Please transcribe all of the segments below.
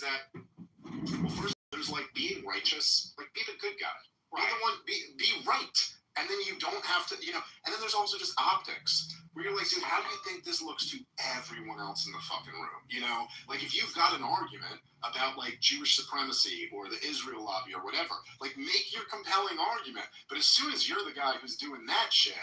that, well, first there's like being righteous, like be the good guy. Right. Be the one, be right. And then you don't have to, and then there's also just optics. Where you're like, dude, how do you think this looks to everyone else in the fucking room? Like if you've got an argument about like Jewish supremacy or the Israel lobby or whatever, like make your compelling argument. But as soon as you're the guy who's doing that shit,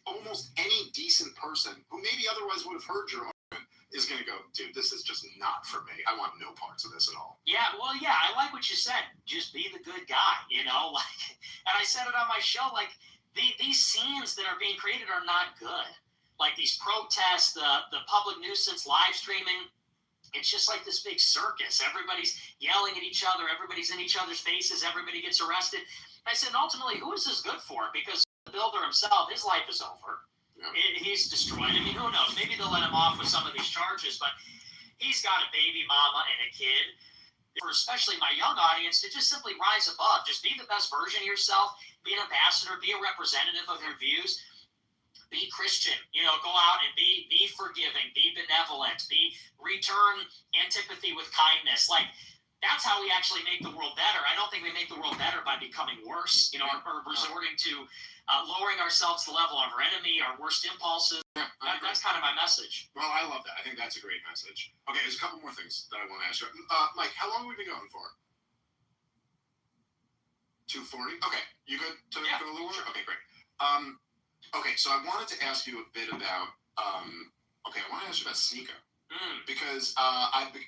almost any decent person who maybe otherwise would have heard your argument is going to go, dude, this is just not for me. I want no parts of this at all. Yeah, well, yeah, I like what you said. Just be the good guy, like, and I said it on my show, like these scenes that are being created are not good. Like these protests, the public nuisance live streaming, it's just like this big circus. Everybody's yelling at each other. Everybody's in each other's faces. Everybody gets arrested. I said, ultimately, who is this good for? Because the builder himself, his life is over. Yeah. He's destroyed. I mean, who knows? Maybe they'll let him off with some of these charges, but he's got a baby mama and a kid. For especially my young audience to just simply rise above. Just be the best version of yourself. Be an ambassador. Be a representative of your views. Be Christian, go out and be forgiving, be benevolent, return antipathy with kindness. Like, that's how we actually make the world better. I don't think we make the world better by becoming worse, or resorting to lowering ourselves to the level of our enemy, our worst impulses. Yeah, that's kind of my message. Well, I love that. I think that's a great message. Okay, there's a couple more things that I want to ask you. Mike, how long have we been going for? 2:40? Okay, you good to go a little longer? Okay, great. Okay, so I wanted to ask you a bit about, I want to ask you about Sneako. Because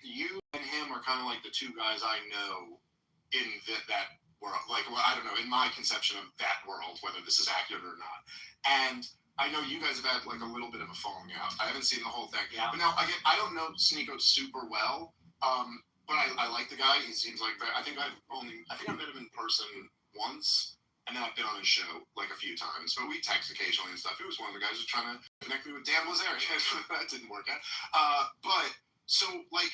you and him are kind of like the two guys I know in that world. Like, well, I don't know, in my conception of that world, whether this is accurate or not. And I know you guys have had like a little bit of a falling out. I haven't seen the whole thing. Yeah. But now, I don't know Sneako super well, but I like the guy. He seems like, I think I've met him in person once. And then I've been on his show like a few times, but we text occasionally and stuff. He was one of the guys who's trying to connect me with Dan Lazare. That didn't work out. But so like,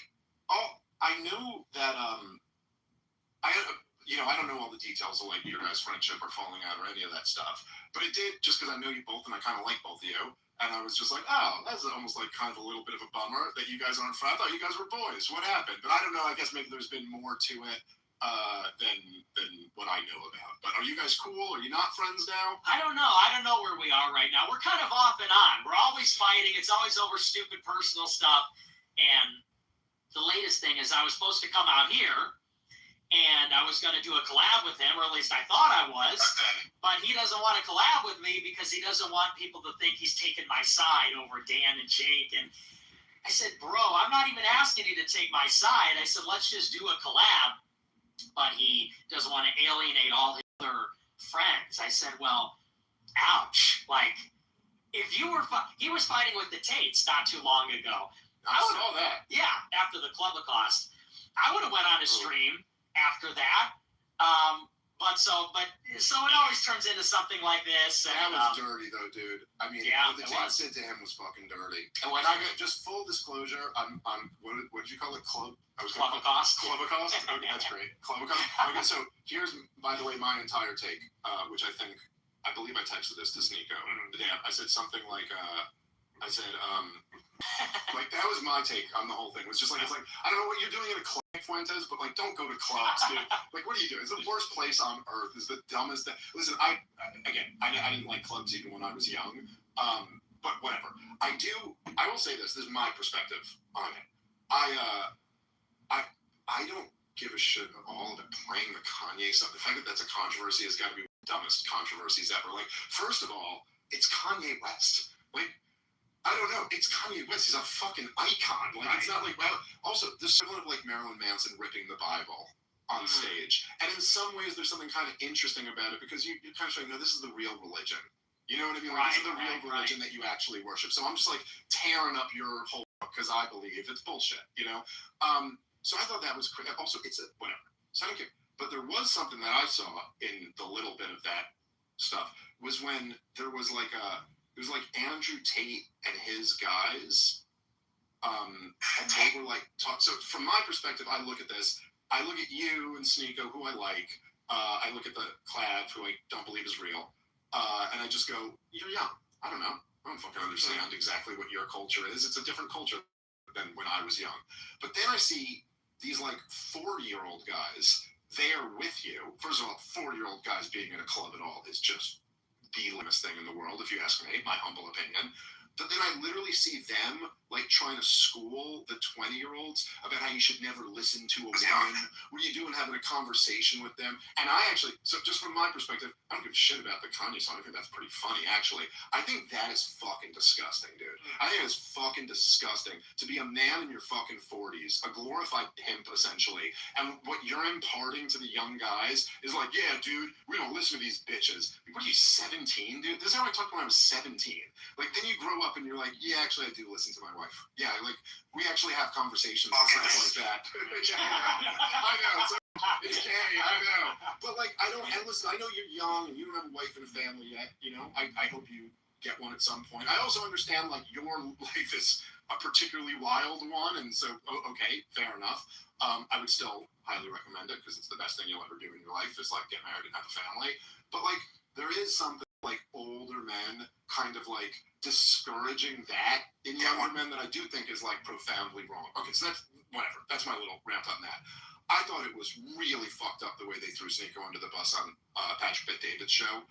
I know that I don't know all the details of like your guys' friendship or falling out or any of that stuff, but it did just because I know you both and I kind of like both of you. And I was just like, oh, that's almost like kind of a little bit of a bummer that you guys aren't friends. I thought you guys were boys. What happened? But I don't know. I guess maybe there's been more to it than what I know about. But are you guys cool? Are you not friends now? I don't know. I don't know where we are right now. We're kind of off and on. We're always fighting. It's always over stupid personal stuff. And the latest thing is I was supposed to come out here, and I was going to do a collab with him, or at least I thought I was. But he doesn't want to collab with me because he doesn't want people to think he's taking my side over Dan and Jake. And I said, bro, I'm not even asking you to take my side. I said, let's just do a collab. But he doesn't want to alienate all his other friends. I said, well, ouch. Like, if you were, he was fighting with the Tates not too long ago. I saw that. Yeah, after the Clubacost. I would have went on his stream after that. But so it always turns into something like this. And, that was dirty, though, dude. I mean, what the Tates did to him was fucking dirty. And when just full disclosure, I'm what did you call it? Clubacost. Clubacost? Okay, that's great. Clubacost. Okay, so here's, by the way, my entire take, which I believe I texted this to Sneako. Yeah, I said something like, like that was my take on the whole thing. It's just like, I don't know what you're doing in a club, Fuentes, but like, don't go to clubs, dude. Like, what are you doing? It's the worst place on earth. It's the dumbest thing. Listen, I didn't like clubs even when I was young. But whatever. I will say this. This is my perspective on it. I don't give a shit at all about playing the Kanye stuff. The fact that that's a controversy has got to be one of the dumbest controversies ever. Like, first of all, it's Kanye West. Like, I don't know. It's Kanye West. He's a fucking icon. Like, It's not like, well, also, the equivalent of like Marilyn Manson ripping the Bible on stage. And in some ways, there's something kind of interesting about it because you're kind of showing, no, this is the real religion. You know what I mean? Like, this is the real religion that you actually worship. So I'm just like tearing up your whole because I believe it's bullshit, you know? So I thought that was crazy. Also, it's whatever. So I don't care. But there was something that I saw in the little bit of that stuff was when there was like it was like Andrew Tate and his guys, and they were like so from my perspective, I look at this, I look at you and Sneako, who I like, I look at the Clav, who I don't believe is real, and I just go, you're young, I don't know, I don't fucking understand exactly what your culture is. It's a different culture than when I was young. But then I see these like 40-year-old guys there with you. First of all, 40-year-old guys being in a club at all is just the lamest thing in the world, if you ask me, my humble opinion. But then I literally see them like trying to school the 20-year-olds about how you should never listen to a woman. What are you doing having a conversation with them? And I actually, so just from my perspective, I don't give a shit about the Kanye song. I think that's pretty funny, actually. I think that is fucking disgusting, dude. I think it's fucking disgusting to be a man in your fucking 40s, a glorified pimp, essentially. And what you're imparting to the young guys is like, yeah, dude, we don't listen to these bitches. What are you, 17, dude? This is how I talked when I was 17. Like, then you grow up and you're like, yeah, actually, I do listen to my wife. Yeah, like, we actually have conversations and stuff like that. I know, it's gay, I know. But, like, and listen, I know you're young and you don't have a wife and a family yet, you know? I hope you get one at some point. I also understand, like, your life is a particularly wild one, and so, okay, fair enough. I would still highly recommend it because it's the best thing you'll ever do in your life is, like, get married and have a family. But, like, there is something like older men kind of like discouraging that in younger men that I do think is like profoundly wrong. Okay, so that's whatever. That's my little rant on that. I thought it was really fucked up the way they threw Sneeko under the bus on Patrick Bet-David's show.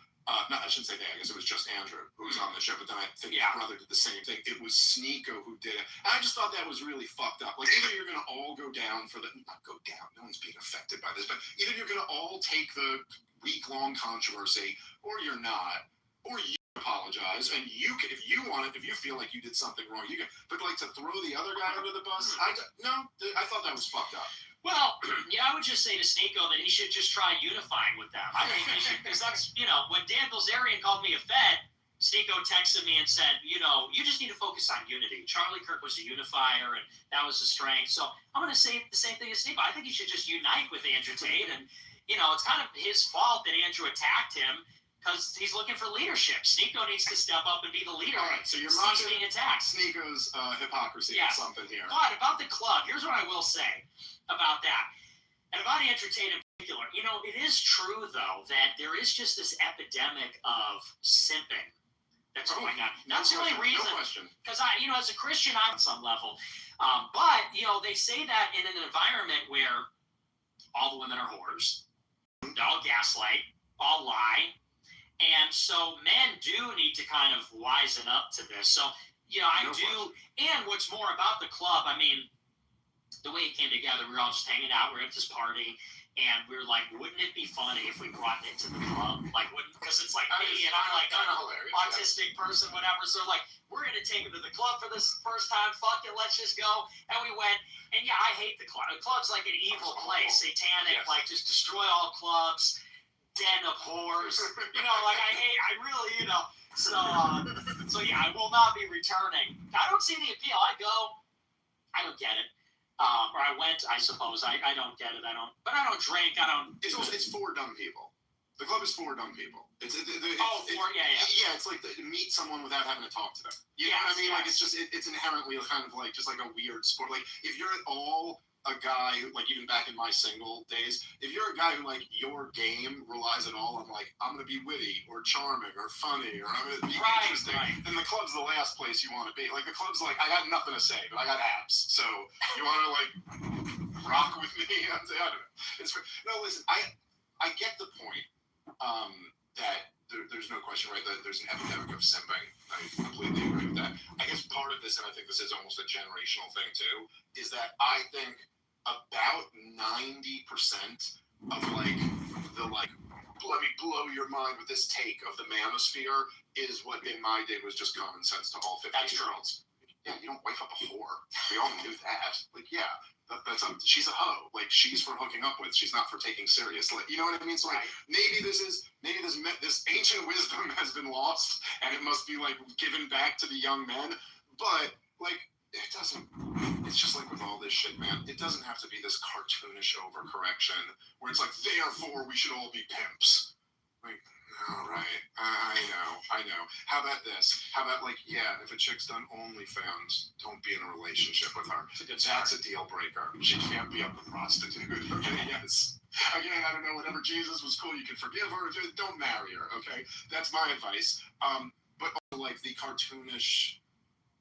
No, I shouldn't say that. I guess it was just Andrew who was on the show, but then I think his brother did the same thing. It was Sneeko who did it. And I just thought that was really fucked up. Like, either you're going to all go down for the, not go down, no one's being affected by this, but either you're going to all take the week-long controversy, or you're not, or you apologize, and you can, if you want it, if you feel like you did something wrong, you can, but like to throw the other guy under the bus, I thought that was fucked up. Well, yeah, I would just say to Sneeko that he should just try unifying with them. I think he should, because that's, you know, when Dan Bilzerian called me a Fed, Sneeko texted me and said, you know, you just need to focus on unity. Charlie Kirk was a unifier, and that was his strength. So I'm going to say the same thing as Sneeko. I think he should just unite with Andrew Tate, and, you know, it's kind of his fault that Andrew attacked him because he's looking for leadership. Sneeko needs to step up and be the leader. All right, so you're He's being attacked. Sneeko's hypocrisy or something here. But about the club, here's what I will say about that. And about Andrew Tate in particular, you know, it is true, though, that there is just this epidemic of simping that's going on. That's the only reason. No question. Because you know, as a Christian, I'm on some level. But, you know, they say that in an environment where all the women are whores, they all gaslight, all lie. And so men do need to kind of wisen up to this. So, you know, I do. And what's more about the club, I mean, the way it came together, we were all just hanging out. We were at this party, and we were like, wouldn't it be funny if we brought it to the club? Like, because it's like me, and I'm like an autistic person, whatever. So, like, we're going to take it to the club for this first time. Fuck it, let's just go. And we went. And, yeah, I hate the club. The club's like an evil place, satanic, like, just destroy all clubs. Den of whores, you know, like I really, you know, so yeah, I will not be returning. I don't see the appeal. I don't get it. Or I went, I suppose. I don't get it. But I don't drink. It's for dumb people. The club is for dumb people. It's like meet someone without having to talk to them. You know what I mean? Like, it's just, it's inherently kind of like, just like a weird sport. Like, if you're at all a guy who, like, even back in my single days, if you're a guy who, like, your game relies at all on, like, I'm going to be witty or charming or funny or I'm going to be interesting, then the club's the last place you want to be. Like, the club's like, I got nothing to say, but I got abs. So you want to, like, rock with me? I don't know. No, listen, I get the point that there's no question, right, that there's an epidemic of simping. I completely agree with that. I guess part of this, and I think this is almost a generational thing too, is that I think about 90% of like the like, let me blow your mind with this take of the manosphere is what in my day was just common sense to all 15-year-olds. Yeah, you don't wife up a whore. We all knew that. Like, yeah, she's a hoe. Like, she's for hooking up with. She's not for taking seriously. You know what I mean? So like, maybe this ancient wisdom has been lost, and it must be like given back to the young men. But like, it doesn't. It's just like with all this shit, man. It doesn't have to be this cartoonish overcorrection where it's like, therefore we should all be pimps. Like, all right, I know. How about this? How about, like, yeah, if a chick's done OnlyFans, don't be in a relationship with her. That's a deal breaker. She can't be a prostitute. Yes. Again, I don't know, whatever Jesus was cool, you can forgive her. Don't marry her, okay? That's my advice. But also, like, the cartoonish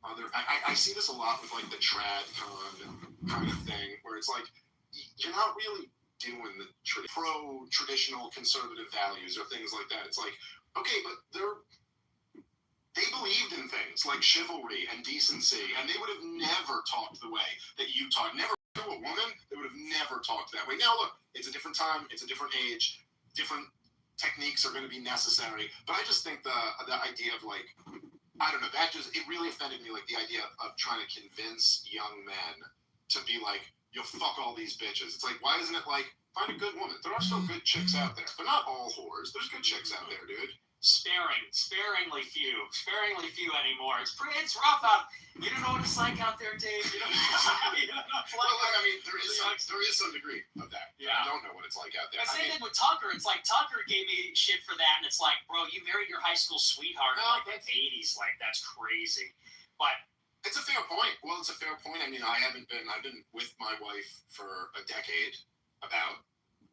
I see this a lot with, like, the trad con kind of thing, where it's like, you're not really doing the pro-traditional conservative values or things like that. It's like, okay, but they believed in things like chivalry and decency, and they would have never talked the way that you talk. Never to a woman, they would have never talked that way. Now, look, it's a different time, it's a different age, different techniques are going to be necessary. But I just think the idea of like, I don't know, it really offended me, like the idea of trying to convince young men to be like, you'll fuck all these bitches. It's like, why isn't it like, find a good woman? There are still good chicks out there. They're not all whores. There's good chicks out there, dude. Sparingly few anymore. It's rough out. You don't know what it's like out there, Dave. You don't know well, like, I mean, there is some degree of that. Yeah. I don't know what it's like out there. The same thing with Tucker. It's like Tucker gave me shit for that, and it's like, bro, you married your high school sweetheart in like the 80s. Like, that's crazy. But it's a fair point. Well, it's a fair point. I mean, I've been with my wife for a decade.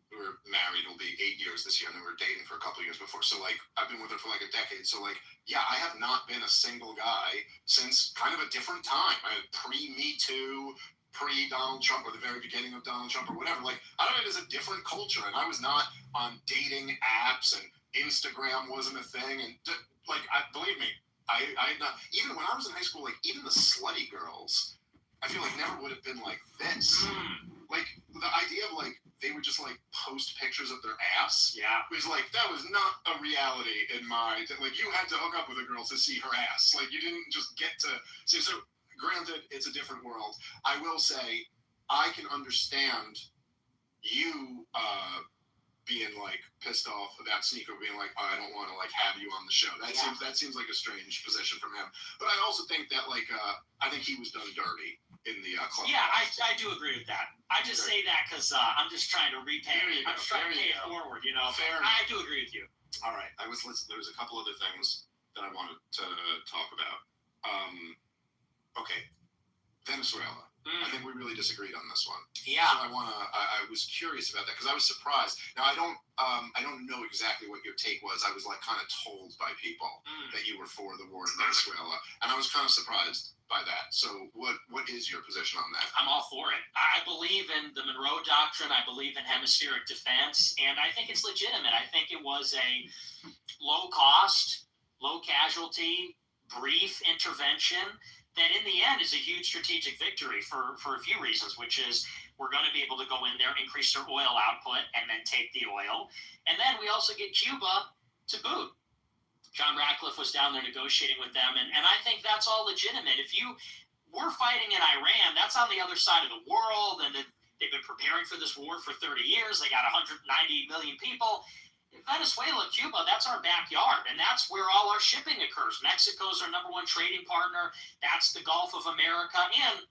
We were married, it'll be 8 years this year, and then we were dating for a couple of years before. So, like, I've been with her for like a decade. So, like, yeah, I have not been a single guy since kind of a different time. Pre-Me Too, pre-Donald Trump, or the very beginning of Donald Trump, or whatever. Like, I don't know, it is a different culture, and I was not on dating apps, and Instagram wasn't a thing. And, like, believe me, I had not, even when I was in high school, like, even the slutty girls, I feel like never would have been like this. Like, the idea of, like, they would just, like, post pictures of their ass. Yeah. Was, like, that was not a reality in my... Like, you had to hook up with a girl to see her ass. Like, you didn't just get to... So granted, it's a different world. I will say, I can understand you being, like, pissed off about Sneaker being like, oh, I don't want to, like, have you on the show. That seems like a strange position from him. But I also think that, like, I think he was done dirty in the club. Yeah, I do agree with that. I just say that because I'm just trying to repay. I'm just trying to pay it forward, you know. Fair I do agree with you. All right. There was a couple other things that I wanted to talk about. Okay. Venezuela. I think we really disagreed on this one. Yeah. So I was curious about that because I was surprised. Now I don't know exactly what your take was. I was like kind of told by people that you were for the war in Venezuela, and I was kind of surprised by that. So what is your position on that? I'm all for it. I believe in the Monroe Doctrine. I believe in hemispheric defense, and I think it's legitimate. I think it was a low cost, low casualty, brief intervention that in the end is a huge strategic victory for a few reasons, which is we're going to be able to go in there, increase their oil output, and then take the oil. And then we also get Cuba to boot. John Ratcliffe was down there negotiating with them, and I think that's all legitimate. If we're fighting in Iran, that's on the other side of the world, and they've been preparing for this war for 30 years. They got 190 million people. Venezuela, Cuba, that's our backyard, and that's where all our shipping occurs. Mexico's our number one trading partner. That's the Gulf of America, and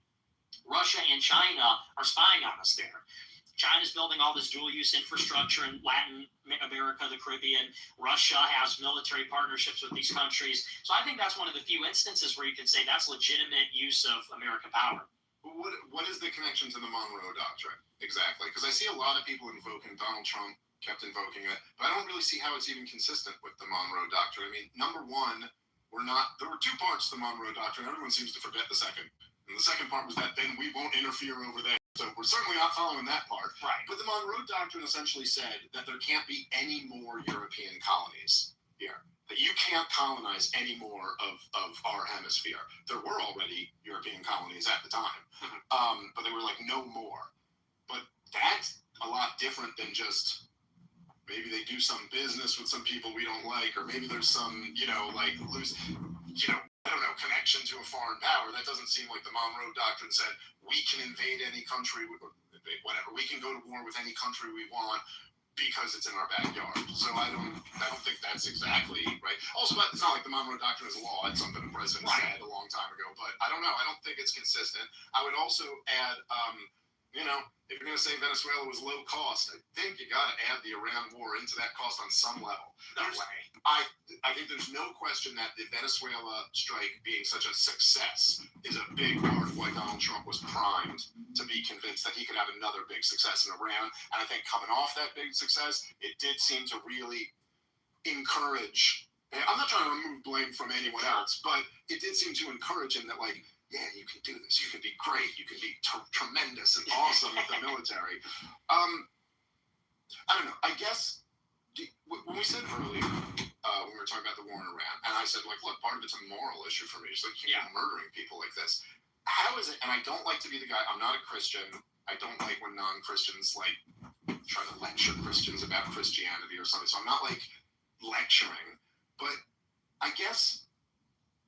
Russia and China are spying on us there. China's building all this dual-use infrastructure in Latin America, the Caribbean. Russia has military partnerships with these countries. So I think that's one of the few instances where you can say that's legitimate use of American power. What is the connection to the Monroe Doctrine exactly? Because I see a lot of people invoking Donald Trump. Kept invoking it, but I don't really see how it's even consistent with the Monroe Doctrine. I mean, number one, there were two parts to the Monroe Doctrine. Everyone seems to forget the second. And the second part was that then we won't interfere over there. So we're certainly not following that part. Right. But the Monroe Doctrine essentially said that there can't be any more European colonies here. That you can't colonize any more of our hemisphere. There were already European colonies at the time. But they were like, no more. But that's a lot different than just... Maybe they do some business with some people we don't like, or maybe there's some, loose, I don't know, connection to a foreign power. That doesn't seem like the Monroe Doctrine said we can invade any country, whatever. We can go to war with any country we want because it's in our backyard. So I don't think that's exactly right. Also, it's not like the Monroe Doctrine is a law. It's something the president said a long time ago. But I don't know. I don't think it's consistent. I would also add, if you're going to say Venezuela was low cost, I think you got to add the Iran war into that cost on some level. I think there's no question that the Venezuela strike being such a success is a big part of why Donald Trump was primed to be convinced that he could have another big success in Iran. And I think coming off that big success, it did seem to really encourage... I'm not trying to remove blame from anyone else, but it did seem to encourage him that, like, yeah, you can do this. You can be great. You can be tremendous and awesome with the military. I don't know. I guess when we said earlier, when we were talking about the war in Iran, and I said, like, look, part of it's a moral issue for me. It's like, you're murdering people like this. How is it? And I don't like to be the guy. I'm not a Christian. I don't like when non-Christians like try to lecture Christians about Christianity or something. So I'm not like lecturing, but I guess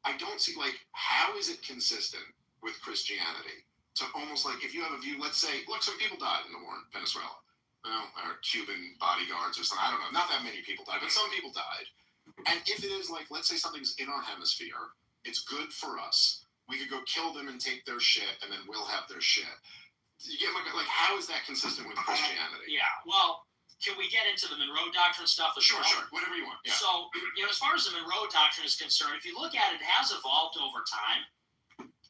I don't see, like, how is it consistent with Christianity to almost like, if you have a view, let's say, look, some people died in the war in Venezuela. Or Cuban bodyguards or something. I don't know. Not that many people died, but some people died. And if it is like, let's say something's in our hemisphere, it's good for us. We could go kill them and take their shit, and then we'll have their shit. You get like how is that consistent with Christianity? Yeah. Well, can we get into the Monroe Doctrine stuff as well? Sure. Whatever you want. Yeah. So, as far as the Monroe Doctrine is concerned, if you look at it, it has evolved over time.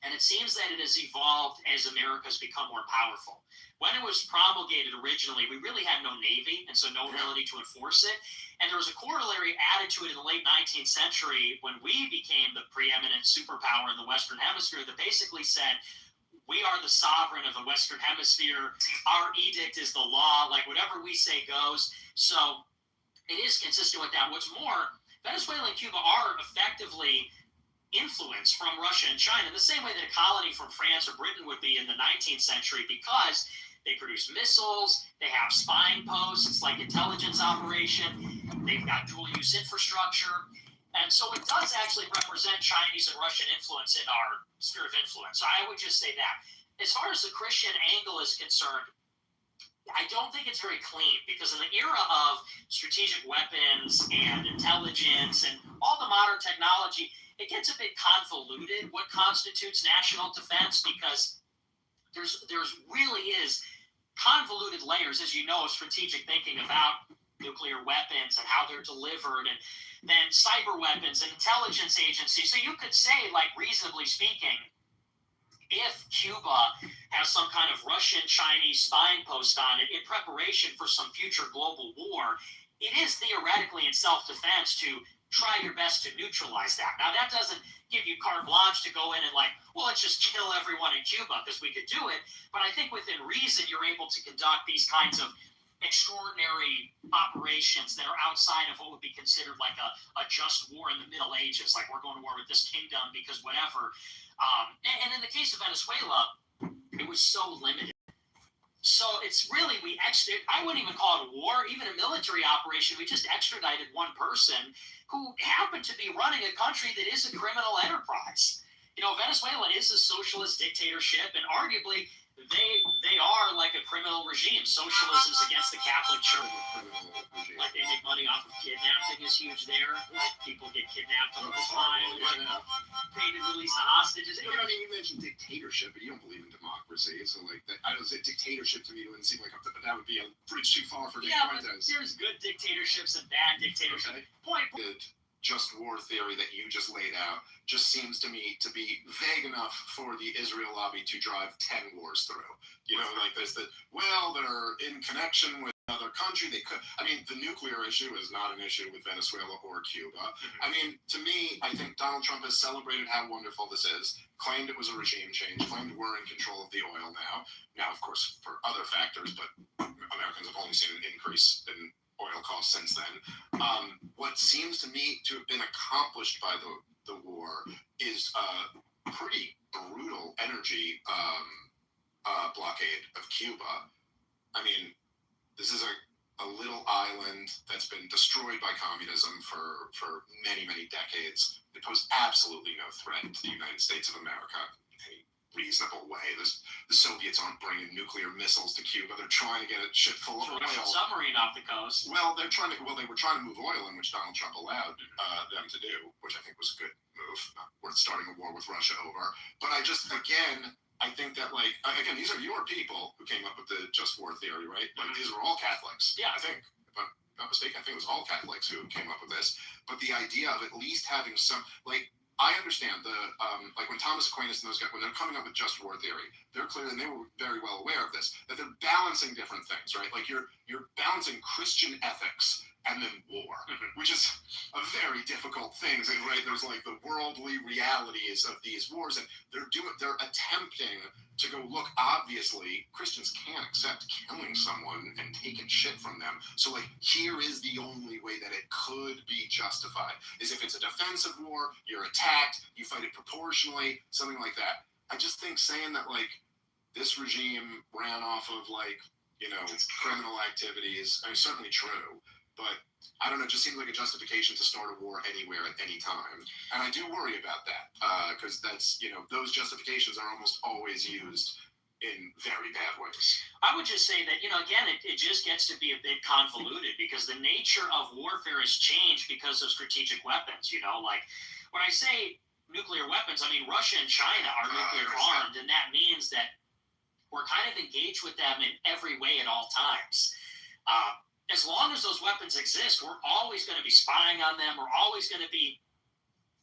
And it seems that it has evolved as America's become more powerful. When it was promulgated originally, we really had no navy, and so no ability to enforce it. And there was a corollary added to it in the late 19th century when we became the preeminent superpower in the Western Hemisphere that basically said, we are the sovereign of the Western Hemisphere. Our edict is the law. Like, whatever we say goes. So it is consistent with that. What's more, Venezuela and Cuba are effectively influence from Russia and China, in the same way that a colony from France or Britain would be in the 19th century, because they produce missiles, they have spying posts, like intelligence operation, they've got dual-use infrastructure, and so it does actually represent Chinese and Russian influence in our sphere of influence. So I would just say that. As far as the Christian angle is concerned, I don't think it's very clean, because in the era of strategic weapons and intelligence and all the modern technology, it gets a bit convoluted what constitutes national defense, because there's really is convoluted layers, as you know, of strategic thinking about nuclear weapons and how they're delivered, and then cyber weapons and intelligence agencies. So you could say, like, reasonably speaking, if Cuba has some kind of Russian-Chinese spying post on it in preparation for some future global war, it is theoretically in self-defense to try your best to neutralize that. Now, that doesn't give you carte blanche to go in and like, well, let's just kill everyone in Cuba, because we could do it. But I think within reason, you're able to conduct these kinds of extraordinary operations that are outside of what would be considered like a just war in the Middle Ages. Like, we're going to war with this kingdom because whatever. And in the case of Venezuela, it was so limited. So it's really, I wouldn't even call it a war, even a military operation. We just extradited one person who happened to be running a country that is a criminal enterprise. Venezuela is a socialist dictatorship, and arguably they are like a criminal regime. Socialism is against the Catholic Church. Like, they make money off of kidnapping is huge there. Like, people get kidnapped all the time. Like, paid to release the hostages. I mean, you mentioned dictatorship, but you don't believe in democracy. So, like, I don't say dictatorship to me wouldn't seem like that would be a bridge too far for Yeah, but there's good dictatorships and bad dictatorships. Okay. Point. Just war theory that you just laid out just seems to me to be vague enough for the Israel lobby to drive 10 wars through. Like there's they're in connection with another country. They could. I mean, the nuclear issue is not an issue with Venezuela or Cuba. I mean, to me, I think Donald Trump has celebrated how wonderful this is, claimed it was a regime change, claimed we're in control of the oil now. Now, of course, for other factors, but Americans have only seen an increase in oil costs since then. What seems to me to have been accomplished by the war is a pretty brutal energy blockade of Cuba. I mean, this is a little island that's been destroyed by communism for many, many decades. It posed absolutely no threat to the United States of America in any reasonable way. The Soviets aren't bringing nuclear missiles to Cuba. They're trying to get a ship full of oil. A submarine off the coast. Well, they were trying to move oil in, which Donald Trump allowed them to do, which I think was a good move. Worth starting a war with Russia over. But I think that, like, again, these are your people who came up with the just war theory, right? Like, these were all Catholics. Yeah. I think, if I'm not mistaken, I think it was all Catholics who came up with this. But the idea of at least having some, like, I understand like when Thomas Aquinas and those guys, when they're coming up with just war theory, they're clear, and they were very well aware of this, that they're balancing different things, right? Like you're balancing Christian ethics and then war, which is a very difficult thing, right? There's like the worldly realities of these wars, and they're attempting to go, look, obviously Christians can't accept killing someone and taking shit from them. So like, here is the only way that it could be justified, is if it's a defensive war, you're attacked, you fight it proportionally, something like that. I just think saying that like this regime ran off of like, criminal activities, I mean, certainly true, but I don't know, it just seems like a justification to start a war anywhere at any time. And I do worry about that, because that's, those justifications are almost always used in very bad ways. I would just say that, again, it just gets to be a bit convoluted because the nature of warfare has changed because of strategic weapons, like when I say nuclear weapons, I mean, Russia and China are nuclear armed, and that means that we're kind of engaged with them in every way at all times. As long as those weapons exist, we're always going to be spying on them. We're always going to be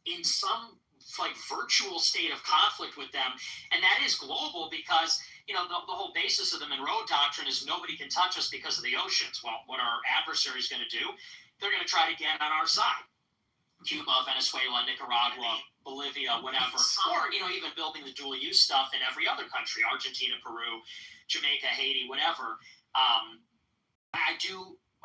in some like virtual state of conflict with them. And that is global because, the whole basis of the Monroe Doctrine is nobody can touch us because of the oceans. Well, what our adversary is going to do, they're going to try to get on our side. Cuba, Venezuela, Nicaragua, Bolivia, whatever. Or, even building the dual use stuff in every other country, Argentina, Peru, Jamaica, Haiti, whatever.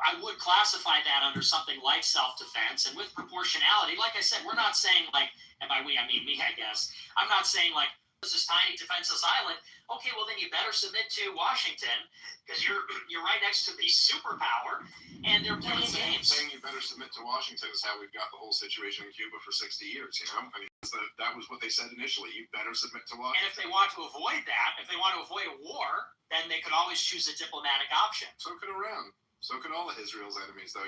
I would classify that under something like self-defense, and with proportionality, like I said, we're not saying like, and by we I mean me, I guess. I'm not saying like this is tiny defenseless island. Okay, well then you better submit to Washington because you're right next to the superpower, and they're playing games. Saying you better submit to Washington is how we've got the whole situation in Cuba for 60 years. I mean, that was what they said initially. You better submit to Washington. And if they want to avoid that, if they want to avoid a war, then they could always choose a diplomatic option. So could Iran. So could all of Israel's enemies, though,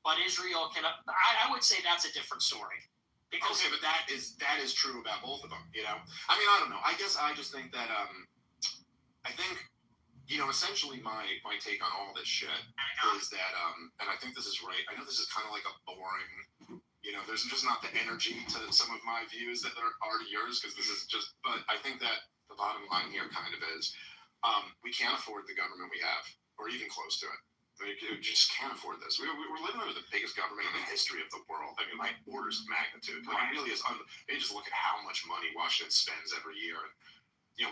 But Israel can. I would say that's a different story. Because, okay, but that is true about both of them. I mean, I don't know. I guess I just think that I think essentially my take on all this shit is that and I think this is right. I know this is kind of like a boring. There's just not the energy to some of my views that are to yours because this is just. But I think that the bottom line here kind of is we can't afford the government we have, or even close to it. We just can't afford this. We're living under the biggest government in the history of the world. I mean, like orders of magnitude. Like it really is. They just look at how much money Washington spends every year, and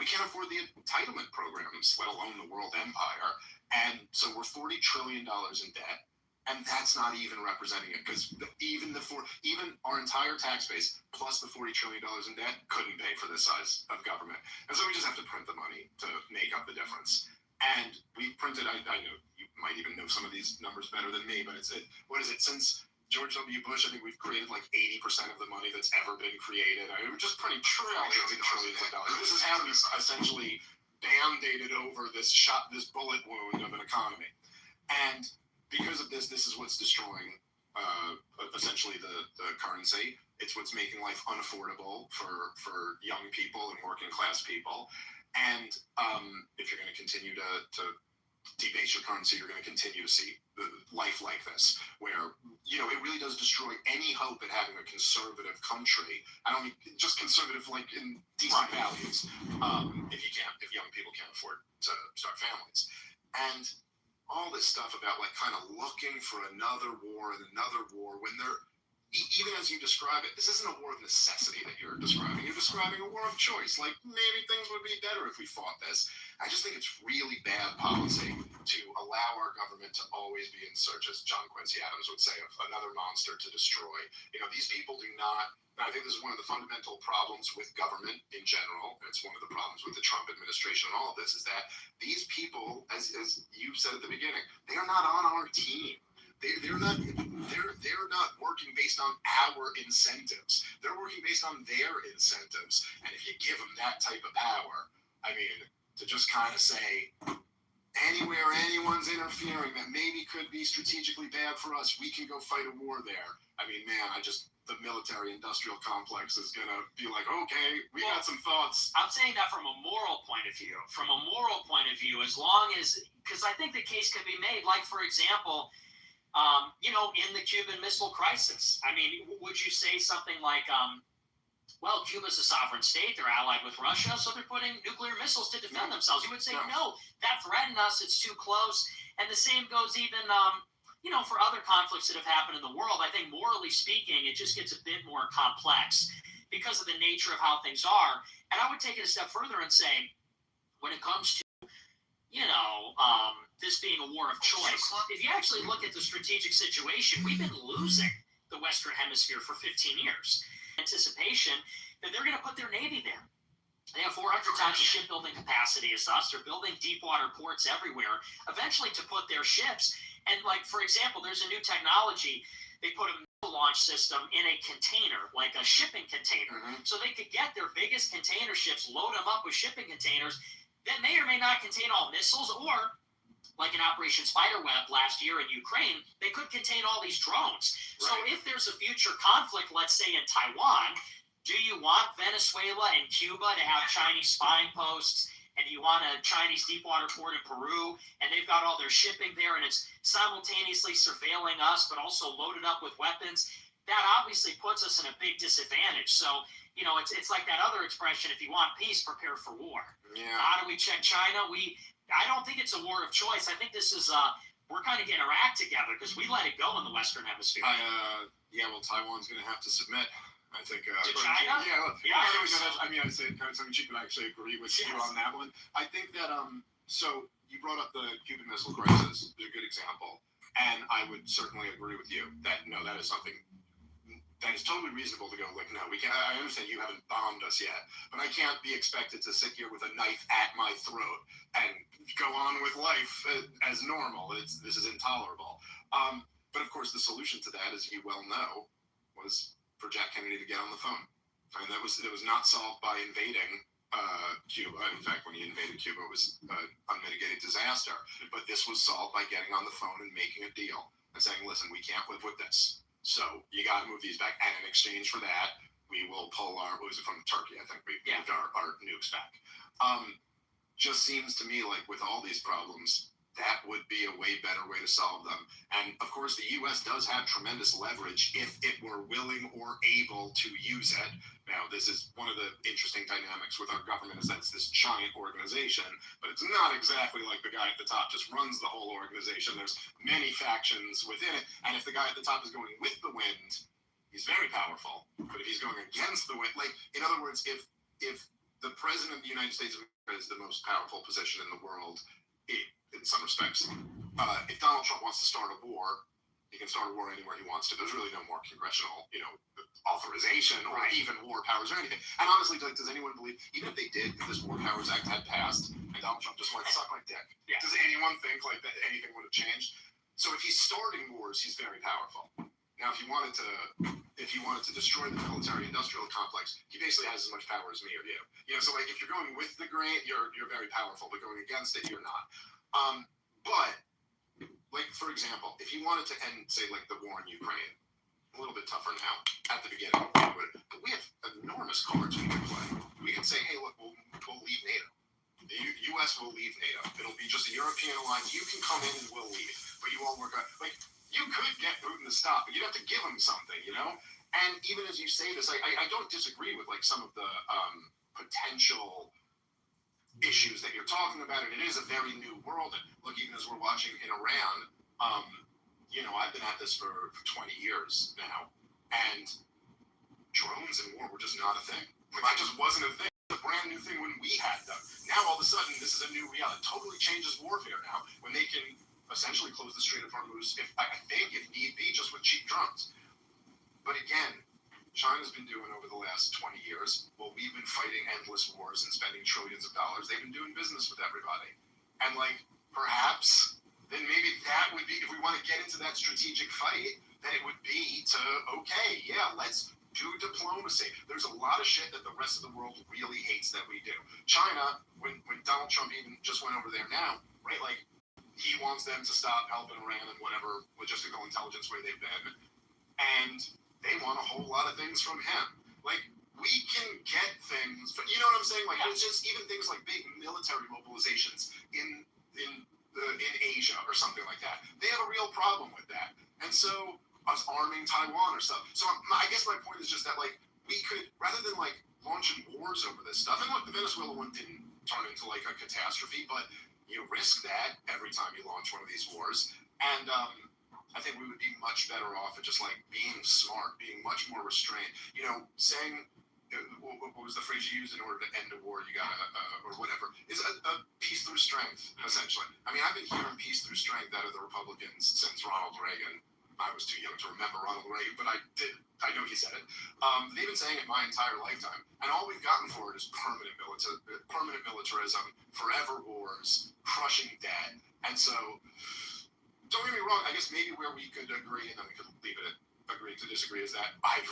we can't afford the entitlement programs, let alone the world empire. And so we're $40 trillion in debt, and that's not even representing it because even our entire tax base plus the $40 trillion in debt couldn't pay for this size of government, and so we just have to print the money to make up the difference. And we've printed, I know you might even know some of these numbers better than me, but what is it, since George W. Bush, I think we've created like 80% of the money that's ever been created. I mean, we're just printing trillions and trillions of dollars. This is how we essentially band-aided over this bullet wound of an economy. And because of this is what's destroying essentially the currency. It's what's making life unaffordable for young people and working class people. And if you're going to continue to debase your currency, you're going to continue to see life like this, where it really does destroy any hope at having a conservative country. I don't mean just conservative like in decent values. If young people can't afford to start families, and all this stuff about like kind of looking for another war when they're. Even as you describe it, this isn't a war of necessity that you're describing. You're describing a war of choice. Like, maybe things would be better if we fought this. I just think it's really bad policy to allow our government to always be in search, as John Quincy Adams would say, of another monster to destroy. These people do not. I think this is one of the fundamental problems with government in general. And it's one of the problems with the Trump administration and all of this, is that these people, as you said at the beginning, they are not on our team. They're not working based on our incentives. They're working based on their incentives. And if you give them that type of power, I mean, to just kind of say, anywhere anyone's interfering that maybe could be strategically bad for us, we can go fight a war there. I mean, man, the military-industrial complex is going to be like, okay, we got some thoughts. I'm saying that from a moral point of view. From a moral point of view, as long as, because I think the case could be made, like, for example, in the Cuban Missile Crisis. I mean, would you say something like, well, Cuba's a sovereign state. They're allied with Russia, so they're putting nuclear missiles to defend themselves. You would say, no, that threatened us. It's too close. And the same goes even, for other conflicts that have happened in the world. I think morally speaking, it just gets a bit more complex because of the nature of how things are. And I would take it a step further and say, when it comes to, this being a war of choice, if you actually look at the strategic situation, we've been losing the Western Hemisphere for 15 years. Anticipation that they're going to put their Navy there. They have 400 times the shipbuilding capacity as us. They're building deep water ports everywhere, eventually to put their ships. And like, for example, there's a new technology. They put a missile launch system in a container, like a shipping container. So they could get their biggest container ships, load them up with shipping containers that may or may not contain all missiles, or like in Operation Spiderweb last year in Ukraine, they could contain all these drones. Right. So if there's a future conflict, let's say in Taiwan, do you want Venezuela and Cuba to have Chinese spying posts? And you want a Chinese deep water port in Peru, and they've got all their shipping there, and it's simultaneously surveilling us, but also loaded up with weapons? That obviously puts us in a big disadvantage. So, it's like that other expression, if you want peace, prepare for war. Yeah. How do we check China? I don't think it's a war of choice. I think this is, we're kind of getting our act together because we let it go in the Western Hemisphere. Well, Taiwan's going to have to submit. I think. To China? I say it kind of tongue-in-cheek, but I actually agree with you on that one. I think that, so you brought up the Cuban Missile Crisis. It's a good example. And I would certainly agree with you that, no, that is something that is totally reasonable to go, like, no, we can't. I understand you haven't bombed us yet, but I can't be expected to sit here with a knife at my throat and go on with life as normal. This is intolerable. But of course, the solution to that, as you well know, was for Jack Kennedy to get on the phone. And that was not solved by invading Cuba. In fact, when he invaded Cuba, it was an unmitigated disaster. But this was solved by getting on the phone and making a deal and saying, listen, we can't live with this. So you got to move these back. And in exchange for that, we will pull what was it from Turkey? I think we moved our nukes back. Just seems to me like with all these problems, that would be a way better way to solve them. And of course, the U.S. does have tremendous leverage if it were willing or able to use it. Now, this is one of the interesting dynamics with our government, is that it's this giant organization, but it's not exactly like the guy at the top just runs the whole organization. There's many factions within it. And if the guy at the top is going with the wind, he's very powerful. But if he's going against the wind, like, in other words, if the president of the United States of America is the most powerful position in the world, in some respects, if Donald Trump wants to start a war, he can start a war anywhere he wants to. There's really no more congressional, authorization or even war powers or anything. And honestly, does anyone believe, even if they did, if this War Powers Act had passed and Donald Trump just wanted to suck my dick, does anyone think like that anything would have changed? So if he's starting wars, he's very powerful. Now, if he wanted to destroy the military-industrial complex, he basically has as much power as me or you. So like if you're going with the grain, you're very powerful, but going against it, you're not. But, like, for example, if you wanted to end, say, like, the war in Ukraine, a little bit tougher now at the beginning, but we have enormous cards we can play. We can say, hey, look, we'll leave NATO. The U.S. will leave NATO. It'll be just a European alliance. You can come in and we'll leave, but you all work out. Like, you could get Putin to stop, but you'd have to give him something, And even as you say this, I don't disagree with, like, some of the potential issues that you're talking about, and it is a very new world. And look, even as we're watching in Iran, I've been at this for 20 years now, and drones in war were just not a thing. It just wasn't a thing. It was a brand new thing when we had them. Now all of a sudden, this is a new reality. It totally changes warfare now, when they can essentially close the Strait of Hormuz, if need be, just with cheap drones. But again, China's been doing over the last 20 years, well, we've been fighting endless wars and spending trillions of dollars. They've been doing business with everybody. And, like, perhaps, then maybe that would be, if we want to get into that strategic fight, then it would be to, okay, yeah, let's do diplomacy. There's a lot of shit that the rest of the world really hates that we do. China, when Donald Trump even just went over there now, right, like, he wants them to stop helping Iran in whatever logistical intelligence way they've been. And they want a whole lot of things from him. Like, we can get things, but you know what I'm saying? Like, it's just even things like big military mobilizations in Asia or something like that. They have a real problem with that. And so, us arming Taiwan or stuff. So I guess my point is just that, like, we could, rather than like launching wars over this stuff, and look, the Venezuela one didn't turn into like a catastrophe, but you risk that every time you launch one of these wars. And I think we would be much better off at just like being smart, being much more restrained. You know, saying, what was the phrase you used, in order to end a war, you gotta, or whatever, is a peace through strength, essentially. I mean, I've been hearing peace through strength out of the Republicans since Ronald Reagan. I was too young to remember Ronald Reagan, but I know he said it. They've been saying it my entire lifetime, and all we've gotten for it is permanent militarism, forever wars, crushing debt. And so, don't get me wrong, I guess maybe where we could agree, and then we could leave it at agree to disagree, is that I'd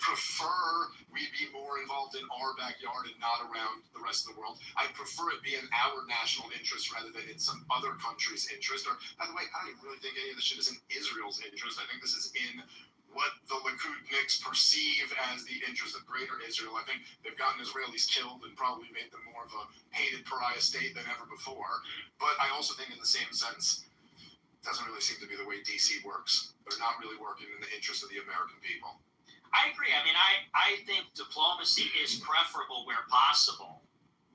prefer we be more involved in our backyard and not around the rest of the world. I'd prefer it be in our national interest rather than in some other country's interest. Or, by the way, I don't even really think any of this shit is in Israel's interest. I think this is in what the Likudniks perceive as the interest of greater Israel. I think they've gotten Israelis killed and probably made them more of a hated pariah state than ever before. But I also think in the same sense, doesn't really seem to be the way DC works. They're not really working in the interest of the American people. I agree. I mean, I think diplomacy is preferable where possible,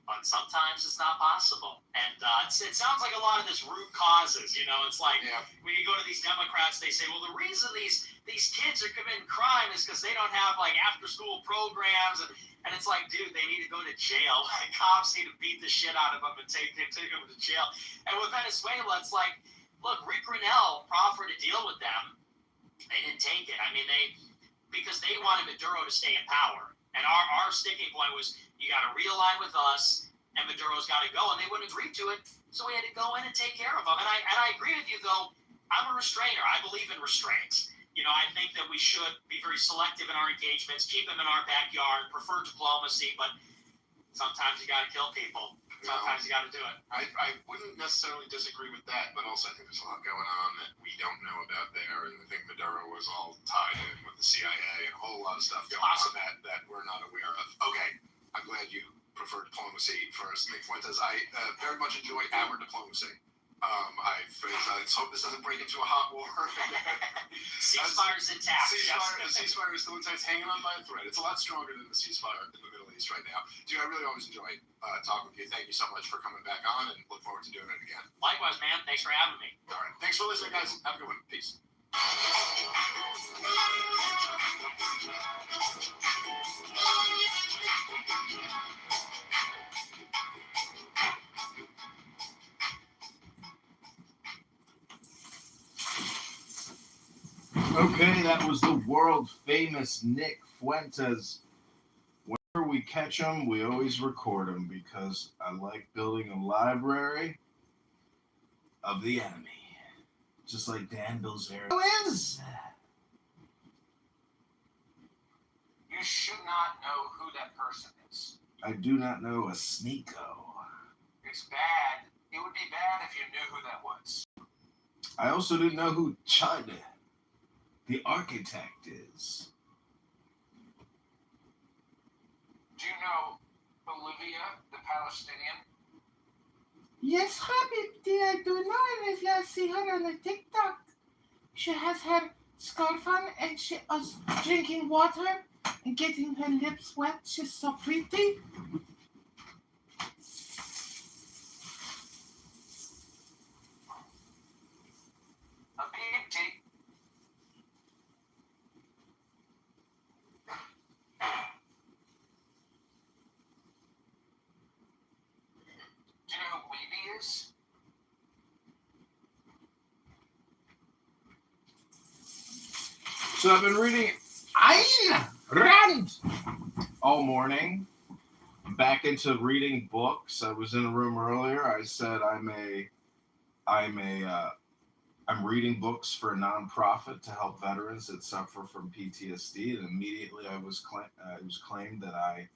but sometimes it's not possible. And it sounds like a lot of this root causes. You know, it's like when you go to these Democrats, they say, well, the reason these kids are committing crime is because they don't have like after-school programs. And it's like, dude, they need to go to jail. Like, cops need to beat the shit out of them and take them to jail. And with Venezuela, it's like, look, Rick Grinnell proffered a deal with them. They didn't take it. I mean, because they wanted Maduro to stay in power. And our sticking point was, you got to realign with us, and Maduro's got to go. And they wouldn't agree to it, so we had to go in and take care of them. And I agree with you, though. I'm a restrainer. I believe in restraint. You know, I think that we should be very selective in our engagements, keep them in our backyard, prefer diplomacy, but sometimes you got to kill people. Sometimes you got to do it. I wouldn't necessarily disagree with that, but also I think there's a lot going on that we don't know about there, and I think Maduro was all tied in with the CIA and a whole lot of stuff going on that we're not aware of. Okay, I'm glad you prefer diplomacy first. Mick Fuentes, I very much enjoy our diplomacy. Let's hope this doesn't break into a hot war. Ceasefire's intact. The ceasefire is still intact, hanging on by a thread. It's a lot stronger than the ceasefire in the Middle East right now. Dude, I really always enjoy talking with you. Thank you so much for coming back on, and look forward to doing it again. Likewise, man. Thanks for having me. All right. Thanks for listening, guys. Have a good one. Peace. Okay, that was the world famous Nick Fuentes. Whenever we catch him, we always record him because I like building a library of the enemy. Just like Dan Bilzerian is. You should not know who that person is. I do not know a sneako. It's bad. It would be bad if you knew who that was. I also didn't know who Chud, the architect, is. Do you know Olivia, the Palestinian? Yes, Habibti, I do know, and if you see her on the TikTok, she has her scarf on and she is drinking water and getting her lips wet. She's so pretty. Habibti. Do you know who Weeby is? So I've been reading Ayn Rand all morning. I'm back into reading books. I was in a room earlier. I said I'm reading books for a nonprofit to help veterans that suffer from PTSD, and immediately it was claimed that I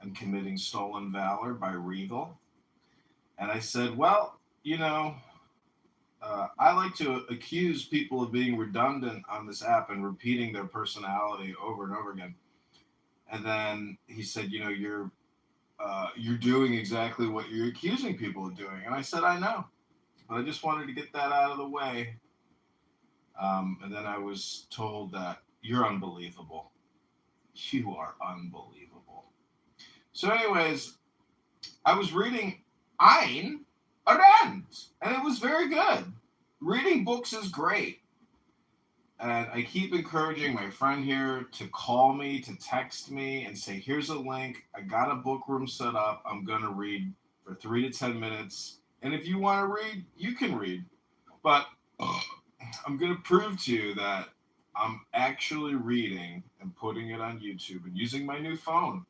am committing stolen valor by Regal. And I said, well, you know, I like to accuse people of being redundant on this app and repeating their personality over and over again. And then he said, you know, you're doing exactly what you're accusing people of doing. And I said, I know, but I just wanted to get that out of the way. And then I was told that you're unbelievable. You are unbelievable. So, anyways, I was reading Ayn Rand, and it was very good. Reading books is great. And I keep encouraging my friend here to call me, to text me, and say, here's a link. I got a book room set up. I'm going to read for 3 to 10 minutes. And if you want to read, you can read. But I'm going to prove to you that I'm actually reading and putting it on YouTube and using my new phone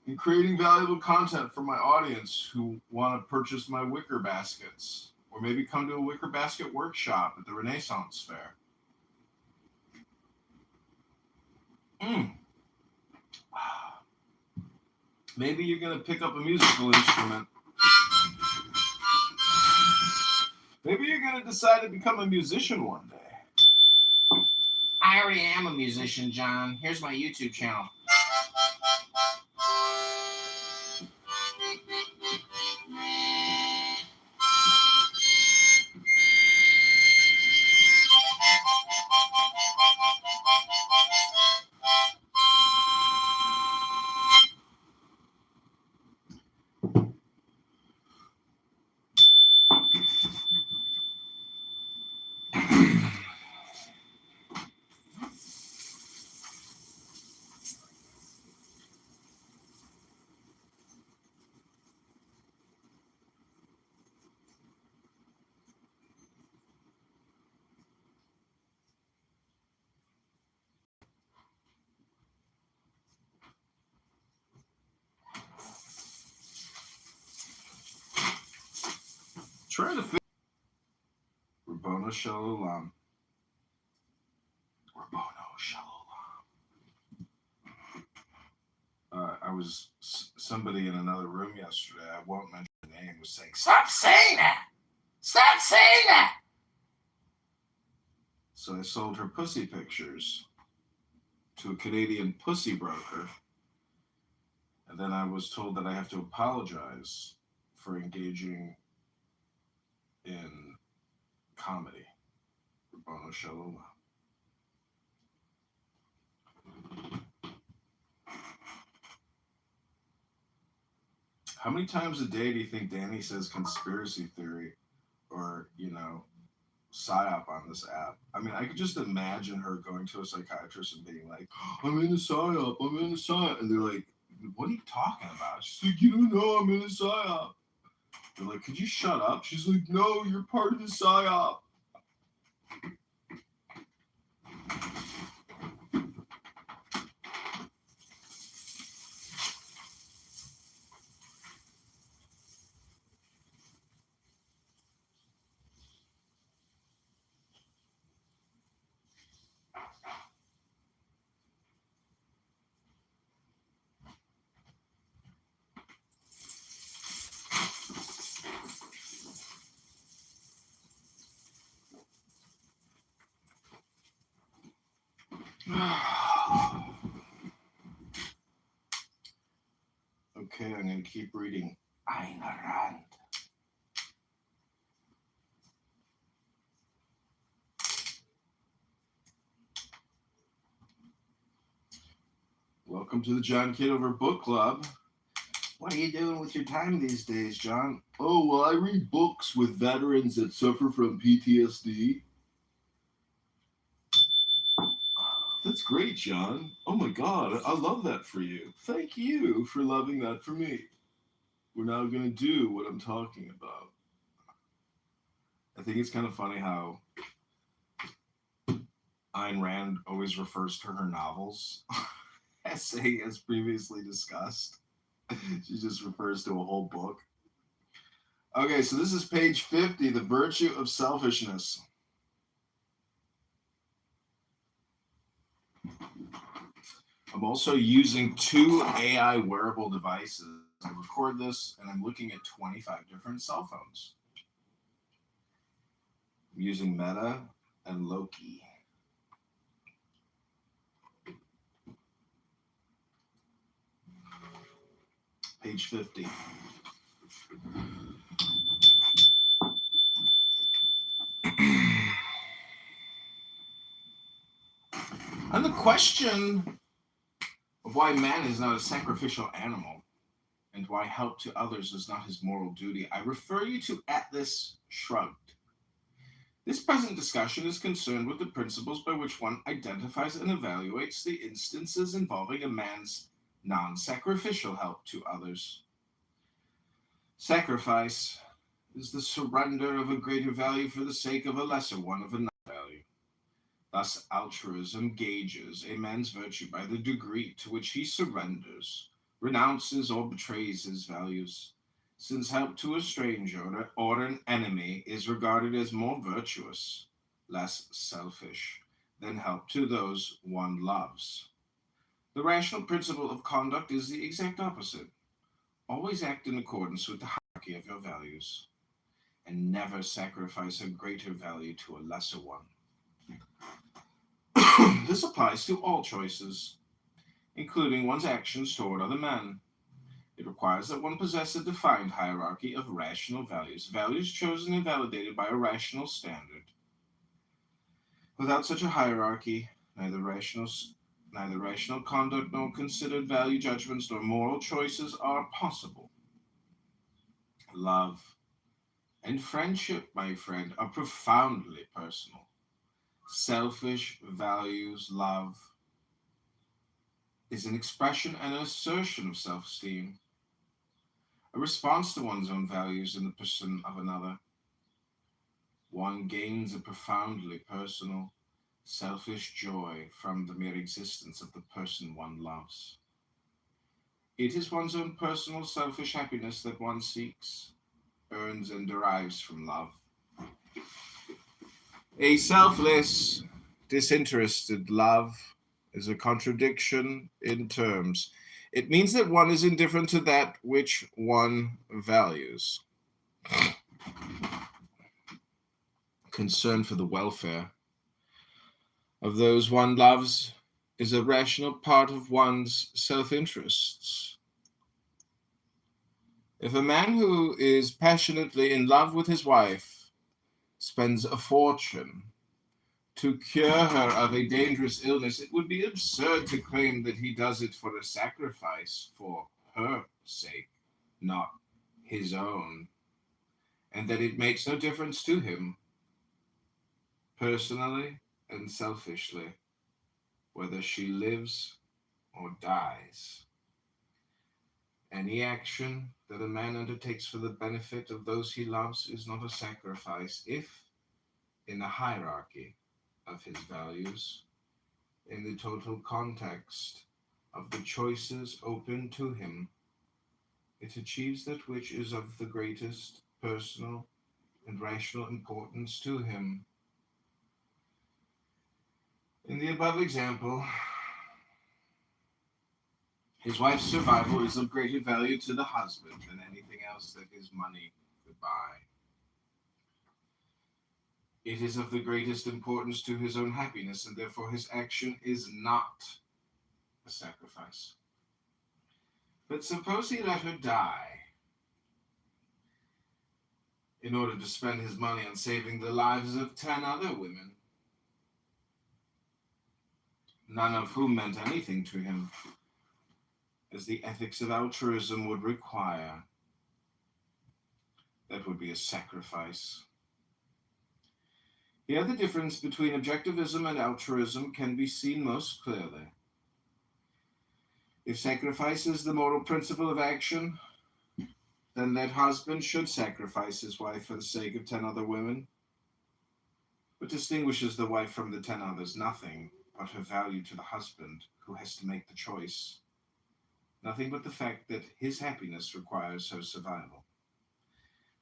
and creating valuable content for my audience who want to purchase my wicker baskets or maybe come to a wicker basket workshop at the Renaissance Fair. Maybe you're going to pick up a musical instrument. Maybe you're going to decide to become a musician one day. I already am a musician, John. Here's my YouTube channel. Try to figure Rabbona Shalom. Rabbona Shalom. I was somebody in another room yesterday. I won't mention the name. Was saying, Stop saying that! Stop saying that! so I sold her pussy pictures to a Canadian pussy broker, and then I was told that I have to apologize for engaging in comedy. Rabbona Shalom. How many times a day do you think Danny says conspiracy theory or, psyop on this app? I mean, I could just imagine her going to a psychiatrist and being like, I'm in a psyop, And they're like, what are you talking about? She's like, you don't know I'm in a psyop. They're like, could you shut up? She's like, no, you're part of the psyop. Okay, I'm going to keep reading Ayn Rand. Welcome to the John Kitover Book Club. What are you doing with your time these days, John? Oh, well, I read books with veterans that suffer from PTSD. That's great, John. Oh my God, I love that for you. Thank you for loving that for me. We're now going to do what I'm talking about. I think it's kind of funny how Ayn Rand always refers to her novels as saying, as previously discussed. She just refers to a whole book. Okay, so this is page 50, The Virtue of Selfishness. I'm also using 2 AI wearable devices. I record this and I'm looking at 25 different cell phones. I'm using Meta and Loki. Page 50. And the question of why man is not a sacrificial animal and why help to others is not his moral duty, I refer you to Atlas Shrugged. This present discussion is concerned with the principles by which one identifies and evaluates the instances involving a man's non-sacrificial help to others. Sacrifice is the surrender of a greater value for the sake of a lesser one of another value. Thus, altruism gauges a man's virtue by the degree to which he surrenders, renounces, or betrays his values, since help to a stranger or an enemy is regarded as more virtuous, less selfish, than help to those one loves. The rational principle of conduct is the exact opposite. Always act in accordance with the hierarchy of your values, and never sacrifice a greater value to a lesser one. This applies to all choices, including one's actions toward other men. It requires that one possess a defined hierarchy of rational values, values chosen and validated by a rational standard. Without such a hierarchy, neither rational conduct nor considered value judgments nor moral choices are possible. Love and friendship, my friend, are profoundly personal. Selfish values, love, is an expression and an assertion of self-esteem, a response to one's own values in the person of another. One gains a profoundly personal, selfish joy from the mere existence of the person one loves. It is one's own personal, selfish happiness that one seeks, earns, and derives from love. A selfless, disinterested love is a contradiction in terms. It means that one is indifferent to that which one values. Concern for the welfare of those one loves is a rational part of one's self-interests. If a man who is passionately in love with his wife spends a fortune to cure her of a dangerous illness, it would be absurd to claim that he does it for a sacrifice for her sake, not his own, and that it makes no difference to him, personally and selfishly, whether she lives or dies. Any action that a man undertakes for the benefit of those he loves is not a sacrifice if, in the hierarchy of his values, in the total context of the choices open to him, it achieves that which is of the greatest personal and rational importance to him. In the above example, his wife's survival is of greater value to the husband than anything else that his money could buy. It is of the greatest importance to his own happiness, and therefore his action is not a sacrifice. But suppose he let her die in order to spend his money on saving the lives of 10 other women, none of whom meant anything to him, as the ethics of altruism would require. That would be a sacrifice. Here the difference between objectivism and altruism can be seen most clearly. If sacrifice is the moral principle of action, then that husband should sacrifice his wife for the sake of 10 other women. What distinguishes the wife from the 10 others? Nothing but her value to the husband who has to make the choice. Nothing but the fact that his happiness requires her survival.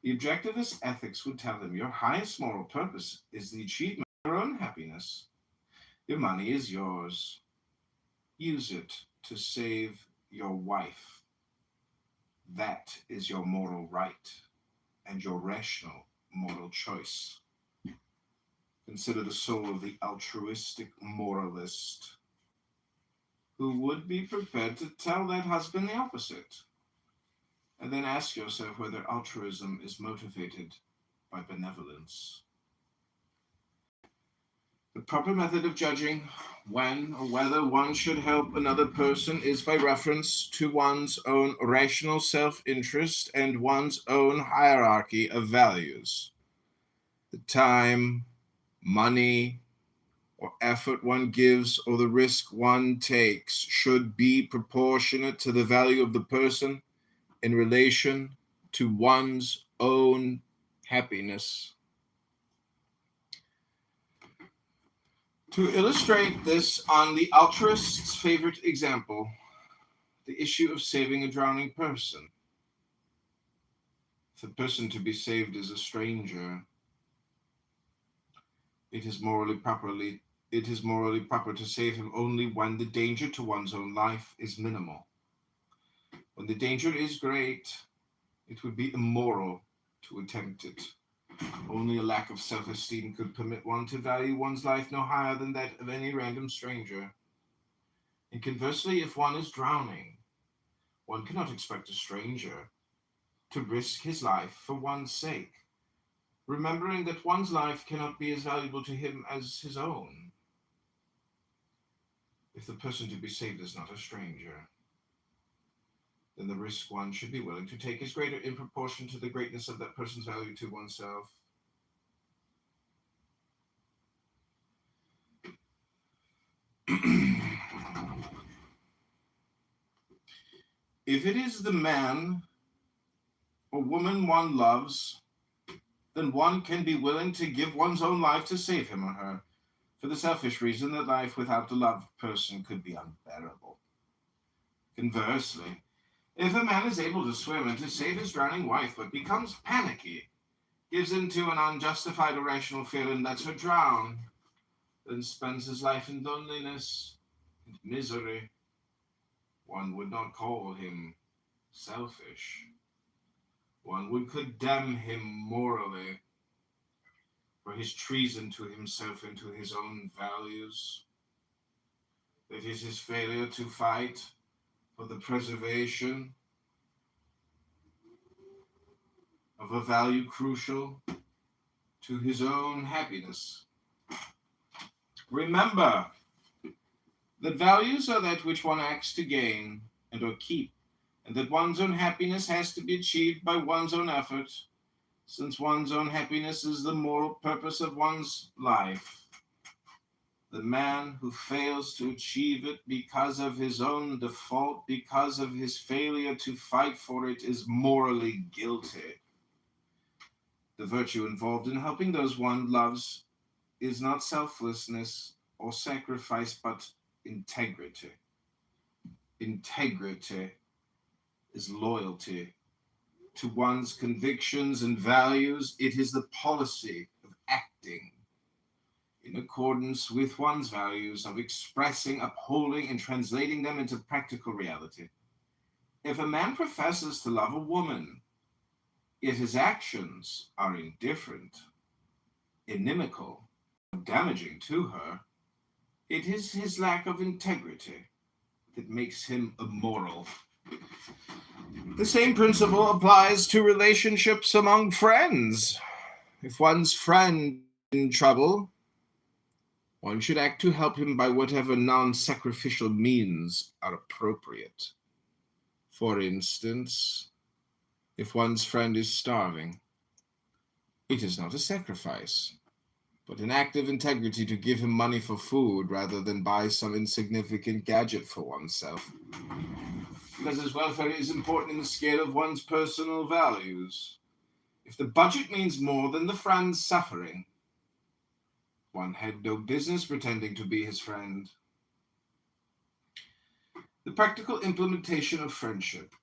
The objectivist ethics would tell him your highest moral purpose is the achievement of your own happiness. Your money is yours. Use it to save your wife. That is your moral right and your rational moral choice. Consider the soul of the altruistic moralist who would be prepared to tell that husband the opposite. And then ask yourself whether altruism is motivated by benevolence. The The proper method of judging when or whether one should help another person is by reference to one's own rational self-interest and one's own hierarchy of values. The time, money, or effort one gives or the risk one takes should be proportionate to the value of the person in relation to one's own happiness. To illustrate this on the altruist's favorite example, the issue of saving a drowning person. If the person to be saved is a stranger, it is morally proper to save him only when the danger to one's own life is minimal. When the danger is great, it would be immoral to attempt it. Only a lack of self-esteem could permit one to value one's life no higher than that of any random stranger. And conversely, if one is drowning, one cannot expect a stranger to risk his life for one's sake, remembering that one's life cannot be as valuable to him as his own. If the person to be saved is not a stranger, then the risk one should be willing to take is greater in proportion to the greatness of that person's value to oneself. If it is the man or woman one loves, then one can be willing to give one's own life to save him or her, for the selfish reason that life without the loved person could be unbearable. Conversely, if a man is able to swim and to save his drowning wife but becomes panicky, gives in to an unjustified irrational fear and lets her drown, then spends his life in loneliness and misery, one would not call him selfish. One would condemn him morally for his treason to himself and to his own values. That is his failure to fight for the preservation of a value crucial to his own happiness. Remember that values are that which one acts to gain and or keep, and that one's own happiness has to be achieved by one's own effort, since one's own happiness is the moral purpose of one's life. The man who fails to achieve it because of his own default, because of his failure to fight for it, is morally guilty. The virtue involved in helping those one loves is not selflessness or sacrifice, but integrity. Integrity is loyalty to one's convictions and values. It is the policy of acting in accordance with one's values, of expressing, upholding, and translating them into practical reality. If a man professes to love a woman, yet his actions are indifferent, inimical, damaging to her, it is his lack of integrity that makes him immoral. The same principle applies to relationships among friends. If one's friend is in trouble, one should act to help him by whatever non-sacrificial means are appropriate. For instance, if one's friend is starving, it is not a sacrifice, but an act of integrity to give him money for food rather than buy some insignificant gadget for oneself, because his welfare is important in the scale of one's personal values. If the budget means more than the friend's suffering, one had no business pretending to be his friend. The practical implementation of friendship,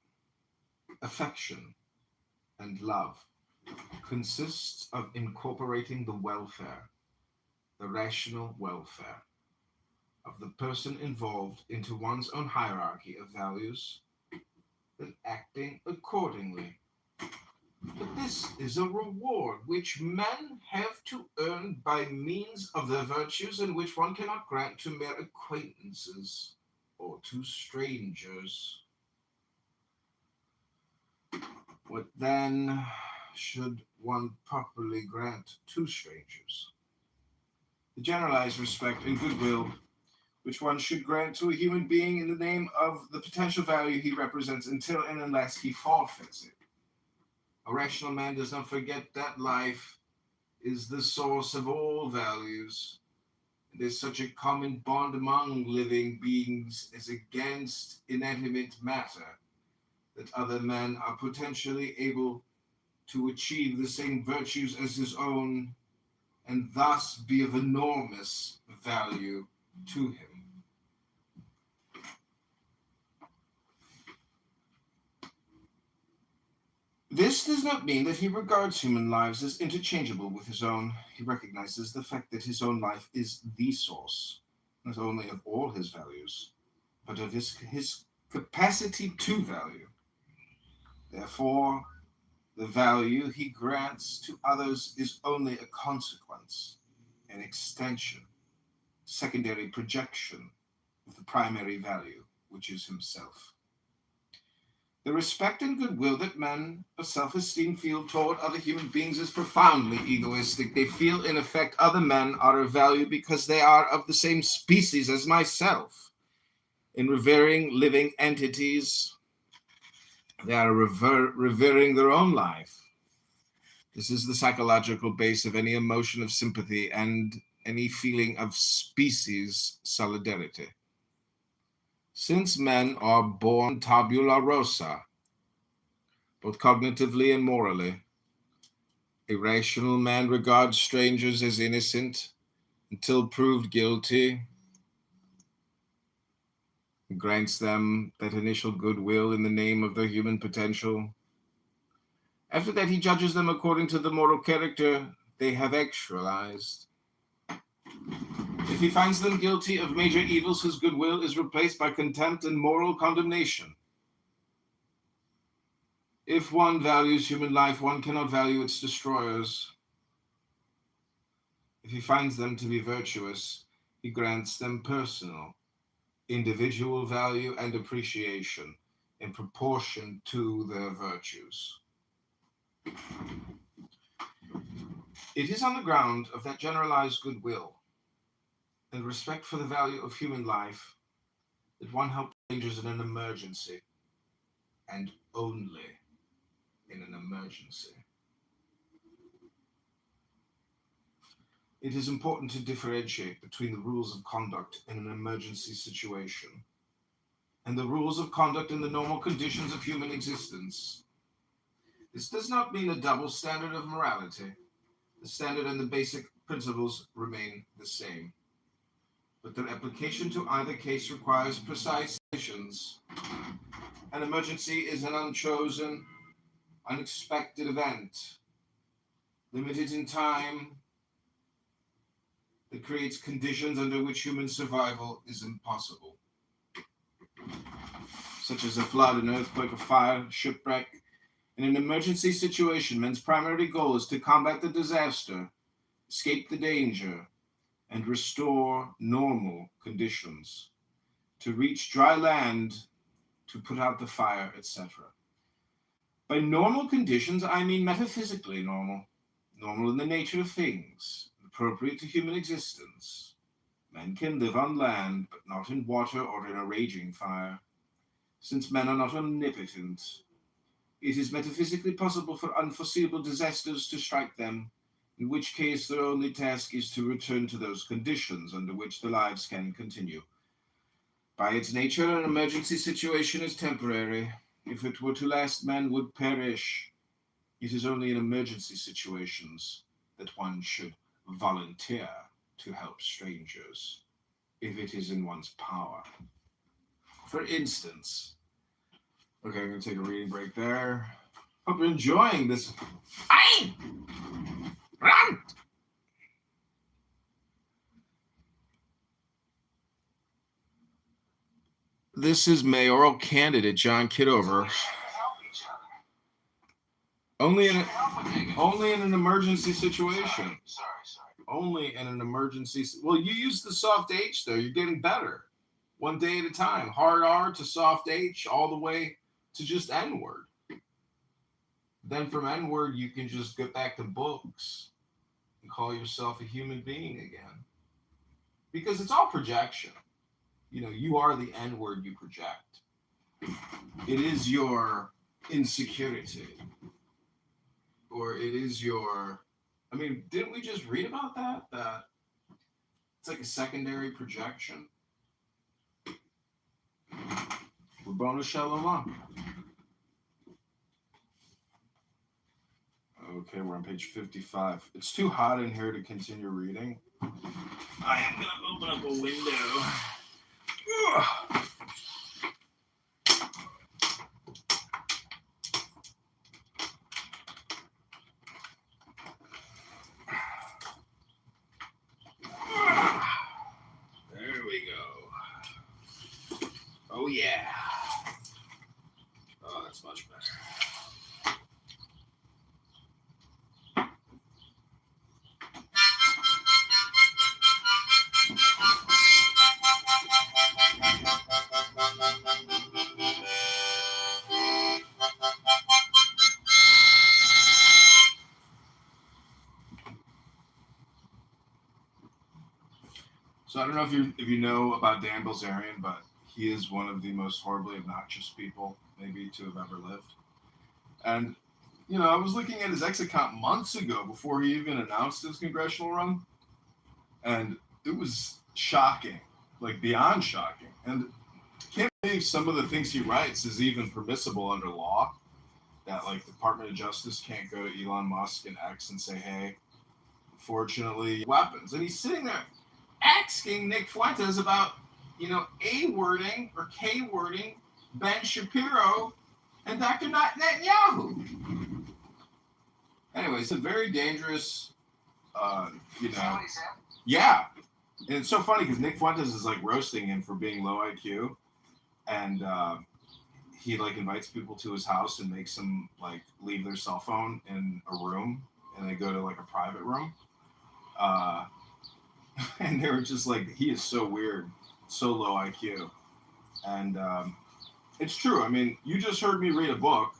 affection, and love consists of incorporating the welfare, the rational welfare, of the person involved into one's own hierarchy of values, and acting accordingly. But this is a reward which men have to earn by means of their virtues, and which one cannot grant to mere acquaintances or to strangers. What then should one properly grant to strangers? the generalized respect and goodwill which one should grant to a human being in the name of the potential value he represents until and unless he forfeits it. A rational man does not forget that life is the source of all values. There's such a common bond among living beings as against inanimate matter that other men are potentially able to achieve the same virtues as his own and thus be of enormous value to him. This does not mean that he regards human lives as interchangeable with his own. He recognizes the fact that his own life is the source, not only of all his values, but of his capacity to value. Therefore, the value he grants to others is only a consequence, an extension, secondary projection of the primary value, which is himself. The respect and goodwill that men of self-esteem feel toward other human beings is profoundly egoistic. They feel, in effect, other men are of value because they are of the same species as myself. In revering living entities, they are revering their own life. This is the psychological base of any emotion of sympathy and any feeling of species solidarity. Since men are born tabula rasa, both cognitively and morally, a rational man regards strangers as innocent until proved guilty, and grants them that initial goodwill in the name of their human potential. After that, he judges them according to the moral character they have actualized. If he finds them guilty of major evils, his goodwill is replaced by contempt and moral condemnation. If one values human life, one cannot value its destroyers. If he finds them to be virtuous, he grants them personal, individual value and appreciation in proportion to their virtues. It is on the ground of that generalized goodwill and respect for the value of human life that one helps strangers in an emergency, and only in an emergency. It is important to differentiate between the rules of conduct in an emergency situation and the rules of conduct in the normal conditions of human existence. This does not mean a double standard of morality. The standard and the basic principles remain the same, but their application to either case requires precise decisions. An emergency is an unchosen, unexpected event, limited in time, that creates conditions under which human survival is impossible, such as a flood, an earthquake, a fire, shipwreck. In an emergency situation, men's primary goal is to combat the disaster, escape the danger, and restore normal conditions, to reach dry land, to put out the fire, etc. By normal conditions, I mean metaphysically normal in the nature of things, appropriate to human existence. Men can live on land, but not in water or in a raging fire. Since men are not omnipotent, it is metaphysically possible for unforeseeable disasters to strike them, in which case their only task is to return to those conditions under which their lives can continue. By its nature, an emergency situation is temporary. If it were to last, men would perish. It is only in emergency situations that one should volunteer to help strangers, if it is in one's power. For instance, okay, I'm going to take a reading break there. Hope you're enjoying this. Run! This is mayoral candidate John Kitover. Only in an emergency situation. Sorry. Only in an emergency. Well, you use the soft H though. You're getting better, one day at a time. Hard R to soft H, all the way to just N word. Then from N word, you can just get back to books and call yourself a human being again. because it's all projection. You know, you are the N-word you project. It is your insecurity. Or it is your, I mean, didn't we just read about that? That it's like a secondary projection. Rabboni Shalom. Okay, we're on page 55. It's too hot in here to continue reading. I am going to open up a window. Ugh. There we go. Oh, yeah. Oh, that's much better. So I don't know if you know about Dan Bilzerian, but he is one of the most horribly obnoxious people maybe to have ever lived. And you know, I was looking at his X account months ago before he even announced his congressional run, and it was shocking, like beyond shocking. And I can't believe some of the things he writes is even permissible under law. That like the Department of Justice can't go to Elon Musk and X and say, "Hey, unfortunately, weapons." And he's sitting there asking Nick Fuentes about, you know, A-wording or K-wording Ben Shapiro and Dr. Netanyahu. Anyway, it's a very dangerous, you know. Yeah. And it's so funny because Nick Fuentes is like roasting him for being low IQ. And he like invites people to his house and makes them like leave their cell phone in a room and they go to like a private room. And they were just like, he is so weird, so low IQ. And it's true. I mean, you just heard me read a book.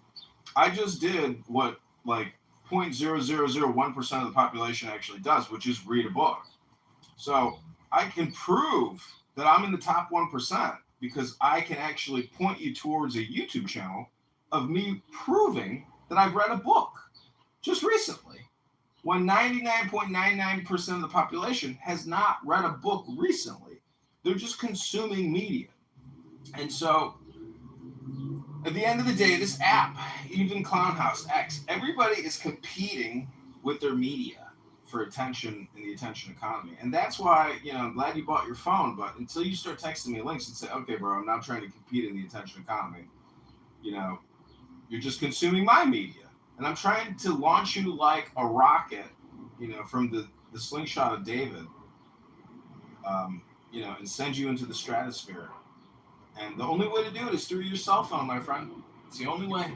I just did what like 0.0001% of the population actually does, which is read a book. So I can prove that I'm in the top 1% because I can actually point you towards a YouTube channel of me proving that I've read a book just recently. When 99.99% of the population has not read a book recently. They're just consuming media. And so, at the end of the day, this app, even Clownhouse X, everybody is competing with their media for attention in the attention economy. And that's why, you know, I'm glad you bought your phone, but until you start texting me links and say, okay, bro, I'm not trying to compete in the attention economy, you know, you're just consuming my media. And I'm trying to launch you like a rocket, you know, from the slingshot of David, you know, and send you into the stratosphere. And the only way to do it is through your cell phone, my friend. It's the only way.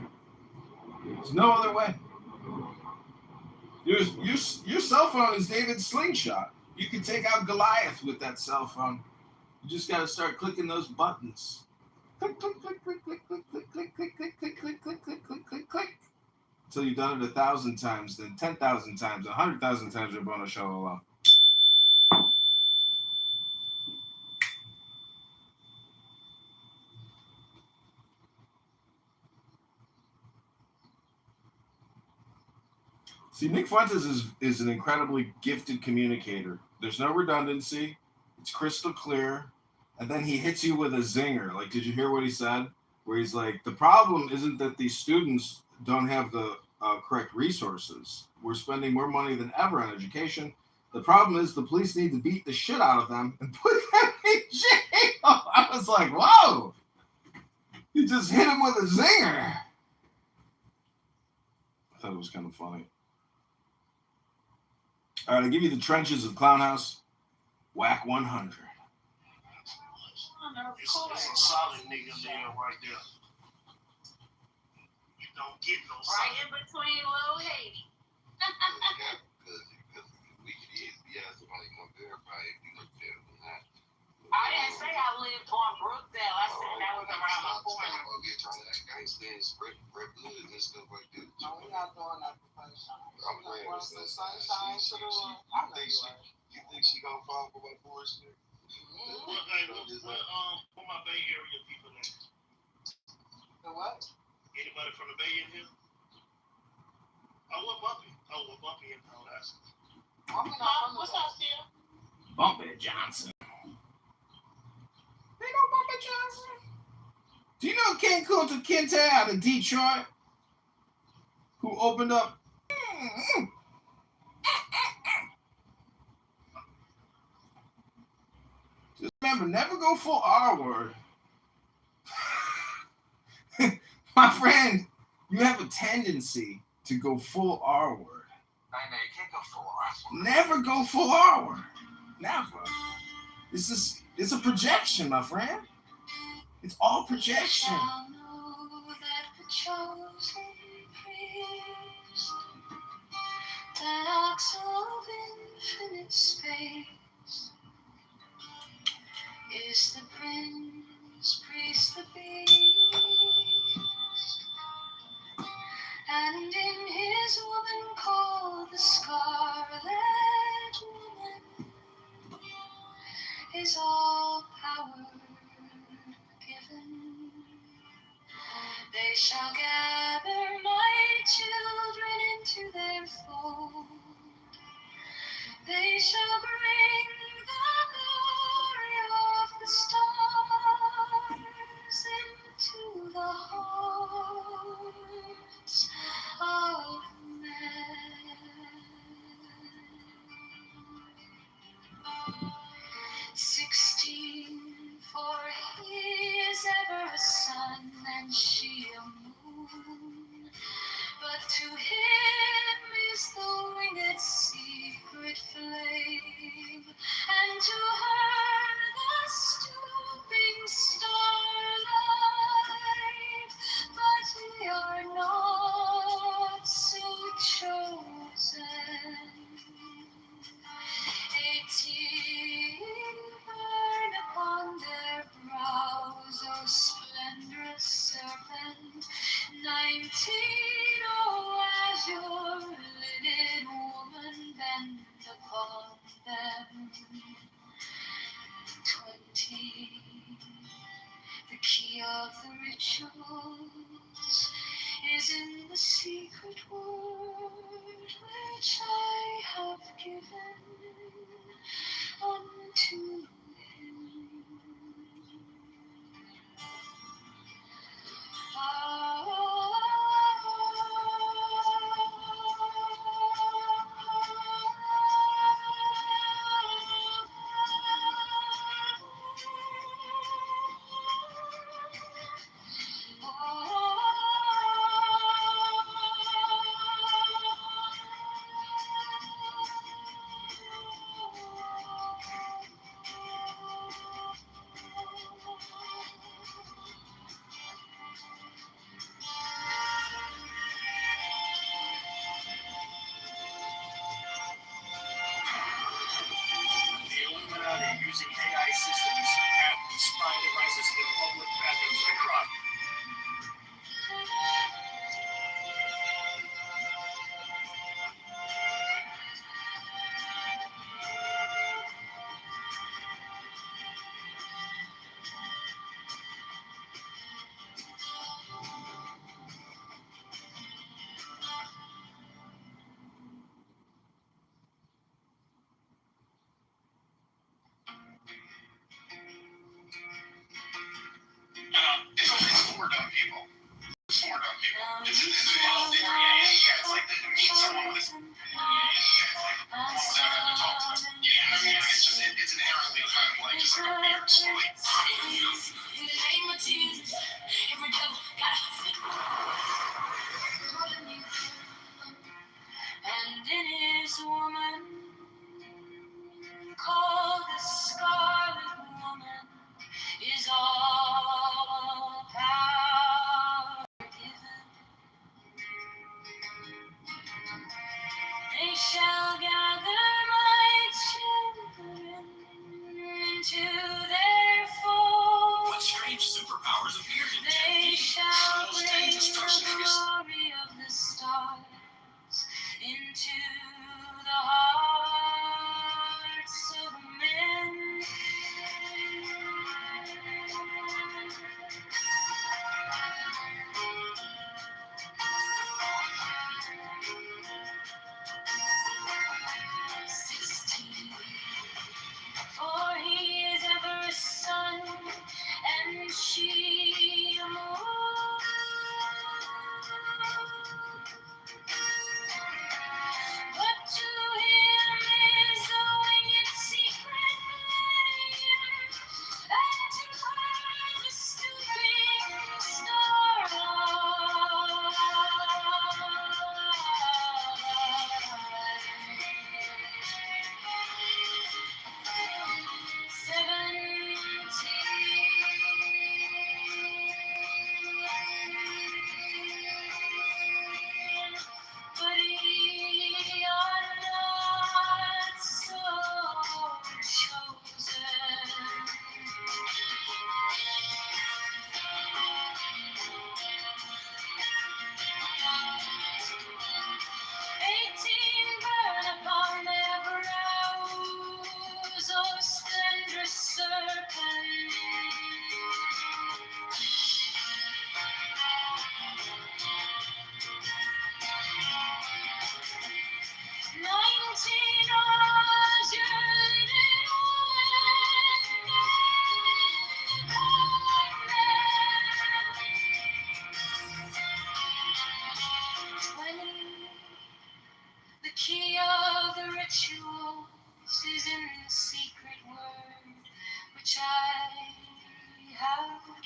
There's no other way. Your cell phone is David's slingshot. You can take out Goliath with that cell phone. You just got to start clicking those buttons. Click, click, click, click, click, click, click, click, click, click, click, click, click, click, click, click, click. Until you've done it 1,000 times, then 10,000 times, 100,000 times, Rabboni Shalom. See, Nick Fuentes is an incredibly gifted communicator. There's no redundancy. It's crystal clear. And then he hits you with a zinger. Like, did you hear what he said? Where he's like, the problem isn't that these students don't have the correct resources. We're spending more money than ever on education. The problem is the police need to beat the shit out of them and put them in jail. I was like, whoa. You just hit him with a zinger. I thought it was kind of funny. All right, I'll give you the trenches of Clownhouse. Whack 100. It's a solid nigga there right there. You don't get no solid. Right in between Lil Haiti. Because we could easily have somebody come verify if you look better than that. I didn't say I lived on Brookdale. I said that was around the corner. Okay, trying to act gangster and spread goods and stuff like that. No, we're not doing that for sunshine. I'm playing with sunshine to the you think she don't fall for my bullshit. Where my Bay Area people at? The what? Anybody from the Bay in here? What Bumpy in Tallahassee? What's up, Steve? Bumpy Johnson. They know Bubba Johnson. Do you know Ken Kunta Kinte out of Detroit? Who opened up? Just remember, never go full R word. My friend, you have a tendency to go full R word. I know you can't go full R. Never go full R word. Never. It's a projection, my friend. It's all projection. Shall know that the chosen priest, that ox of infinite space, is the prince, priest, the beast, and in his woman called the scarlet woman is all power given. They shall gather my children into their fold. They shall bring the glory of the stars into the hearts of men. 16, for he is ever a sun and she a moon. But to him is the winged secret flame, and to her the stooping starlight. But we are not so chosen. 18 burn upon their brows, O splendorous serpent. 19, oh azure linen woman, bend upon them. 20, the key of the rituals is in the secret word which I have given unto him. The Illuminati using AI systems have spy devices in public bathrooms across. It's for dumb people. It's for dumb people. It's like to meet someone with it's inherently kind of like just like a weird like In the name of Jesus, every devil got and in his woman called the scarlet woman is all power given. They shall gather my children into their fold. What strange superpowers appeared in They shall Most bring dangerous the person who is- glory of the stars into the hearts of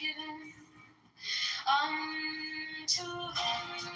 given unto him.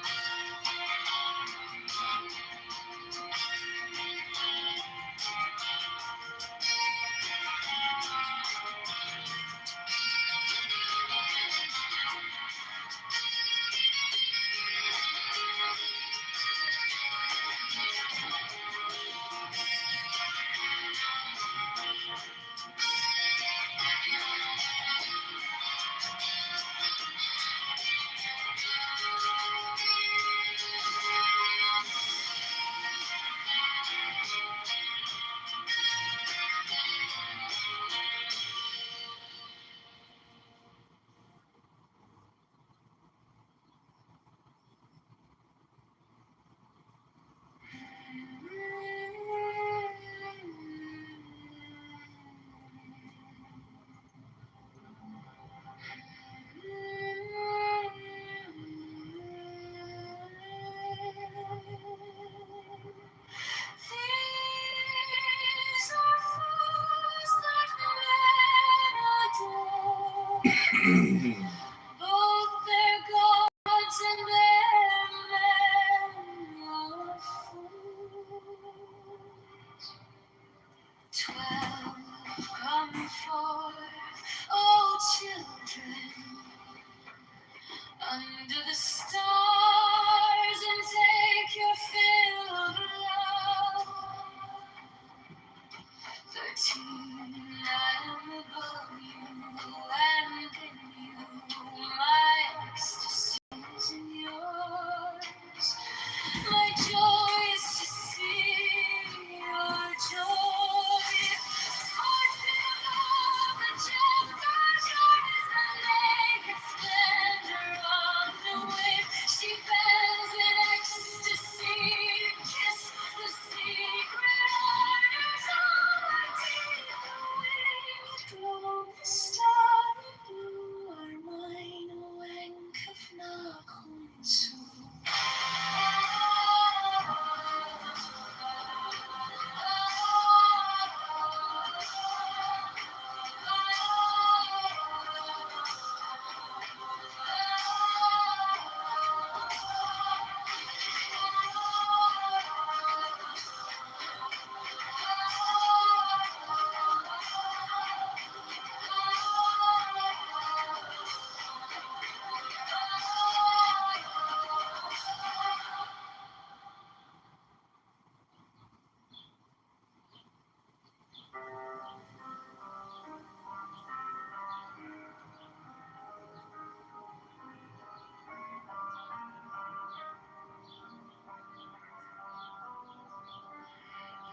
These are fools that men adore, both their gods and their men are fools. 12 come forth, O children, under the stars, and take your fill of love. 13, I am above you, and in you my ecstasy is in yours. My joy is to see your joy. 14, the gem goes yours is the naked splendor of the wave. She bends in ecstasy to kiss the secret orders of a deep wave. Glow the starry blue are mine, a wank of nakonsu.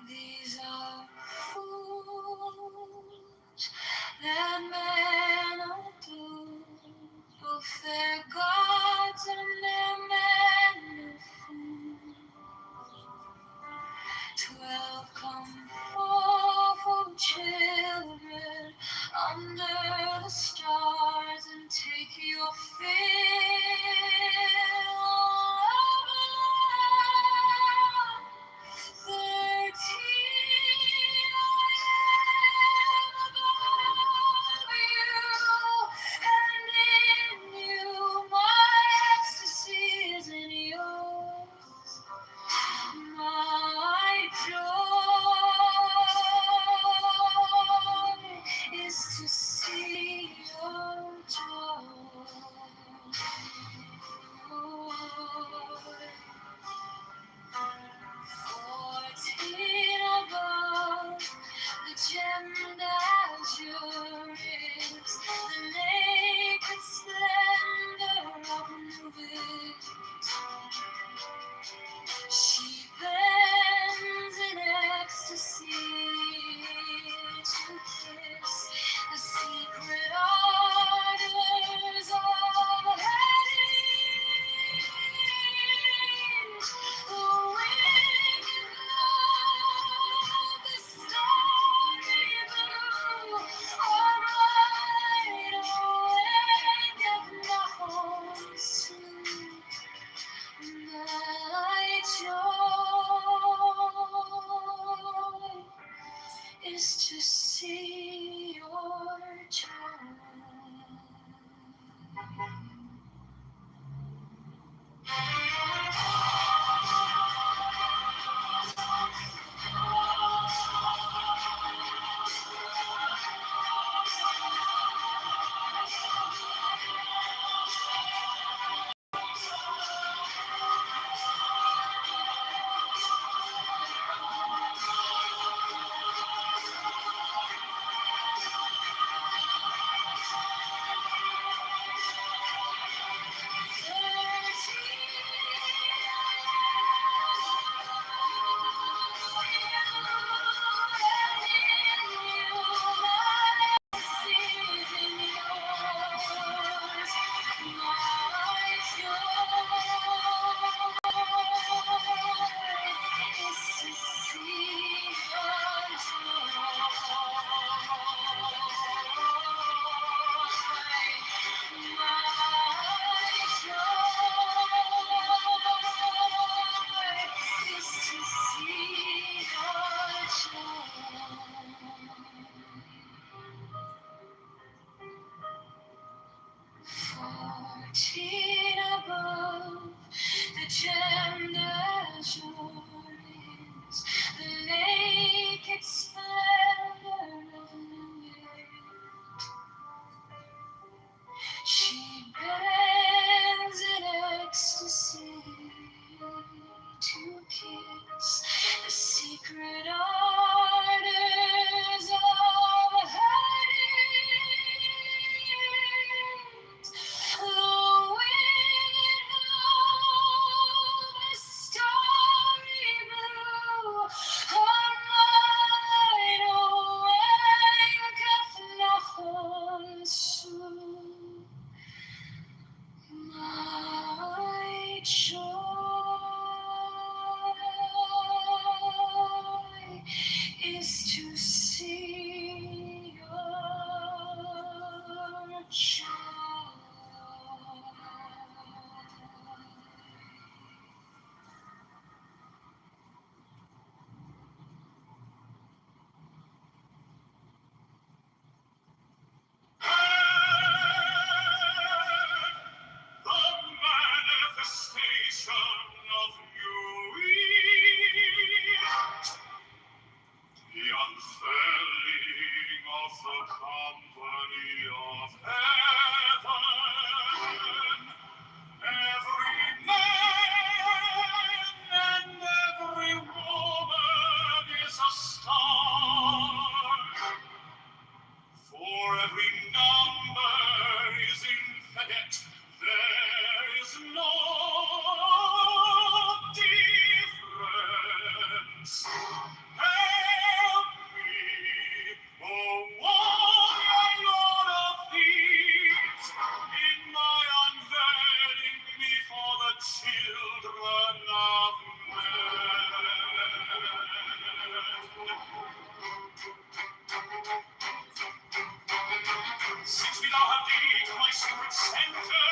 These are fools that men adore, both their gods and their men are fools. 12 come forth, O children, under the stars, and take your fill of love. 13, I am above you, and in you my ecstasy is in yours. My joy is to see your joy. 14 above, the gemmed azure is the naked splendor of Nubis. She bends in ecstasy to kiss the secret ardors of Hades. The wicked love, the starry blue, are right awake of Nahum's sleep. My joy is to see your joy. felling of the company of heaven. Every man and every woman is a star. For every number is infinite, there is no difference. Help me, O warrior Lord of thieves, in my unveiling before the children of men. Since we now have thee, my secret center,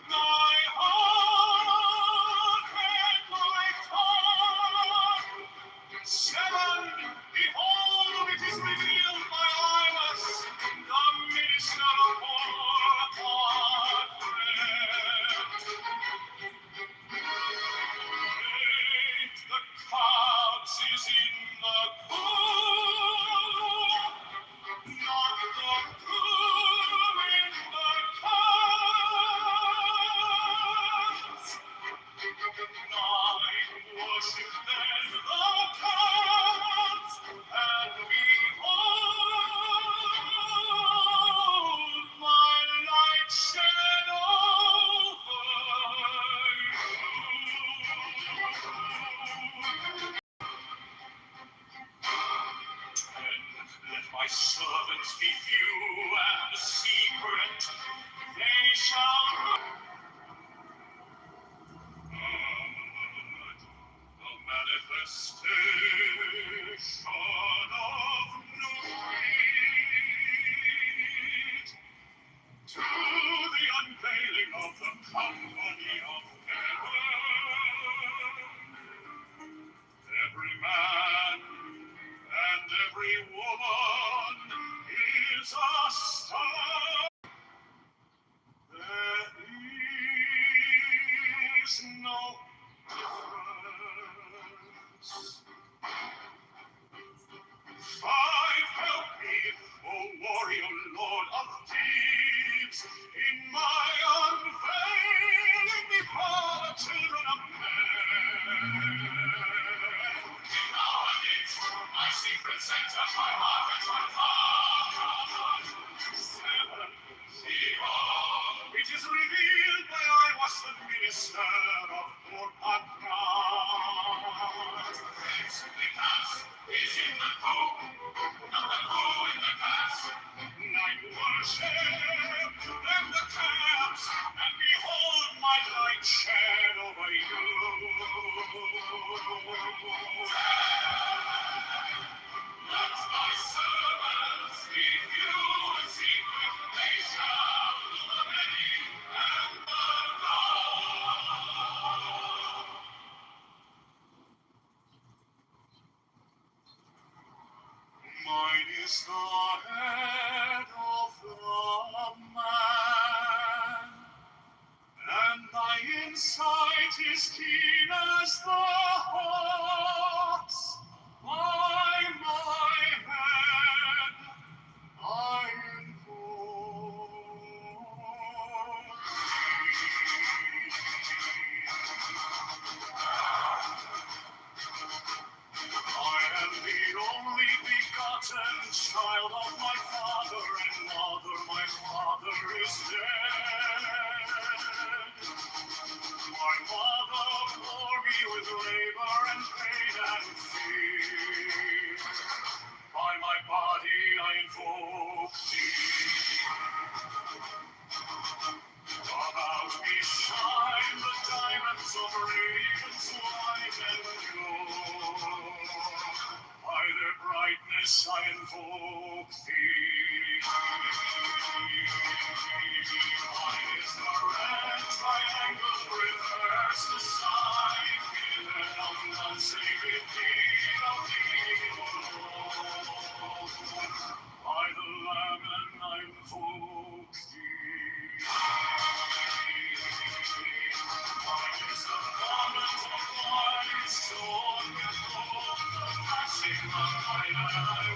my heart and my tongue. Seven, behold, it is revealed my eyes, the minister of war upon the couch is in the cool, not the cool in the couch. Nine worship then the gods, and behold, my light shed over you. And let my servants be few and secret, they shall the manifestation of night to the unveiling of the company of heaven. Every man and every woman is a star. There is no difference. Five, help me, O warrior Lord of deeds, in my unveiling before the children of men. Now and it, my secret center, my heart and my heart. Seven, behold, it is revealed that I was the minister of God. Because is in the pool, not the pool in the past. Night worship and the camps, and behold my light shed over you. Let my servants be few and secret, they shall do the many and the Lord. Mine is the head of the man, and thy insight is keen as the hawk's. By my head I invoke I am the only begotten child of my father and mother. My father is dead. My mother bore me with labor and pain and fear. By my body I invoke thee. About me shine the diamonds of radiance white and pure. By their brightness I invoke thee. Mine is the red triangle reverse, the sign given of none save indeed of thee, O Lord. By the Lamb and I invoke thee. Mine is the garment of white, sword with gold, the flashing of my eyes.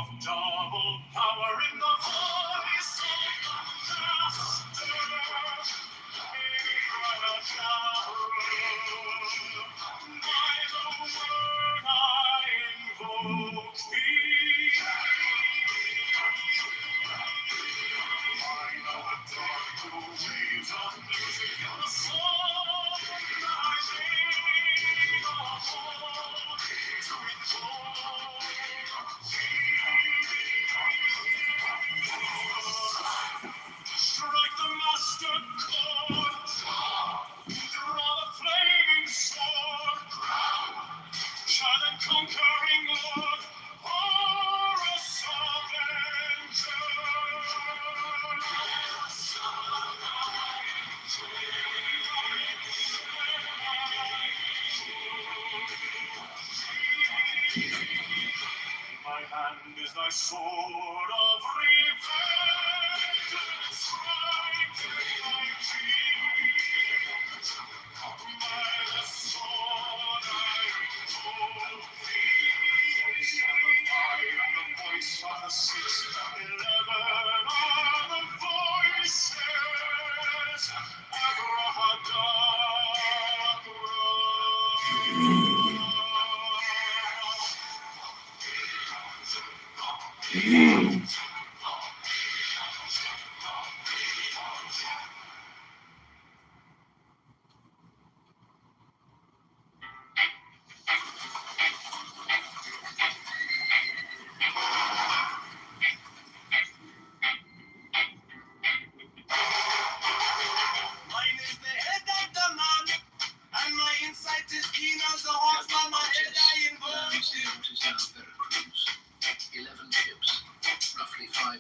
of double power in the voice of the master. By the word I invoke thee. I know the dark waves of music and the song I made a home to invoke strike the master chord, draw the flaming sword, shine the conquering Lord, Horus Avenger. My hand is thy sword of revenge, and strike thy cheek. By the sword I hold thee. 7 are the voice of the 6, 11 are the voices. Mine is the head of the man, and my insight is keen as the hawk on my head. I invoke thee. What is now Veracruz. 11 ships, roughly 500.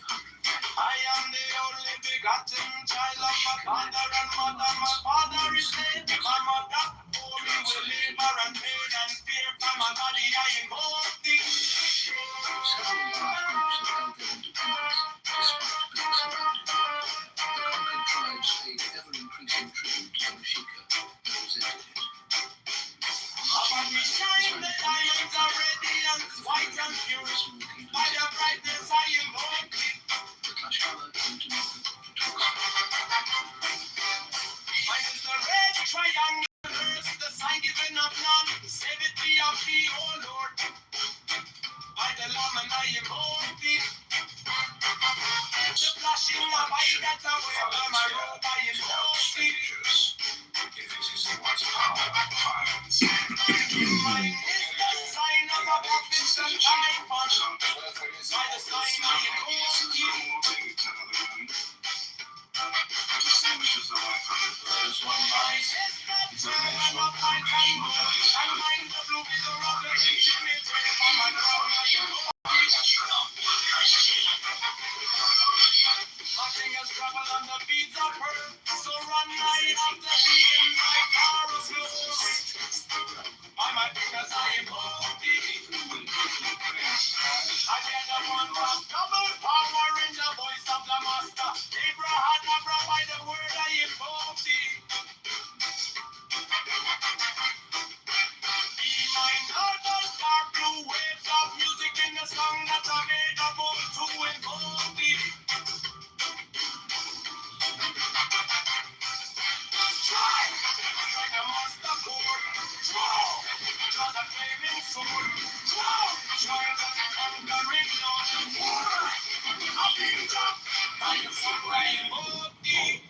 I am the only begotten child of my father and mother. My father is dead. My mother bore me with labor and pain and fear. From my body I invoke thee. Several large groups have held their independence, despite being surrounded. The conquered tribes paid ever-increasing tribute to the Mexica and resented it. Upon me shine the diamonds are radiant, white and pure. By their brightness I invoke thee. The Tlaxcala came to know the talks. Mine is the red triangle earth, the sign given of none. Save it be of thee, O Lord. By the Lamb and I invoke thee. The flashing of eye that I wear by my robe I invoke thee. Mine is the sign of a prophet and time for by the sign I invoke thee. Mine is the turn of my time, and mine the blue figure of the Trinity. On my crown I invoke my fingers travel on the beads of her, so run I after thee in my chorus glory. By my fingers I invoke thee. I get the one of double power in the voice of the master. Abrahadabra, by the word I invoke thee. Be mine are the dark blue waves of music in the song that I made above to invoke thee. Strike the master chord. Draw the flaming sword. Child of the conquering Lord. Avenger, by the sword I invoke thee.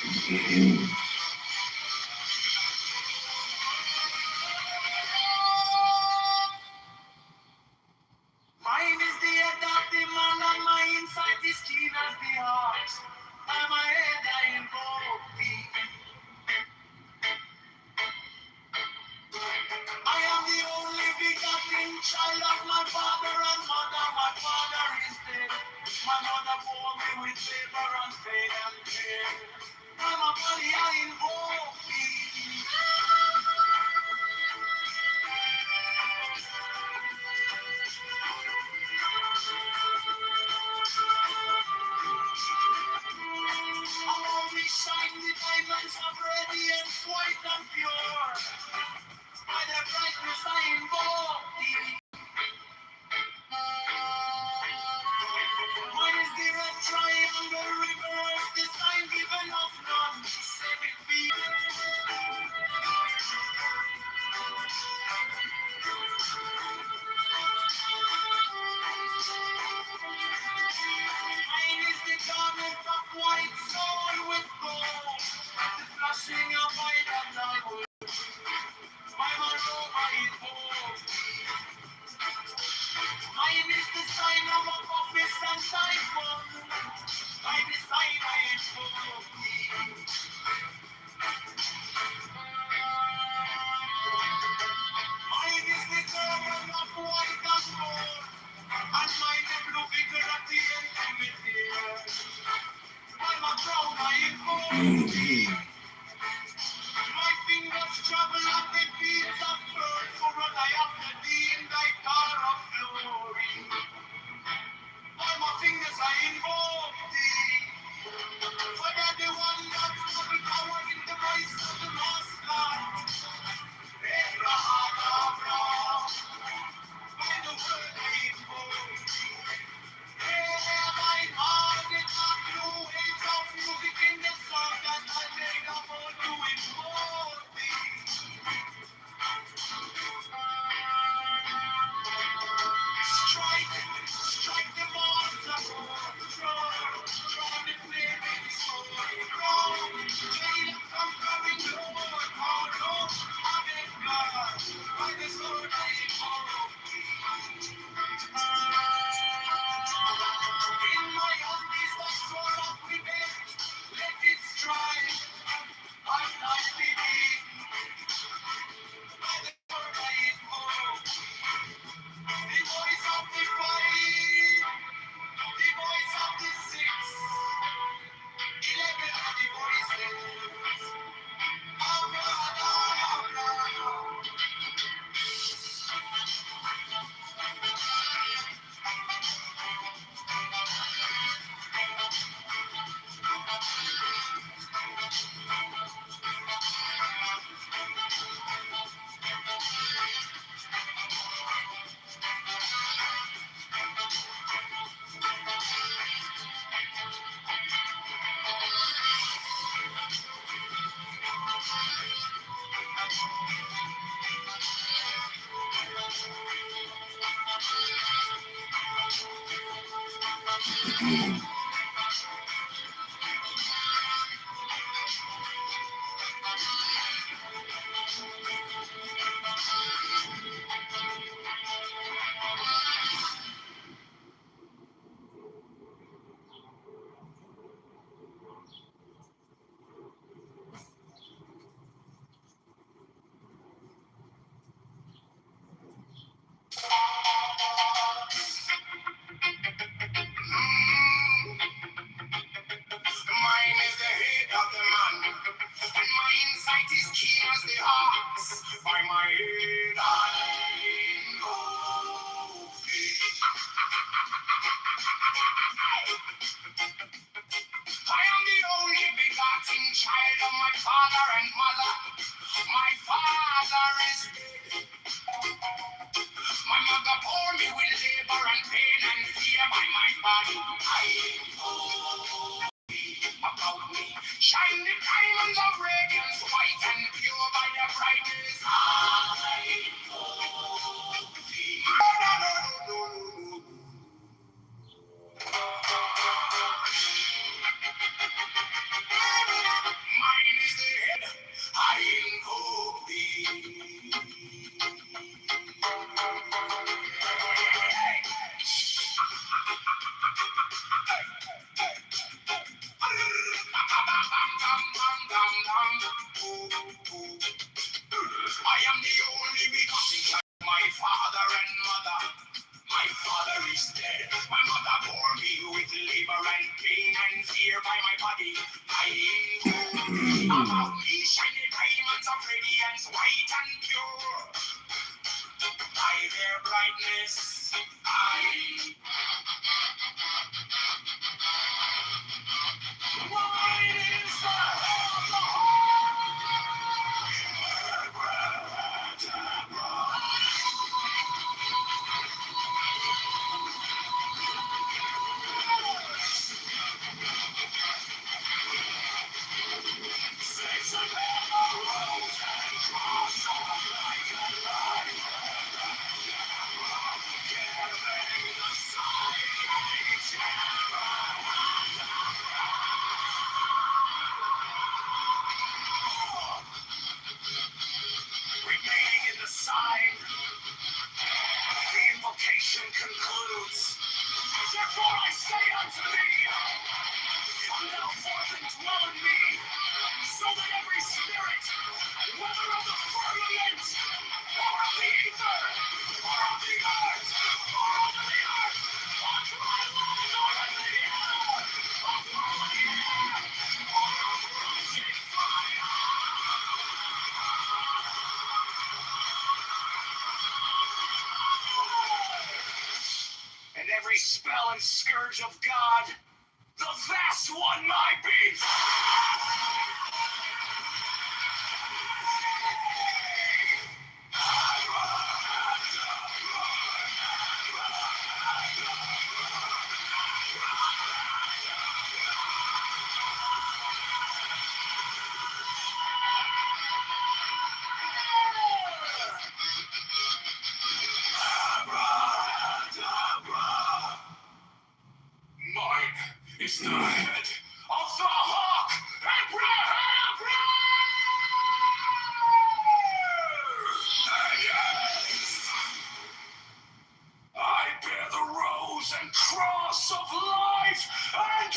Mine is the head of the man and my insight is keen as the heart. I'm a head I invoke thee. I am the only begotten child of my father and mother. My father is dead. My mother bore me with labor and pain and fear. I'm a body I invoke thee. Around me shine the diamonds of radiance, white and pure. By the brightness I invoke thee. Mine is the red triangle reverse, the sign given of none. Save it be. Mine is the garment of white soul with gold. The flashing of white and I would. By my robe I invoke. Mine is the sign of a office and typhoon. By the sign I invoke thee. Mine is the garment of white and gold. And mine the blue figure at the end of it here. By my crown I invoke thee. My fingers travel at the beats of birds. So run I after thee in thy car of glory. By my fingers I invoke thee. For thou the one that put the power in the voice of the Master. Abraham, Abraham. By the word I invoke thee. My heart is not blue waves of music in the sun that I made a whole to invoke thee. Strike the monster, draw the flaming sword, jail conquering Lord, our Lord, our God, by the sword I invoke thee. In my hand is the sword of revenge, let it strike, I'm not beneath, by the sword I invoke thee. The voice of the fight, the voice of the six, 11 of the voices. Mine is the head of the man, and my insight is keen as the ox. By my head I invoke thee. I am the only begotten child of my father and mother. My father is dead. My mother bore me with labor and pain and fear. By my body I invoke about me. Shine the diamonds of radiance, white and pure by the brightness. I invoke thee. Remaining in the sign, the invocation concludes. Therefore I say unto thee, come thou forth and dwell in me, so that every spirit, whether of the firmament, or of the ether, or of the earth, or under the earth, or dry land, or in the air, or flowing air, or of rushing fire, and every spell and scourge of God, the vast one might be. Mine is the head of the hawk, Abraham! And yes, I bear the rose and cross of life and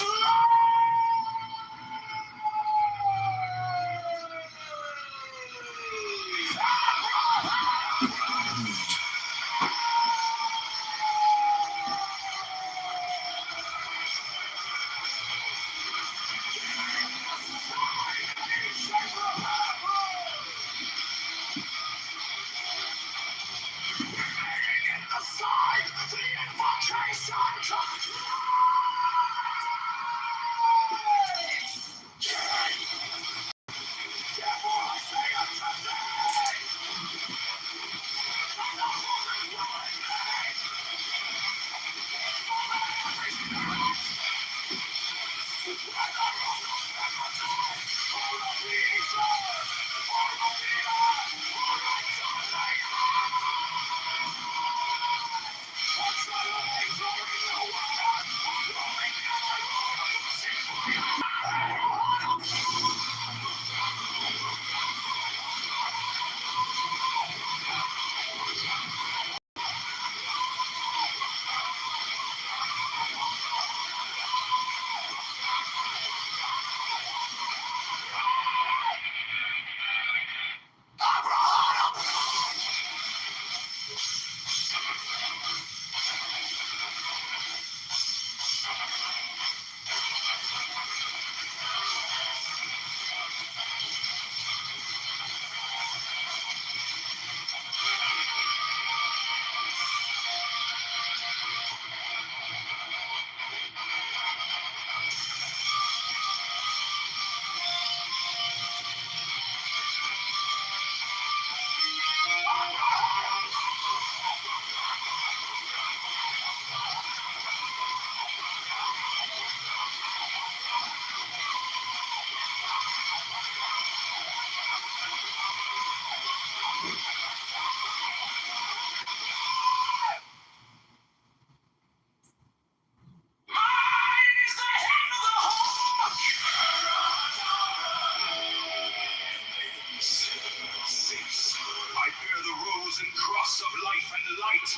I bear the rose and cross of life and light,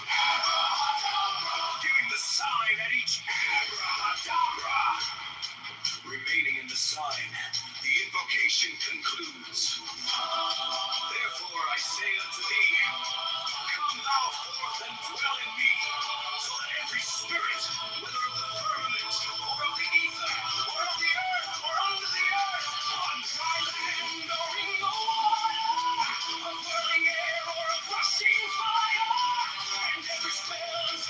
giving the sign at each abracadabra. Remaining in the sign, the invocation concludes. Therefore I say unto thee, come thou forth and dwell in me, so that every spirit, whether of the firmament, or of the ether, or of the earth, or under the earth, on dry land, or in the water, of whirling air, or of rushing fire, and every spell and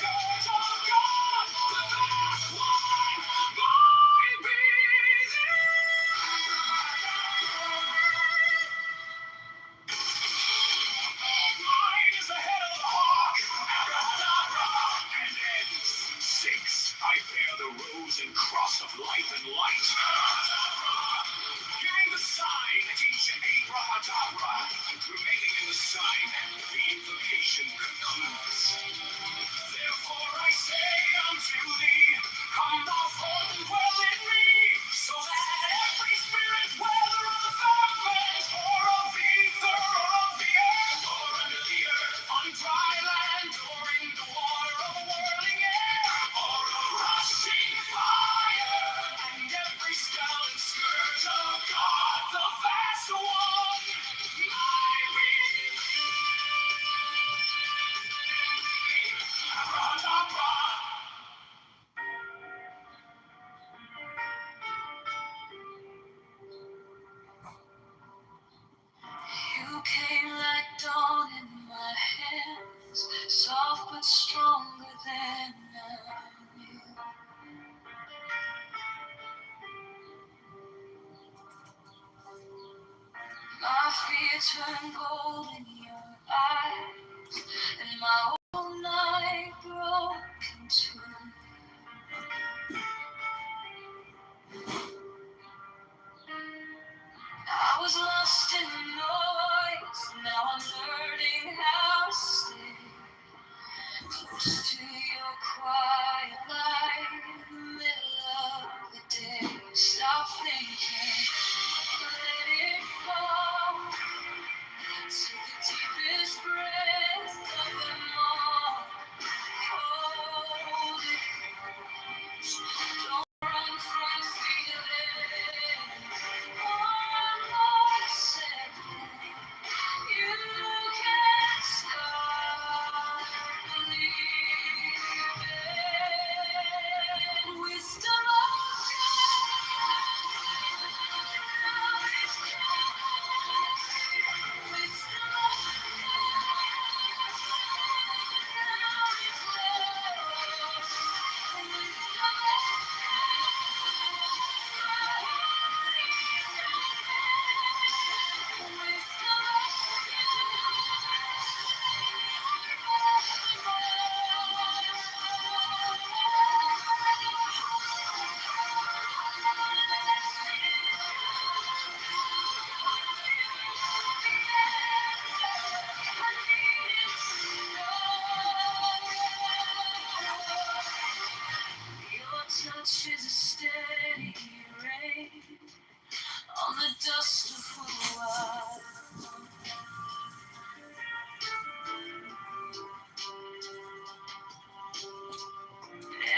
turned gold in your eyes, and my whole night broke in two. I was lost in the noise, now I'm learning how to stay close to your quiet light in the middle of the day. Stop thinking, let it fall. Take the deepest breath of them all. Hold it close. Don't run from the feeling. One more second. You can't stop believing. Wisdom of your touch is a steady rain on the dust of who I am.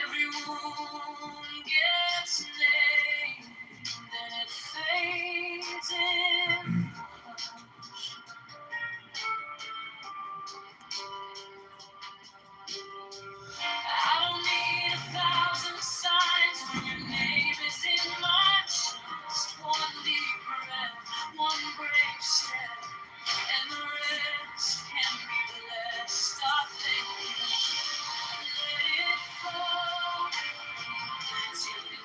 Every wound gets named, then it fades in. I don't need 1,000 signs when your name is in my chest. One deep breath, one brave step, and the rest can be blessed. Stop thinking, let it fall. Take the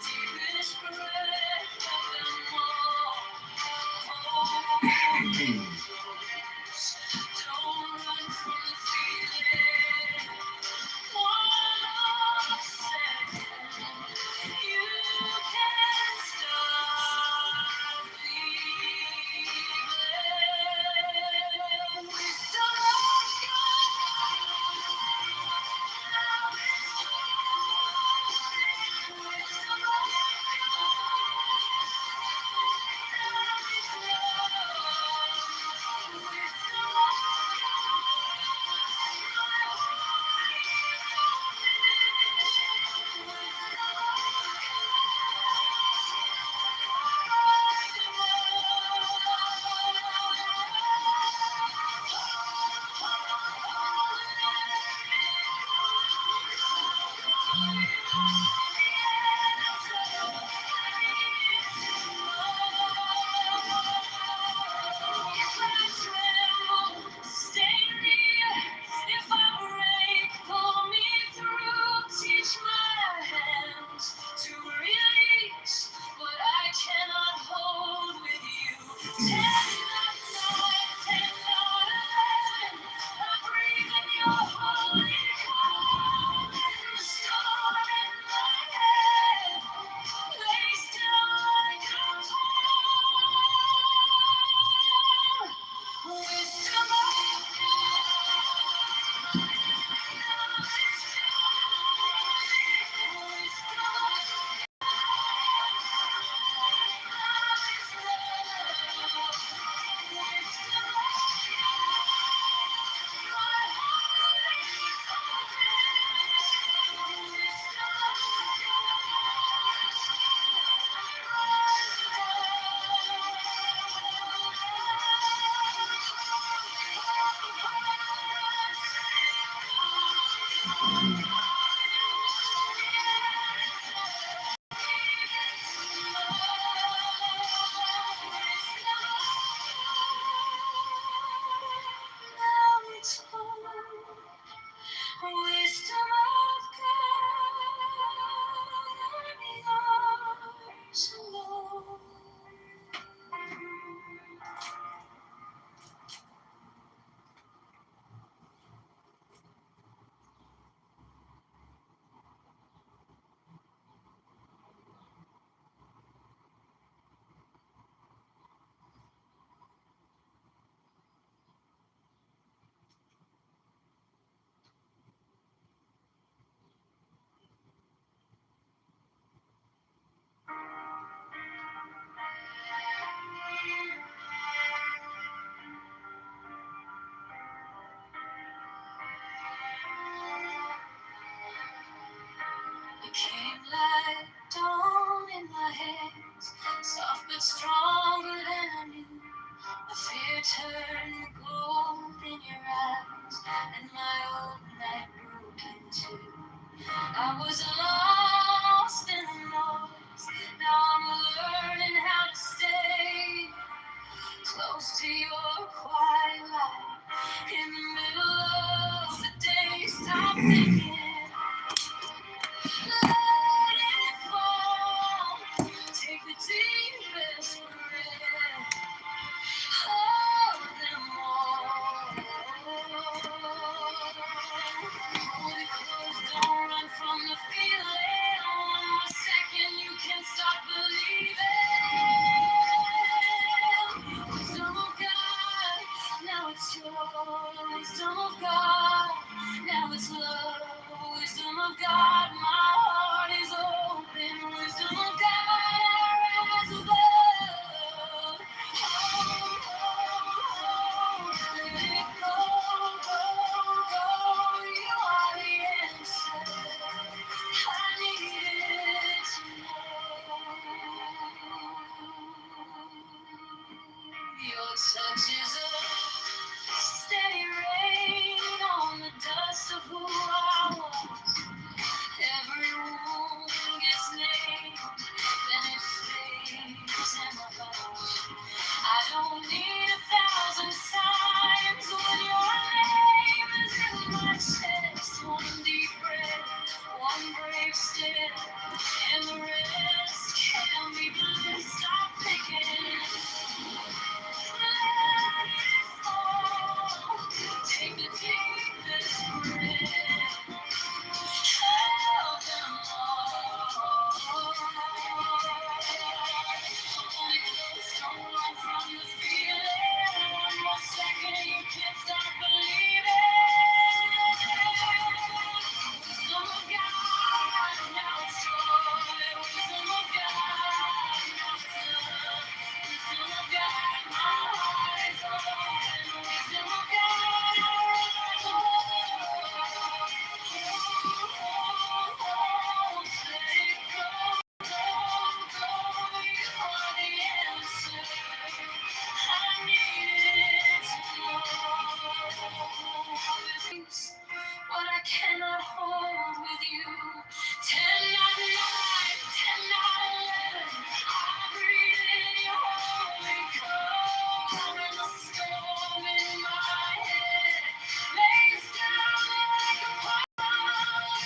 dawn in my hands, soft but stronger than I knew. A fear turned gold in your eyes, and my old night broke in two. I was lost in the noise, now I'm learning how to stay close to your quiet light in the middle of the day. Stop thinking. Let it fall. Take the deepest breath. Hold them all. Hold it close. Don't run from the feeling. One more second, you can stop believing. Wisdom of God, now it's yours. Wisdom of God, now it's love. Wisdom of God, my heart is open. Wisdom of God, I rise above. Let it go, go, go. You are the answer. I needed to know. Your touch is a steady rain on the dust of who I was. Every wound gets named, then it fades in my heart. I don't need 1,000 signs when your name is in my chest. One deep breath, one brave step, and the rest can be bliss. Stop thinking. Let it fall. Take the deepest breath. Hold them all. Hold it close, don't run from the feeling. One more second, you can't stop believing. Wisdom of God, now it's joy. Wisdom of God, now it's love. Wisdom of God, my heart is open. Wisdom of God, I rise above. Let it go, go, go. You are the answer. I needed to know. What I cannot hold with you. 10 at night, 10 at 11. I breathe in your holy cold, and the storm in my head lays down like a pall.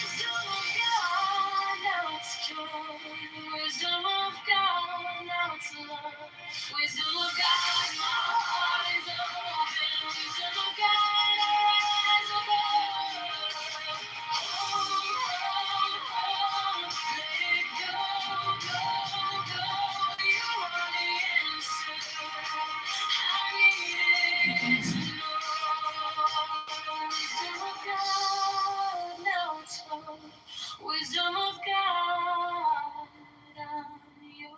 Wisdom of God, now it's joy. Wisdom of God, now it's love. Wisdom of God, my heart is open. Wisdom of God, I rise above. Let it go, go, go. You are the answer. I needed to know. Wisdom of God, now it's love. Wisdom of God, I'm yours.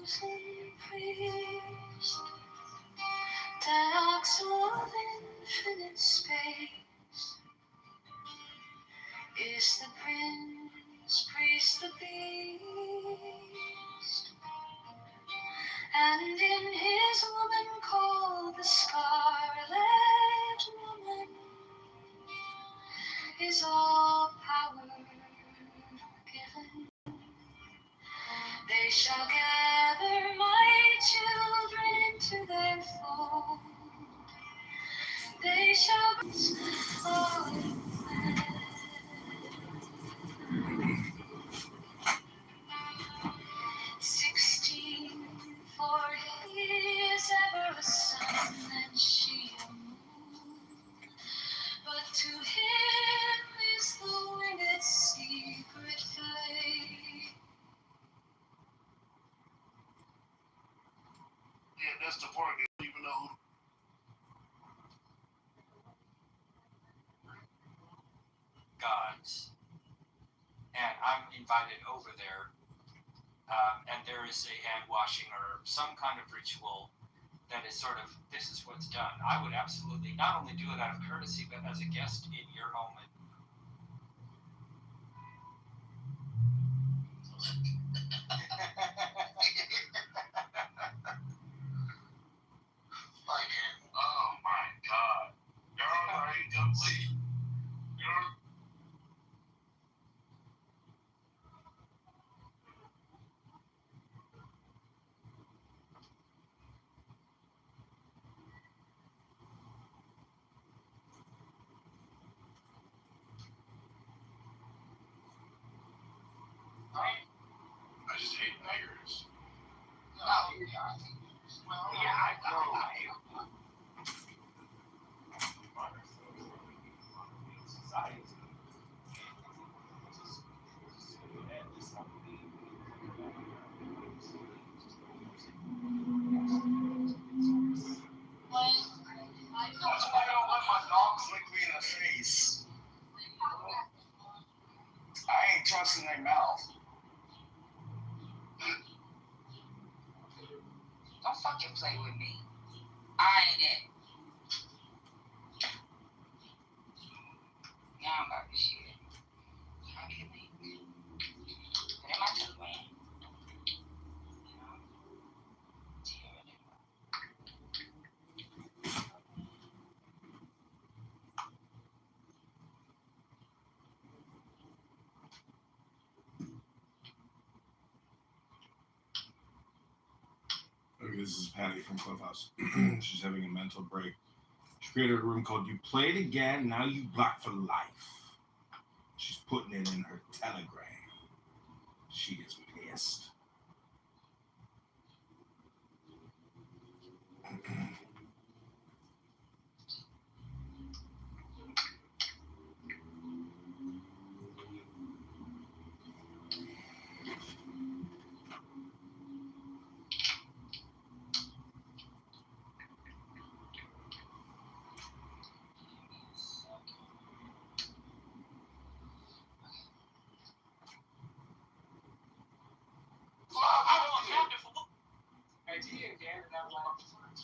chosen priest, that oxel of infinite space, is the prince, priest, the beast, and in his woman called the Scarlet Woman is all power given. They shall gather my children into their fold. They shall be all fed. 16, for he is ever a sun and she a moon. But to him is the winged secret flame. Yeah, that's the part they don't even know who. Gods, and I'm invited over there, and there is a hand washing or some kind of ritual that is sort of, this is what's done. I would absolutely not only do it out of courtesy, but as a guest in your home. Oh my God. Girl, are you complete? Girl. I just hate niggers. No, you're not. Well, yeah, I know. That's why I don't let my dogs lick me in the face. I ain't trusting their mouth. Don't fucking play with me. I ain't it. Now I'm about to shit. How can we? What am I doing? Okay, this is Patty from Clubhouse. She's having a mental break. She created a room called You Played Again, Now You Blocked for Life. She's putting it in her telegram. She is pissed.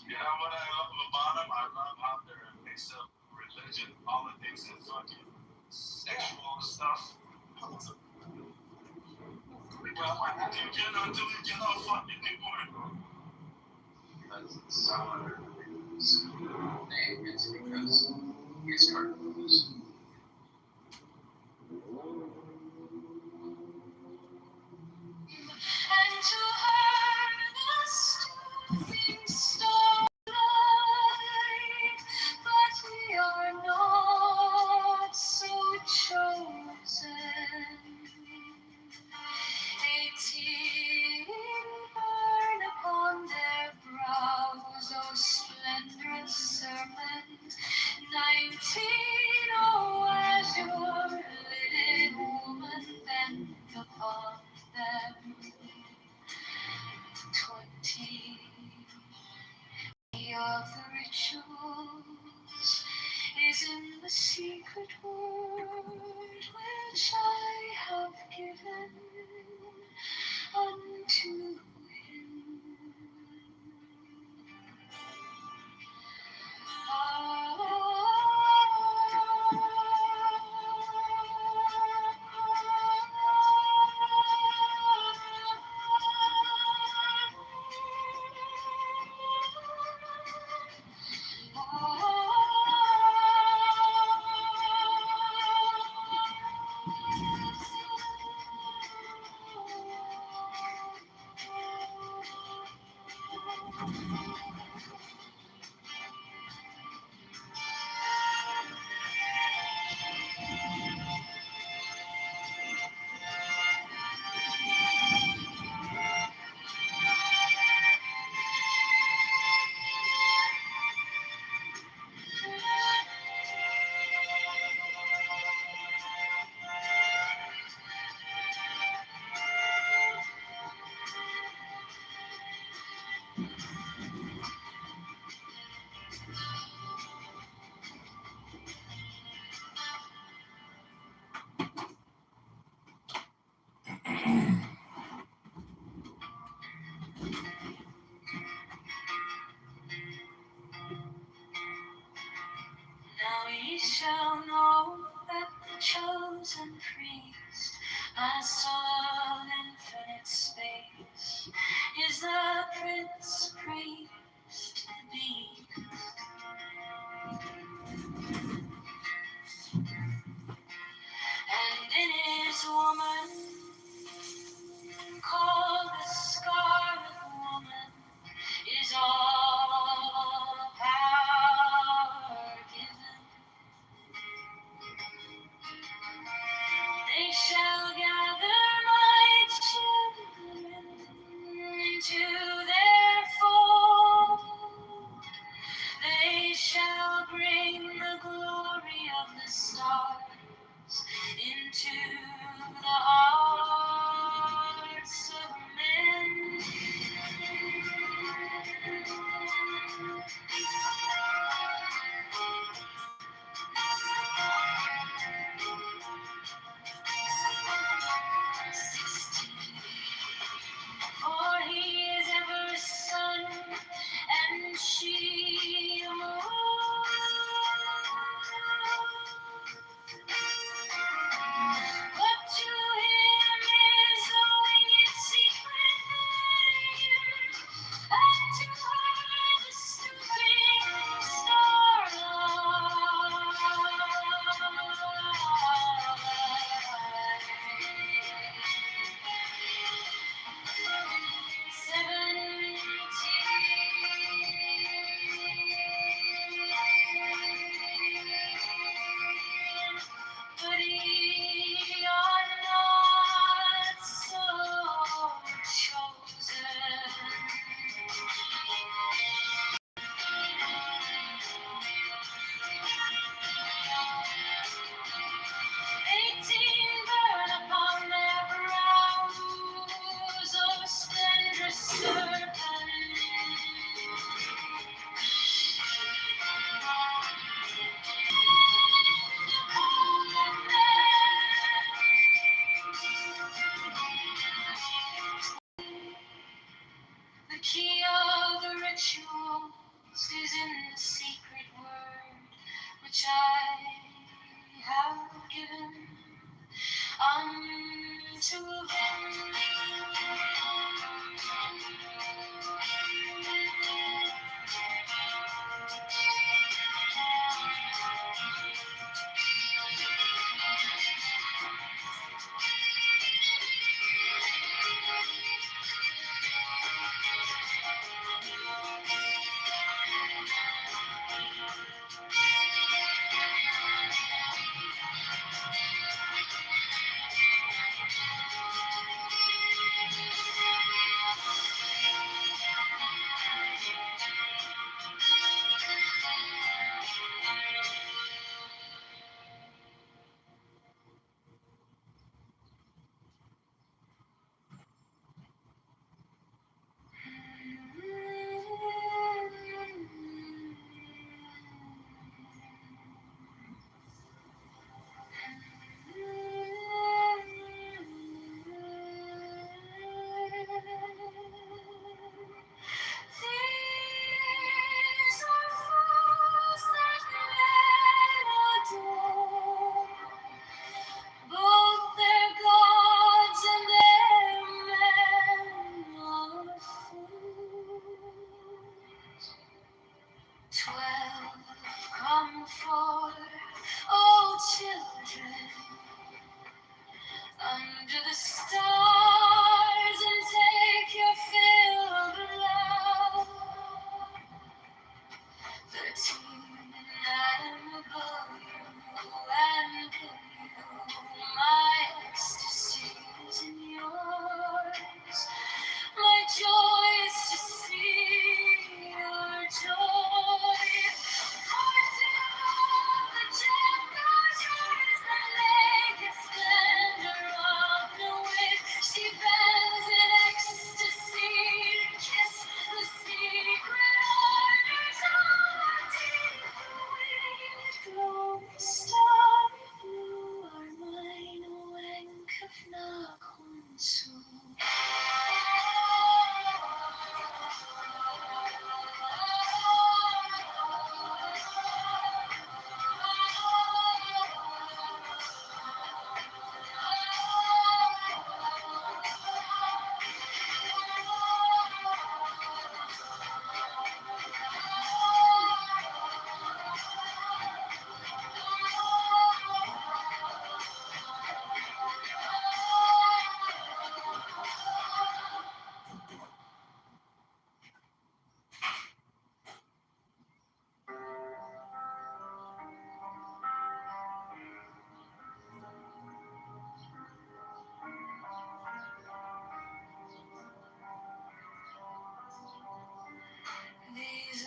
You know what I love about them? I love how they're a mix of religion, politics, and fucking sexual stuff. Well, you cannot do it, you know, fucking people. Because it's our name, it's because it's cartoons. And to her the soothing starlight, but we are not so chosen. 18 burn upon their brows, O splendorous serpent. 19, oh azure lidded woman, bend upon them. 20 of the rituals is in the secret word which I have given unto him. we shall know that the chosen priest, master of infinite space, is the Prince Priest indeed. And in his woman, called the Scarlet Woman, is all power given. They shall gather my children into their fold. They shall bring the glory of the stars into the hearts of men. 16. For he is ever a sun, and she a moon. But to him is the winged secret flame, and to her the stooping But ye are not so chosen. 18 burn upon their brows, oh splendrous serpent. The key of the rituals is in the secret word which I have given unto them.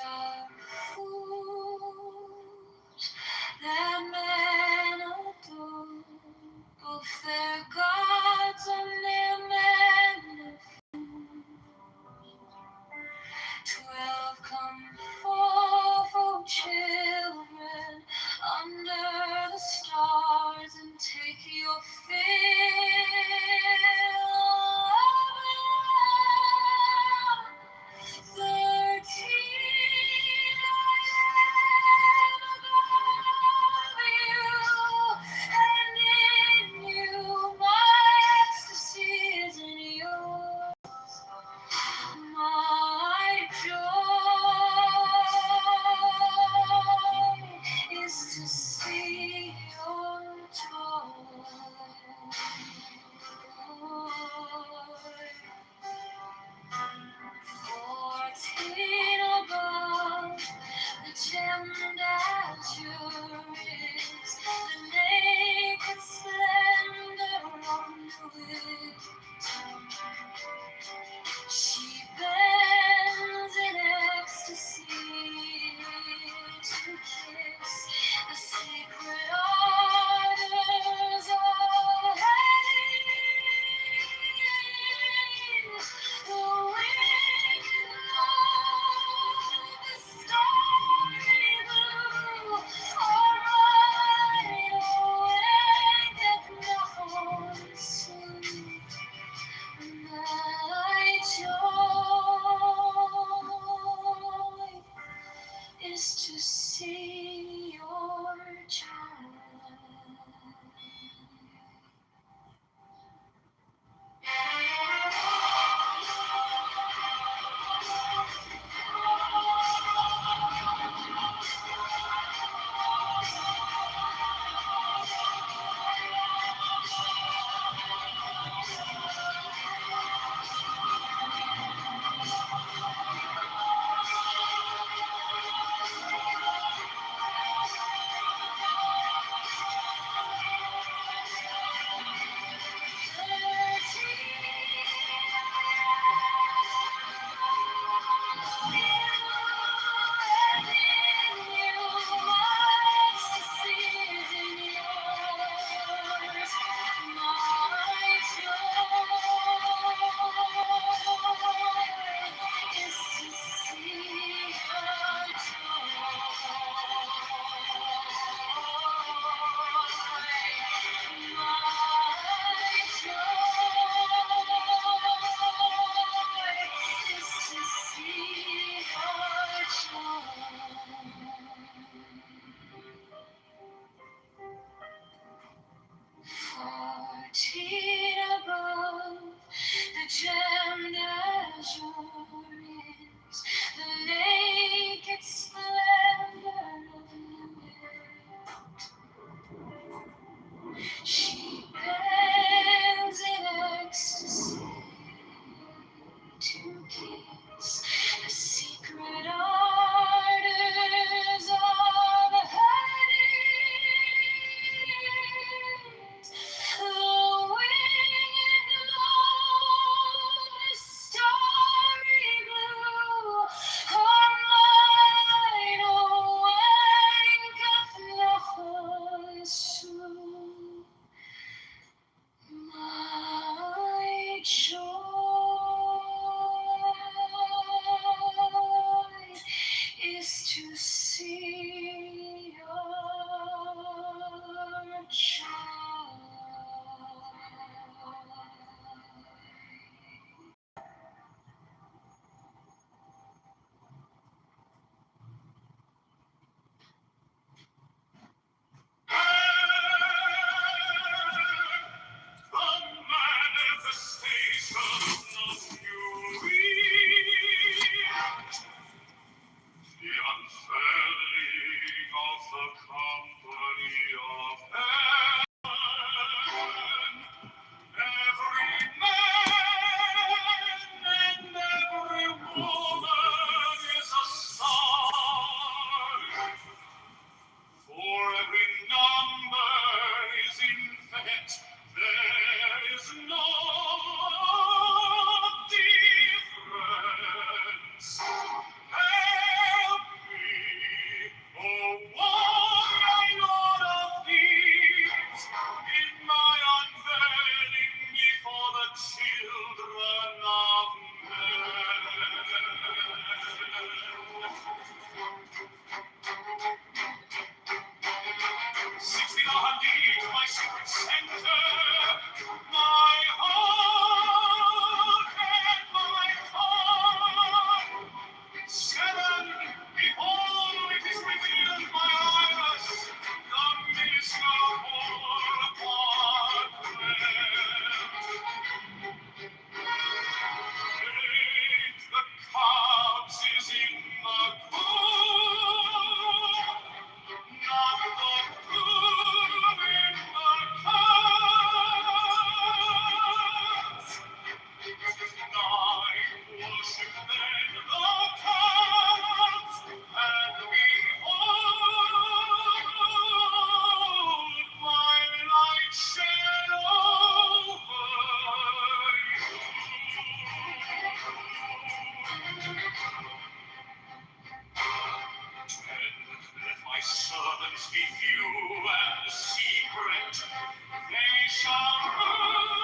are fools that men adore, both their gods and their men of fools. 12 come forth, O children, under the stars, and take your fill of love. 13 above you, and in you my ecstasy is in yours. My joy is to see your joy. 14 above, the gemmed azure is the naked splendor of the wind. She bends in ecstasy to kiss the secret ardors of Hades. The wind of the starry blue are wide awake at Nahor's sleep. My joy is to see your child. Above, the gemmed azure is the naked splendor of the wind. She bends in ecstasy to kiss the secret ardors of Hades. The winged globe is starry blue, her mind awake of Nahor's swoon. My joy is to see your child. The manifestation of fury, the unfurling of the company of heaven. Every man and every woman is a star. For every number is infinite, there is no difference. Help servants be few and secret, they shall rule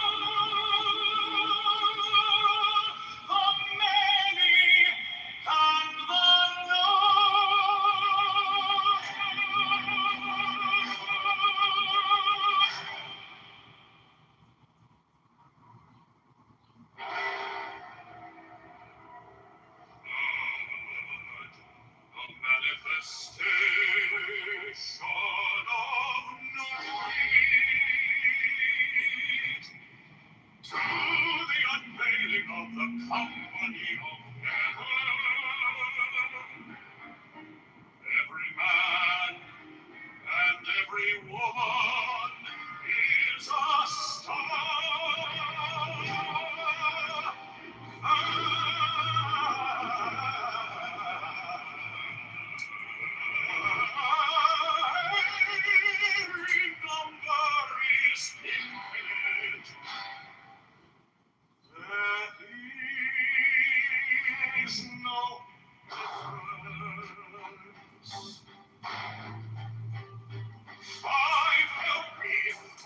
the many and the a manifestation of no creed to the unveiling of the company of heaven. Every man and every woman is a star. Every number is infinite. There is no difference. Five help me,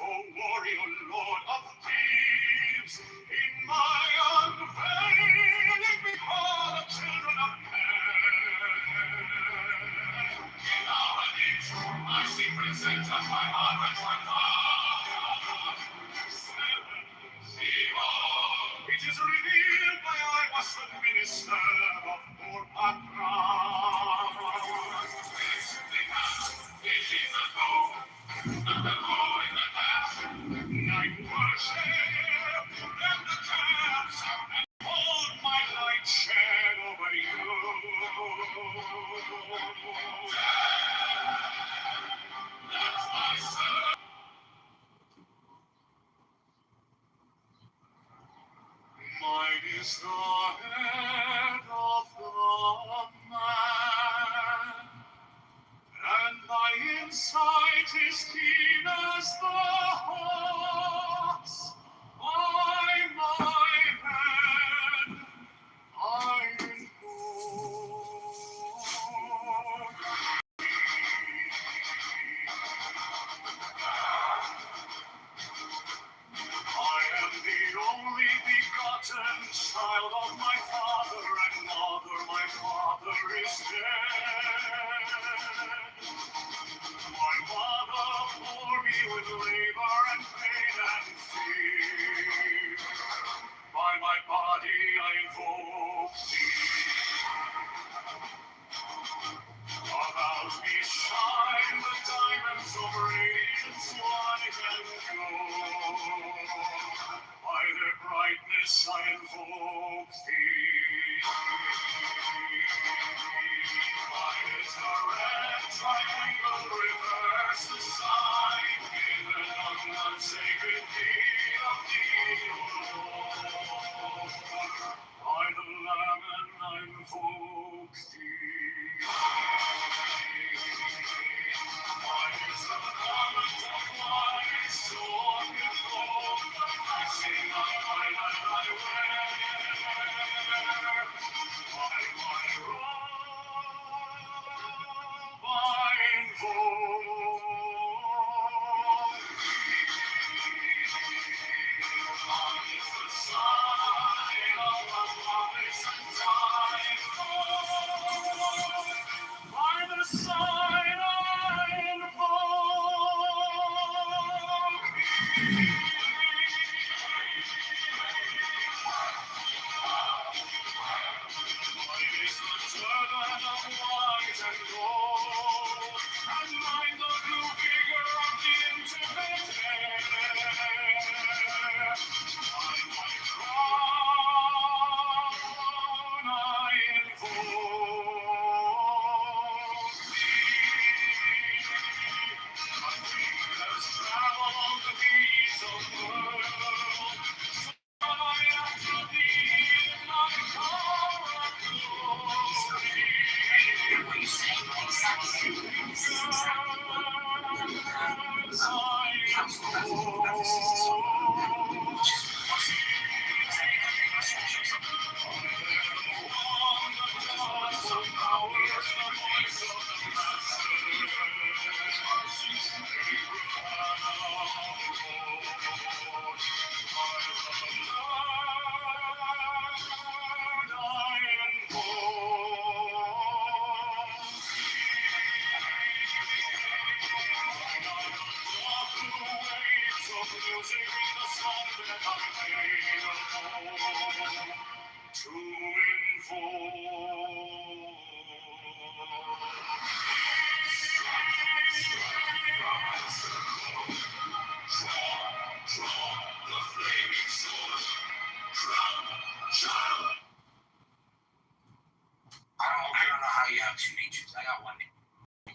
O warrior lord of Thebes, in my unveiling before the children of men. In our midst, my secret center, my heart Seven, zero. It is revealed by I was the minister of Port-Patras. It is a fool, not the law in the past. Night worship and the camps, and hold my light shed over you. That's my son. Mine is the head of the man, and my insight is keen as the hawk's. By my head I invoke. I am the only begotten child of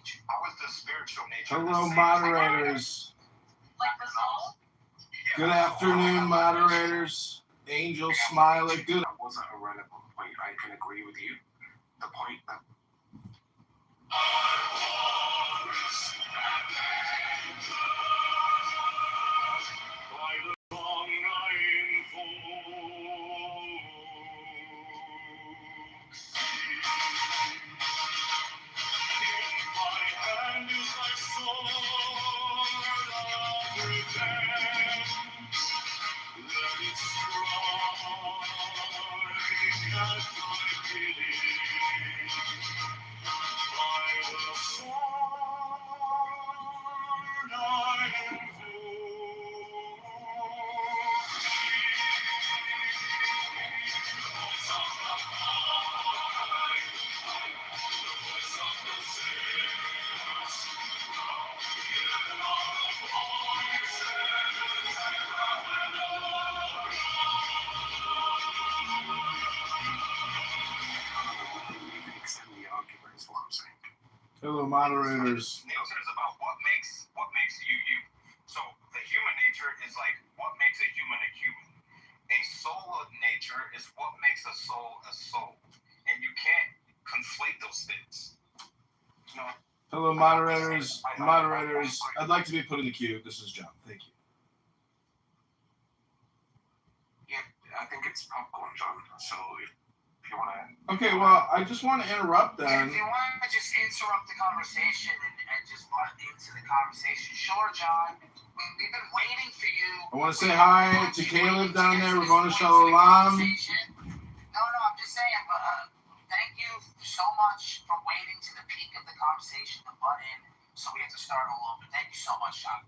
nature? How is the spiritual nature? Hello, moderators. Like the soul? Good afternoon, moderators. Angel Smiler. Good. That wasn't a relevant point. I can agree with you. The point that By the song I invoke in my hand is thy sword of revenge. Let it strike at thy bidding. By the sword I extend the argument is what I'm saying. Hello, moderators. Nature is about what makes you you. So the human nature is like what makes a human. A soul of nature is what makes a soul, and you can't conflate those things. No. Hello, moderators. Moderators, I'd like to be put in the queue. This is John. Thank you. Yeah, I think it's popcorn, John. So if you want to. Okay, well, I just want to interrupt If then. you want to just interrupt the conversation and just butt into the conversation, sure, John. We've been waiting for you. I want to say hi to Caleb down there. We're going to Shalom. No, I'm just saying, thank you so much for waiting to the peak of the conversation to butt in, so we have to start all over. Thank you so much, John.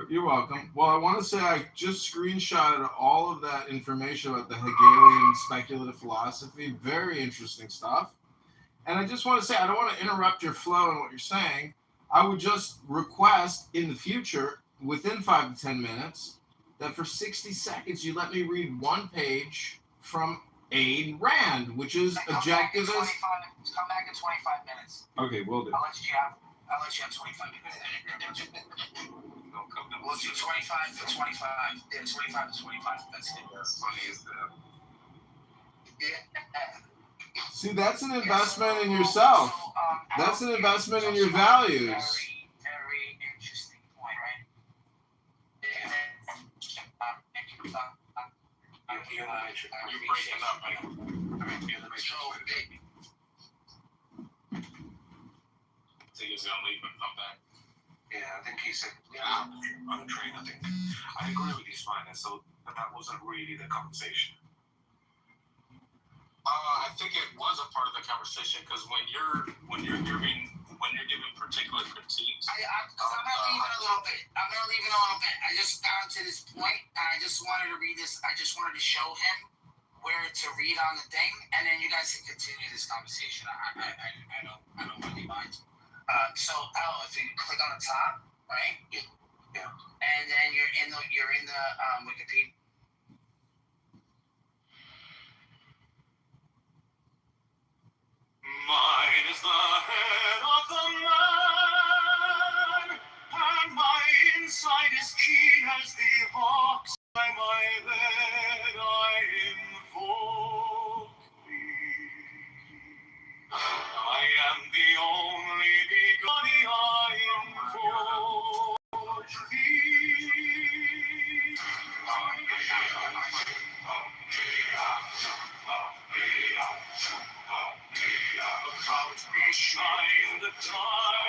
You're welcome. Well, I want to say I just screenshotted all of that information about the Hegelian speculative philosophy. Very interesting stuff. And I just want to say, I don't want to interrupt your flow and what you're saying. I would just request in the future, within 5 to 10 minutes, that for 60 seconds you let me read one page from Ayn Rand, which is objectivist. Come back in 25 minutes. Okay, we'll do. I'll let you have 25 minutes. We'll do 25 to 25. Yeah, 25 to 25. That's it. As funny as that. Yeah. See, that's an investment in yourself. That's an investment in your values. Very, very interesting point, right? You're breaking up, man. You're in the matrix. So he's gonna leave and come back. Yeah, I think he said, on a train, I think. I agree with you, Sminer, so but that wasn't really the conversation. I think it was a part of the conversation because when you're giving particular critiques. I'm gonna leave it a little bit. I just got to this point, and I just wanted to read this. I just wanted to show him where to read on the thing, and then you guys can continue this conversation. I don't really mind. So if you click on the top, right? Yeah. And then you're in the Wikipedia. Mine is the head of the man, and my insight is keen as the hawk's by my head I invoke thee. I am the only begotten I invoke thee. About me shine the time.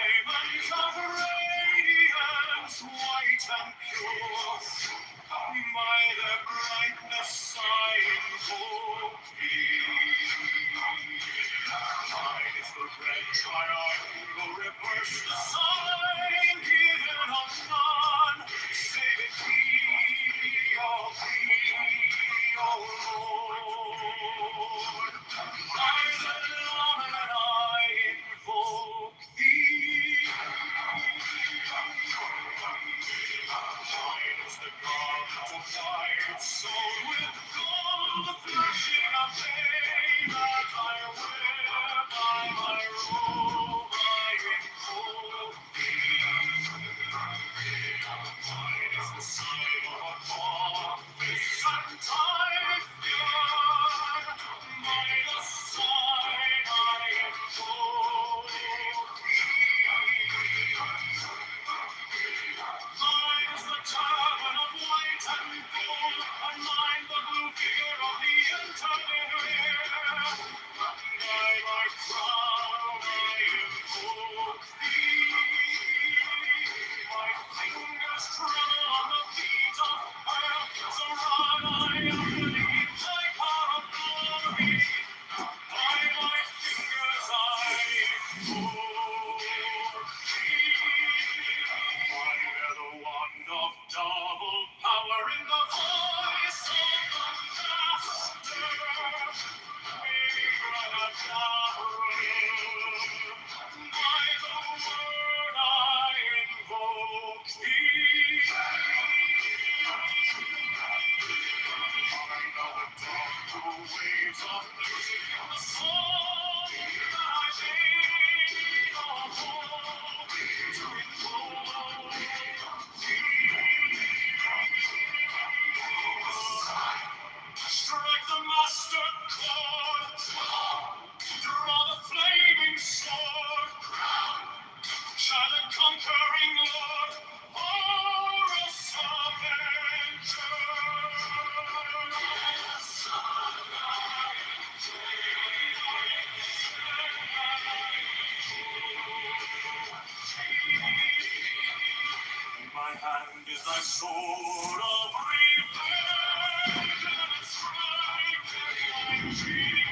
sword of revenge and strike at thy cheek.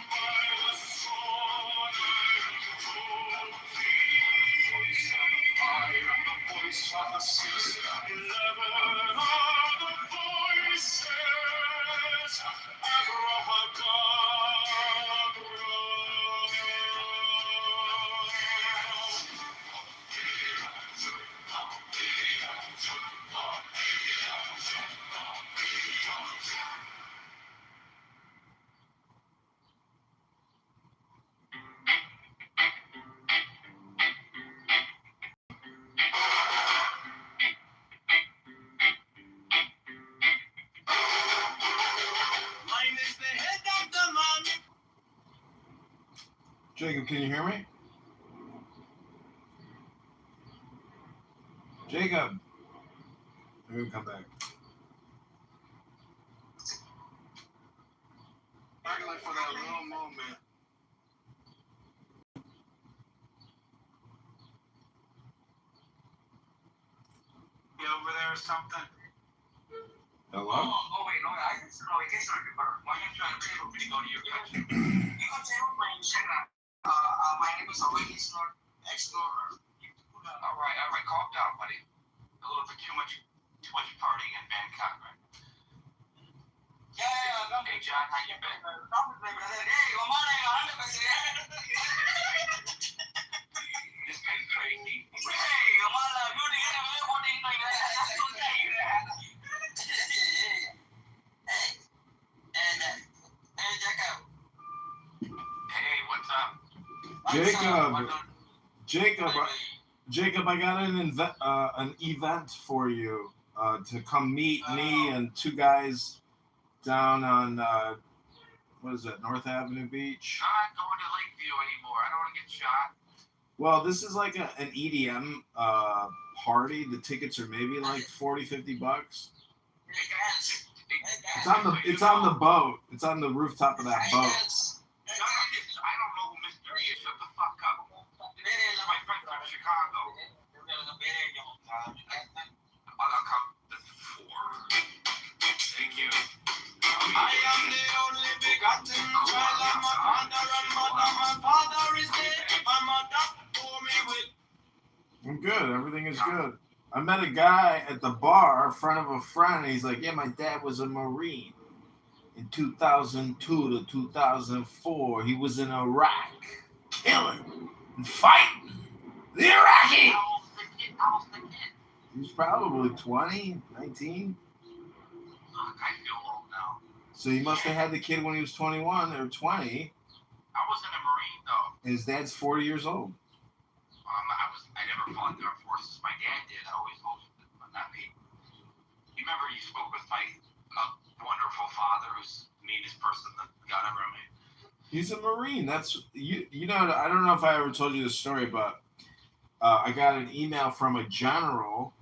By the sword I told thee. Voice of the fire, the voice of the 611 are the voices. Abrahadabra. Mine is the head of the man. Jacob, can you hear me? Jacob. Maybe we'll come back. Regular for that little moment. You over there or something? Hello? Oh wait, no, I guess not. Why are you trying to table when you go to your country? You can table my Instagram. My name is Away Explorer. Alright, calm down, buddy. A little bit too much partying in Bangkok, right? Yeah. Hey, John, how you been? Hey, this guy's crazy. Hey, Hey, what's up? Jacob, I got an event for you to come meet me and two guys down on what is that, North Avenue Beach? I'm not going to Lakeview anymore. I don't want to get shot. Well, this is like an EDM party. The tickets are maybe like $40-$50. It's on the boat. It's on the rooftop of that boat. I don't know who Mr. E is. Shut the fuck up. My friend from Chicago. I'll come to 4. Thank you. I am the only begotten child of my father and mother. My father is dead. My mother bore me with. I'm good. Everything is good. I met a guy at the bar, a friend of a friend, and he's like, yeah, my dad was a Marine. In 2002 to 2004, he was in Iraq, killing and fighting the Iraqi. How old's the kid? He was probably 20, 19. Fuck, I feel old now. So he must have had the kid when he was 21 or 20. I wasn't a Marine, though. And his dad's 40 years old. I never fought in the armed forces. My dad did. I always hoped, but not me. You remember you spoke with my wonderful father, who's the meanest person that God ever made. He's a Marine. That's you know. I don't know if I ever told you this story, but I got an email from a general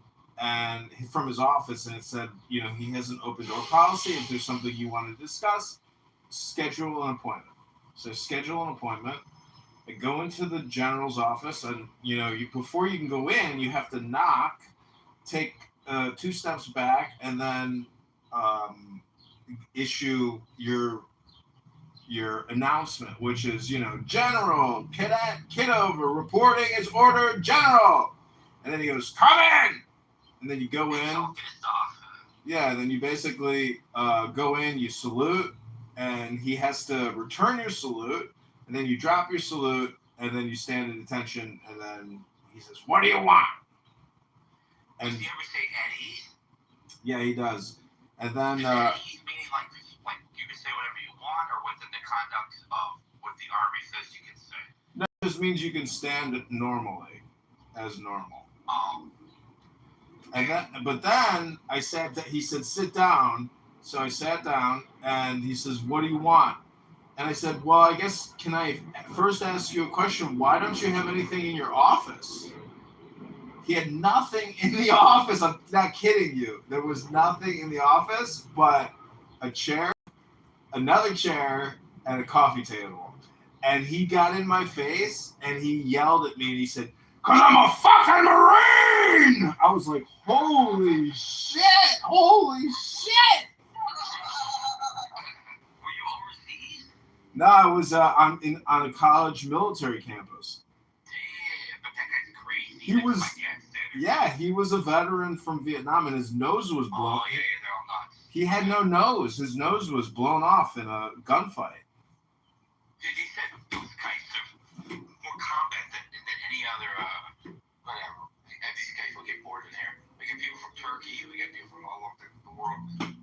and from his office, and it said, you know, he has an open door policy. If there's something you want to discuss, schedule an appointment. So schedule an appointment. I go into the general's office, and you know, before you can go in, you have to knock, take 2 steps back, and then issue your announcement, which is, you know, General Cadet Kitover reporting his order, General. And then he goes, come in. And then you go in. Yeah, and then you basically go in, you salute, and he has to return your salute. And then you drop your salute, and then you stand at attention, and then he says, what do you want? And Does he ever say Eddie? yeah, he does. And then Is Eddie meaning like you can say whatever you want, or within the conduct of what the Army says you can say? no, it just means you can stand normally, as normal. But then I sat down. He said, sit down. So I sat down, and he says, what do you want? And I said, well, I guess, can I first ask you a question? Why don't you have anything in your office? He had nothing in the office. I'm not kidding you. There was nothing in the office but a chair, another chair, and a coffee table. And he got in my face, and he yelled at me, and he said, 'Cause I'm a fucking Marine! I was like, holy shit! Holy shit! Were you overseas? No, I was on a college military campus. Yeah, but that guy's crazy. He was, yeah, he was a veteran from Vietnam, and his nose was blown. Oh, yeah, they're all nuts. He had no nose. His nose was blown off in a gunfight. He said those guys are more combat than any other, whatever. And these guys will get bored in there. We get people from Turkey, we get people from all over the world.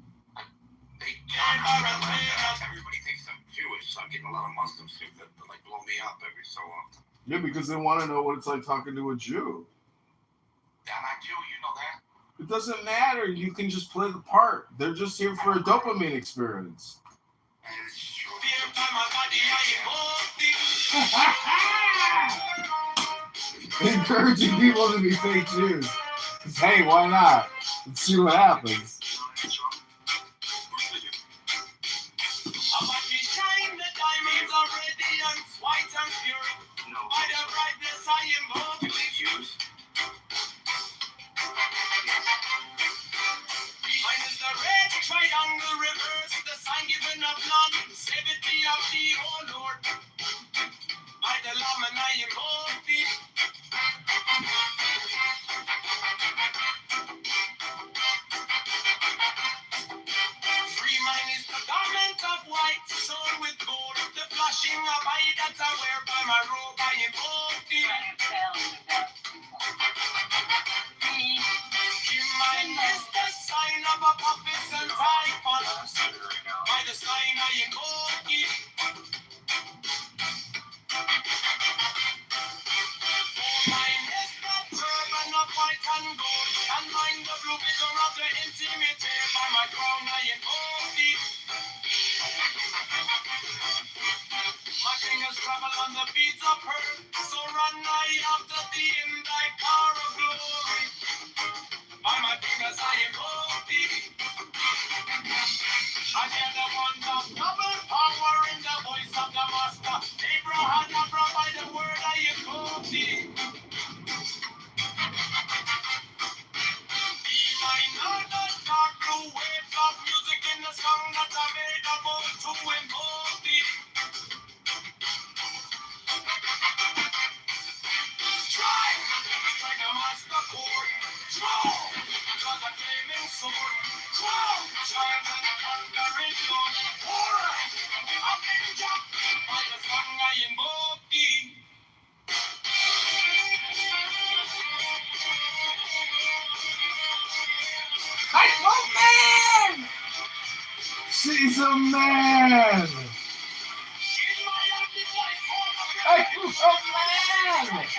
Everybody thinks I'm Jewish, so I'm getting a lot of Muslims that like blow me up every so often. Yeah, because they want to know what it's like talking to a Jew. I'm not Jew, you know that? It doesn't matter. You can just play the part. They're just here for a dopamine experience. It's true. Encouraging people to be fake Jews. 'Cause, hey, why not? Let's see what happens. Triangle reverse, the sign given up none, save it be of thee, O Lord. By the Lamb and I am holy. Free mine is the garment of white, sewn with gold, the flashing of eye that I wear by my robe, I am holy. Mine is the sign of a prophets and rifles. By the sign I am holy. Mine is the turban of white and gold, and mine the blue vision of the intimate. By my crown I am holy. My fingers travel on the beats of her, so run I after thee in thy car of glory. By my fingers I am holy. I hear the one of double power in the voice of the master. Abraham, by the word I am holy. Be mine are the dark blue waves of music in the song that I made about to and holy. Strike a master chord. Draw, cause a flaming sword. Draw, giant and conquering Lord. Horus, a ninja, by the song I invoke thee. I'm a man! She's a man! I'm a man!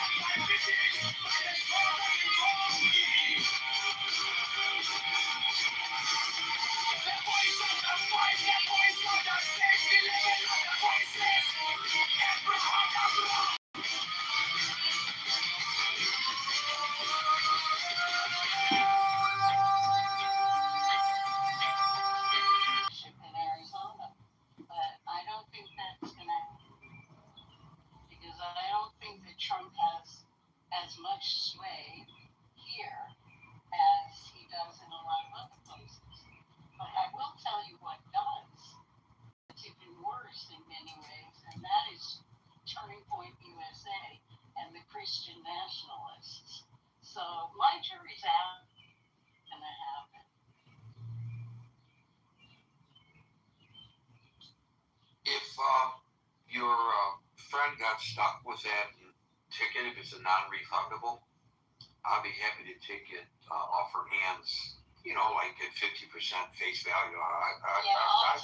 In Arizona, but I don't think that's gonna, because I don't think that Trump has as much sway here as he does in a lot of other places. But I will tell you what does. It's even worse in many ways, and that is Turning Point USA and the Christian nationalists. So my jury's out. Gonna happen. If your friend got stuck with that ticket, if it's a non-refundable, I'll be happy to take it off her hands. You know, like at 50% face value. I'll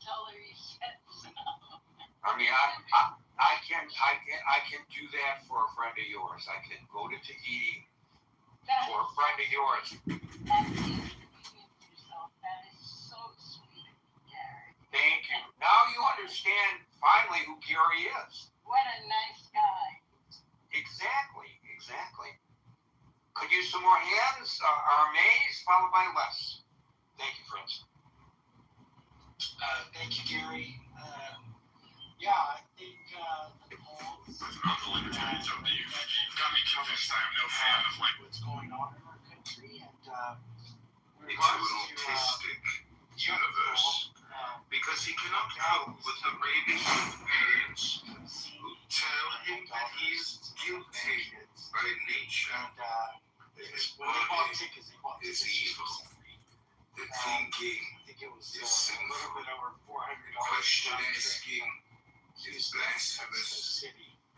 tell her you said so. I mean, I can do that for a friend of yours. I can go to Tahiti for a friend of yours. That's inconvenient yourself. That is so sweet, Gary. Thank you. Now you understand finally who Gary is. What a nice guy. Exactly. Could use some more hands. Armaze followed by Les. Thank you, friends. Thank you, Gary. Yeah, I think the polls Uncle Entertainment, so you've got me convinced. I am no fan of like what's going on in our country, and in into an autistic universe because he cannot cope with the raving parents who tell him that he is guilty by nature. His body is evil. The thinking is sinful. The question asking is blasphemous.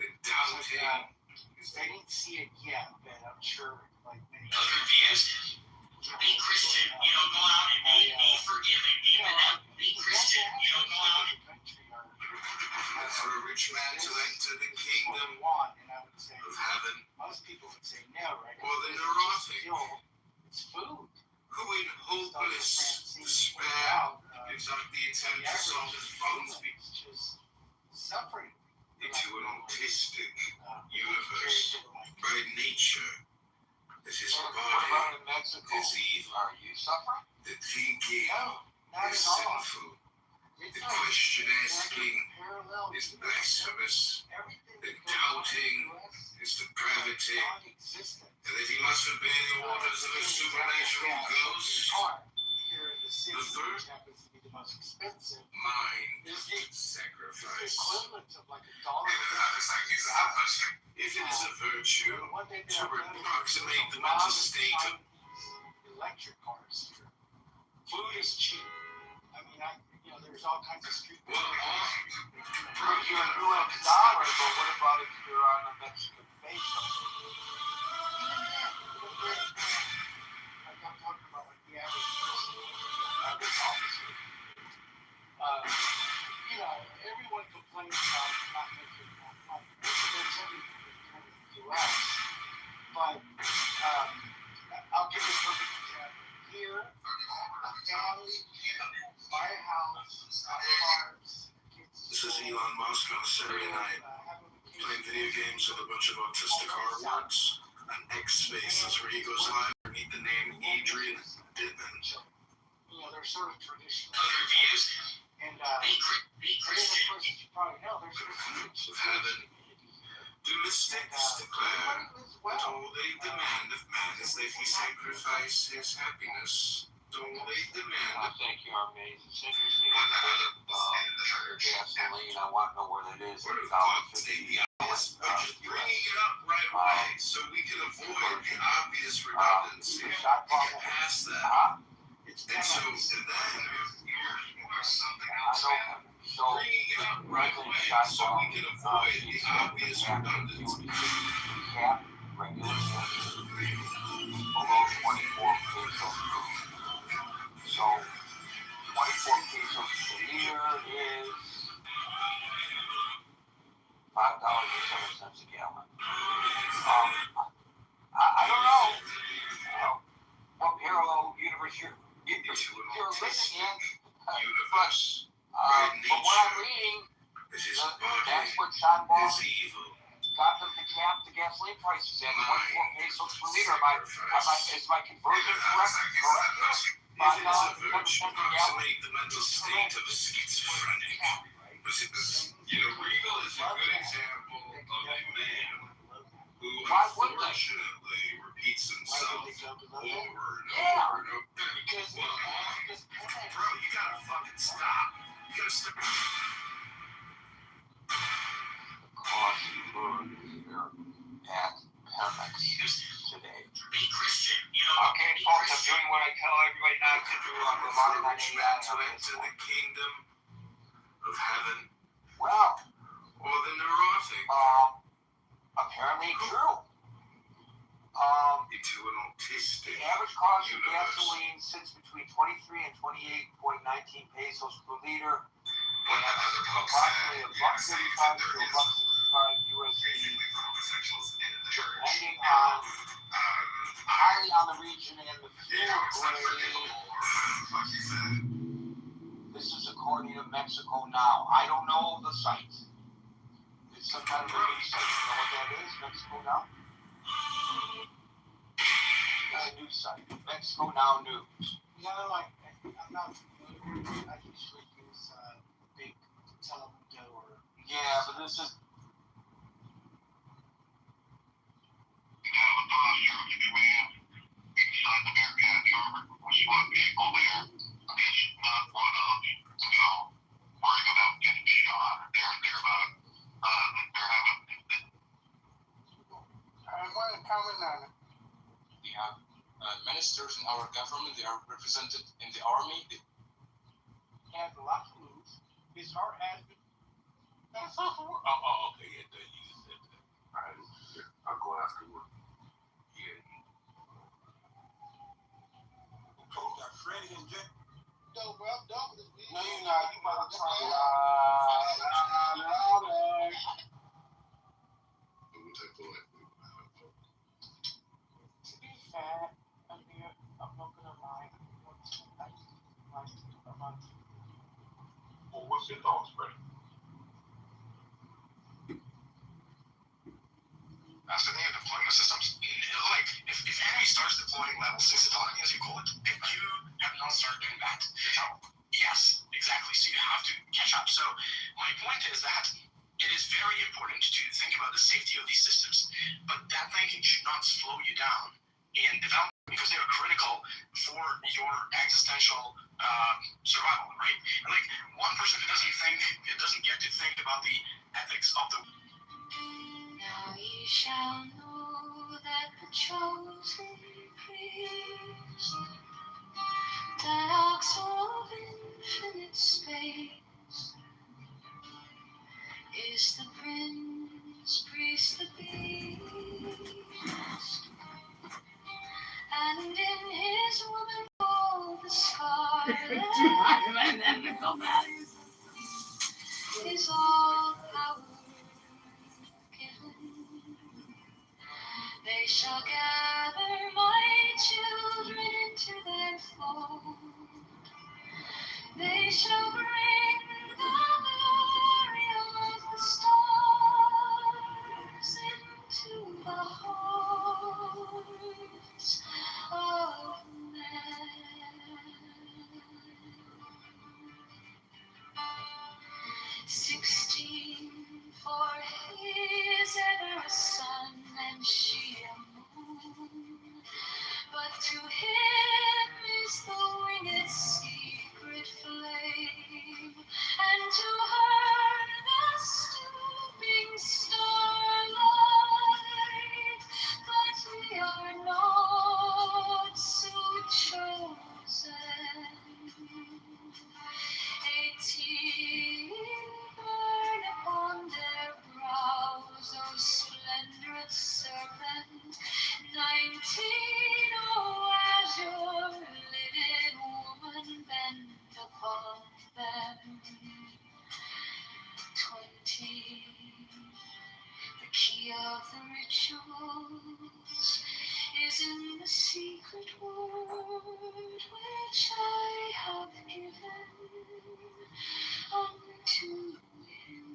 The doubting is I didn't see it yet, but I'm sure like many Other views. Be Christian, go out and be forgiving. Be Christian, go out. and for a rich man to enter the kingdom and I would say of heaven, most people would say no, right? or the neurotic It's food. who in hopeless despair gives up the attempt to solve his problems It's just suffering. into an autistic universe. By nature, as his body is evil. Are you suffering? The thinking Not is at all. sinful. The question asking is blasphemous. The doubting is depravity. And that he must obey the orders of a supernatural ghost. Here in the city, which happens to be the most expensive, Mind is the sacrifice. equivalent of like $1. If it is a virtue One thing to that I've noticed approximate is the a lot mental of state of electric cars here. Food is cheap. I mean, there's all kinds of street food. If you're in US dollars, but what about if you're on a Mexican peso? Like I'm talking about like the average person, average officer. Everyone complains about not making enough money. There's something to us. But I'll give you a perfect example. Here, a family, buy a house, cars, kids. This is Elon Musk on a Saturday night, playing video games with a bunch of autistic artworks. An X Spaces where he goes live underneath the name Adrian Dittman. They're sort of traditional. Other views. And Be Christian. of course, as you probably know, there's a huge Of heaven, the mystics declare that all they demand of man is that he sacrifice his happiness. All they demand. Thank you, Armand. It's interesting. Your gasoline, I want to know where that is. We're It's taking this by just bringing it up right away so we can avoid the obvious redundancy and get past that. And so, and then, something else, man. So, Bringing it up right away so we can avoid the obvious redundancy. cap regulation below 24 pesos. So, 24 pesos per liter is $5.07 a gallon. I don't know what parallel universe you're living in, Universe. but what I'm reading, This is that's what Sean Paul is evil. got them to cap the gasoline prices at 24 pesos per liter. Is my conversion correct? If it is a virtue, approximate the mental state of a schizophrenic. Regal is a good example of a man who unfortunately repeats himself over and over and over. Because Bro, you gotta fucking stop. You gotta stop. Cost of food here at Pemex today. Be Christian, Okay, folks, I'm doing what I tell everybody not to do on the For a Monday rich night. man to enter the kingdom of heaven, Well, or the neurotic apparently true. into an autistic The average cost of universe. gasoline sits between 23 and 28.19 pesos per liter, One other book approximately said, $1.35 to there is $1.65 USD, basically for homosexuals in the church. depending on Um, highly on the region and the it's fuel not grade. forgivable, or whatever the fuck he said. This is according to Mexico Now. I don't know the site. It's some kind of a news site. You know what that is? Mexico Now? It's a news site. Mexico Now News. I'm not familiar. I usually use big telemundo or. Yeah, but this is common nana. We have ministers in our government. They are represented in the army. They have a lot to lose. His heart has been. Okay, yeah, you just said that. I'll go afterward. Yeah. Got Freddie and Jay. No, bro, I'm done with this. No, you're not. You about to talk louder. We'll take the light. To be fair, I'm not gonna lie. I like about you. Well, what's your thoughts, Freddie? As for the deployment systems, like if enemy starts deploying level 6 autonomy, as you call it, and you have not started doing that, yes, exactly. So you have to catch up. So my point is that it is very important to think about the safety of these systems, but that thinking should not slow you down in development because they are critical for your existential survival, right? And like one person who doesn't get to think about the ethics of the. Now ye shall know that the chosen priest, the ox of infinite space, is the prince, priest, the beast, and in his woman all the scarlet is all power given. They shall gather my children into their fold. They shall bring the glory of the stars into the hearts of men. 16, for he is ever a sun and she a moon. But to him is the winged secret flame, and to her the stooping starlight. But we are not so chosen. 18 burn upon their brows, O splendorous serpent. 19, O azure lidded woman, bend upon them. 20, the key of the rituals is in the secret word which I have given unto him.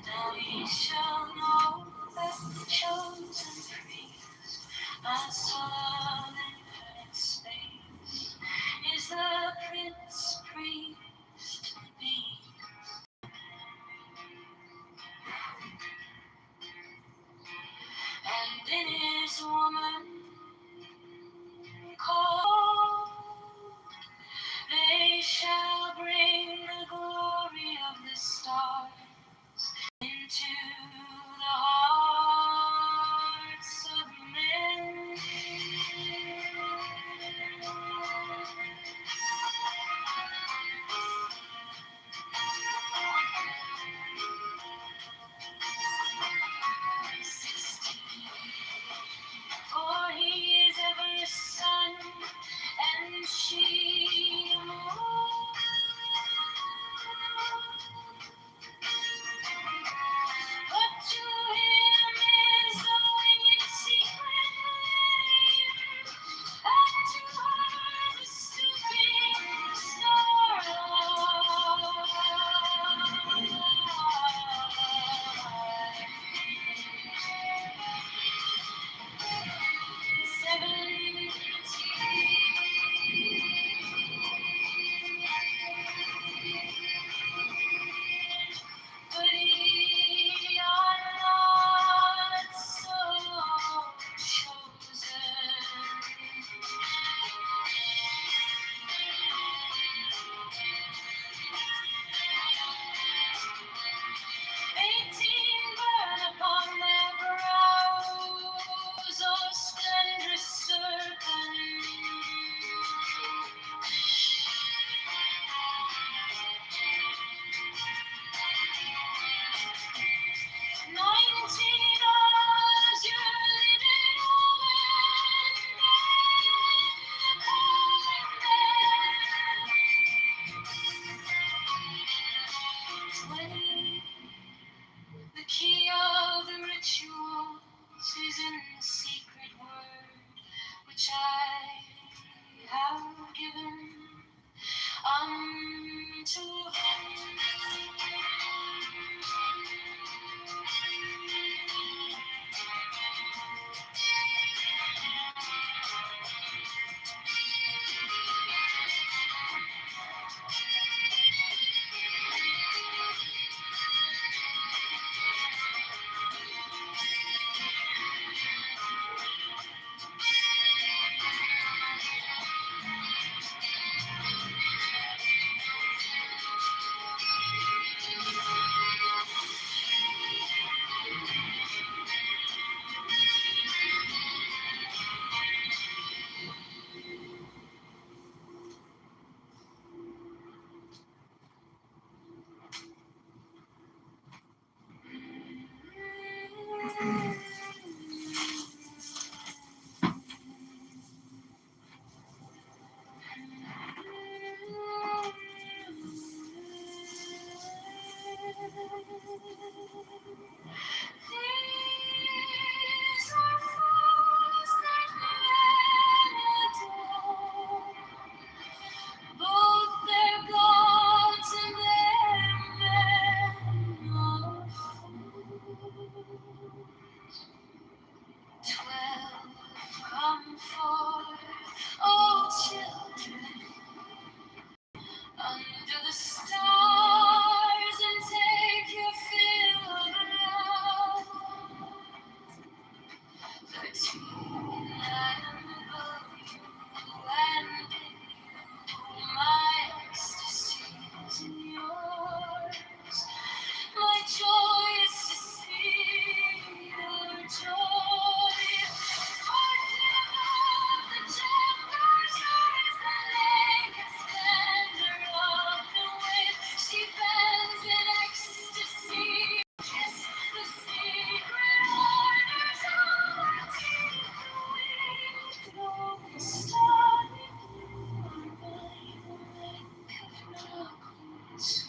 Now ye shall know that the chosen priest, my son in infinite space, is the prince, priest, beast. And in his woman called, they shall bring the glory of the star These are fools that men adore, both their gods and their men are fools. 12 come forth, O children, under the stars, and take your fill of love. 13, I am above you, and in you my ecstasy is in yours. My joy is to see your joy. 14 of the chambers rise, the naked splendor of the wind. She bends in ecstasy, kiss the secret orders of the deep. Throw the starry blue by the lake of Narcos.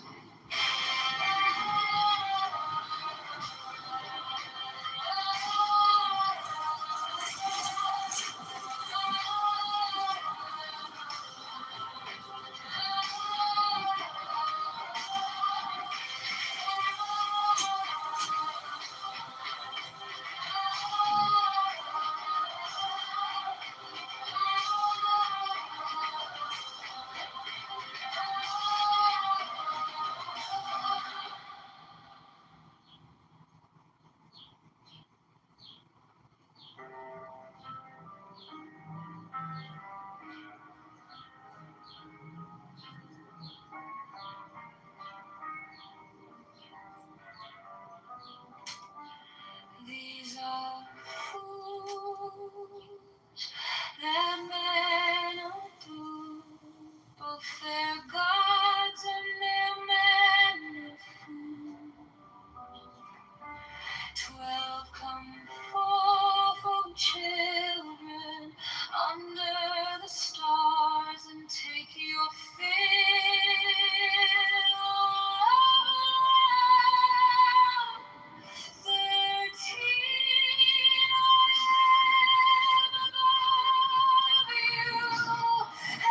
These are fools that men adore, both their gods and their men are fools. 12 come forth, O children, under the stars, and take your fill of love. 13 above you,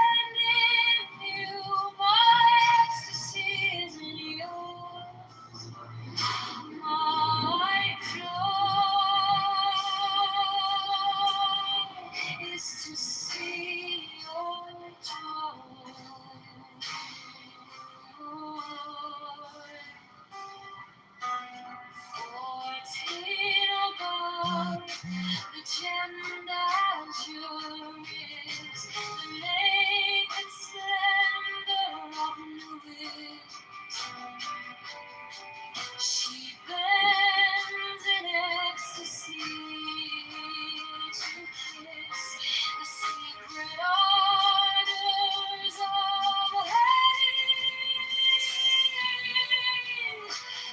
and in you my ecstasy is in yours. My joy is to see your joy. 14 above, the gemmed azure is the naked splendor of Nubis. She bends in ecstasy to kiss the secret ardors of Hades.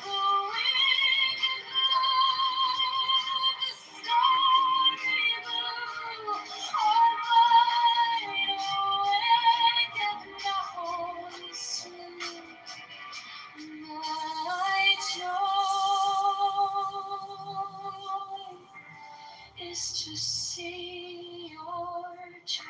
The wicked love, the starry blue, are wide awake at Naho's sleep. My joy is to see your joy.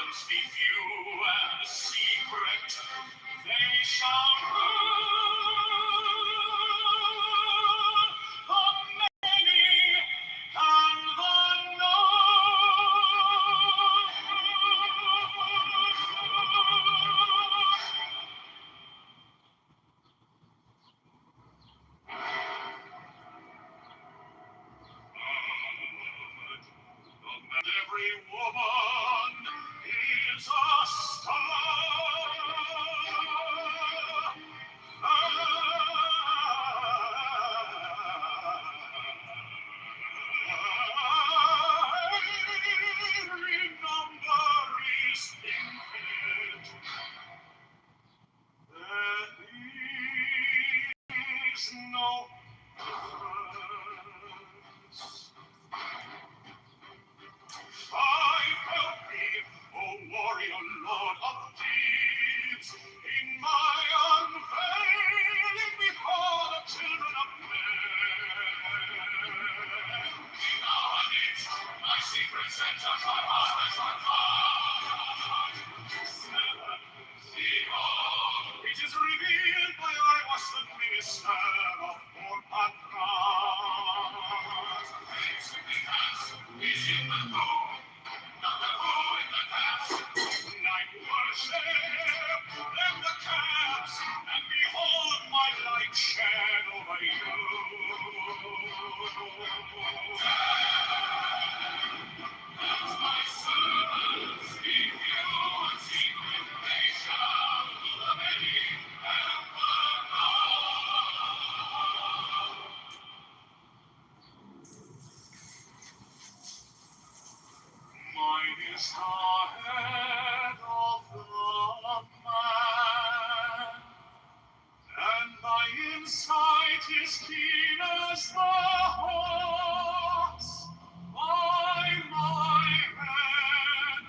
servants be few and secret, they shall rule the many and the every woman is a star. Every number is infinite. There is no difference. Help me, O warrior lord of deeds, in my unveiling before the children of men. Nowadays, my secret center, my heart is on fire. It is revealed by I was the minister of Port Patras. Is in the moon. Night worship, then the camps, and behold my light shed over you. As my servants, be few and secret, they shall the many help Mine is the head of the man, and my insight is keen as the hawk's. By my hand,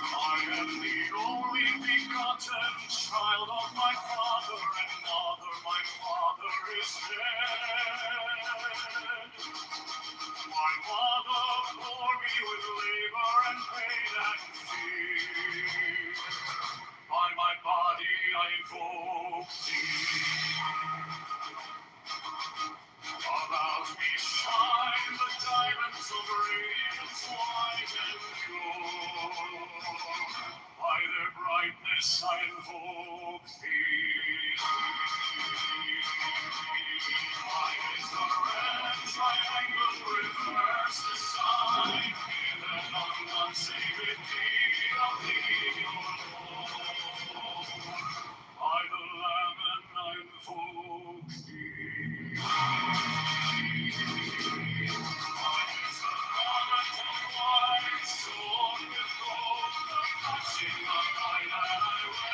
I am the only begotten child of my father, and mother, my father is dead. My mother bore me with labor and pain and fear. By my body I invoke thee. About me shine the diamonds of radiance white and pure. By their brightness I invoke thee. Mine is the red triangle reverse the sign, given of none save indeed of thee, O Lord. By the Lamb and I invoke thee. Mine is the garment of white, sewn with gold, the flashing of thine eye.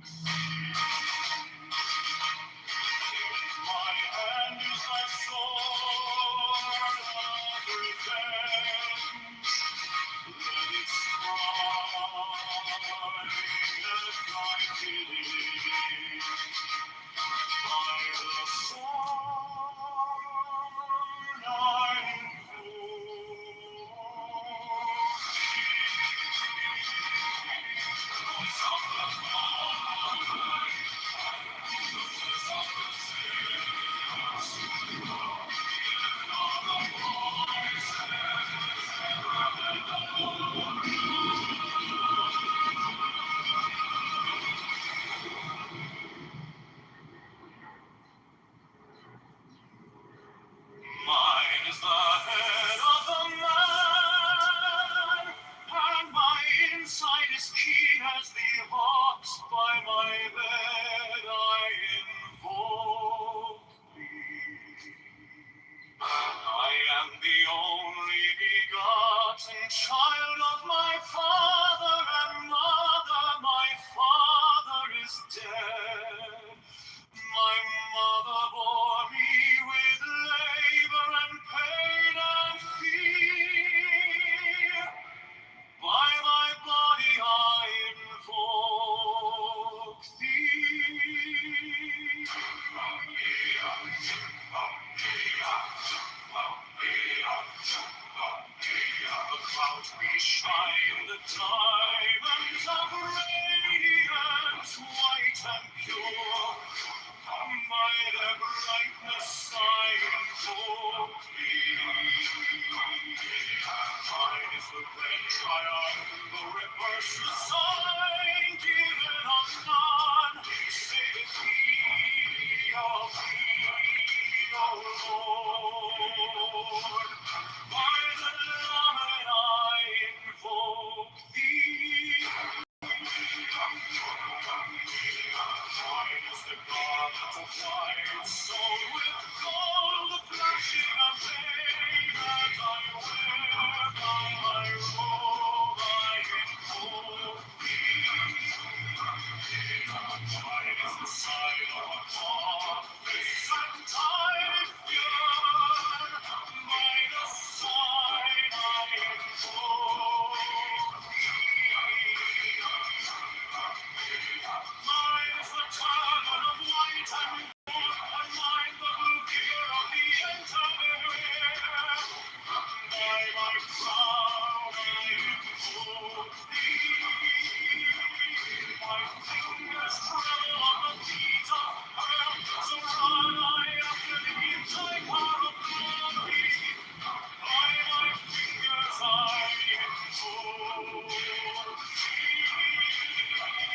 My hand is thy sword of revenge. Let it strike at thy bidding. By the sword I Mine is the head of the man, and my inside is keen as the ox. By my bed I invoke thee. I am the only begotten child of my father and mother. My father is dead. My mother bore me with labor and pain and fear. By my body I invoke thee. The clouds beshine the diamonds of radiance, white and pure. By their brightness I invoke thee. Mine is the red triangle, reverse the sign, given of none, save thee, of thee, O Lord. By the Lamed I invoke thee. Mine is the garment of white, sewn with gold, the flashing of flame as I wear by my robe I invoke thee. Mine is the sign of a prophet and Typhoon. By the sign I invoke thee. Mine is the turban of white and gold, and mine the blue fear of the entire. By my crown I invoke thee. My fingers tremble on the beat of earth, so run I after thee in thy car of glory. By my fingers I invoke thee.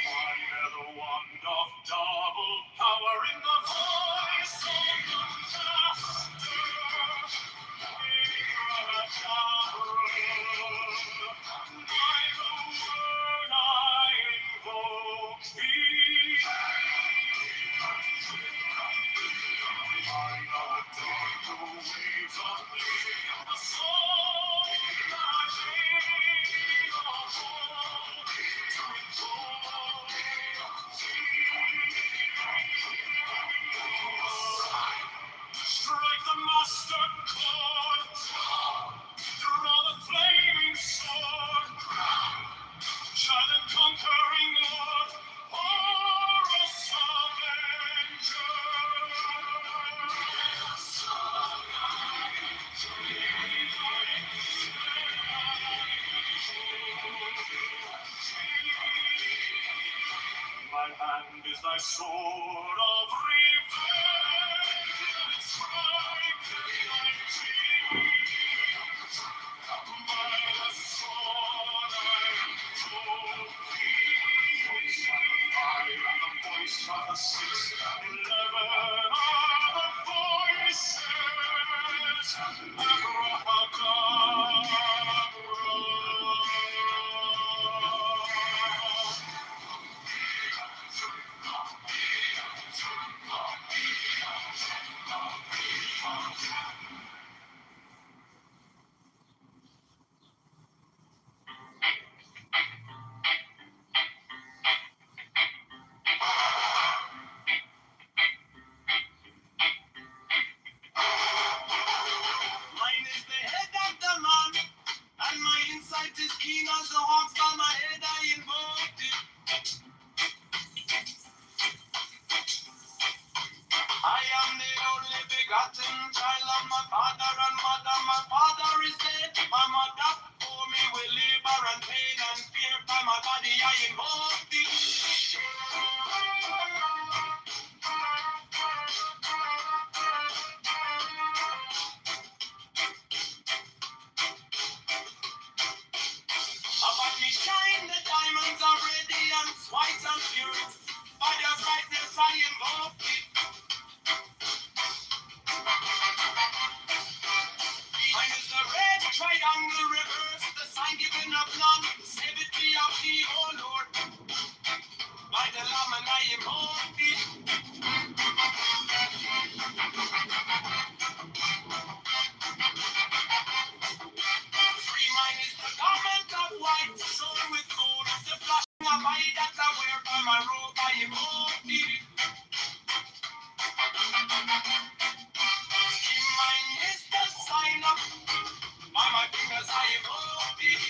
I bear the wand of double power in the voice of the Master. By the word I invoke thee. I know the dark waves of living, the soul that made of all to invoke thee. Strike the master chord, draw the flaming sword, shout the conquering Lord, Horus Avenger. My hand is thy sword of revenge, let it strike thy cheek. By the sword I invoke thee. By the fire and the voice of the 611 are the voices. Abracadabra. I invoke thee. Mine is the red triangle reverse, the sign given of none. Save it be of thee, O Lord. By the Lamb and I invoke thee. Free mine is the garment of white, sewn with gold. The flashing of eye that I wear by my robe, I invoke thee. Mine is the sign of by my fingers I invoke thee.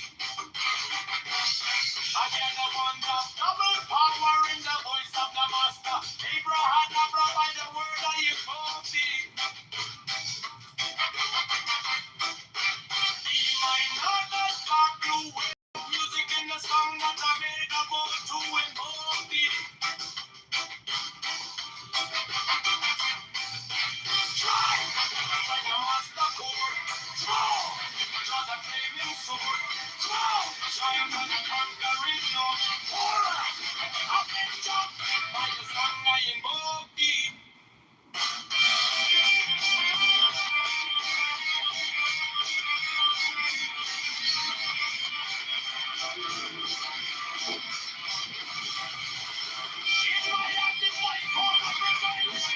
Again the wonder of double power in the voice of the master. Abraham, by the word I invoke thee. Be my mother's dark blue wave. Music in the song that I made about to invoke thee. Strike like a master chord. Draw the flaming sword. Triumph and a conquering Lord. Horror, avenger, by the song I invoke thee. In my active life, for the revenge,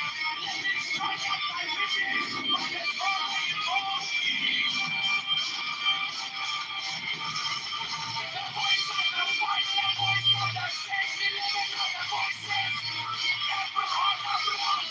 let it strike at my vision. By the song I invoke thee. The voice of the fight, the voice of the saints, the living of the voices. Every heart of blood.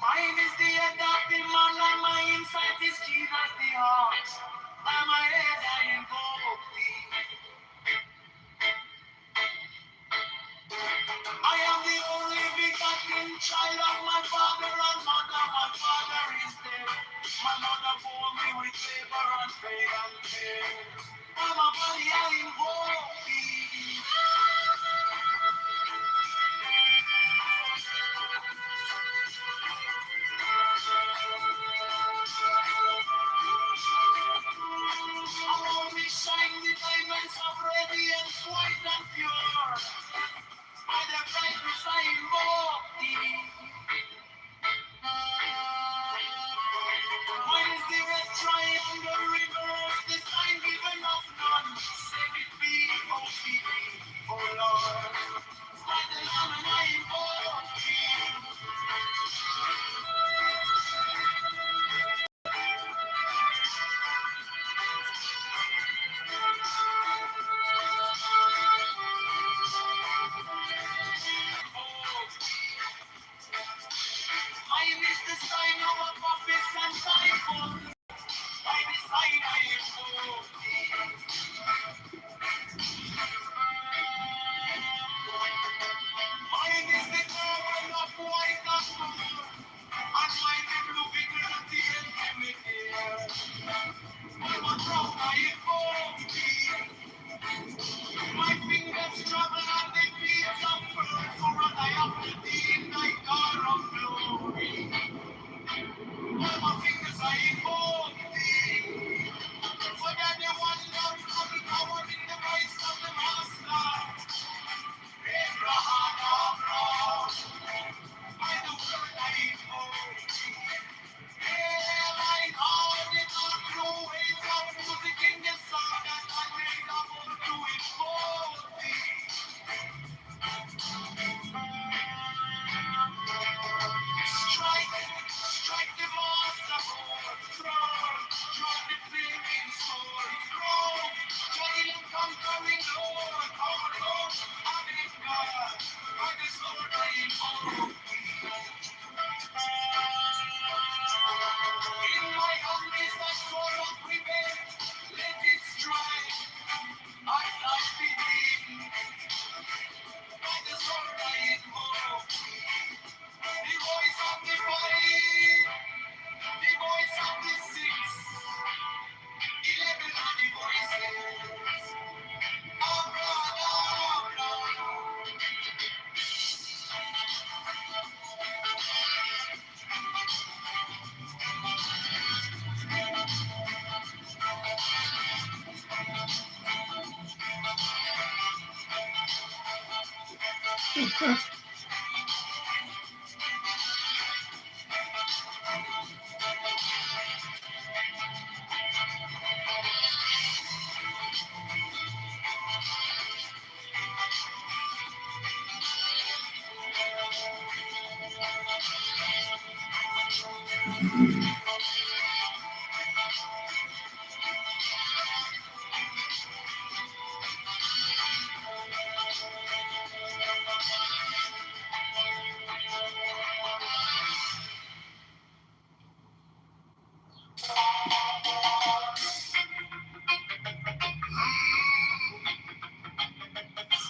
Mine is the head of the man and my insight is keen as the heart. By my head I invoke thee. I am the only begotten child of my father and mother. My father is dead. My mother bore me with labor and pain and fear. By my body I invoke thee. Around me shine the diamonds of radiance, white and pure. By the brightness I invoke thee. Mine is the red triangle reverse, the sign given of none. Save it be, O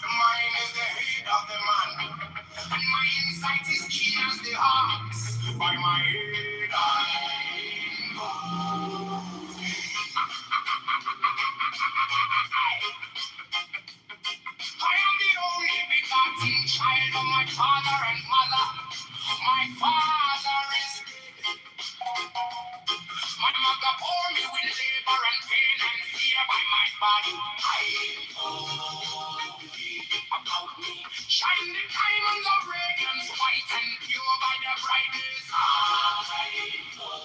Mine is the head of the man, and my insight is keen as the ox. By my head I go. I am the only begotten child of my father and mother. My father is dead. My mother bore me with labor and pain and fear by my body. I know about me. Shine the diamonds of radiance, white and pure by the brightness. I know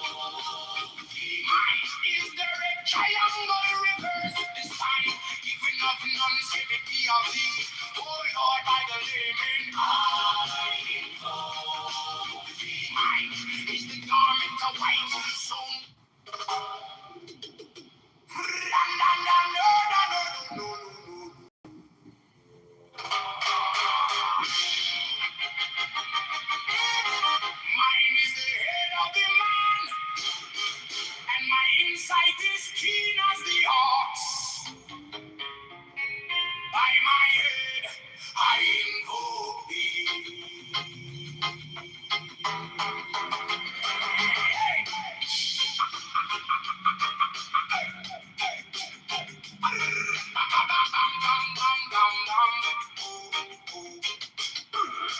mine is the red triangle reverse this time. Giving of none, say the key of thee. Oh Lord, by the layman. I know mine is the garment of white soul. Mine is the head of the man, and my insight is keen as the ox. By my head, I invoke thee.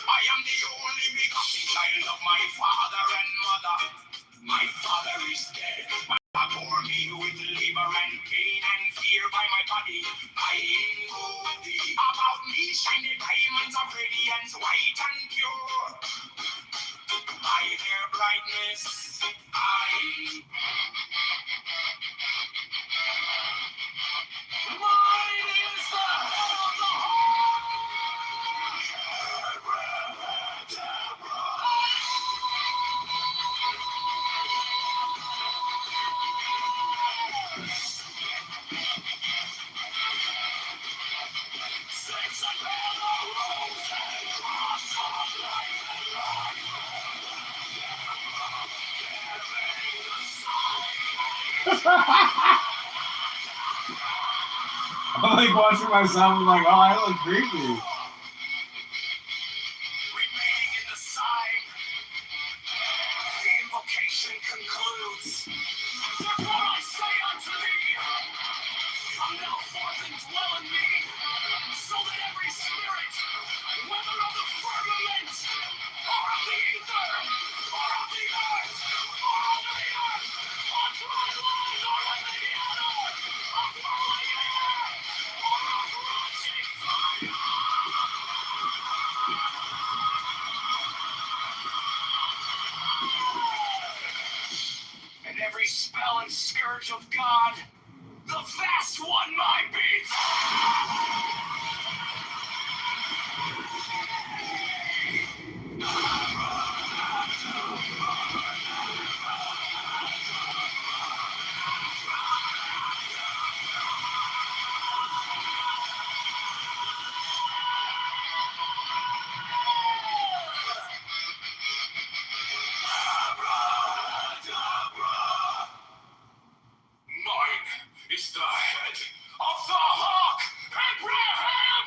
I am the only begotten child of my father and mother. My father is dead. My mother bore me with labor and pain and fear by my body. I invoke thee. About me shine the diamonds of radiance, white and pure. By their brightness, mine is the head of the I'm like watching myself. I'm like, oh, I look creepy. remaining in the sign. The invocation concludes. Therefore I say unto thee, come thou forth and dwell in me, so that every spirit, whether of the firmament, or of the ether, or of the earth, or under the earth, or dry land, or in the ether, or flowing air, or of rushing fire. And every spell and scourge of God, the vast one my beats. Mine is the head of the hawk, Abraham!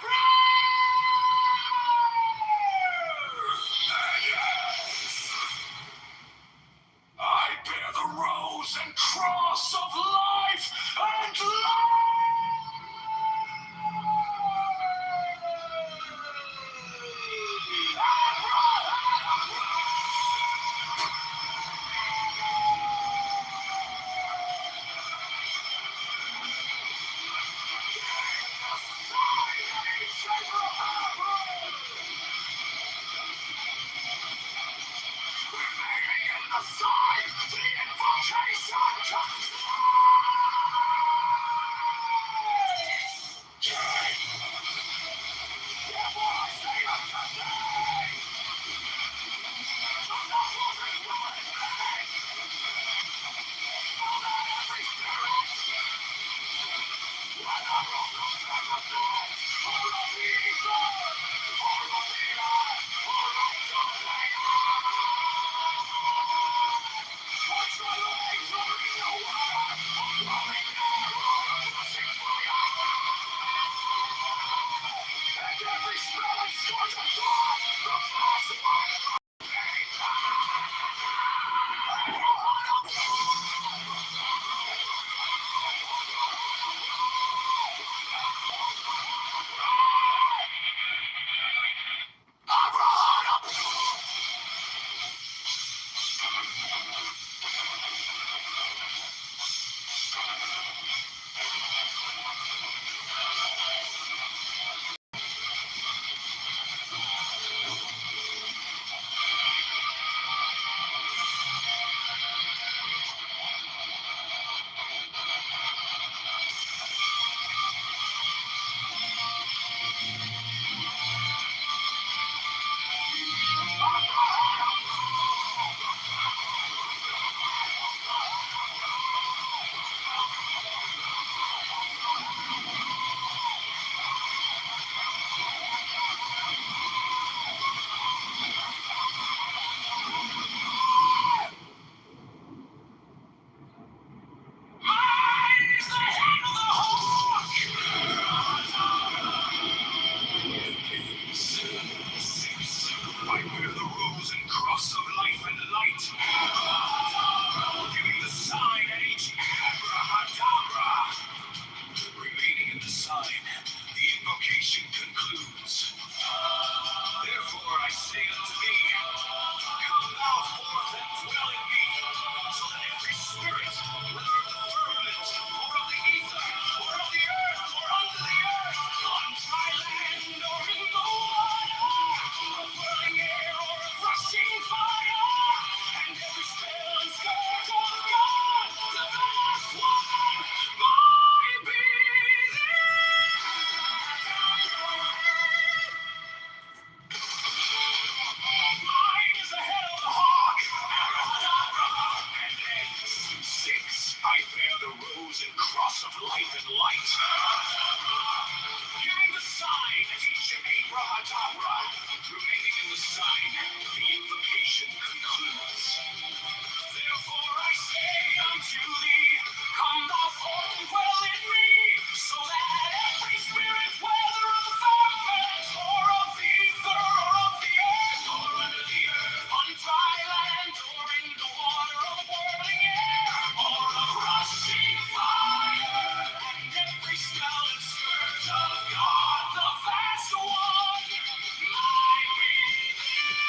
life and light. Giving the sign as each Abrahadabra, remaining in the sign, the invocation concludes. Therefore I say unto thee, come thou forth and dwell in me, so that every spirit, whether of the firmament, or of the ether, or of the earth, or under the earth, on dry land, or in the water of whirling air, or of rushing fire, and every spell and scourge of God, the vast one, my Redeemer.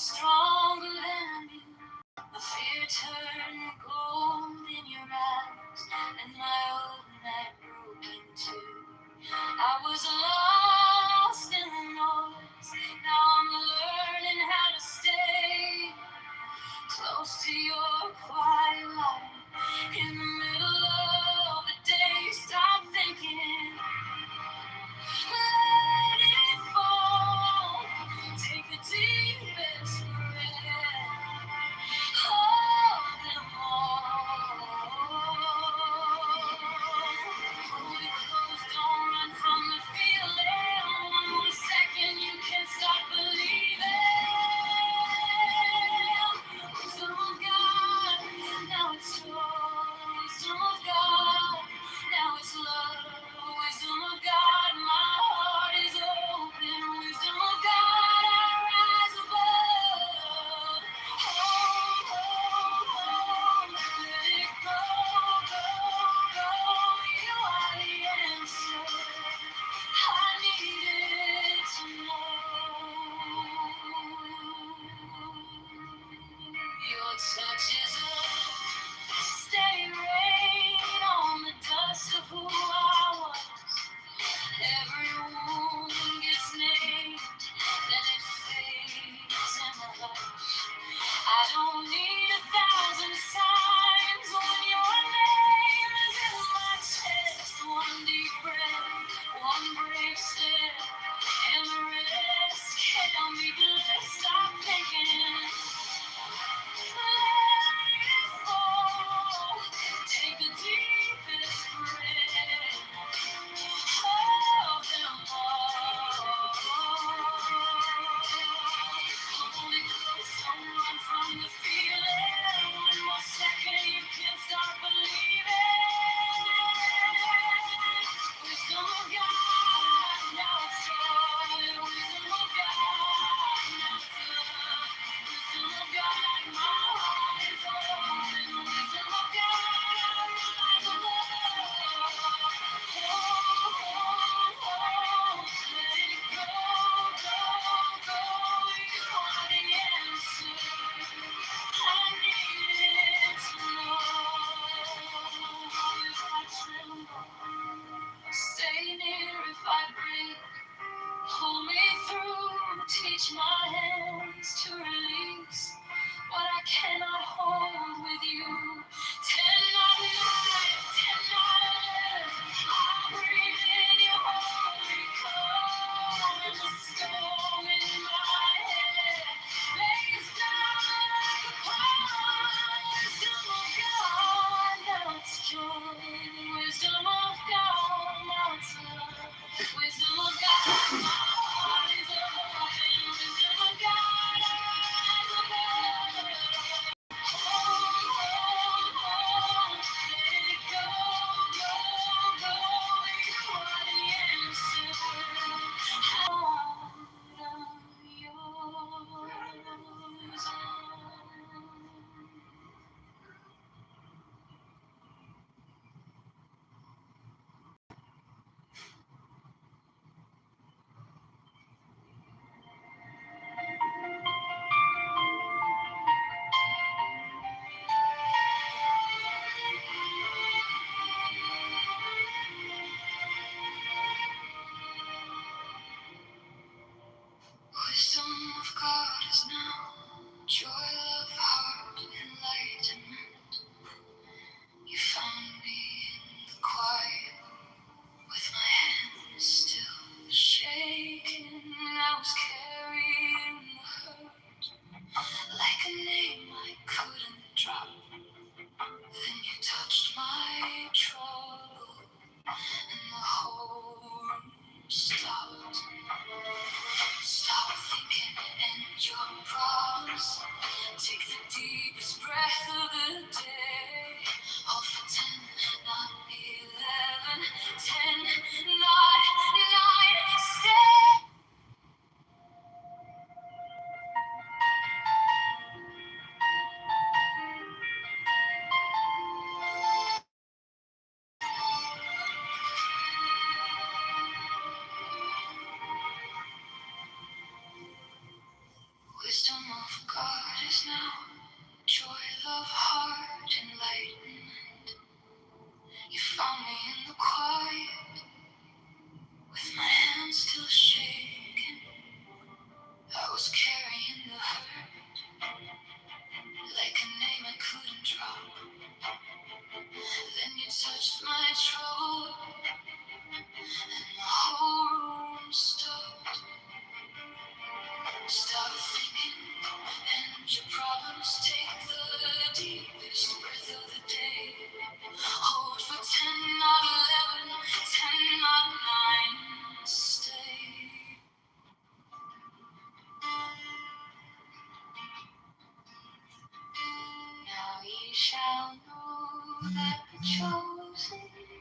stronger than I knew. The fear turned gold in your eyes, and my old night broke in two. I was lost in the noise. Now I'm learning how to stay close to your quiet light. In the middle of the day, stop thinking. Let it fall. Take the deepest breath. Hold them all. Hold it close, don't run from the feeling. One more second, you can't stop believing. Wisdom of God. chosen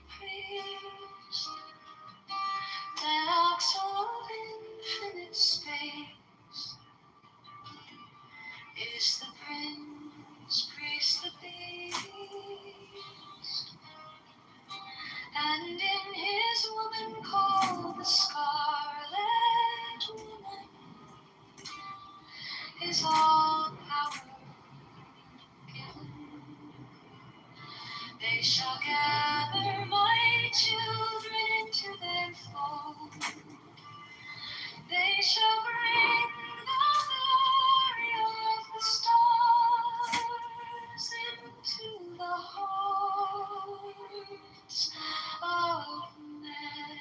priest, that ox of infinite space, is the prince, priest, the beast, and in his woman called the Scarlet Woman is all power given. They shall gather my children into their fold. They shall bring the glory of the stars into the hearts of men.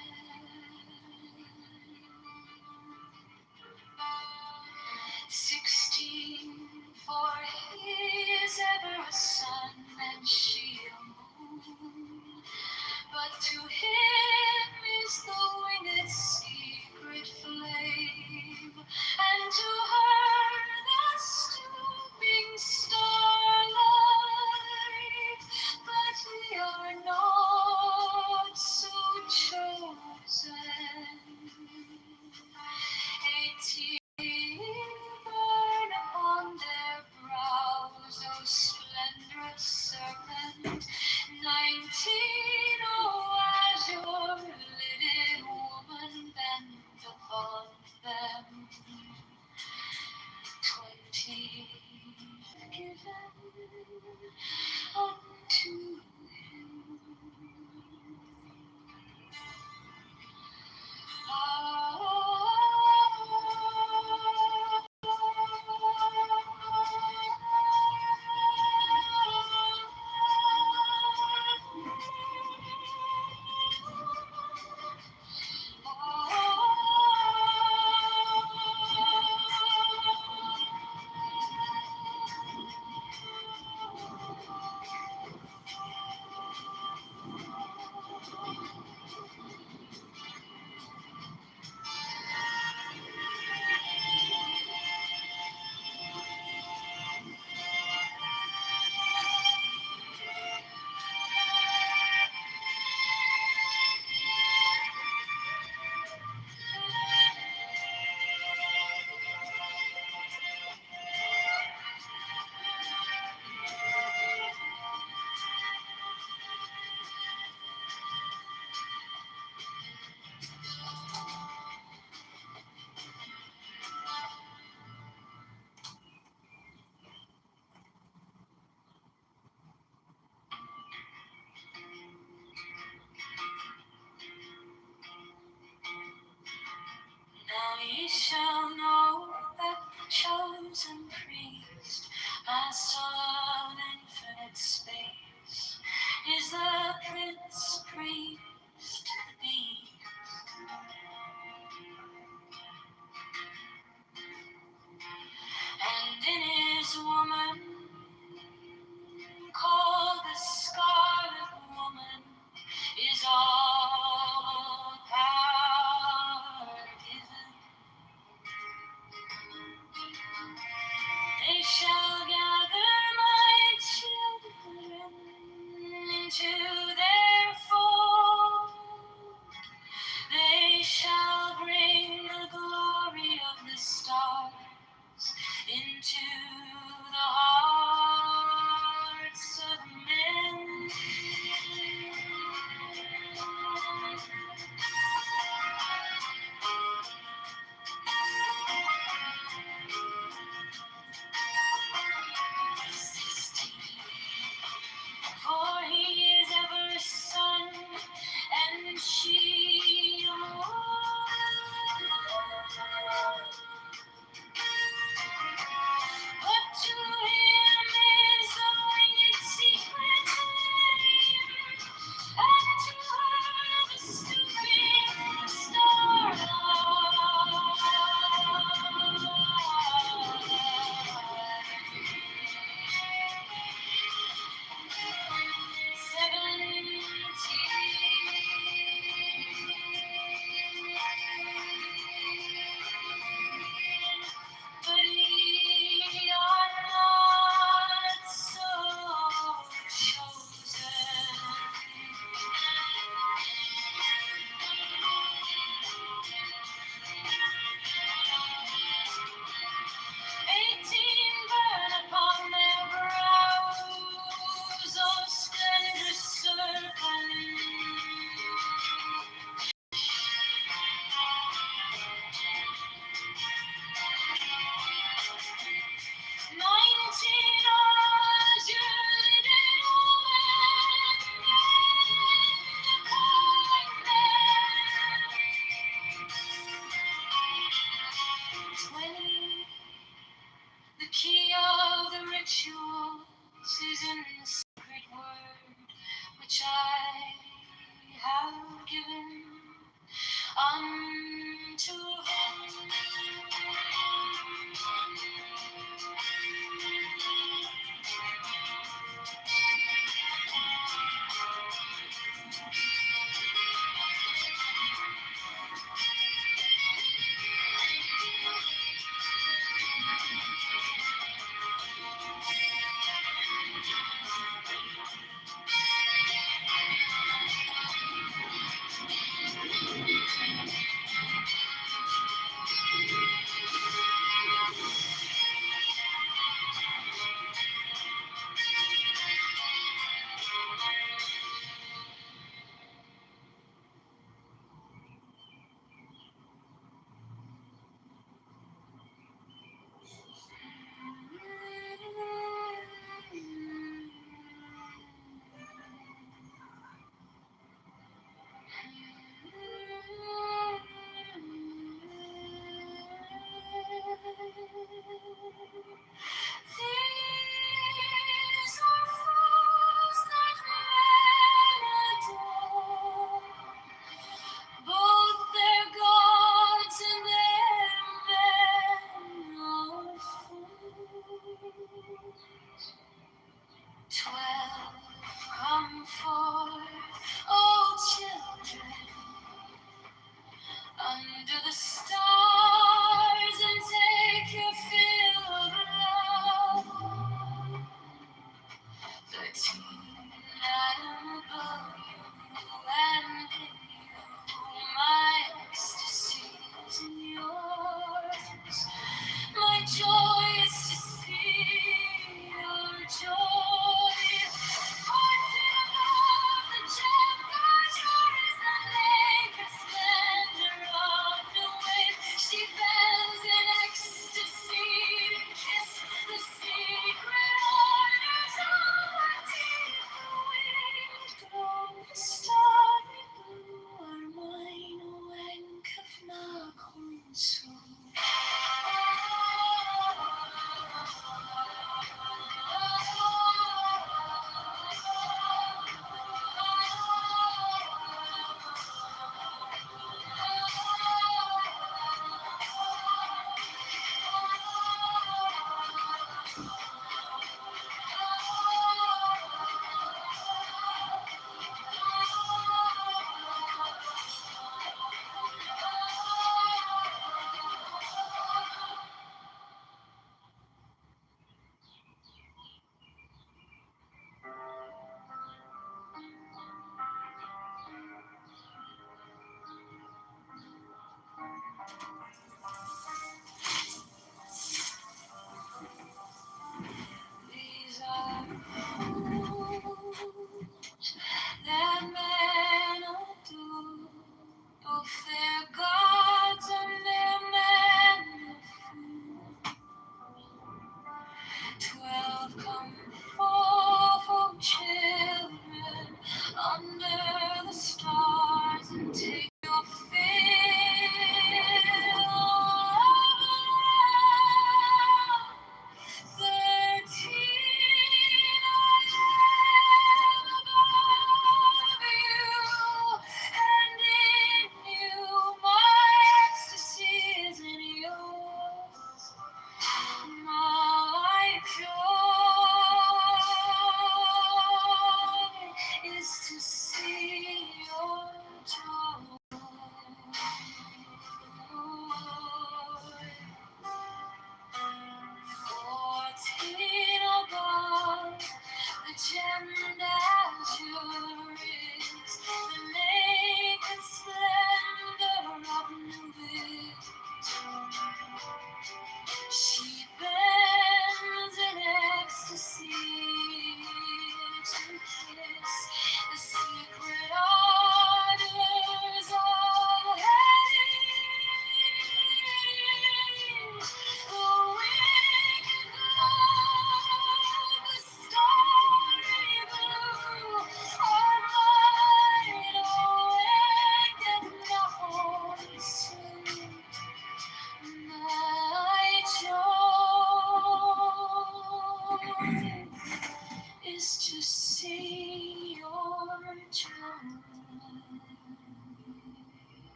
16, for he is ever a sun and she a moon. But to him is the winged secret flame, and to her the stooping starlight. But we are not so chosen. 18 burn upon their brows, O splendorous serpent. 19, oh azure lidded woman, bend upon them. 20, given unto him. Now ye shall know that the chosen priest, master of infinite space, is the prince, priest, the beast. And in his woman, called the Scarlet Woman, is all power given. They shall gather my children into their fold. given unto him.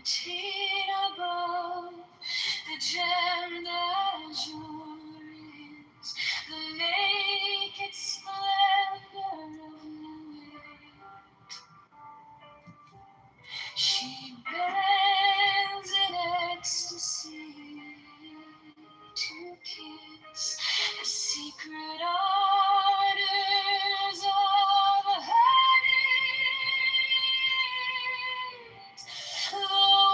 routine above, the gemmed azure is the naked splendor of night. She bends in ecstasy to kiss the secret ardors of her knees. The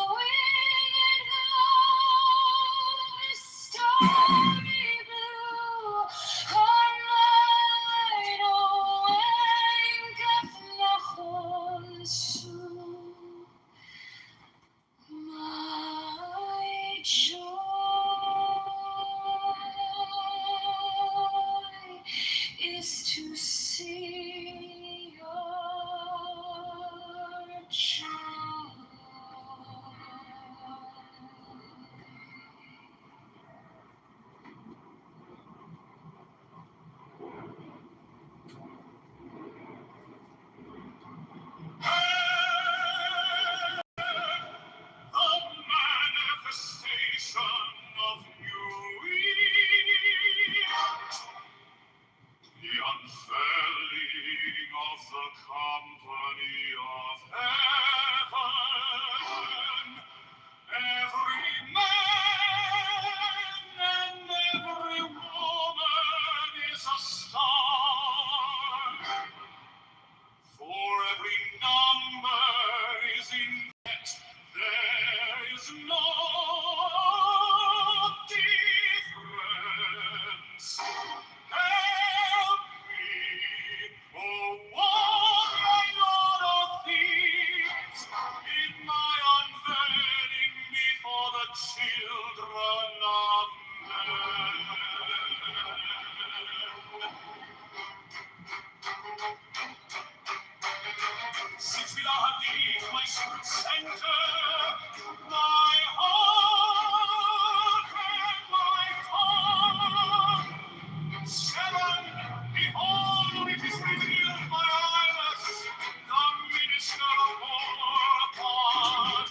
winged glow is starry blue. Her night wanketh nachon zu. My joy is to see your joy. The manifestation of you, the unfurling of the company of heaven. Every man and every woman is a star. For every number is in fact, there is no difference. Help me, oh, what I know of things in my unveiling before the children of men. 6 feet deep, my secret center, my heart and my tongue. 7, behold, it is revealed by Iris, the minister of war upon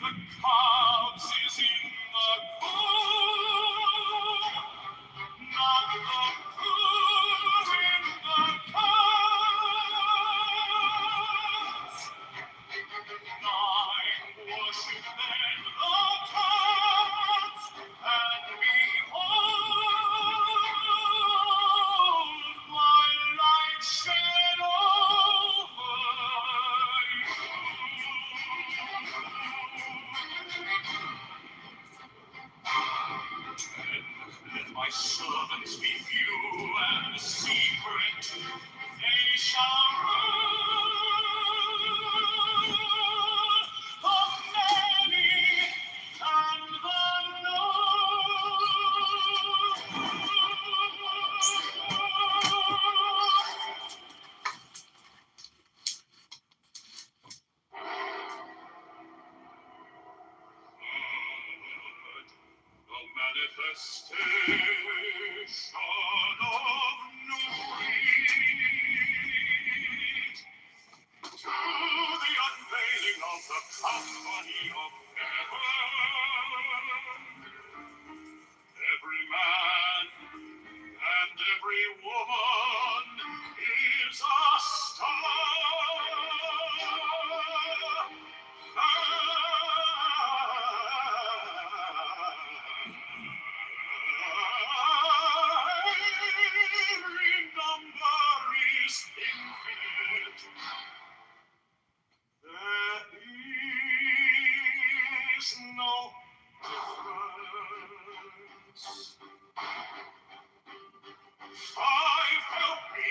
the clouds is in the gloom. Not the cool in the clouds. 9, worship then the clouds, and behold, my light shed over Let my servants be few and secret. They shall rule the many and the the manifestation of new breed, to the unveiling of the company of heaven. Every man and every woman is a star. Every number is infinite. There is no difference. 5, help me,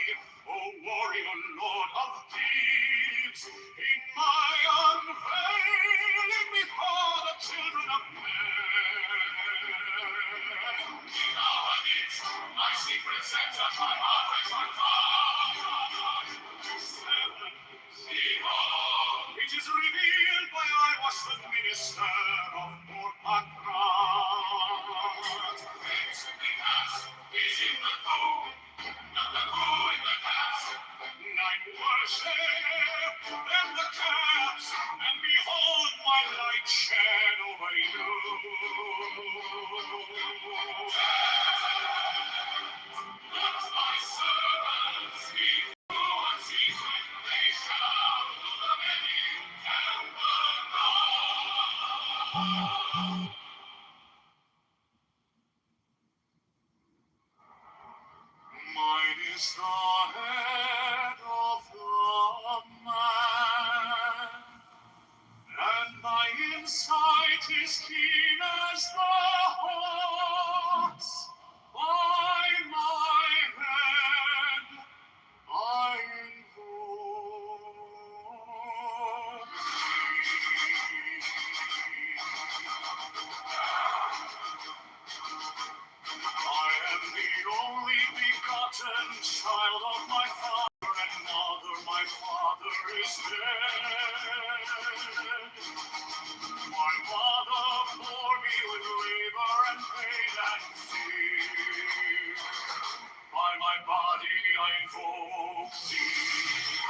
O warrior lord of deeds, in my unveiling before the children of men. Kitover is my secret center, my heart and my thought. 7, behold, it is revealed by I was the minister of Morpakrat. Is in the pool, not the pool in the cast. 9, worship is the head of the man, and my insight is keen as the hawk's. By my head I invoke I am the only begotten child of my father and mother. My father is dead. My mother bore me with labor and pain and fear. By my body I invoke thee.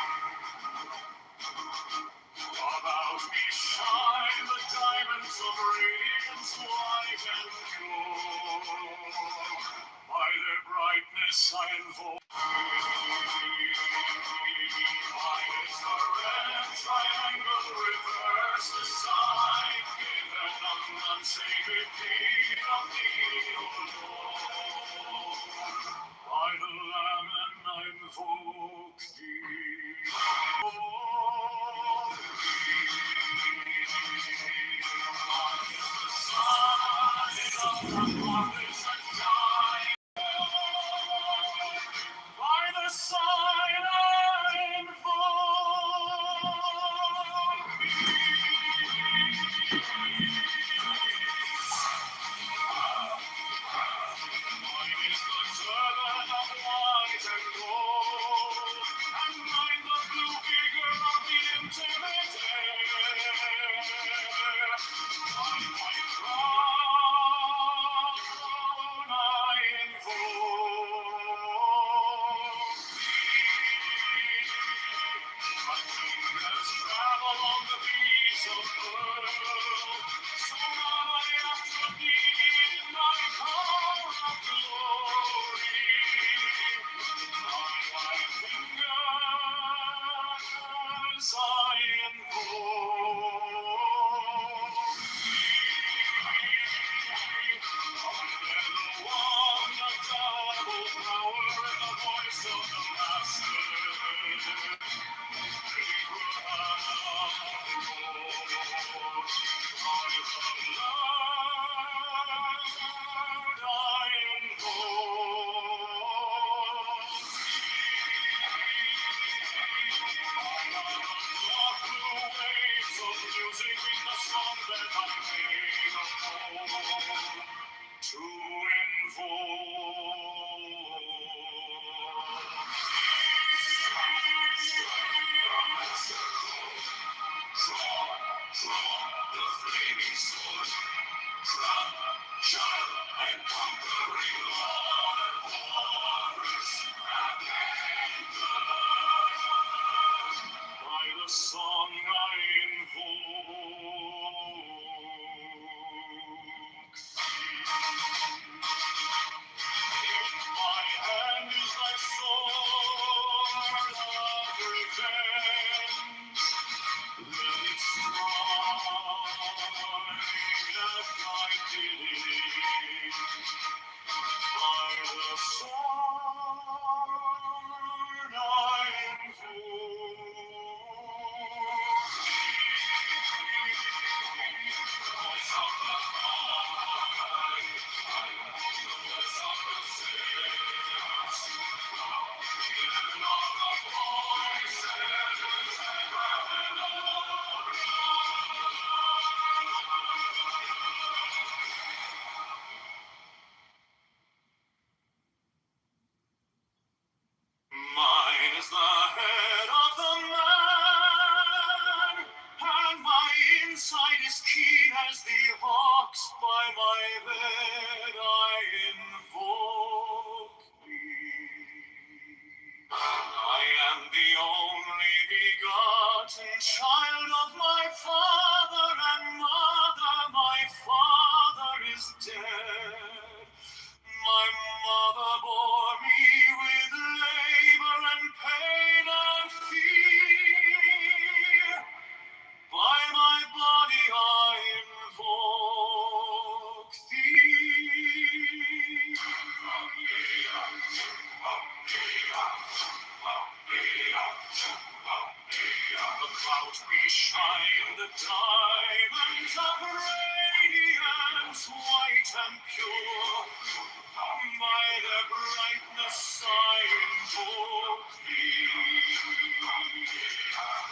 About me shine the diamonds of radiance white and pure. By their brightness I invoke mine is the red triangle, reverse the side, given of none save it be of thee, O Lord. By the Lamb and I invoke thee. By the sign I invoke Mine is the turban of white and gold, and mine the blue figure of the intimate air. On my crown I invoke thee. My fingers travel on the beats of pearl, so now I after thee in my car of glory. By my fingers I invoke thee. Under the wand of double power and the voice of the Master, to the flaming sword, child and conquering Lord, Horus again. By the song I invoke in my hand is thy sword of revenge. Let it strike at thy bidding. By the sword I invoke voice of the fight, the voice of the saints, given all the voices and heaven Mine is the head of the man, and my insight is keen as the hawk's. By my bed I invoke thee. I am the only begotten child of my father and mother. My father is dead. My mother bore me with labor and pain and fear. By my body I invoke thee. invoke thee.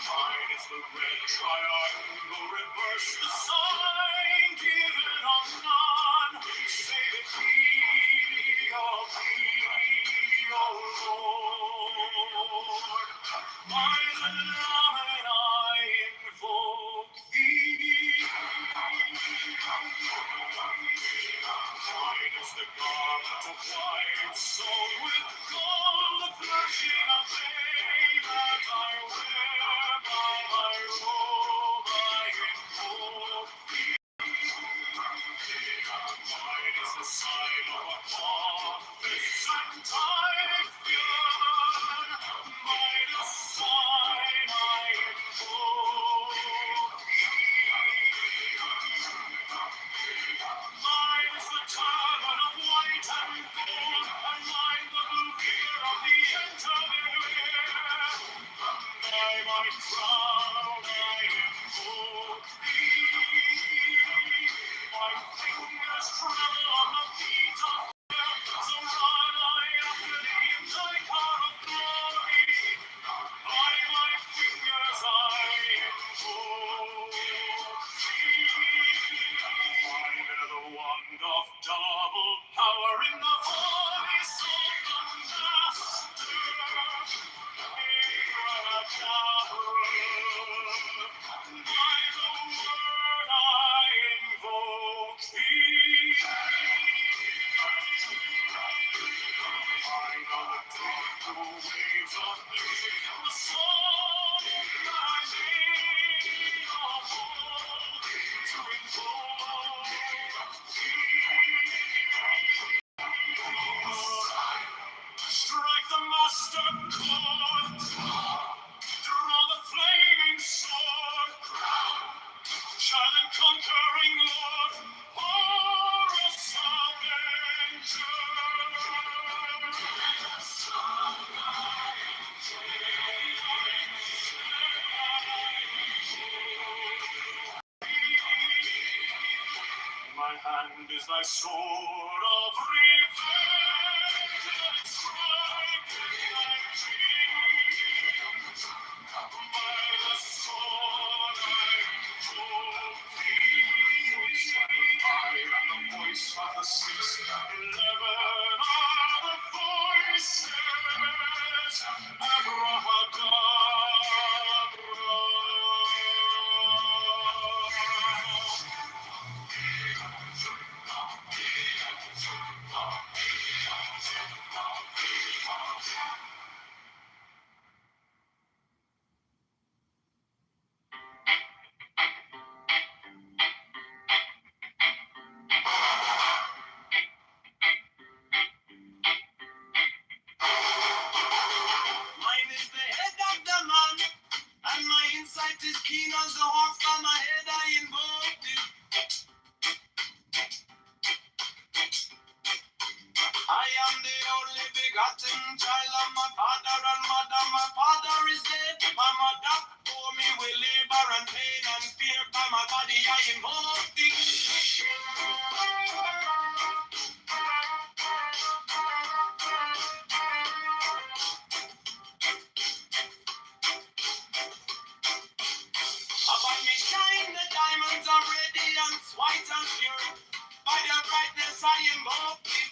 Mine is the red triangle, reverse the sign, given on none, save it thee, O Lord. Mine the Lamb and I invoke thee. Mine is the garment of white, sewn with gold, the flashing of flame that I wear by my robe, I invoke thee. Mine is the sign of a prophet, and I fear. Mine a sign I invoke thee. Mine is the turban of white and gold, and mine the blue fear of the intermediate. By my crown I invoke thee. My fingers tremble on the beat of fire, so run I after thee in thy car of glory. By my fingers I invoke thee. I bear the wand of double power in the voice of the Master. By the word I invoke thee. I know the dark waves of music and the song I made of old to invoke thee. Strike the master chord, draw the flaming sword, child and conquering Lord, Horus Avenger. My hand is thy sword of revenge, and its strike thy cheek. By the sword I invoke thee. I am the voice of the 611 are the voices. Abrahadabra. Mine is the head of the man, and my insight is keen as the hawk from my head I invoke thee. I am the only begotten child of my father and mother. My father is dead. My mother bore me with labor and pain and fear. By my body I invoke thee. Upon me shine the diamonds of radiance, white and pure. By their brightness I invoke thee.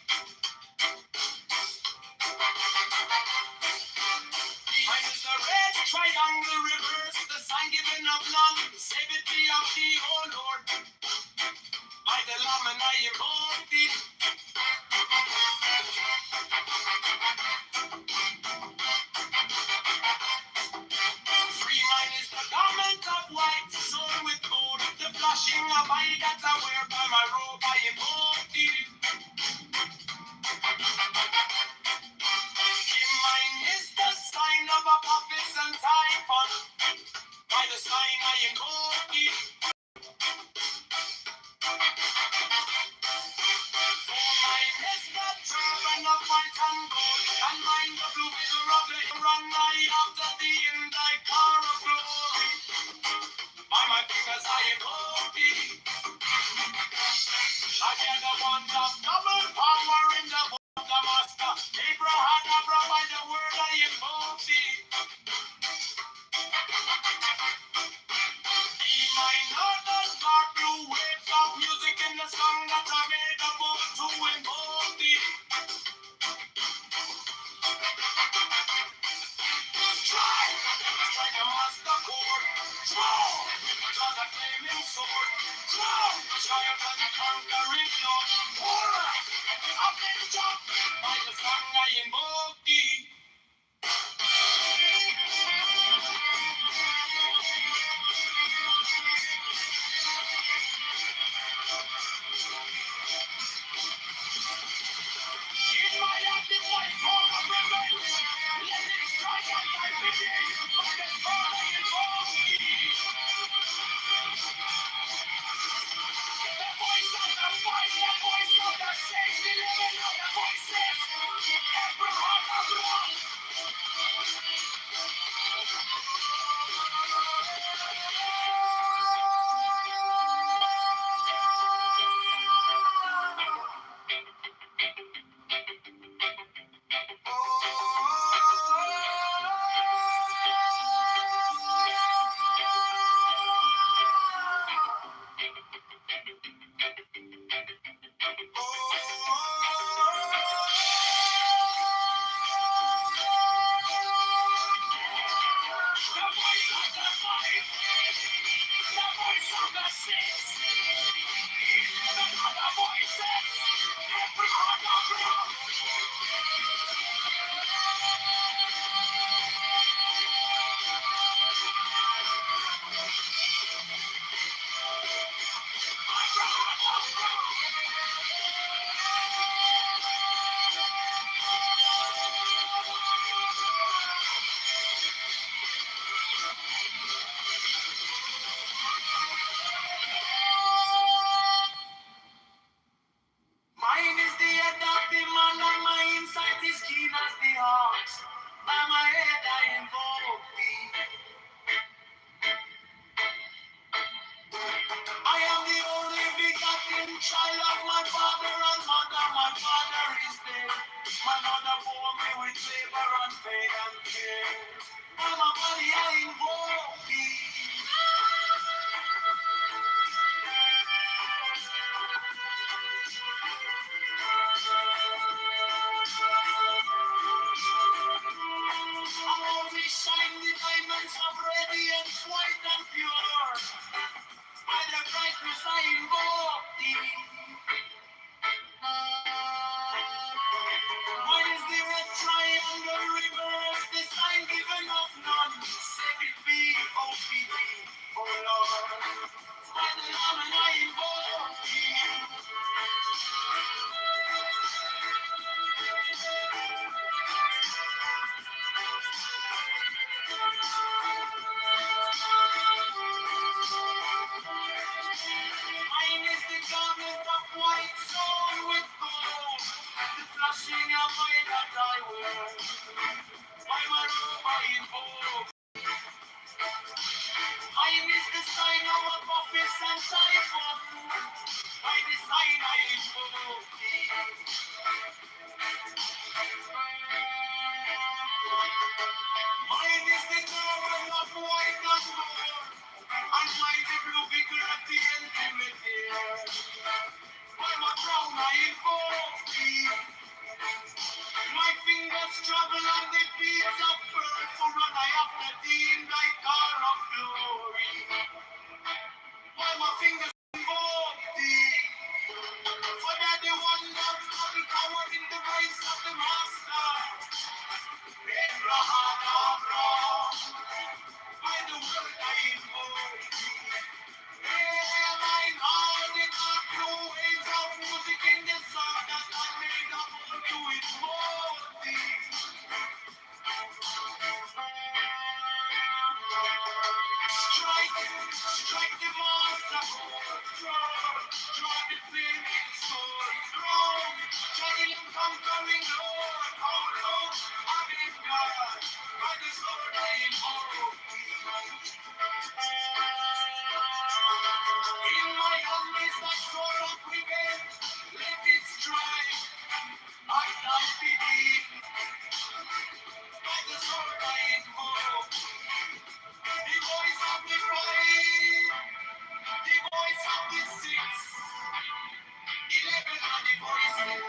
Mine is the red triangle, reverse the sign given of lamb. Save it be of thee, O Lord. By the lamb and I invoke thee. Free mine is the garment of white, sewn with gold. The flashing of eye that I wear by my robe I invoke thee. Mine is the sign of a prophet and typhon. By the sign I invoke thee. For mine is the turban of white and gold, and mine the blue wither of the run I after thee in thy car of glory. By my fingers I invoke thee. I bear the wand of double power in the voice of the Master. Abrahadabra by the word Mine is the sign of office and cipher. By the sign I invoke thee. Mine is the tower of white and gold. And mine the blue vicar at the ultimate here. By my crown I invoke thee. My fingers travel on the beats of pearl. So run I after thee in thy car of glory. By my fingers invoke thee. For that the wonders of the power in the voice of the master. Abraham, by the word I invoke thee. Hail thine all the dark blue waves of music in the sound that I made up to invoke thee. Strike the master chord, draw the flaming sword, throne, giant conquering Lord, out of his God, by the sword I invoke thee. In my hand is the sword of revenge, let it strike, I not be deep, by the sword I invoke the voice of the five, the voice of the six, 11 are the voices.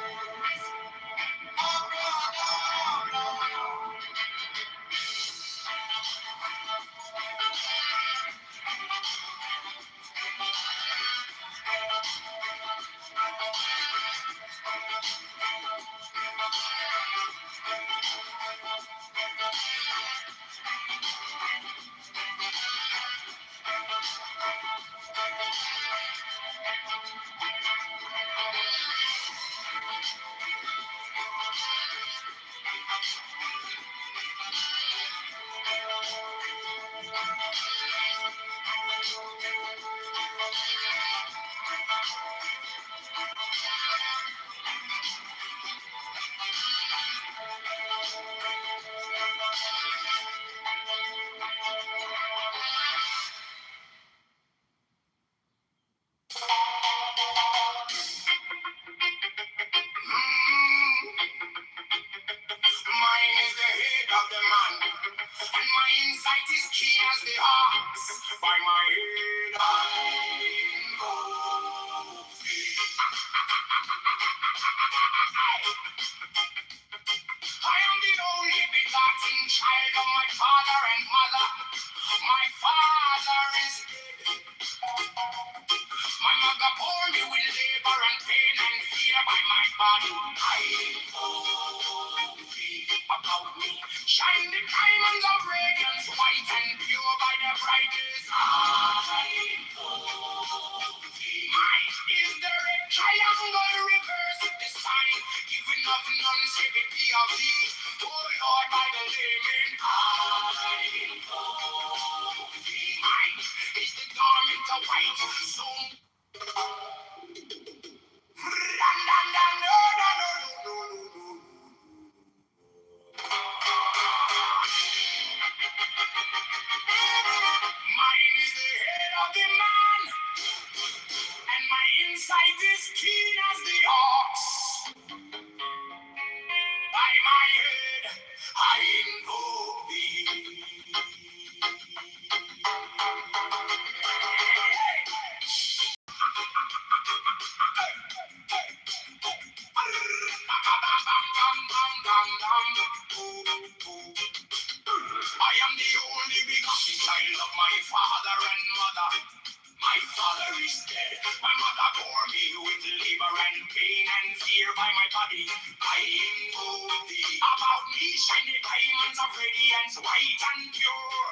Mine is the head of the man, and my insight is keen as the ox. By my head I invoke thee. I am the only begotten child of my father and mother. My father is dead. My mother bore me with labor and pain and fear by my body. I invoke thee about me. Shine the diamonds of radiance, white and pure by the brightness. I invoke thee. Mine is the red triangle reverse with the sign, giving of none save it be of thee. Oh Lord, by the layman. I invoke thee. Mine is the garment of white, so mine is the head of the man, and my insight is keen as the ox. By my head, I invoke thee. I am the only begotten child of my father and mother. My father is dead. My mother bore me with labor and pain and fear by my body. I invoke thee. About me shine the diamonds of radiance, white and pure.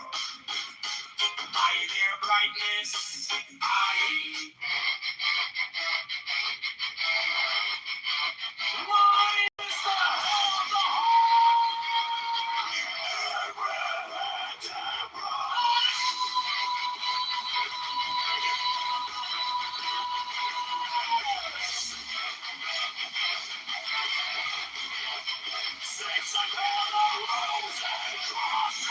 By their brightness, mine is the head of the six and the roses cross.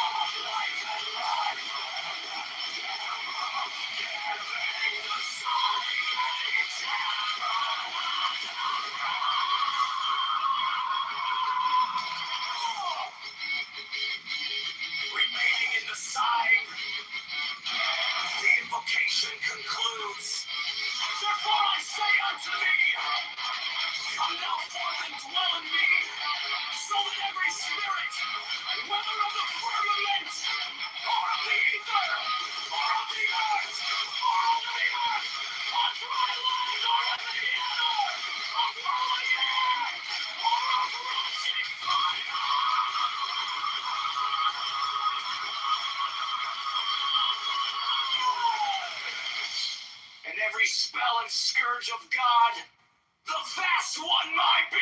every spell and scourge of God, the vast one might be.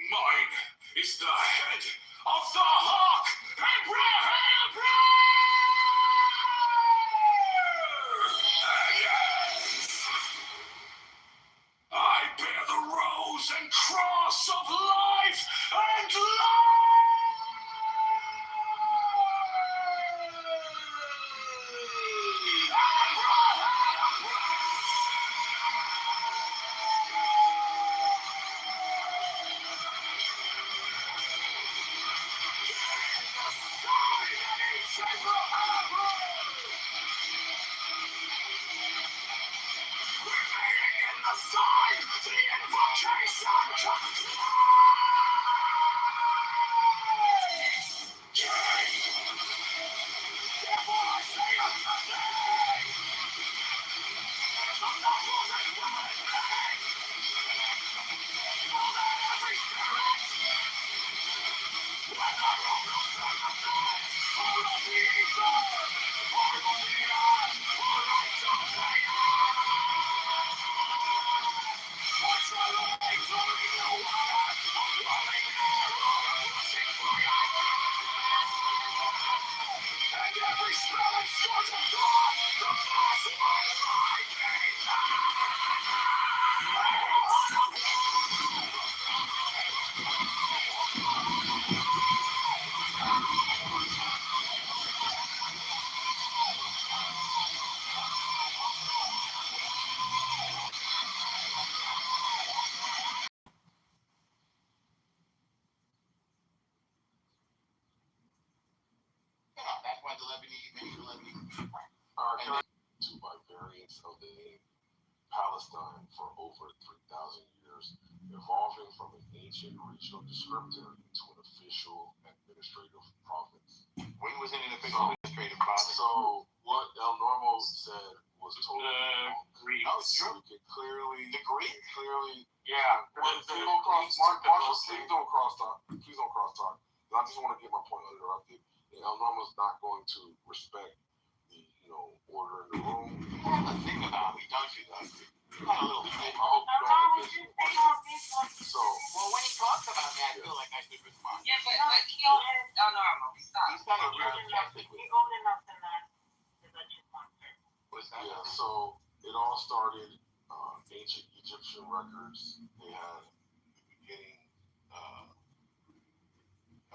Mine is the head of the hawk, Abraham! I bear the rose and cross of life and That's why the Lebanese are to by variants of the name Palestine for over 3,000 years, evolving from an ancient regional descriptor to an official administrative province. When was it an official administrative province? So what El Normo said was totally wrong. Greek. Oh, sure. We could clearly, Yeah. Please don't cross talk. Please don't cross talk. I just want to get my point uninterrupted. And El Normo's not going to respect the order in the room. You have to think about it, don't you, though? You're not a little bit. I hope you don't get this. So, Well, when he talks about me, I feel like I should respond. Yeah, but he already normal. Stop. He's not a real justice with You're old enough to not to let you sponsor. What's that? yeah, so it all started ancient Egyptian records. They had the beginning, I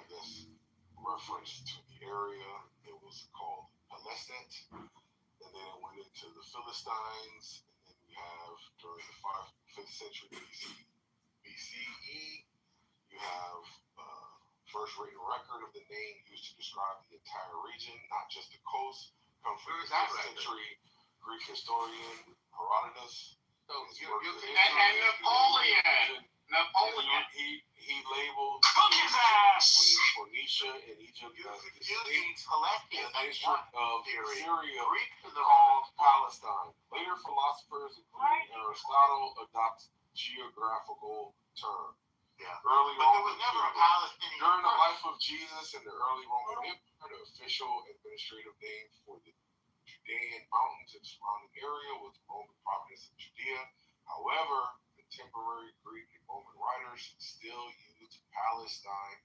guess, reference to the area. It was called Palestina, and then it went into the Philistines, and then we have during the 5th century BCE, you have first written record of the name used to describe the entire region, not just the coast, come from the 5th century Greek historian Herodotus. So and Napoleon. He labeled Cook his ass! Phoenicia and Egypt as Using distinct Celestial. district of Syria Greek to the called Palestine. Later philosophers, including Aristotle, adopt geographical term. Yeah. Early But there Roman was never a period. Palestinian. During the person. life of Jesus and the early Roman Empire, the official administrative name for the Judean mountains and surrounding area was the Roman province of Judea. However, contemporary Greek and Roman writers still used Palestine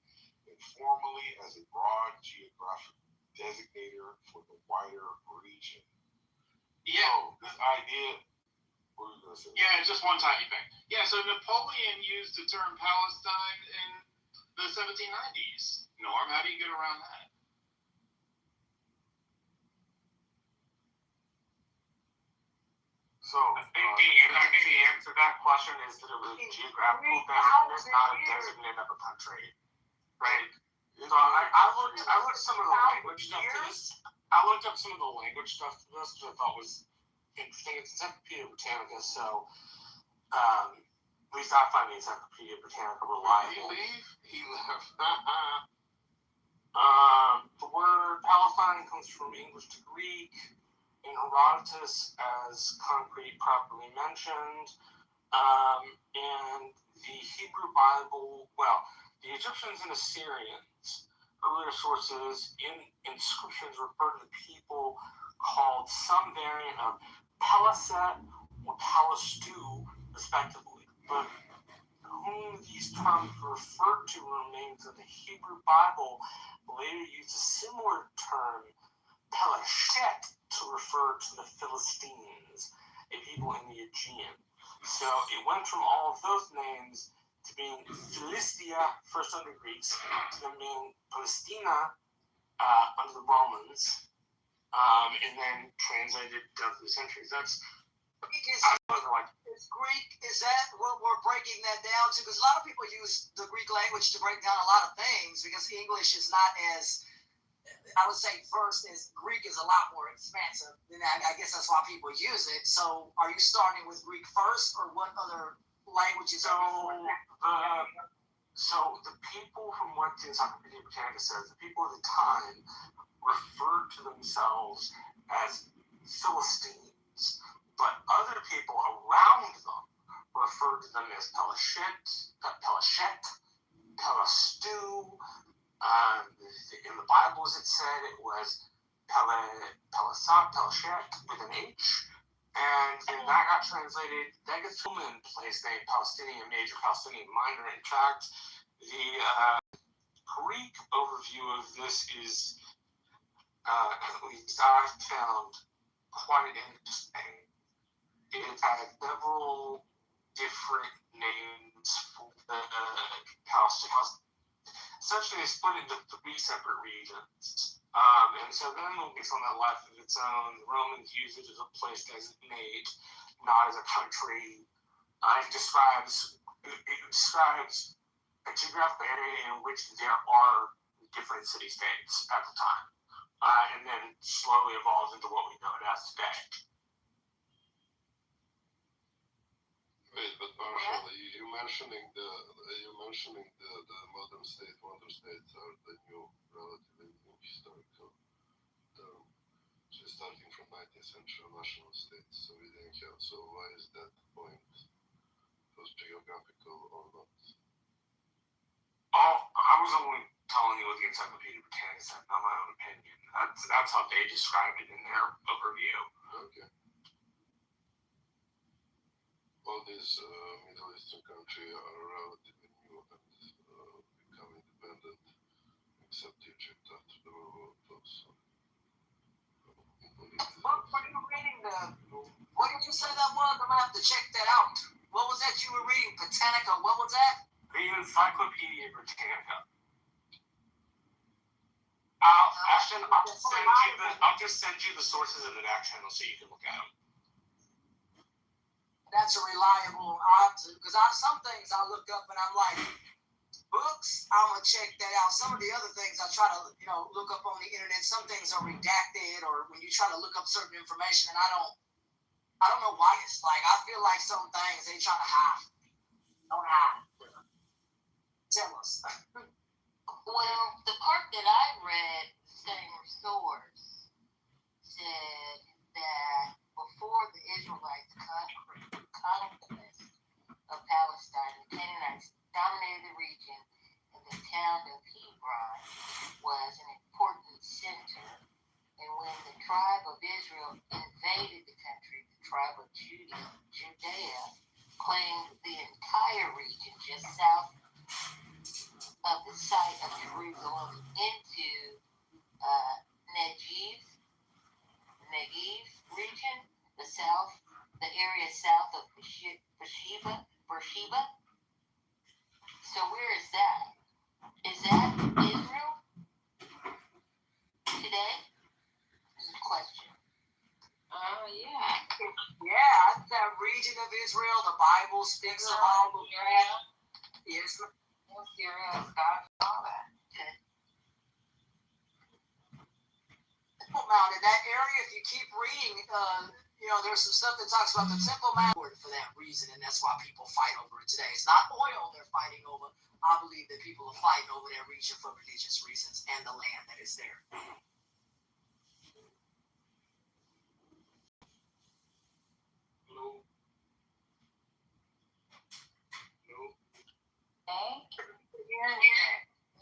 informally as a broad geographic designator for the wider region. Yeah. So this idea, what are you gonna say? Yeah, just one tiny thing. Yeah, so Napoleon used the term Palestine in the 1790s. Norm, how do you get around that? So I think the answer to that question is that it was a geographical designation, not a designate of a country. Right? So I looked some of the language stuff to this. I looked up some of the language stuff to this, which I thought was interesting. It's Encyclopedia Britannica, so At least I find the Encyclopedia Britannica reliable. He left. The word Palestine comes from English to Greek in Herodotus as concrete properly mentioned. And the Hebrew Bible, well, the Egyptians and Assyrians, earlier sources in inscriptions refer to the people called some variant of Palaset or Palastu, respectively. But whom these terms refer to remains of the Hebrew Bible later used a similar term, Pelashet, to refer to the Philistines, a people in the Aegean. So it went from all of those names to being Philistia, first under Greeks, to them being Palestina under the Romans, and then translated down through the centuries. That's is Greek, is that what we're breaking that down to? Because a lot of people use the Greek language to break down a lot of things because English is not as, I would say, first is Greek is a lot more expansive. And I guess that's why people use it. So are you starting with Greek first, or what other languages are before that? So the people, from what the Encyclopedia Britannica says, the people of the time referred to themselves as Philistines, but other people around them referred to them as Pelashet, Pelastu. In the Bible, as it said, it was Pelashet with an H. And then that got translated, that gets to a place named Palestinian Major, Palestinian Minor. In fact, the Greek overview of this is, at least I found quite interesting. It had several different names for the Palestine. Essentially, they split into 3 separate regions. And so then it makes on that life of its own. The Romans use it as a place to designate, not as a country. It describes a geographical area in which there are different city-states at the time. And then slowly evolves into what we know it as today. Wait, but Marshall, you're mentioning the modern state, wonder states are the new, relatively new historical term. So starting from 19th century national states, so we didn't have. So why is that point? Was geographical or not? I was only telling you what the Encyclopedia Britannica said, not my own opinion. That's how they described it in their overview. Okay. All these Middle Eastern countries are relatively new and become independent, except Egypt after the World War II. What are you reading? What did you say that was? I'm going to have to check that out. What was that you were reading? Britannica, what was that? The Encyclopedia Britannica. I'll just send you the sources of the back channel so you can look at them. That's a reliable option, because some things I look up and I'm like, books, I'm gonna check that out. Some of the other things I try to, look up on the internet. Some things are redacted, or when you try to look up certain information, and I don't know why. It's like I feel like some things they try to hide. Don't hide. Tell us. Well, the part that I read, same source, said that before the Israelites conquest of Palestine, the Canaanites dominated the region, and the town of Hebron was an important center. And when the tribe of Israel invaded the country, the tribe of Judea claimed the entire region just south of the site of Jerusalem into Negev region, the area south of Beersheba. So where is that? Is that Israel today? Is the question. Oh, yeah. Yeah, that's that region of Israel. The Bible speaks of all the Yes. Syria, God, all that. Mount. In that area, if you keep reading, there's some stuff that talks about the Temple Mount for that reason, and that's why people fight over it today. It's not oil they're fighting over. I believe that people are fighting over that region for religious reasons and the land that is there. Hello. Hello. Hey,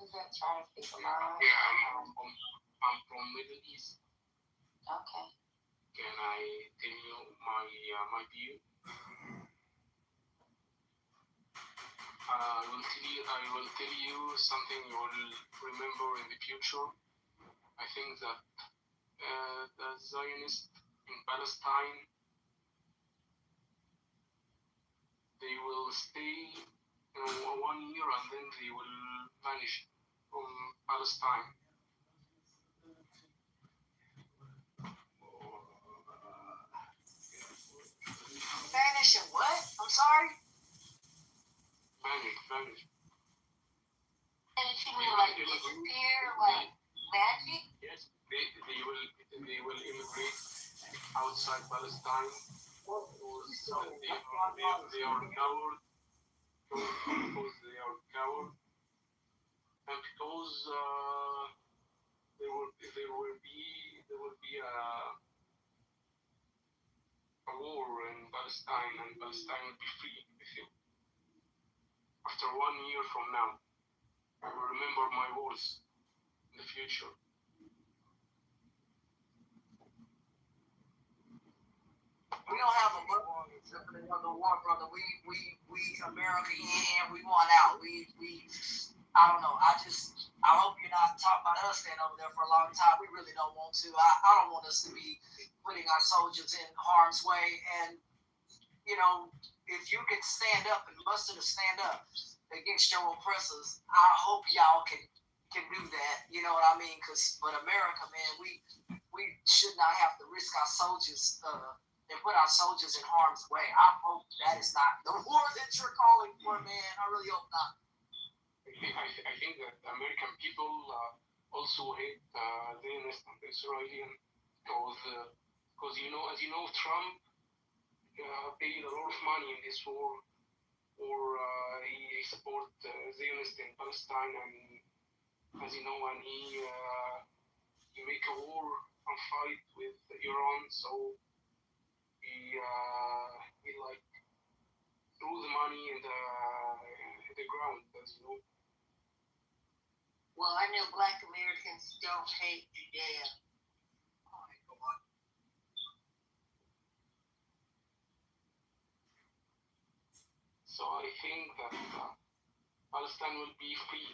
who's that trying to speak about? Yeah, I'm from Middle East. Okay. Can I tell you my view? I will tell you something you will remember in the future. I think that the Zionists in Palestine, they will stay 1 year and then they will vanish from Palestine. Vanish and what? I'm sorry? Vanish. And she will like disappear like magic? Yes, they will immigrate outside Palestine. They are coward because they are coward, and because there will be a war in Palestine, and Palestine will be free. I think after 1 year from now, I will remember my words in the future. We don't have a war, brother. We America in, we want out. I don't know. I hope you're not talking about us staying over there for a long time. We really don't want to. I don't want us to be putting our soldiers in harm's way. And, if you can stand up and muster to stand up against your oppressors, I hope y'all can do that. You know what I mean? But America, man, we should not have to risk our soldiers and put our soldiers in harm's way. I hope that is not the war that you're calling for, man. I really hope not. I think that American people also hate Zionists and Israeli because as you know, Trump paid a lot of money in this war, or he support Zionists in Palestine, and as you know, and he make a war and fight with Iran, so he like threw the money in the ground, as you know. Well, I know Black Americans don't hate Judea. So I think that Palestine will be free.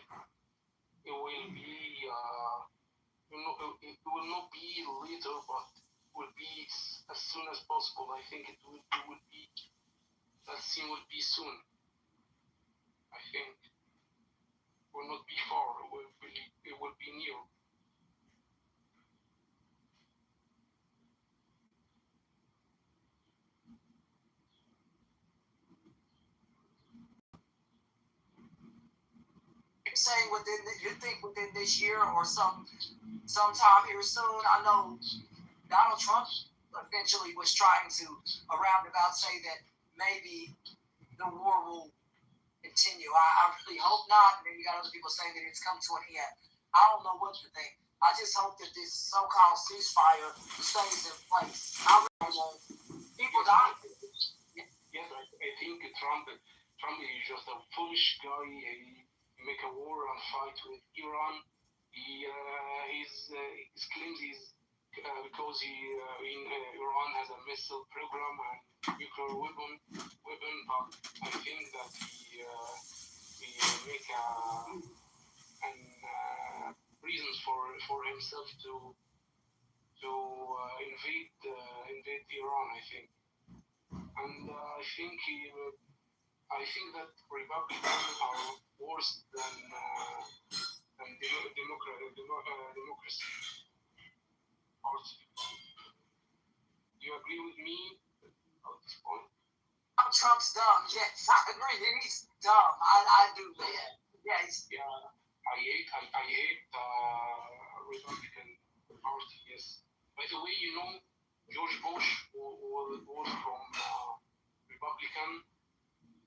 It will be, it will not be later, but will be as soon as possible. I think it will be, that scene will be soon. I think it will not be far. It will be near. Saying you think within this year or sometime here soon. I know Donald Trump eventually was trying to a roundabout say that maybe the war will continue. I really hope not. And then you got other people saying that it's come to an end. I don't know what to think. I just hope that this so-called ceasefire stays in place. I really won't. People die. Yes, I think Trump is just a foolish guy. He make a war and fight with Iran. His claims is because Iran has a missile program and nuclear weapon, but I think that he make reasons for himself to invade Iran. I think, and I think that Republicans are worse than democracy. Do you agree with me at this point? Trump's dumb. Yes, I agree. He's dumb. I do, man. Yeah, I hate Republican Party. Yes. By the way, you know, George Bush was from Republican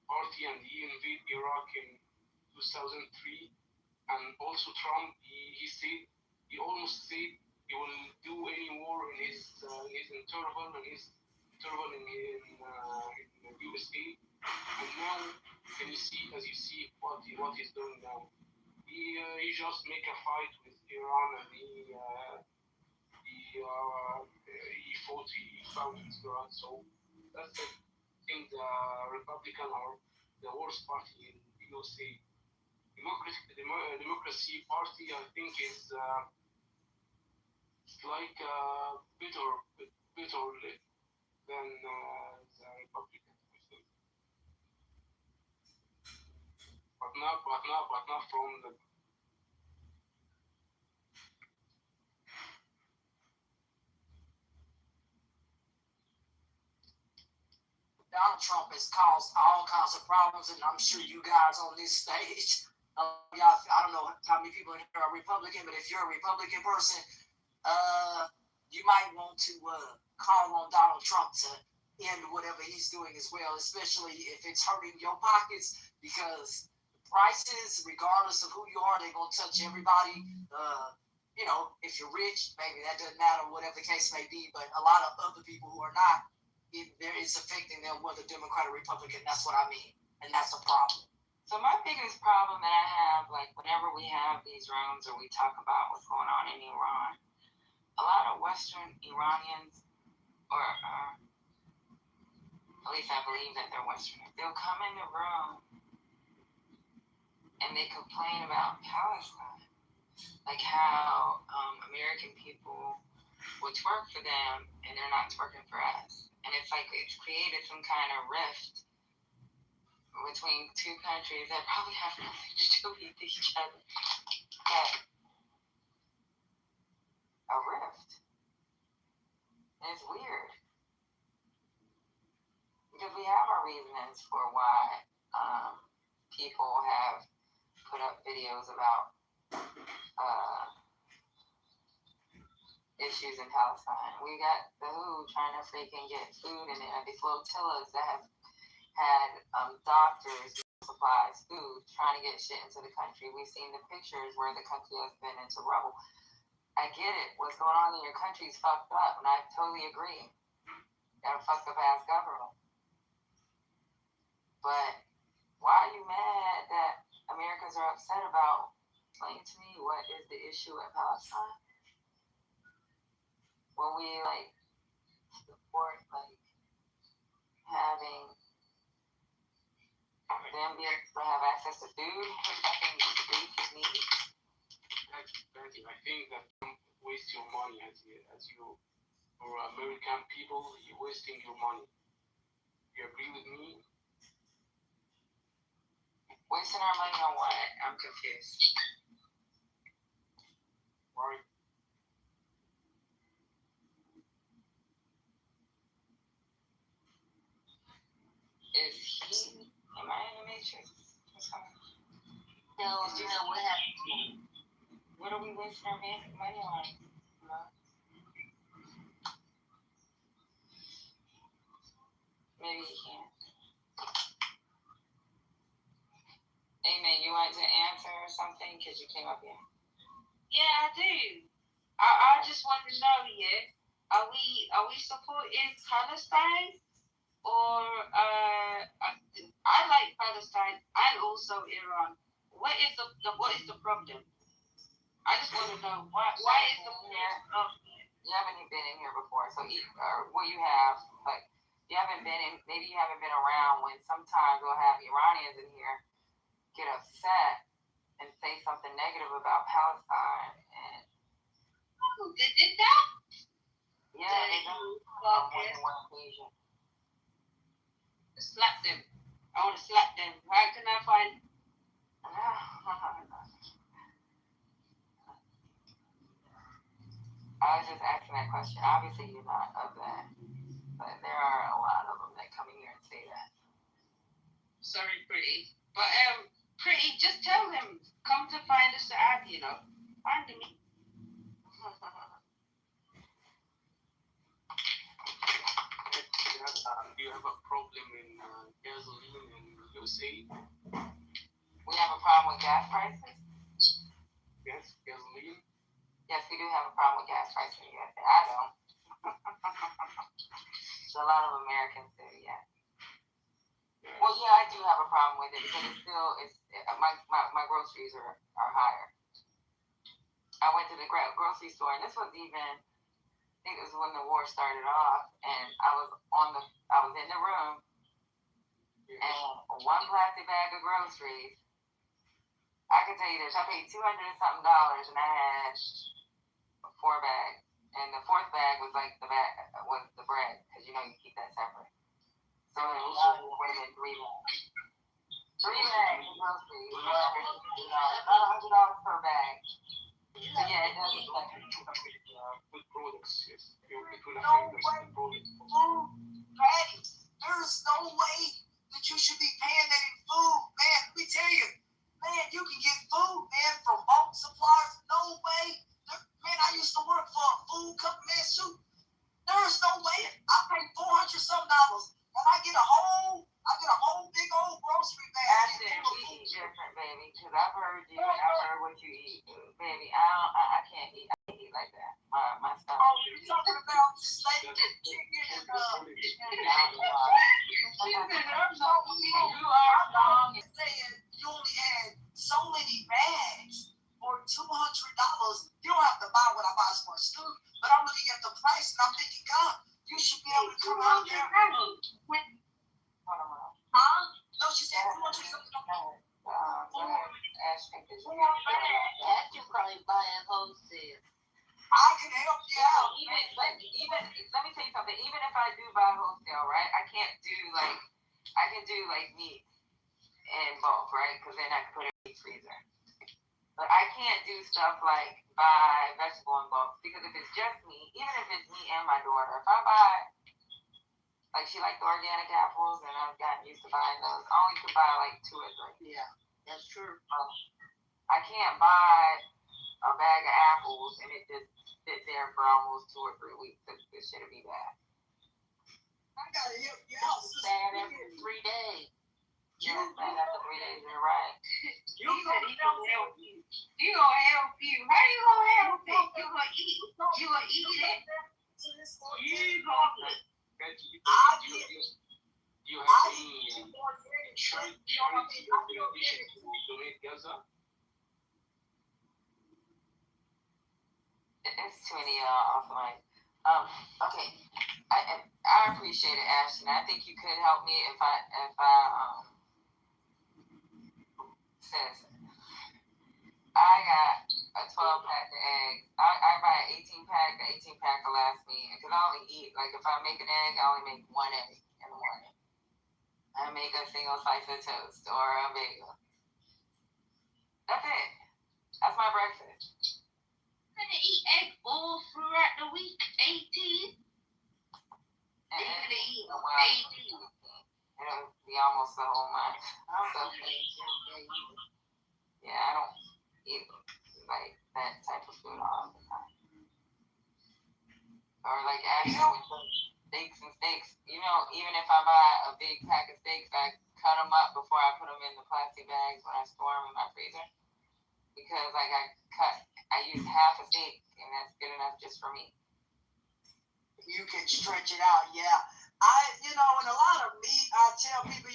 Party, and he invaded Iraq in 2003. And also Trump, he said, he almost said he will do any war in his interval in the USA. And now, can you see, as you see, what he's doing now? He just make a fight with Iran, and he fought, he found Iran. So that's the thing. The Republican are the worst party in USA. Democracy Party, I think, is it's like better than the Republican, I think. But not from the. Donald Trump has caused all kinds of problems, and I'm sure you guys on this stage, y'all, I don't know how many people in here are Republican, but if you're a Republican person, you might want to call on Donald Trump to end whatever he's doing as well, especially if it's hurting your pockets, because prices, regardless of who you are, they're going to touch everybody. You know, if you're rich, maybe that doesn't matter, whatever the case may be, but a lot of other people who are not, it's affecting them, whether Democrat or Republican. That's what I mean, and that's a problem. So my biggest problem that I have, like whenever we have these rooms or we talk about what's going on in Iran, a lot of Western Iranians, or at least I believe that they're Westerners, they'll come in the room and they complain about Palestine, like how American people would twerk for them and they're not twerking for us. And it's like it's created some kind of rift between two countries that probably have nothing to do with each other. But a rift. And it's weird. Because we have our reasons for why people have put up videos about issues in Palestine. We got the WHO trying to freaking get food in there. These flotillas that have had doctors, supplies, food, trying to get shit into the country. We've seen the pictures where the country has been into rubble. I get it. What's going on in your country is fucked up, and I totally agree. Got a fucked up ass government. But why are you mad that Americans are upset about? Explain to me, what is the issue in Palestine? When we like support like having them be able to have access to food, nothing basic needs. I think that don't waste your money as you or American people, you're wasting your money. You agree with me? Wasting our money on what? I'm confused. Right. Is he? Am I in the Matrix? No, what happened? What are we wasting our money on? No. Maybe he can't. Amen. You want to answer something because you came up here? Yeah, I do. I just want to know, are we supporting Palestine, or I like Palestine and also Iran. What is the problem? I just want to know why is the problem? You haven't been in here before, so you have, but you haven't been in. Maybe you haven't been around when sometimes we'll have Iranians in here get upset and say something negative about Palestine. And They did that? Yeah, they do. On more than one occasion. Slap them. I want to slap them. Where can I find? I was just asking that question. Obviously, you're not of that, but there are a lot of them that come in here and say that. Sorry, Pretty. But Pretty, just tell them, come to find us at, find me. you have a problem in gasoline in USA? We have a problem with gas prices? Yes, gasoline. Yes, we do have a problem with gas prices in the USA. I don't. So a lot of Americans do, yeah. Well, yeah, I do have a problem with it because my groceries are higher. I went to the grocery store, and this was even, I think it was when the war started off, and I was in the room, and one plastic bag of groceries, I can tell you this, I paid $200 and something, and I had 4 bags, and the 4th bag was like the bread, because you keep that separate. So it would have been 3 bags. 3 bags of groceries, about $100 per bag. So yeah, it does affect Food products, yes. It will No affect way. the product. Food, Patty. There's no way that you should be paying that in food, man. Let me tell you, man, you can get food, man, from bulk suppliers. No way. Man, I used to work for a food company, man. Shoot, there's no way. I pay $400 something, and I get a whole big old grocery bag. Actually, we eat different, baby, because I've heard you. I've heard what you eat, baby. I can't eat. I can't eat like that. My stomach. Oh, you're talking about steak and chicken and You are wrong. Saying you only had so many bags for $200. You don't have to buy what I buy as much food, but I'm looking at the price and I'm thinking, God, you should be able to come out there. No, she said $200 something. That you probably buy at wholesale. I can help you out. Even let me tell you something. Even if I do buy wholesale, right? I can do meat in bulk, right? Because then I can put it in the freezer. But I can't do stuff like buy vegetable in bulk because if it's just me, even if it's me and my daughter, if I buy, like she likes the organic apples and I've gotten used to buying those, I only could buy like 2 or 3. Yeah, that's true. I can't buy a bag of apples and it just sit there for almost 2 or 3 weeks. It should be bad. I gotta help you out, sister. Bad after 3 days. Yes, bad after 3 days, you're right. You said he gonna help you. He gonna help you. How you gonna help it? You gonna eat. You gonna eat it. You gonna. You have any charity organization to donate Gaza? It's too many off mic. Okay. I appreciate it, Ashton. I think you could help me if I says I got a 12-pack of eggs. I buy an 18-pack. The 18-pack will last me because I only eat, like if I make an egg, I only make 1 egg in the morning. I make a single slice of toast or a bagel. That's it. That's my breakfast. I'm gonna eat egg all throughout the week. 18. And You're gonna eat 18. It'll be almost the whole month. Yeah, I don't eat like that type of food all the time. Or like actually steaks and steaks. Even if I buy a big pack of steaks, I cut them up before I put them in the plastic bags when I store them in my freezer. Because I use half a steak and that's good enough just for me. You can stretch it out, yeah. And a lot of meat, I tell people,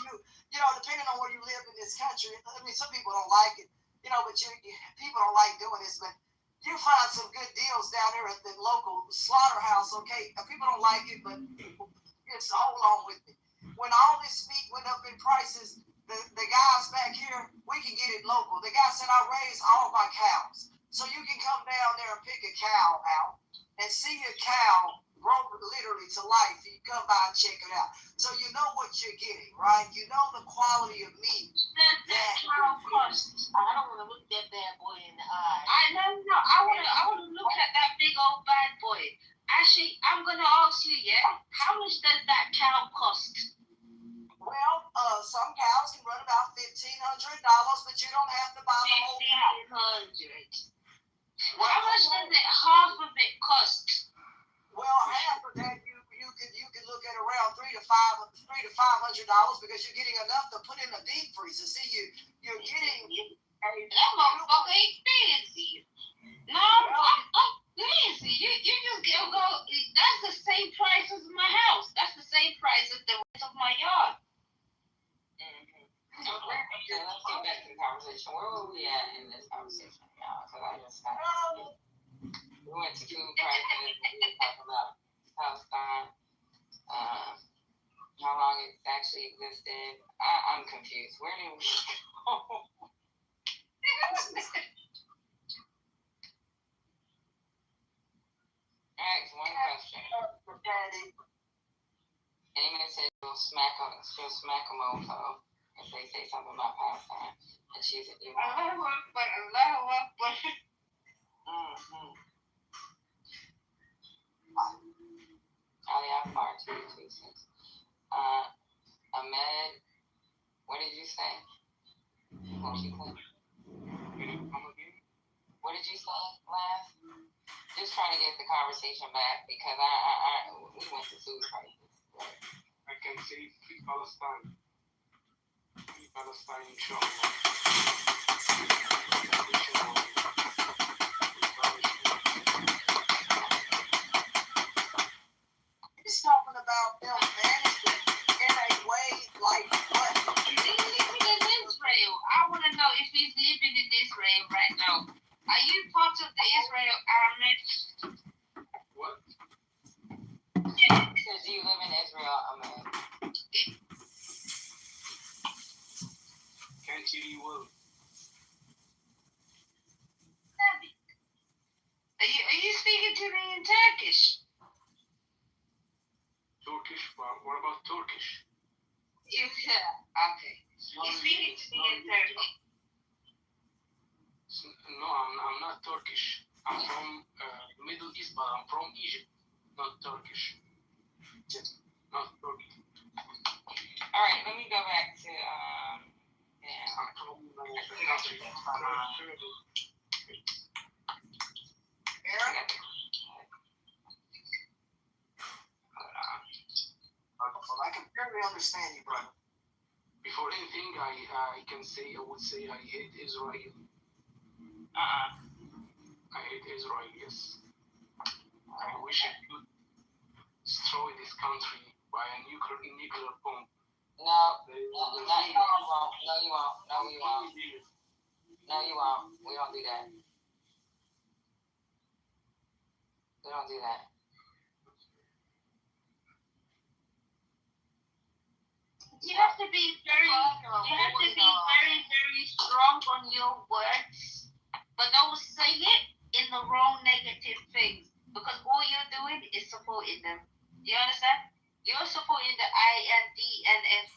depending on where you live in this country, I mean, some people don't like it, but people don't like doing this, but you find some good deals down there at the local slaughterhouse, okay? People don't like it, but just hold on with me. When all this meat went up in prices, the guys back here, we can get it local. The guy said, I raise all my cows. So you can come down there and pick a cow out and see a cow grow literally to life. You come by and check it out. So you know what you're getting, right? You know the quality of meat. That cow cost. I don't want to look that bad boy in the eye. I want to look at that big old bad boy. Actually, I'm gonna ask you, how much does that cow cost? Well, some cows can run about $1,500, but you don't have to buy the whole cow. $1,500. How much does half of it cost? Well, half of that you can look at around $3,000 to $5,000. because you're getting enough to put in a deep freezer. See, you're getting that motherfucker expensive. No, listen, you just go. That's the same price as my house. That's the same price as the rest of my yard. Okay, let's get back to the conversation. Where were we at in this conversation, y'all? Because I just we went to food prices. We were talking about Palestine. How long it's actually existed. I'm confused. Where did we go? Alright, one question. Amy said she'll smack a mofo if they say something about Palestine. And she's an emo. Ali Akbar 226. Ahmed, what did you say? What did you say last? Just trying to get the conversation back because we went to food prices. I can say free Palestine. Free Palestine, inshallah. He's talking about them management in a way like what? Is he living in Israel? I want to know if he's living in Israel right now. Are you part of the Israel army? What? Says you live in Israel, Ahmed. Can't hear you well. Are you speaking to me in Turkish? Turkish? What about Turkish? Yeah, okay. You're speaking to me in Turkish. No, I'm not Turkish. I'm from Middle East, but I'm from Egypt, not Turkish. Not Turkish. All right, let me go back to I'm from I can barely understand you, brother. Before anything, I would say I hate Israel. I hate Israel, yes. I wish I could destroy this country by a nuclear bomb. No, you won't. We don't do that. We don't do that. You have to be very strong on your words, but don't say it in the wrong negative things because all you're doing is supporting them. Do you understand? You're supporting the INDNF.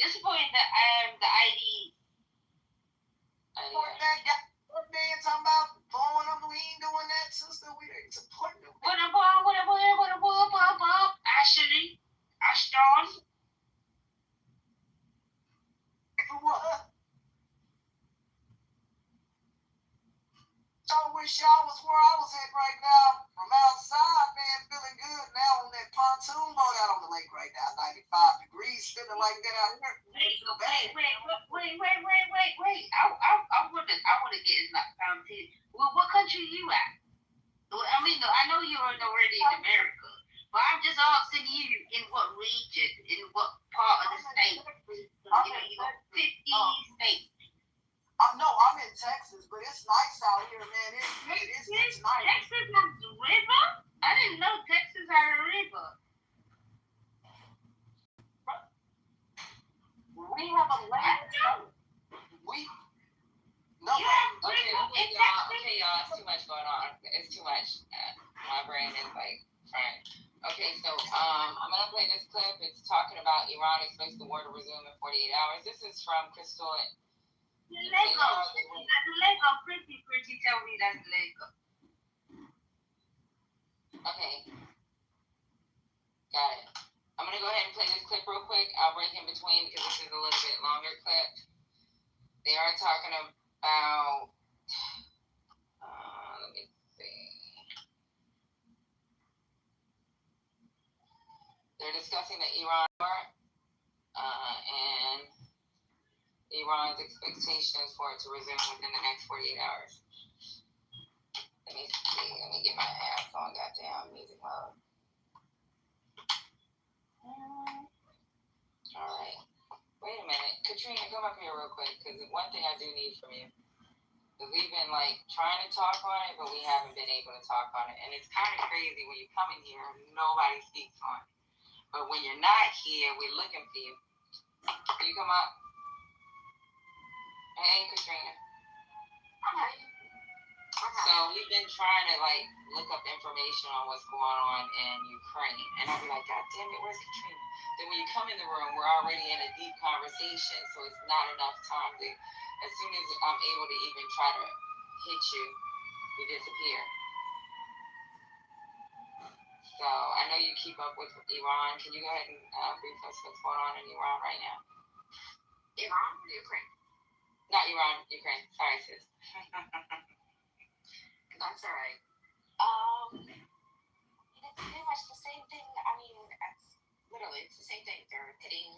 You're supporting the ID. What man talking about blowing them? We ain't doing that, sister. We ain't supporting them. Ashley, Ashton. What? I wish y'all was where I was at right now. From outside, man, feeling good. Now on that pontoon boat out on the lake right now, 95 degrees, feeling like that out here. Wait. I want to get in that conversation. Well, what country are you at? I mean, I know you're already in America, but I'm just asking you in what region, in what part of the state. You got 50 states. No, I'm in Texas, but it's nice out here, man. It's nice. Texas has a river? I didn't know Texas had a river. We have a lake. Okay, y'all. It's too much going on. It's too much. My brain is like fried. Okay, so I'm gonna play this clip. It's talking about Iran expects the war to resume in 48 hours. This is from Crystal. Lego. Pretty. Tell me that's Lego. Okay. Got it. I'm gonna go ahead and play this clip real quick. I'll break in between because this is a little bit longer clip. They are talking about. Let me see. They're discussing the Iran war. and Iran's expectations for it to resume within the next 48 hours. Let me see. Let me get my app on goddamn music mode. All right. Wait a minute. Katrina, come up here real quick, because one thing I do need from you. Because we've been, trying to talk on it, but we haven't been able to talk on it. And it's kind of crazy when you come in here and nobody speaks on it. But when you're not here, we're looking for you. Can you come up? Hey, Katrina. Hi. So we've been trying to look up information on what's going on in Ukraine, and I'll be like, God damn it, where's Katrina? Then when you come in the room, we're already in a deep conversation, so it's not enough time to. As soon as I'm able to even try to hit you, you disappear. So I know you keep up with Iran. Can you go ahead and brief us what's going on in Iran right now? Iran or Ukraine? Not Iran, Ukraine. Sorry, sis. That's all right. It's pretty much the same thing. I mean, it's the same thing. They're hitting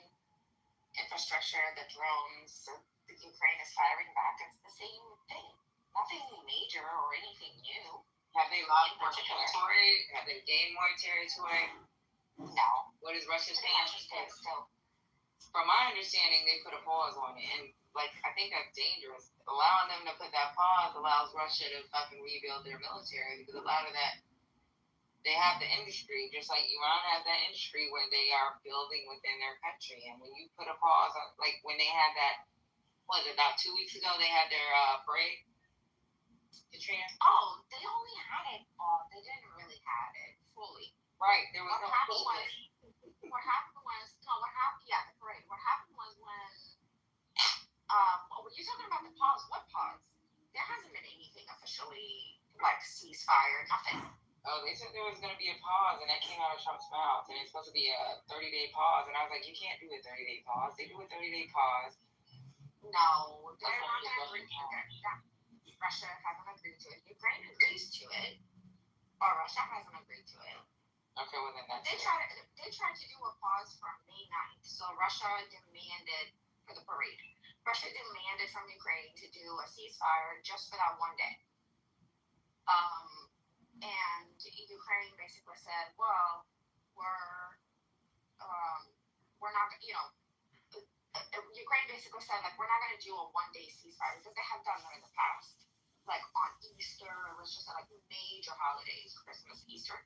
infrastructure, the drones, the Ukraine is firing back. It's the same thing. Nothing major or anything new. Have they lost more territory? Have they gained more territory? No. What is Russia's stance still? From my understanding, they put a pause on it, and I think that's dangerous. Allowing them to put that pause allows Russia to fucking rebuild their military, because a lot of that, they have the industry, just like Iran has that industry where they are building within their country. And when you put a pause on, when they had that, about 2 weeks ago, they had their parade, Katrina? Oh, they only had it, they didn't really have it fully. Right, there was What no happened full was, the parade. What happened was when you're talking about the pause, what pause? There hasn't been anything officially, ceasefire, nothing. Oh, they said there was going to be a pause, and that came out of Trump's mouth, and it's supposed to be a 30-day pause, and I was like, you can't do a 30-day pause. They do a 30-day pause. No, they're not going to agree to it. Russia hasn't agreed to it. Ukraine agrees to it, but Russia hasn't agreed to it. Okay, well then that's They tried to do a pause from May 9th, so Russia demanded for the parade. Russia demanded from Ukraine to do a ceasefire just for that one day. And Ukraine basically said, well, we're not, Ukraine basically said, we're not going to do a one-day ceasefire, because they have done that in the past. On Easter, let's just say, major holidays, Christmas, Easter.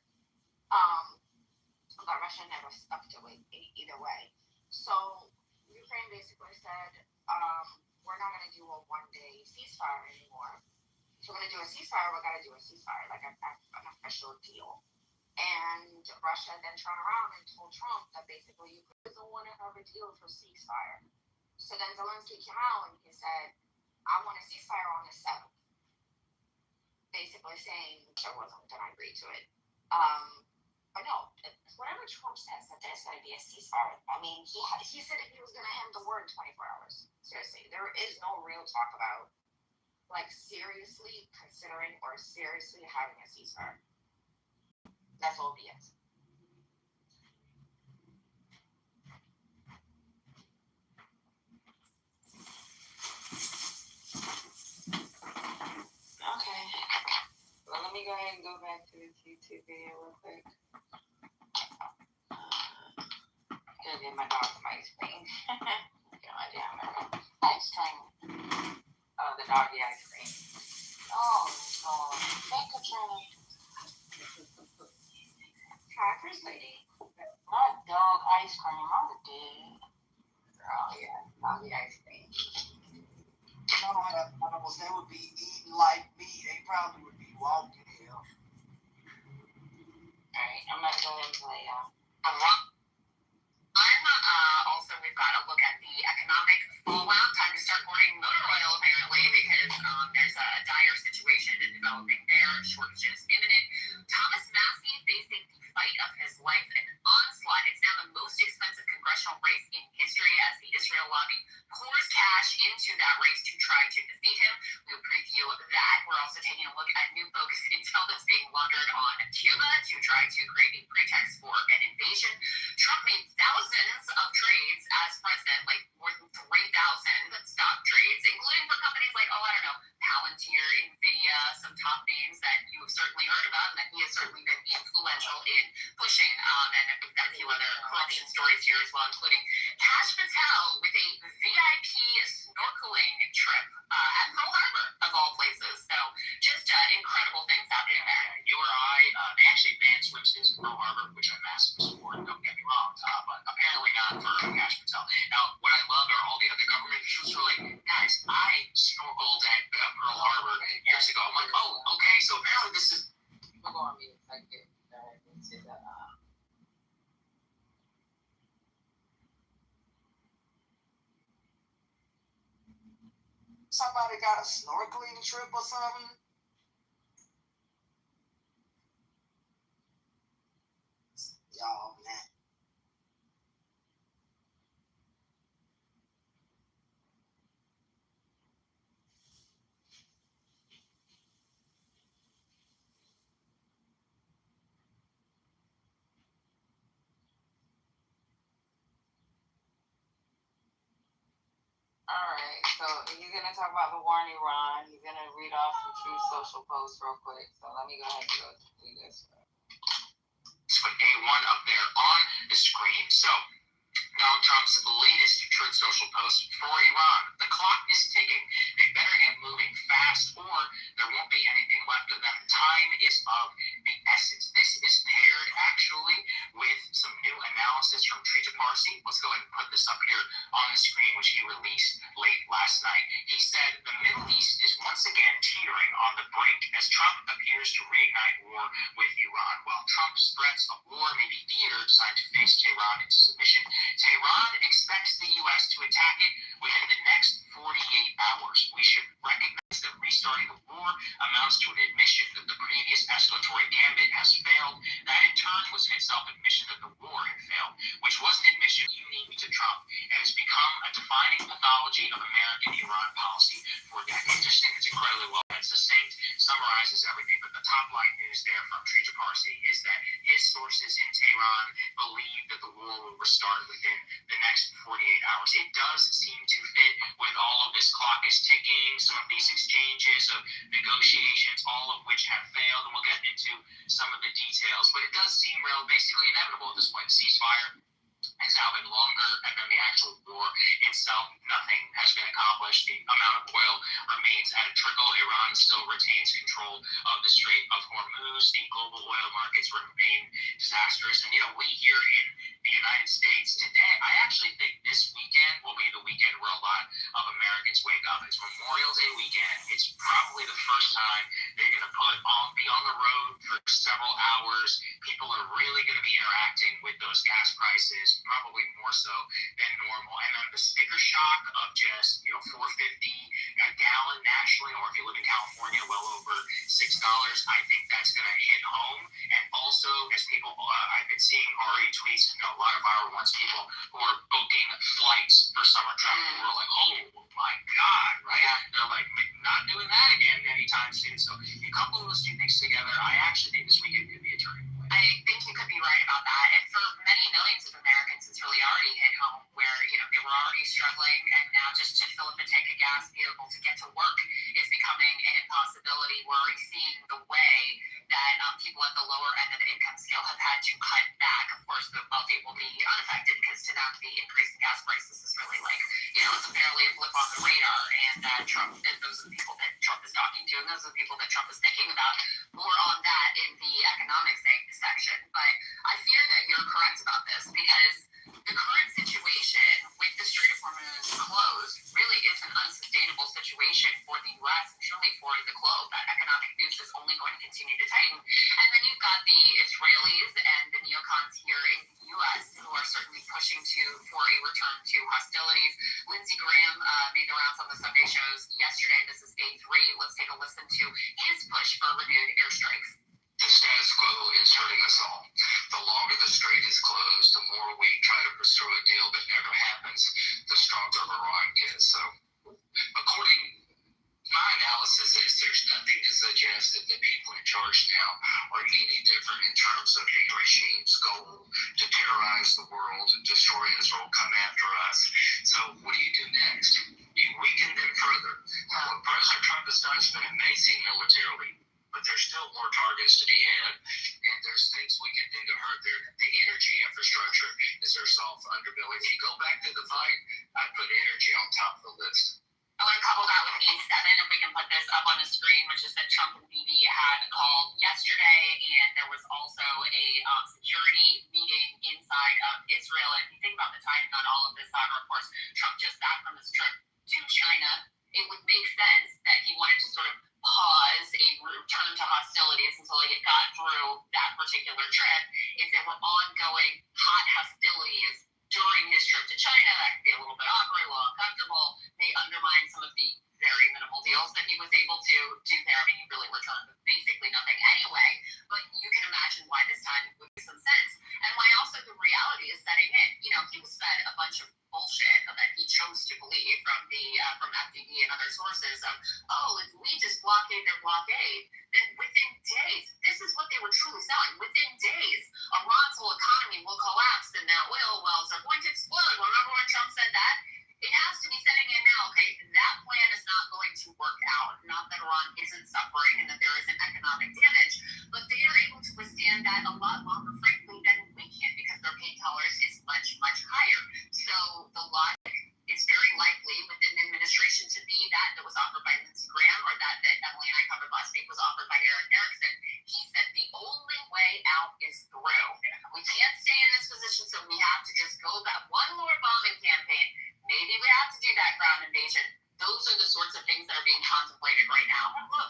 But Russia never stuck to it either way. So Ukraine basically said, we're not going to do a one-day ceasefire anymore. If we're going to do a ceasefire, we're going to do a ceasefire, an official deal. And Russia then turned around and told Trump that basically Ukraine doesn't want to have a deal for ceasefire. So then Zelensky came out and he said, I want a ceasefire on the 7th. Basically saying I wasn't going to agree to it. But no, whatever Trump says that there's going to be a ceasefire. I mean, he said he was going to end the war in 24 hours. Seriously, there is no real talk about seriously considering or seriously having a ceasefire. That's all BS. Okay. Well, let me go ahead and go back to this YouTube video real quick. Gotta get my dog some ice cream. Get my damn ice cream. Oh, the doggy ice cream. Oh, God. Hey, Katrina. Hi, First Lady. Not dog ice cream. I'm dead. Oh, yeah. Doggy ice cream. No animals, they would be eating like me. They probably would be walking here. Alright, I'm gonna go ahead and play, y'all. Also, we've got to look at the economic fallout. Time to start boarding motor oil, apparently, because there's a dire situation developing there. Shortages imminent. Thomas Massey facing the fight of his life, an onslaught. It's now the most expensive congressional race in history as the Israel lobby pours cash into that race to try to defeat him. We'll preview that. We're also taking a look at new bogus intel that's being laundered on Cuba to try to create a pretext for an invasion. Trump made thousands of trades as other corruption stories here as well, including Cash Patel with a VIP snorkeling trip at Pearl Harbor, of all places. So just incredible things happening there. You or I, they actually banned swimsuits in Pearl Harbor, which I'm massively support, don't get me wrong, but apparently not for Cash Patel. Now, what I love are all the other government officials who are like, guys, I snorkeled at Pearl Harbor years ago. I'm like, oh, okay, so apparently this is... We'll go on mute if I get into the Somebody got a snorkeling trip or something? Y'all, man. All right, so he's going to talk about the war in Iran. He's going to read off some Truth Social posts real quick. So let me go ahead and go through this. Put A1 up there on the screen. So, Donald Trump's latest Truth Social post for Iran. The clock is ticking. They better get moving fast or there won't be anything left of them. Time is of the essence. This is paired actually with some new analysis from Trita Parsi. Let's go ahead and put this up here on the screen, which he released late last night. He said the Middle East is once again teetering on the brink as Trump appears to reignite war with Iran. While Trump's threats of war may be theater designed to face Tehran into submission, Tehran expects the U.S. to attack it within the next 48 hours. We should recognize that restarting the war amounts to an admission that the previous escalatory gambit has failed. That in turn was an self-admission that the war had failed, which was an admission unique to Trump and has become a defining pathology of American Iran policy for decades. I just think it's incredibly well. It's succinct, summarizes everything, but the top line news there from Trita Parsi is that his sources in Tehran believe that the war will restart within the next 48 hours. It does seem to fit with all of this clock is ticking, some of these exchanges of negotiations, all of which have failed, and we'll get into some of the details, but it does seem basically inevitable at this point. The ceasefire has now been longer, and then the actual war itself, nothing has been accomplished. The amount of oil remains at a trickle. Iran still retains control of the Strait of Hormuz. The global oil markets remain disastrous. And, we here in the United States today, I actually think this weekend will be the weekend where a lot of Americans wake up. It's Memorial Day weekend. It's probably the first time they're going to be on the road for several hours. People are really going to be interacting with those gas prices, probably more so than normal. And then the sticker shock of just, $4.50 a gallon nationally, or if you live in California, well over $6, I think that's going to hit home. And also, as people, I've been seeing already tweets, a lot of viral ones, people who are booking flights for summer travel who are like, oh my God, right? They're like, not doing that again anytime soon. So you couple those two things together, I actually think this weekend could be a turning point. I think you could be right about that. And for many millions of Americans, it's really already hit home where, they were already struggling, and now just to fill up a tank of gas, be able to get to work is becoming an impossibility. We're already seeing the way that people at the lower end of the income scale have had to cut back. Of course, the wealthy will be unaffected because to them, the increase in gas prices is really like, it's barely a blip on the radar. And that those are the people that Trump is talking to, and those are the people that Trump is thinking about. More on that in the economic section. But I fear that you're correct about this, because the current situation with the Strait of Hormuz closed really is an unsustainable situation for the U.S. and truly for the globe. That economic news is only going to continue to tighten. And then you've got the Israelis and the neocons here in the U.S. who are certainly pushing for a return to hostilities. Lindsey Graham made the rounds on the Sunday shows yesterday. This is A3. Let's take a listen to his push for renewed airstrikes. The status quo is hurting us all. The longer the strait is closed, the more we try to pursue a deal that never happens, the stronger Iran gets. So, my analysis is there's nothing to suggest that the people in charge now are any different in terms of the regime's goal to terrorize the world, destroy Israel, come after us. So what do you do next? You weaken them further. What President Trump has done has been amazing militarily, but there's still more targets to be had. And there's things we can do to hurt the energy infrastructure is their soft underbelly. If you go back to the fight, I put energy on top of the list. I want to couple that with A7, if we can put this up on the screen, which is that Trump and Bibi had called yesterday, and there was also a security meeting inside of Israel. And if you think about the timing on all of this, of course, Trump just back from his trip to China, it would make sense that he wanted to sort of pause a return to hostilities until he had got through that particular trip. If there were ongoing hot hostilities during his trip to China, that could be a little bit awkward, a little uncomfortable, may undermine some of the very minimal deals that he was able to do there. I mean, he really returned with basically nothing anyway, but you can imagine why this time would make some sense, and why also the reality is setting in. You know, he was fed a bunch of bullshit that he chose to believe from FDD and other sources of, oh, if we just blockade their blockade, then within days, this is what they were truly selling, within days, Iran's whole economy will collapse and their oil wells are going to explode. Remember when Trump said that? It has to be setting in now, okay, that plan is not going to work out. Not that Iran isn't suffering and that there isn't economic damage, but they are able to withstand that a lot longer, frankly, than we can, because their pain tolerance is much, much higher. So the logic is very likely within the administration to be that was offered by Lindsey Graham, or that Emily and I covered last week was offered by Eric Erickson. He said the only way out is through. We can't stay in this position, so we have to just go that one more bombing campaign. Maybe we have to do that ground invasion. Those are the sorts of things that are being contemplated right now. Look,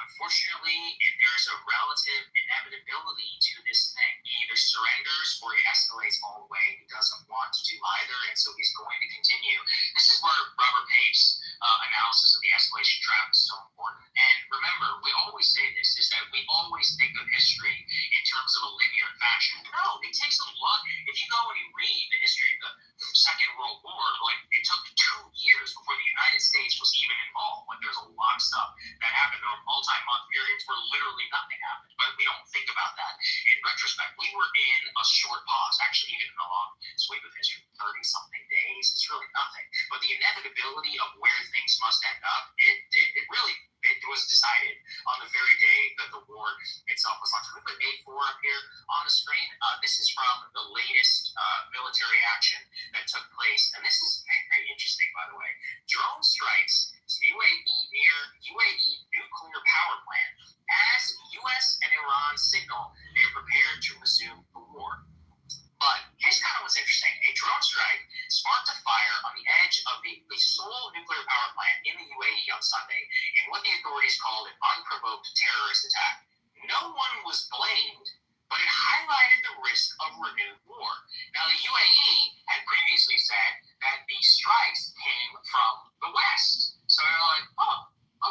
unfortunately, there's a relative inevitability to this thing. He either surrenders or he escalates all the way. He doesn't want to do either, and so he's going to continue. This is where Robert Pape's analysis of the escalation trap is so important. And remember, we always say this, is that we always think of history in terms of a linear fashion. No, it takes a lot. If you go and you read the history of the Second World War, like, it took 2 years before the United States was even involved. Like, there's a lot of stuff that happened. There were multi-month periods where literally nothing happened, but we don't think about that. In retrospect, we were in a short pause, actually, even in the long sweep of history, 30-something days. It's really nothing. But the inevitability of where things must end up, it was decided on the very day that the war itself was launched. We put A4 up here on the screen. This is from the latest military action that took place. And this is very interesting, by the way. Drone strikes UAE near UAE nuclear power plant as U.S. and Iran signal they are prepared to resume the war. But here's kind of what's interesting. A drone strike sparked a fire on the edge of the sole nuclear power plant in the UAE on Sunday in what the authorities called an unprovoked terrorist attack. No one was blamed, but it highlighted the risk of renewed war. Now, the UAE had previously said that the strikes came from the West. So they're like, oh,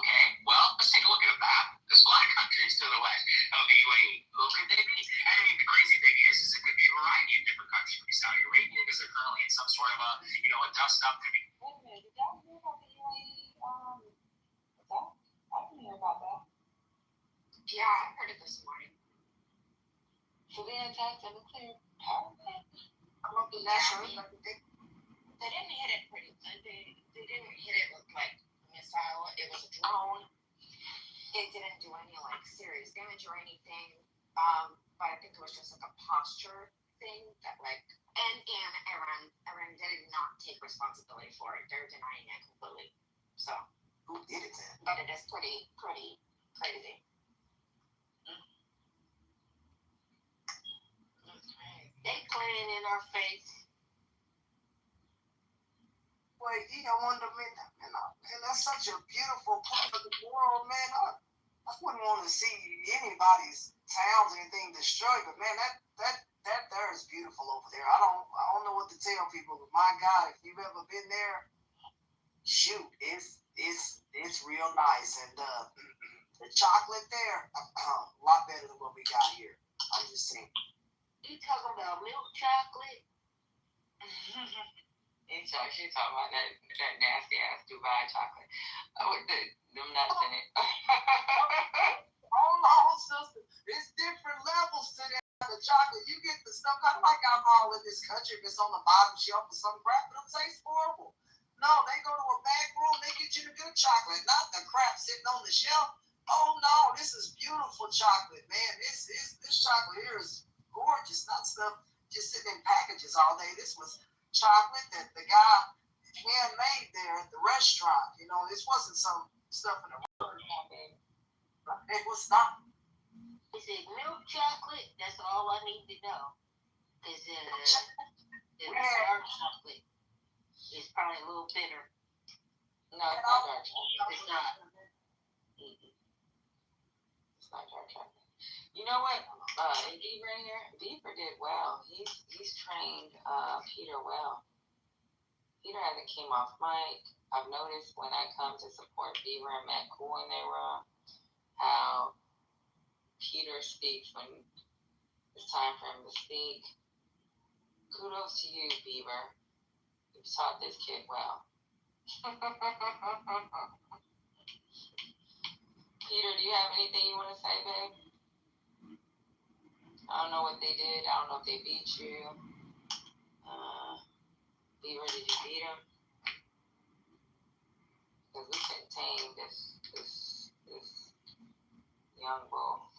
okay, well, let's take a look at a map. There's a lot of countries to the west of the UAE. Who could they be? And I mean, the crazy thing is it could be a variety of different countries. It could be Saudi Arabia, because they're currently in some sort of a dust-up. Could be. Wait a minute, did y'all hear about the UAE attack? I didn't hear about that. Yeah, I heard it this morning. So they attacked a nuclear power plant? I'm not sure, but they didn't hit it pretty good. They didn't hit it with like a missile. It was a drone. It didn't do any like serious damage or anything. But I think it was just like a posture thing that like, and Iran did not take responsibility for it. They're denying it completely. So Who did it then? but it is pretty crazy. They playing in our face. Well, you know, and that's such a beautiful part of the world, man. I wouldn't want to see anybody's towns or anything destroyed, but man, that there is beautiful over there. I don't know what to tell people, but my God, if you've ever been there, shoot, it's real nice, and the chocolate there, a lot better than what we got here. I'm just saying. You talking about milk chocolate? She's talking about that nasty ass Dubai chocolate. With them nuts in it. Hold on, sister. It's different levels to that. The chocolate, you get the stuff kind of like alcohol in this country if it's on the bottom shelf or some crap, but it tastes horrible. No, they go to a back room, they get you the good chocolate, not the crap sitting on the shelf. oh no, this is beautiful chocolate, man. This chocolate here is gorgeous, not stuff just sitting in packages all day. This was chocolate that the guy handmade there at the restaurant. You know, this wasn't some stuff in the it was not. Is it milk chocolate? That's all I need to know. Because the dark chocolate is probably a little bitter. No, it's not dark chocolate. It's not. It's not dark chocolate. You know what? Beaver in here. Beaver did well. He's trained Peter well. Peter hasn't came off mic. I've noticed when I come to support Beaver and Matt Cool in their room, how Peter speaks when it's time for him to speak. Kudos to you, Beaver. You taught this kid well. Peter, do you have anything you want to say, babe? I don't know what they did. I don't know if they beat you. Beaver, did you beat him? Because we can tame this young bull.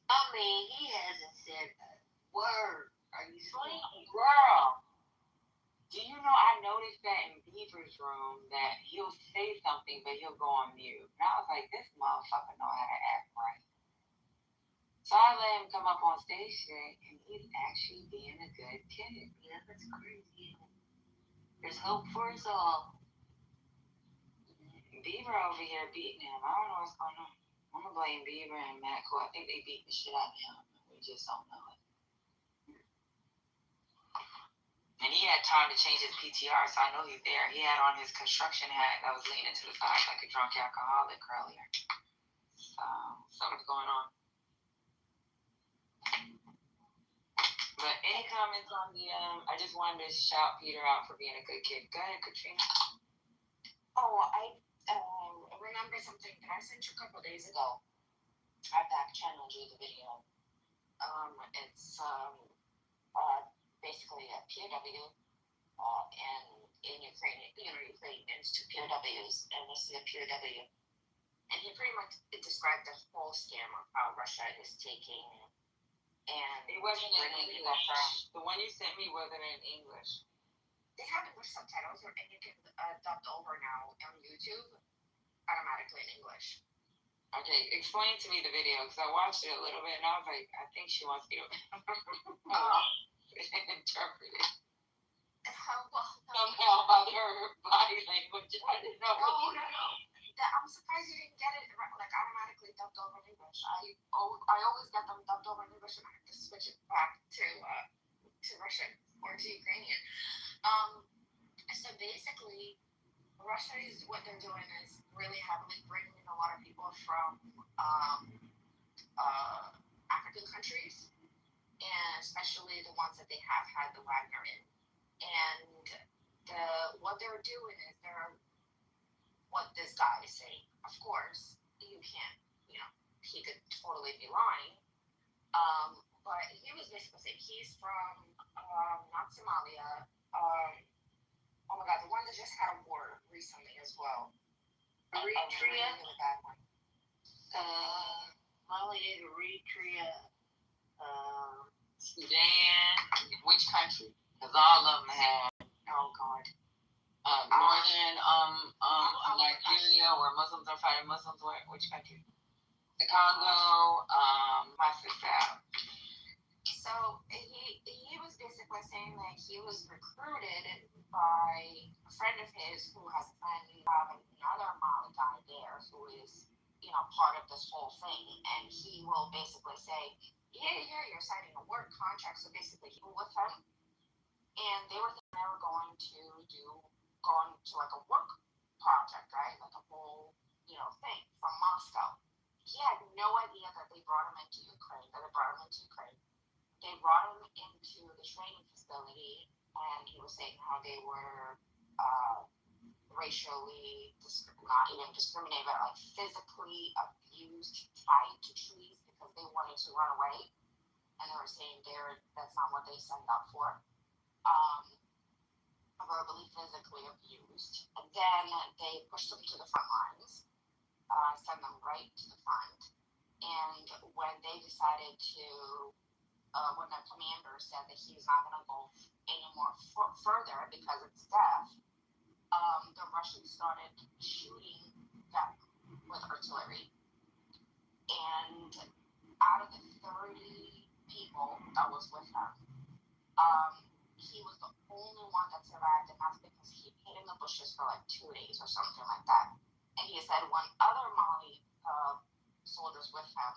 I mean, he hasn't said a word. Are you sleeping? Girl, do you know I noticed that in Beaver's room that he'll say something but he'll go on mute. And I was like, this motherfucker know how to act right. So I let him come up on stage today and he's actually being a good kid. Yeah, that's crazy. There's hope for us all. Beaver over here beating him. I don't know what's going on. I'm gonna blame Beaver and Matt Cole. I think they beat the shit out of him. We just don't know it. And he had time to change his PTR, so I know he's there. He had on his construction hat that was leaning to the side like a drunk alcoholic earlier. So something's going on. But any comments on the I just wanted to shout Peter out for being a good kid. Go ahead, Katrina. Oh, I remember something that I sent you a couple days ago. I back channeled you the video. It's basically a POW, and in Ukraine, Ukrainians to POWs, and this is a POW. And he pretty much described the whole scam of how Russia is taking and it wasn't in English. The one you sent me wasn't in English. They have English subtitles, and you can dub over now on YouTube automatically in English. Okay, explain to me the video because I watched it a little bit and I was like, I think she wants me to interpret it. Somehow about her body language. I didn't know. No. I'm surprised you didn't get it like automatically dubbed over in English. I always get them dubbed over in English and I have to switch it back to Russian or to Ukrainian. So basically, Russia is what they're doing is really heavily bringing in a lot of people from African countries, and especially the ones that they have had the Wagner in. And what they're doing is what this guy is saying. Of course, you can't, he could totally be lying. But he was basically saying he's from not Somalia. Oh my God, the one that just had a war recently as well. Eritrea. Really bad one. Somalia, Eritrea, Sudan. Which country? Because all of them had. Oh God. Northern Nigeria, where Muslims are fighting Muslims. Which country? The Congo. My sister. So he was basically saying that he was recruited by a friend of his who has a friend of another Mali guy there who is, part of this whole thing. And he will basically say, yeah, you're signing a work contract. So basically he was with him. And they were thinking they were going to like a work project, right? Like a whole, thing from Moscow. He had no idea that they brought him into Ukraine, They brought him into the training facility, and he was saying how they were racially, not even discriminated, but like physically abused, tied to trees because they wanted to run away. And they were saying that's not what they signed up for. Verbally, physically abused. And then they pushed them to the front lines. send them right to the front. And when they decided to, when the commander said that he's not going to go any more further because it's death, the Russians started shooting them with artillery. And out of the 30 people that was with him, he was the only one that survived, and that's because he hid in the bushes for like 2 days or something like that. And he said when other Mali soldiers with him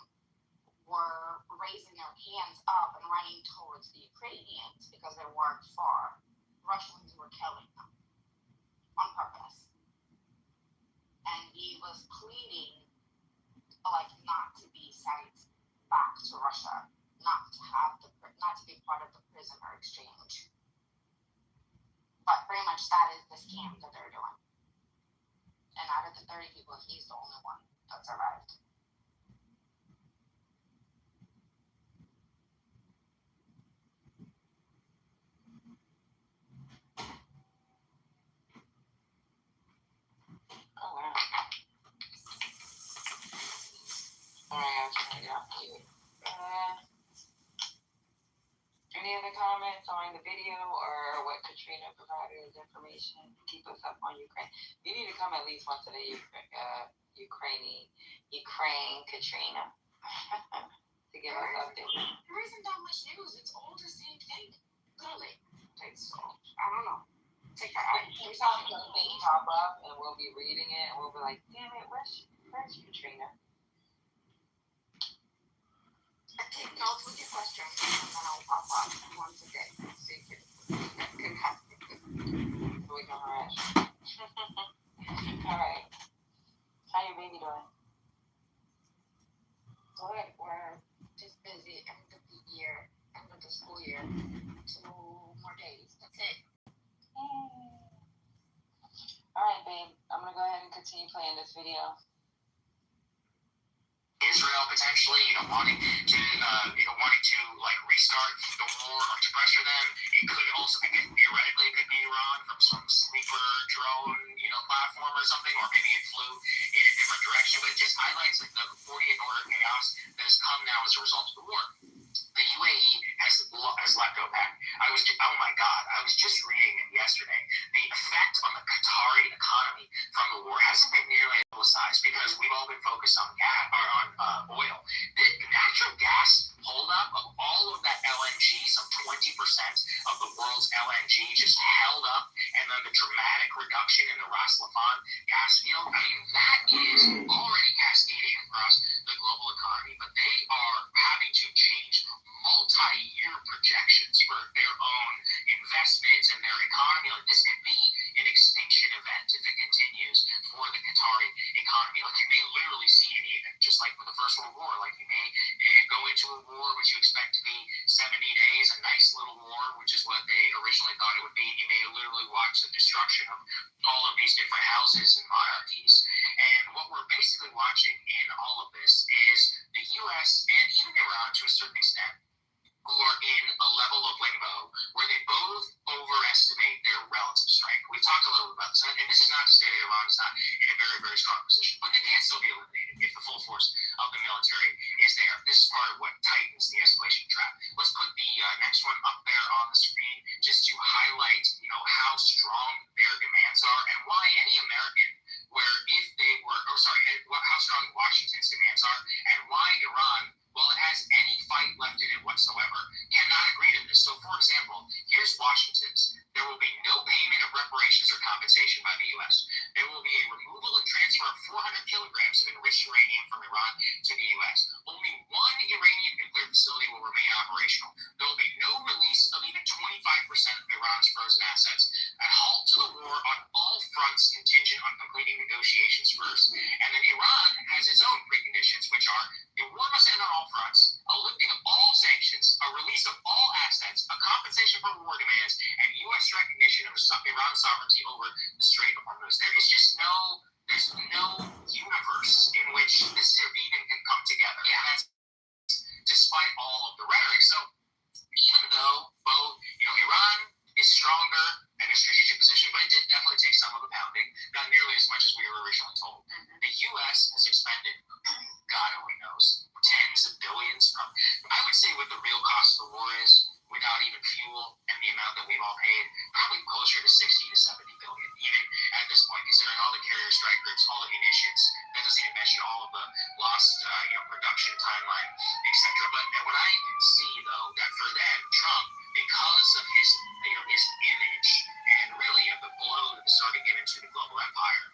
were raising their hands up and running towards the Ukrainians because they weren't far, Russians were killing them on purpose. And he was pleading like not to be sent back to Russia, not to be part of the prisoner exchange. But pretty much that is the scam that they're doing. And out of the 30 people, he's the only one that survived. Oh wow. Alright, I'm trying to get off mute. Any other comments on the video or what Katrina provided as information? Keep us up on Ukraine. You need to come at least once a day, Ukraine Katrina, to give us updates. There isn't that much news. It's all the same thing. Literally. It's all, I don't know. Take that out. Every time something pop up and we'll be reading it and we'll be like, damn it, where's Katrina? I take notes with your questions and then I'll pop once a day so you can have it. So we can rush. Alright. How your baby doing? Good. We're just busy. End of the year, end of the school year. 2 more days. That's it. Alright, babe. I'm gonna go ahead and continue playing this video. Israel potentially, wanting to like restart the war or to pressure them. It could also be theoretically it could be Iran from some sleeper drone, platform or something, or maybe it flew in a different direction. But it just highlights like the 48 order chaos that has come now as a result of the war. The UAE has left OPEC. Oh my God, I was just reading it yesterday. The effect on the Qatari economy from the war hasn't been nearly publicized because we've all been focused on gas or on oil. The natural gas holdup of all of that LNG, some 20% of the world's LNG just held up, and then the dramatic reduction in the Ras Laffan gas field. I mean, that is already cascading across the global economy, but they are having to change multi-year projections for their own investments and their economy. Like, this could be an extinction event if it continues for the Qatari economy. Like, you may literally see it, just like with the First World War. Like, you may go into a war which you expect to be 70 days, a nice little war, which is what they originally thought it would be. You may literally watch the destruction of all of these different houses and monarchies. And what we're basically watching in all of this is the U.S. and even Iran, to a certain extent, who are in a level of limbo where they both overestimate their relative strength. We've talked a little bit about this, and this is not to say that Iran is not in a very, very strong position, but they can still be eliminated if the full force of the military is there. This is part of what tightens the escalation trap. Let's put the next one up there on the screen just to highlight, how strong their demands are and why any American, how strong Washington's demands are, and why Iran, while it has any fight left in it whatsoever, cannot agree to this. So, for example, here's Washington's. There will be no payment of reparations or compensation by the U.S. There will be a removal and transfer of 400 kilograms of enriched uranium from Iran to the U.S. Only one Iranian nuclear facility will remain operational. There will be no release of even 25% of Iran's frozen assets. A halt to the war on all fronts contingent on completing negotiations first. And then Iran has its own preconditions, which are the war must end on all fronts, a lifting of all sanctions, a release of all assets, a compensation for war demands, and U.S. recognition of Iran's sovereignty over the Strait of Hormuz. There's no universe in which this even can come together. Yeah, that's despite all of the rhetoric. So even though both, Iran is stronger in a strategic position, but it did definitely take some of the pounding, not nearly as much as we were originally told. The U.S. has well paid, probably closer to 60 to 70 billion, even at this point, considering all the carrier strike groups, all the munitions. That doesn't even mention all of the lost, production timeline, etc. But what I see, though, that for them, Trump, because of his image and really of the blow that was started given to the global empire,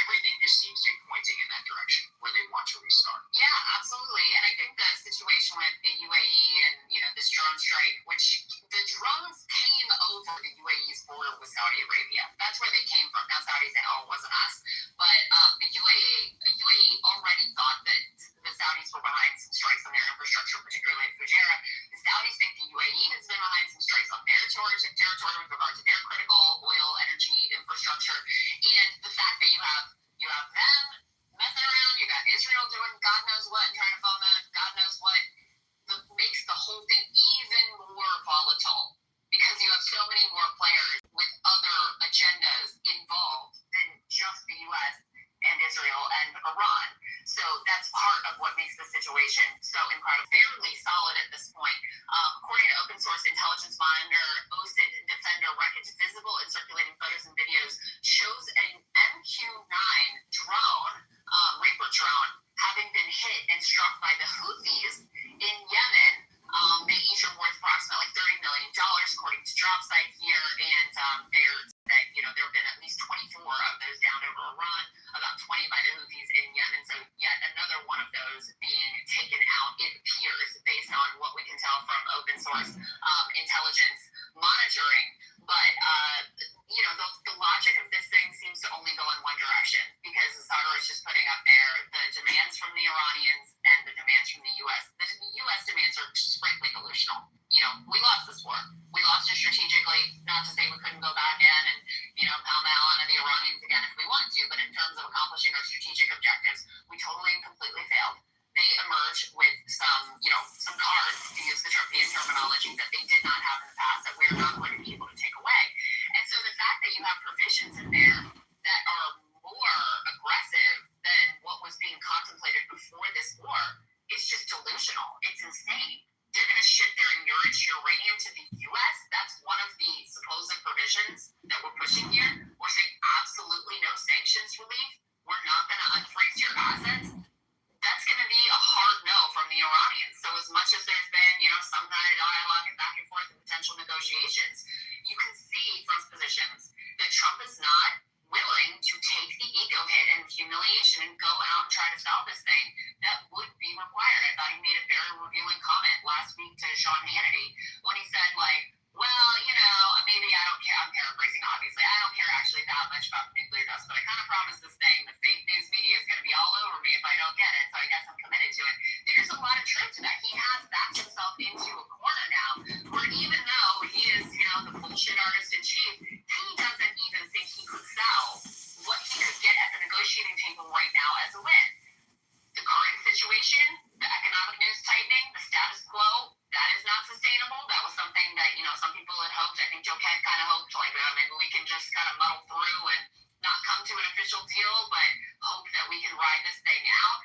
everything just seems to be pointing in that direction where they want to restart. Yeah, absolutely. And I think the situation with the UAE and this drone strike, which the drones came over the UAE's border with Saudi Arabia. That's where they came from. Now Saudi said, "Oh, it wasn't us," but the UAE already thought that the Saudis were behind some strikes on their infrastructure, particularly at Fujairah. The Saudis think the UAE has been behind some strikes on their territory with regard to their critical oil, energy infrastructure, and the fact that you have them messing around, you got Israel doing God knows what and trying to foment God knows what, makes the whole thing even more volatile because you have so many more players with other agendas involved than just the U.S. and Israel and Iran. So that's part of what makes the situation so incredibly fairly solid at this point. According to open source intelligence monitor, OSINT Defender wreckage visible in circulating photos and videos shows an MQ-9 drone, Reaper drone, having been hit and struck by the Houthis in Yemen. They each are worth approximately $30 million, according to job site here, and there have been at least 24 of those downed over Iran, about 20 by the Houthis in Yemen. So yet another one of those being taken out, it appears, based on what we can tell from open source intelligence monitoring. But the logic of this thing seems to only go in one direction, because Assad is just putting up there the demands from the Iranians and the demands from the U.S. The U.S. demands are just frankly delusional. We lost this war. We lost it strategically. Not to say we couldn't go back in and pound the hell out of the Iranians again if we want to, but in terms of accomplishing our strategic objectives, we totally and completely failed. They emerge with some cards, to use the Trumpian terminology, that they did not have in the past, that we're not going to be able to take away. And so the fact that you have provisions in there that are more aggressive than what was being contemplated before this war is just delusional. It's insane. They're going to ship their enriched uranium to the U.S. That's one of the supposed provisions that we're pushing here. We're saying absolutely no sanctions relief. We're not going to unfreeze your assets. That's going to be a hard no from the Iranians. So as much as there's been, some kind of dialogue and back and forth and potential negotiations, you can see from his positions that Trump is not willing to take the ego hit and humiliation and go out and try to stop this thing that would be required. I thought he made a very revealing comment last week to Sean Hannity when he said, maybe I don't care. I'm paraphrasing, obviously. I don't care actually that much about the nuclear dust, but I kind of promised this thing, the fake news media is going to be all over me if I don't get it, so I guess I'm committed to it. There's a lot of truth to that. He has backed himself into a corner now where even though he is, the bullshit artist in chief, he doesn't even think he could sell what he could get at the negotiating table right now as a win. The current situation, the economic news tightening, the status quo, that is not sustainable. That was something that, some people had hoped. I think Joe Kent kind of hoped, maybe we can just kind of muddle through and not come to an official deal, but hope that we can ride this thing out.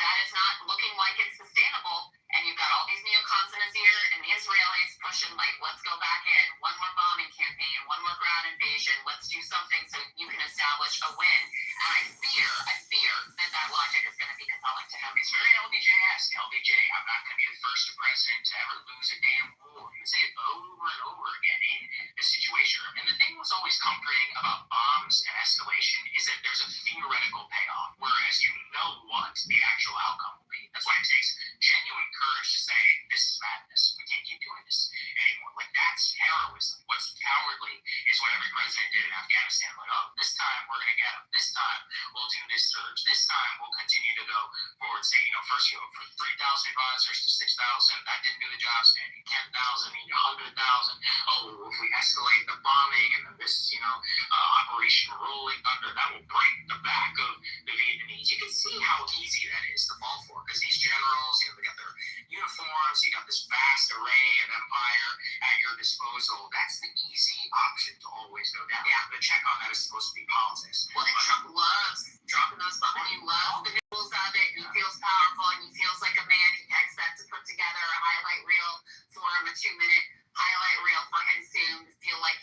That is not looking like it's sustainable. And you've got all these neocons in his ear, and the Israelis pushing, let's go back in. One more bombing campaign, one more ground invasion. Let's do something so you can establish a win. And I fear that logic is going to be compelling to him. It's very LBJ-esque. LBJ, I'm not going to be the first president to ever lose a damn war. You say it over and over again in the situation room. And the thing was always comforting about bombs and escalation is that there's a theoretical payoff, whereas you know what the actual outcome will be. That's why it takes genuine courage to say, this is madness. We can't keep doing this anymore. That's heroism. What's cowardly is what every president did in Afghanistan. This time we're going to get them. This time we'll do this surge. This time we'll continue to go forward. Say, first you go from 3,000 advisors to 6,000. That didn't do the job. Standing 10,000, 100,000. Oh, if we escalate the bombing and then this, Operation Rolling Thunder, that will break the back of the Vietnamese. You can see how easy that is to fall for, because these generals, they got their uniforms, you got this vast array of empire at your disposal. That's the easy option to always go down. Yeah, the check on that is supposed to be politics. Well, and Trump loves dropping those bombs. He loves the visuals of it. He feels powerful and he feels like a man. He expects to put together a highlight reel for him, a 2-minute highlight reel for him soon to feel like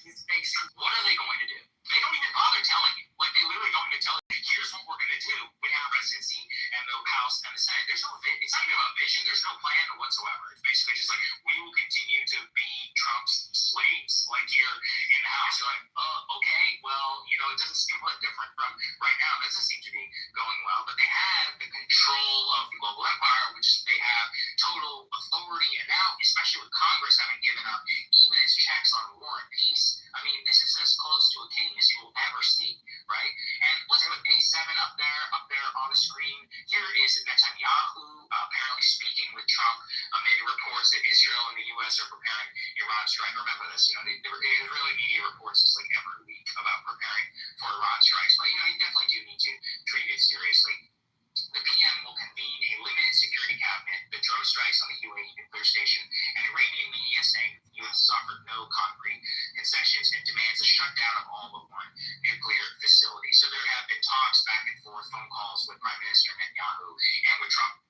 like here in the house. You're like, oh, okay, well, it doesn't seem like different from right now. It doesn't seem to be going well. But they have the control of the global empire, which is they have total authority. And now, especially with Congress having given up even its checks on war and peace, I mean, this is as close to a king as you will ever see, right? And let's put A7 up there on the screen. Here is Netanyahu apparently speaking with Trump amid reports that Israel and the U.S. are preparing Iran strike. Remember this, there really media reports this like every week about preparing for Iran strikes. But you definitely do need to treat it seriously. The PM will convene a limited security cabinet. The drone strikes on the UAE nuclear station and Iranian media saying the U.S. has offered no concrete concessions and demands a shutdown of all but one nuclear facility. So there have been talks back and forth, phone calls with Prime Minister Netanyahu and with Trump.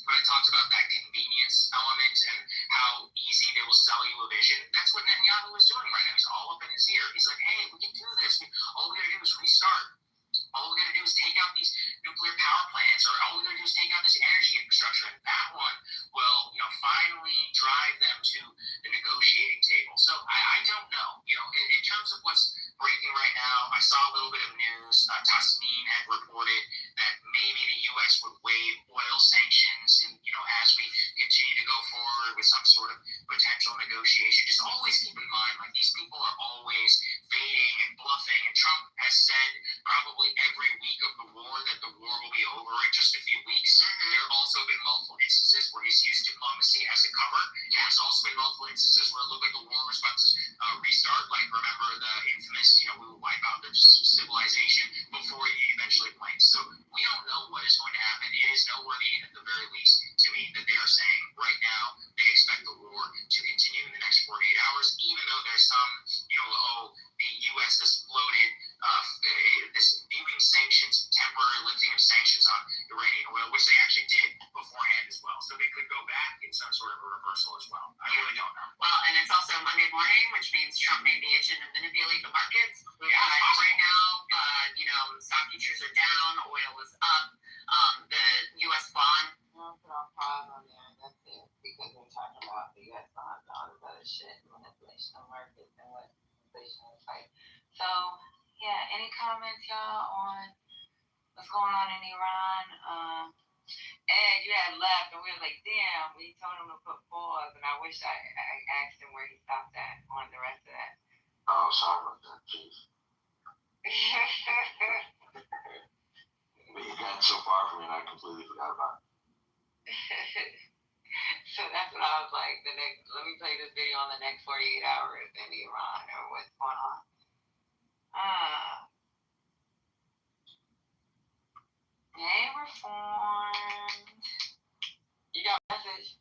When I talked about that convenience element and how easy they will sell you a vision, that's what Netanyahu is doing right now. He's all up in his ear. He's like, hey, we can do this. All we got to do is restart. All we got to do is take out these nuclear power plants, or all we got to do is take out this energy infrastructure, and that one will, finally drive them to the negotiating table. So I don't know. In terms of what's breaking right now, I saw a little bit of news. Tasneem had reported that maybe the U.S. would waive oil sanctions, and as we continue to go forward with some sort of potential negotiation. Just always keep in mind, like these people are always fading and bluffing, and Trump has said probably every week of the war that the war will be over in just a few weeks. There have also been multiple instances where he's used diplomacy as a cover. There's also been multiple instances where it looked like the war was about to restart. Like remember the infamous, we will wipe out the civilization before he eventually blinks. So we don't know what is going to happen. It is noteworthy at the very least to me that they are saying right now they expect the war to continue in the next 48 hours, even though there's some, the U.S. has floated this viewing sanctions, temporary lifting of sanctions on Iranian oil, which they actually did beforehand as well. So they could go back in some sort of a reversal as well. I really don't know. Well, and it's also Monday morning, which means Trump may be itching to manipulate the markets. Right now, stock futures are down, oil is up. The U.S. bond. I'll put on pause on there. That's it. Because we're talking about the U.S. bonds and all this other shit, manipulation of markets and what inflation is like. So, yeah, any comments, y'all, on what's going on in Iran? Ed, you had left, and we were like, damn, we told him to put pause, and I wish I asked him where he stopped at on the rest of that. Oh, sorry about that, Chief. But you got so far from it, I completely forgot about it. So that's what I was like, let me play this video on the next 48 hours in Iran or what's going on. Hey, Reformed. You got a message?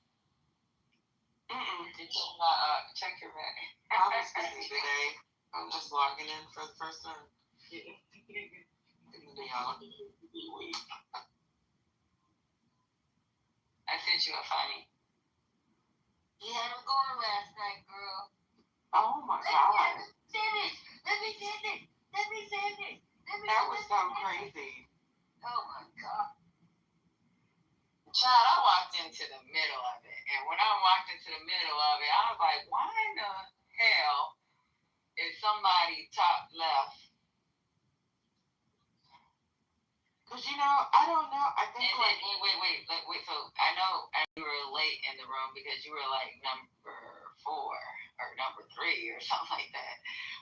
You told me check your bag. I was busy today. I'm just logging in for the first time. I sent you a funny. You had him going last night, girl. Oh my God. Let me finish. That was so crazy. Oh my God. Child, I walked into the middle of it. And when I walked into the middle of it, I was like, why in the hell is somebody top left? Because, I don't know. I think Wait. So I know you were late in the room because you were like number 4 or number 3 or something like that.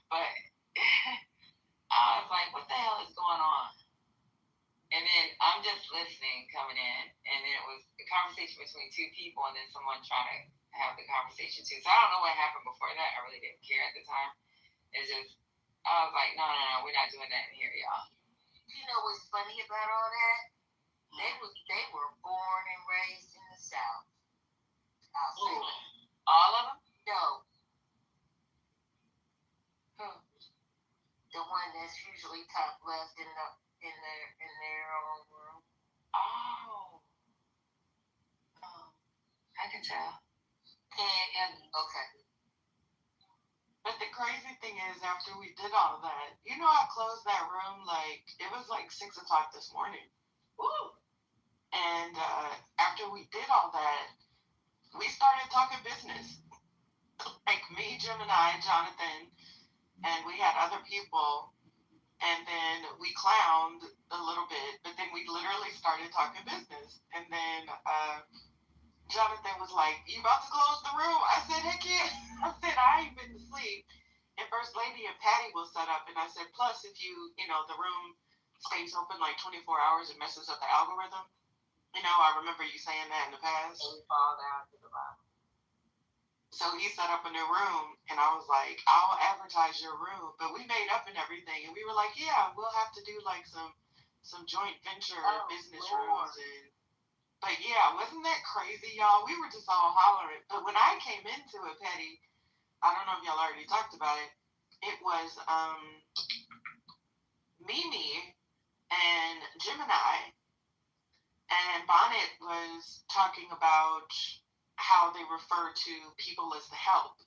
But I was like, what the hell is going on? And then I'm just listening, coming in, and then it was a conversation between 2 people, and then someone trying to have the conversation too. So I don't know what happened before that. I really didn't care at the time. It's just, I was like, no, we're not doing that in here, y'all. You know what's funny about all that? They were born and raised in the South. I'll say that. All of them? No. The one that's usually top left in their own room. Oh, I can tell. Okay. But the crazy thing is, after we did all that, I closed that room it was 6 o'clock this morning. Woo! And after we did all that, we started talking business. like me, Gemini, Jonathan, and we had other people, and then we clowned a little bit, but then we literally started talking business. And then Jonathan was like, "You about to close the room?" I said, "Heck yeah." I said, "I ain't been to sleep." And First Lady and Patty will set up, and I said, "Plus, if the room stays open like 24 hours, it messes up the algorithm." I remember you saying that in the past. And we fall down to the bottom. So he set up a new room, and I was like, "I'll advertise your room." But we made up and everything, and we were like, "Yeah, we'll have to do like some joint venture business rooms." But yeah, wasn't that crazy, y'all? We were just all hollering. But when I came into it, Petty, I don't know if y'all already talked about it. It was Mimi and Gemini, and Bonnet was talking about how they refer to people as the help.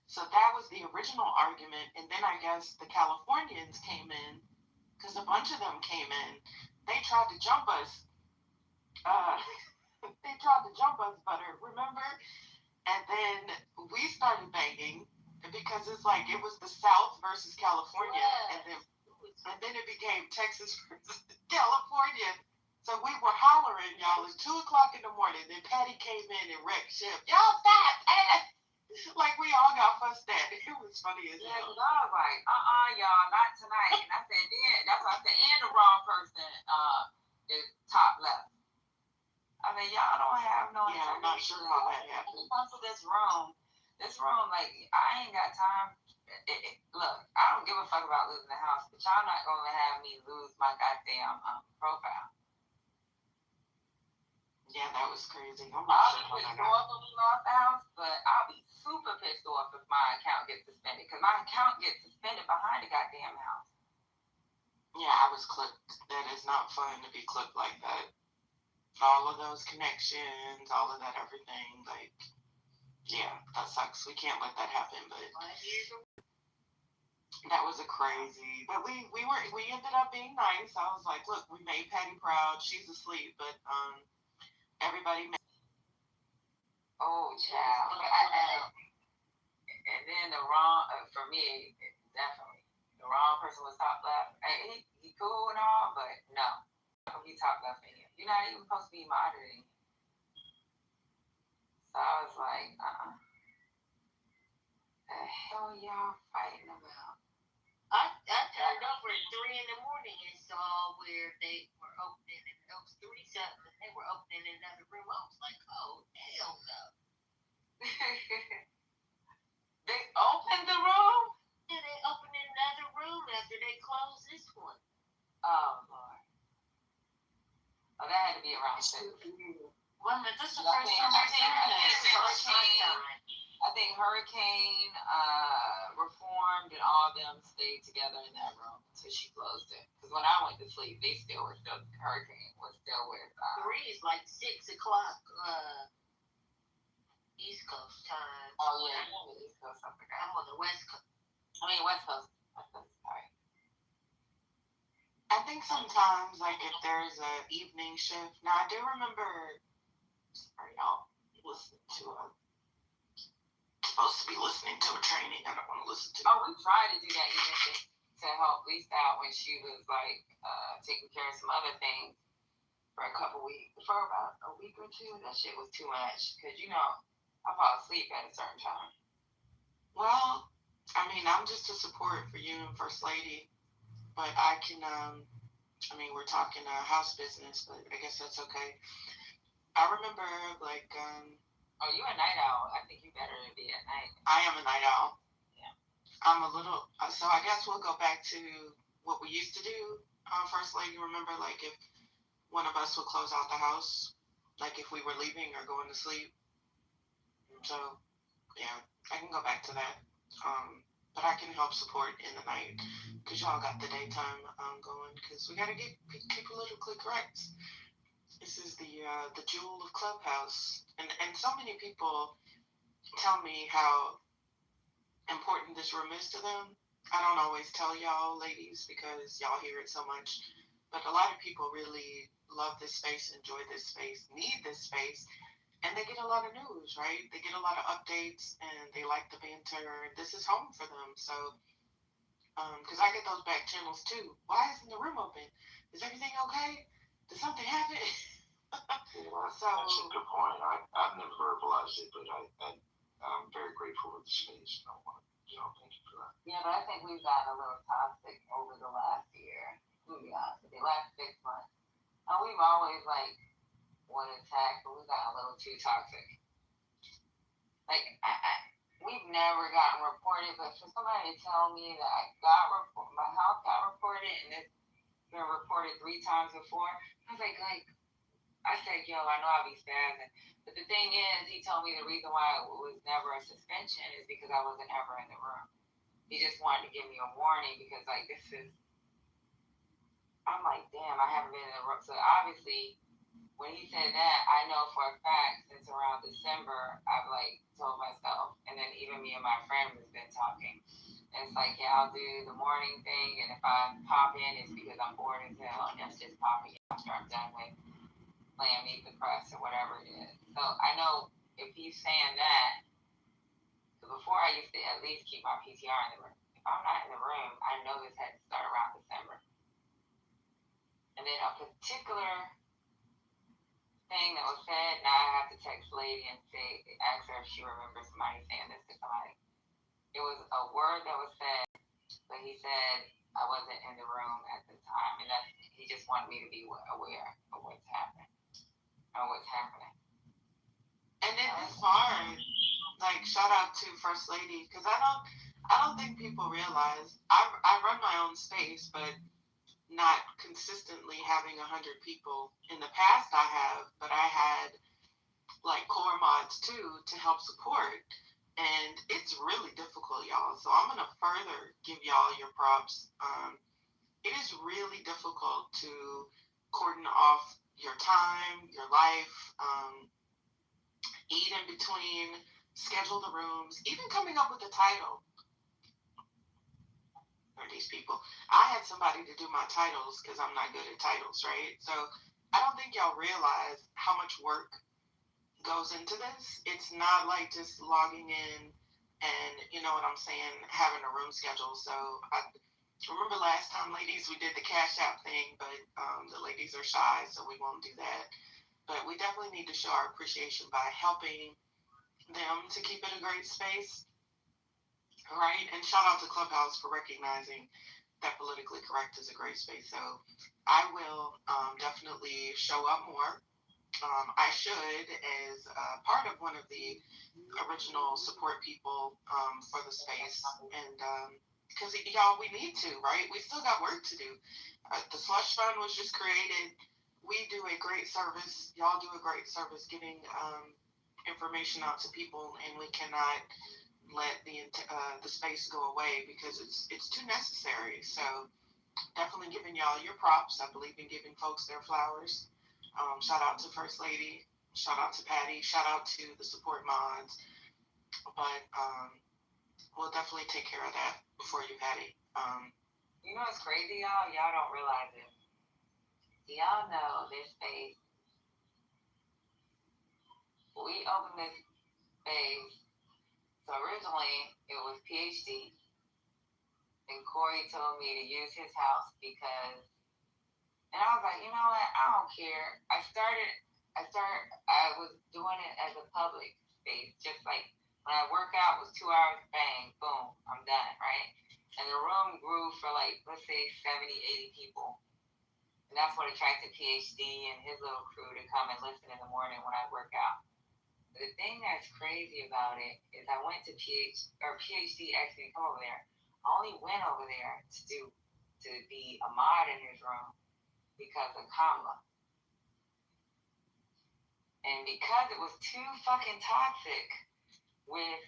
So that was the original argument. And then I guess the Californians came in, because a bunch of them came in. They tried to jump us. Butter, remember? And then we started banging because it's like it was the South versus California. Yeah. And then it became Texas versus California. So we were hollering, y'all. It's 2:00 in the morning. Then Patty came in and wrecked ship. Y'all stop! Like we all got fussed at. It was funny as hell. Yeah, because I was like, y'all, not tonight. And I said, that's why I said, and the wrong person is top left. I mean, y'all don't have no. Yeah, I'm not sure how that happened. When it comes to this room, like, I ain't got time. Look, I don't give a fuck about losing the house, but y'all not gonna have me lose my goddamn profile. Yeah, that was crazy. I'll be pissed off when we lost the house, but I'll be super pissed off if my account gets suspended, because my account gets suspended behind the goddamn house. Yeah, I was clipped. That is not fun to be clipped like that. All of those connections, all of that everything, like, yeah, that sucks. We can't let that happen, but that was a crazy. But we ended up being nice. I was like, look, we made Patty proud. She's asleep, but everybody. Oh, child. And then the wrong, for me, definitely, the wrong person was top left. He cool and all, but no. He top left in here. You're not even supposed to be moderating. So I was like, the hell y'all fighting about? I turned over at 3 in the morning and saw where they were opening, and it was 3 something, and they were opening another room. I was like, oh, hell no. They opened the room? Yeah, they opened another room after they closed this one. Oh, Lord. Oh, that had to be around 6. Well, this is the first time I've seen this. I think Hurricane, Reformed, and all of them stayed together in that room until she closed it. Because when I went to sleep, Hurricane was still with. 3 is like 6 o'clock East Coast time. Oh yeah, I'm on the East Coast. I'm on the West Coast. West Coast. Sorry. I think sometimes, like, if there's an evening shift. Now, I do remember. Sorry, y'all. Listening to supposed to be listening to a training. I don't want to listen to. Oh, we tried to do that even to help Lisa out when she was like taking care of some other things for a couple weeks, for about a week or two. That shit was too much because I fall asleep at a certain time. Well, I mean, I'm just a support for you and First Lady, but I can. I mean, we're talking house business, but I guess that's okay. I remember like. Oh, you a night owl. I think you better be at night. I am a night owl. Yeah. I'm a little, so I guess we'll go back to what we used to do. First Lady, remember, like, if one of us would close out the house, like if we were leaving or going to sleep. So, yeah, I can go back to that. But I can help support in the night, because y'all got the daytime going, because we got to get people politically correct. This is the jewel of Clubhouse. And so many people tell me how important this room is to them. I don't always tell y'all, ladies, because y'all hear it so much. But a lot of people really love this space, enjoy this space, need this space. and they get a lot of news, right? They get a lot of updates, and they like the banter. This is home for them. So, because I get those back channels too. Why isn't the room open? Is everything okay? Did something happen? That's a good point. I've never verbalized it, but I'm very grateful for the space. Thank you for that. Yeah, but I think we've gotten a little toxic over the last year. To be honest with you, last 6 months. And we've always want to attack, but we've gotten a little too toxic. We've never gotten reported, but for somebody to tell me that my house got reported and it's been reported 3 times before, I was like, I said, yo, I know I'll be spazzing. But the thing is, he told me the reason why it was never a suspension is because I wasn't ever in the room. He just wanted to give me a warning because, I'm like, damn, I haven't been in the room. So obviously, when he said that, I know for a fact since around December, I've told myself, and then even me and my friend has been talking. And it's like, yeah, I'll do the morning thing, and if I pop in, it's because I'm bored as hell, and that's just popping in after I'm done with playing Meet the Press or whatever it is. So I know if he's saying that, before I used to at least keep my PTR in the room. If I'm not in the room, I know this had to start around December. And then a particular thing that was said, now I have to text Lady and ask her if she remembers somebody saying this to somebody. It was a word that was said, but he said I wasn't in the room at the time, and he just wanted me to be aware of what's happening. And then as far as shout out to First Lady, because I don't think people realize I run my own space, but not consistently having 100 people. In the past I have, but I had core mods too to help support, and it's really difficult, y'all. So I'm gonna further give y'all your props. It is really difficult to cordon off your time, your life, eat in between, schedule the rooms, even coming up with a title for these people. I had somebody to do my titles because I'm not good at titles, right? So I don't think y'all realize how much work goes into this. It's not like just logging in and, you know what I'm saying, having a room schedule. So I remember last time, ladies, we did the Cash App thing, but the ladies are shy, so we won't do that. But we definitely need to show our appreciation by helping them to keep it a great space, right? And shout out to Clubhouse for recognizing that Politically Correct is a great space. So I will definitely show up more. I should, as part of one of the original support people for the space, and because y'all, we need to, right? We still got work to do. The slush fund was just created. We do a great service. Y'all do a great service getting information out to people, and we cannot let the space go away because it's too necessary. So definitely giving y'all your props. I believe in giving folks their flowers. Shout out to First Lady. Shout out to Patty. Shout out to the support mods. But we'll definitely take care of that before you, Patty. You know what's crazy, y'all? Y'all don't realize it. Do y'all know this space? We opened this space. So originally it was PhD, and Corey told me to use his house because, and I was like, you know what? I don't care. I was doing it as a public space, just like when I work out, it was 2 hours, bang, boom, I'm done, right? And the room grew for let's say 70, 80 people. And that's what attracted PhD and his little crew to come and listen in the morning when I work out. But the thing that's crazy about it is I went to PhD asked me to come over there. I only went over there to be a mod in his room because of Kamala. And because it was too fucking toxic with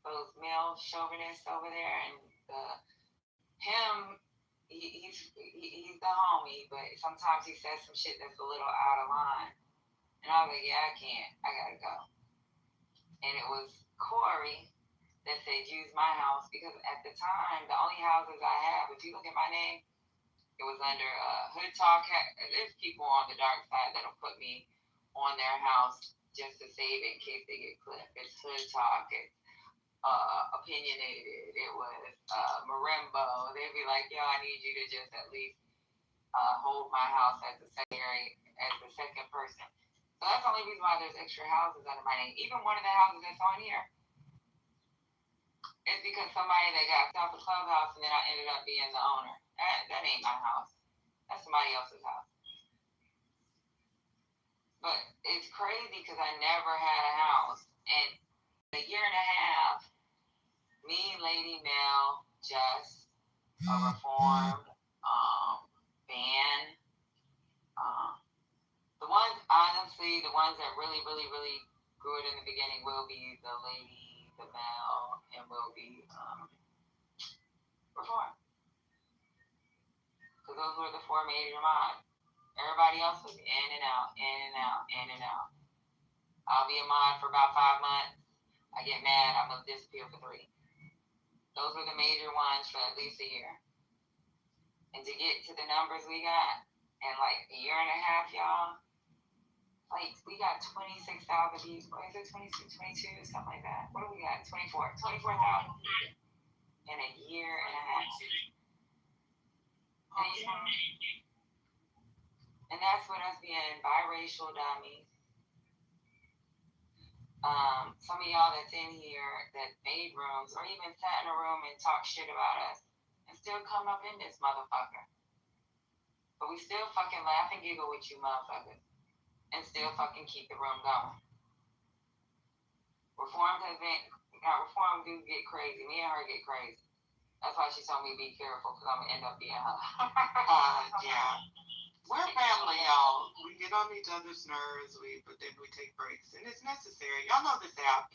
those male chauvinists over there, and he's the homie, but sometimes he says some shit that's a little out of line. And I was like, yeah, I can't. I gotta go. And it was Corey that said use my house because at the time, the only houses I have, if you look at my name, it was under Hood Talk. There's people on the dark side that'll put me on their house just to save it in case they get clipped. It's hood talk. It's opinionated. It was marimbo. They'd be like, yo, I need you to just at least hold my house as the second person. So that's the only reason why there's extra houses under my name. Even one of the houses that's on here is because somebody that got off the clubhouse and then I ended up being the owner. That ain't my house. That's somebody else's house. But it's crazy because I never had a house. And a year and a half, me, Lady Mel, Just, a reformed, Van, the ones, honestly, the ones that really, really, really grew it in the beginning will be the Lady, the Mel, and will be reformed. Because those were the four major mods. Everybody else was in and out, in and out, in and out. I'll be a mod for about 5 months. I get mad, I'm going to disappear for 3. Those were the major ones for at least a year. And to get to the numbers we got in like a year and a half, y'all, like we got 26,000 people. Is it 26, 22, something like that? What do we got? 24,000 in a year and a half. And that's what us being biracial dummies. Some of y'all that's in here that made rooms or even sat in a room and talk shit about us and still come up in this motherfucker. But we still fucking laugh and giggle with you motherfuckers and still fucking keep the room going. Reform do get crazy. Me and her get crazy. That's why she told me be careful because I'm going to end up being her. Yeah. We're family, y'all. We get on each other's nerves, but then we take breaks. And it's necessary. Y'all know this app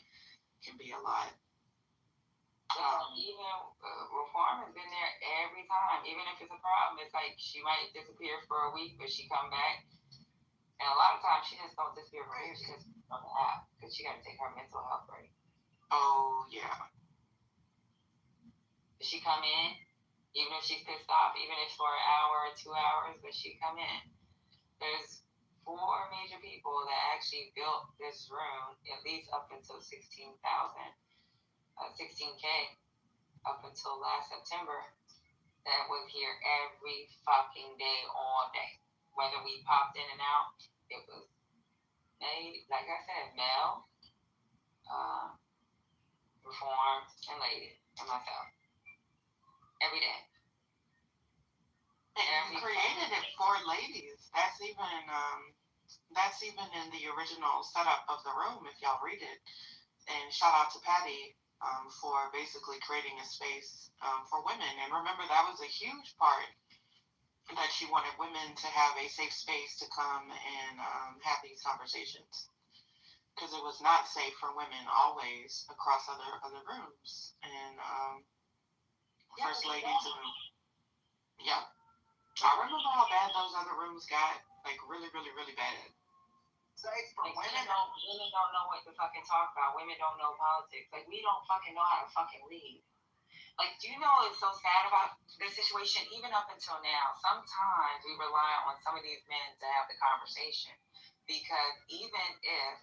can be a lot. Even Reform has been there every time. Even if it's a problem, it's like she might disappear for a week, but she come back. And a lot of times she just don't disappear from here. She just on the app because she got to take her mental health break. Oh, yeah. She come in, even if she's pissed off, even if for an hour or 2 hours, but she come in. There's 4 major people that actually built this room, at least up until 16K up until last September, that was here every fucking day, all day. Whether we popped in and out, it was made, like I said, Mel, Reformed, and Lady, and myself. Every day. And you created it for ladies. That's even in the original setup of the room, if y'all read it. And shout out to Patty for basically creating a space for women. And remember, that was a huge part that she wanted women to have a safe space to come and have these conversations. Because it was not safe for women always across other rooms. And First Lady to them. Yeah. I remember how bad those other rooms got. Like really, really, really bad. Like women don't know what to fucking talk about. Women don't know politics. Like we don't fucking know how to fucking lead. Like, do you know what's so sad about this situation? Even up until now, sometimes we rely on some of these men to have the conversation. Because even if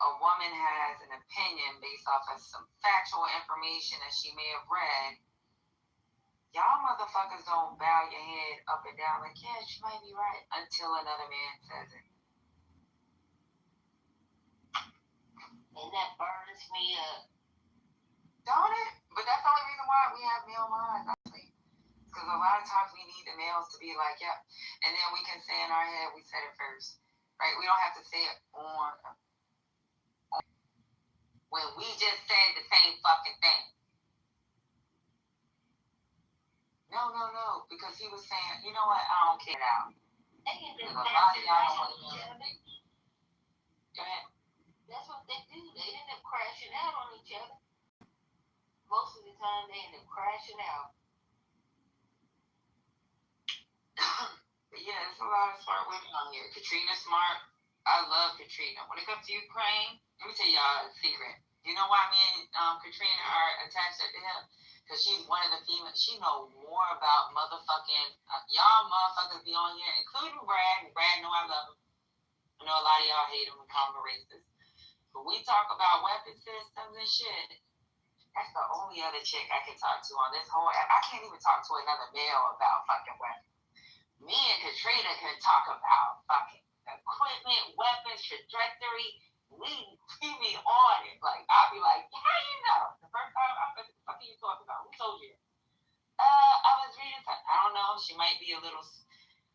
a woman has an opinion based off of some factual information that she may have read, y'all motherfuckers don't bow your head up and down like, yeah, she might be right, until another man says it. And that burns me up. Don't it? But that's the only reason why we have male minds, honestly. Because a lot of times we need the males to be like, yep. And then we can say in our head, we said it first. Right? We don't have to say it on when we just said the same fucking thing. No. Because he was saying, you know what? I don't care now. Because a lot of y'all don't want to hear it. Go ahead. That's what they do. They end up crashing out on each other. Most of the time, they end up crashing out. Yeah, there's a lot of smart women on here. Katrina Smart. I love Katrina. When it comes to Ukraine, let me tell y'all a secret. You know why me and Katrina are attached to him? Because she's one of the females. She knows more about motherfucking y'all motherfuckers be on here, including Brad. And Brad know I love him. I know a lot of y'all hate them and call them racist. But we talk about weapon systems and shit. That's the only other chick I can talk to on this whole app. I can't even talk to another male about fucking weapons. Me and Katrina can talk about fucking equipment, weapons, trajectory. We be on it. Like, I'll be like, how you know? The first time I was like, what the fuck are you talking about? Who told you? I was reading something. I don't know. She might be a little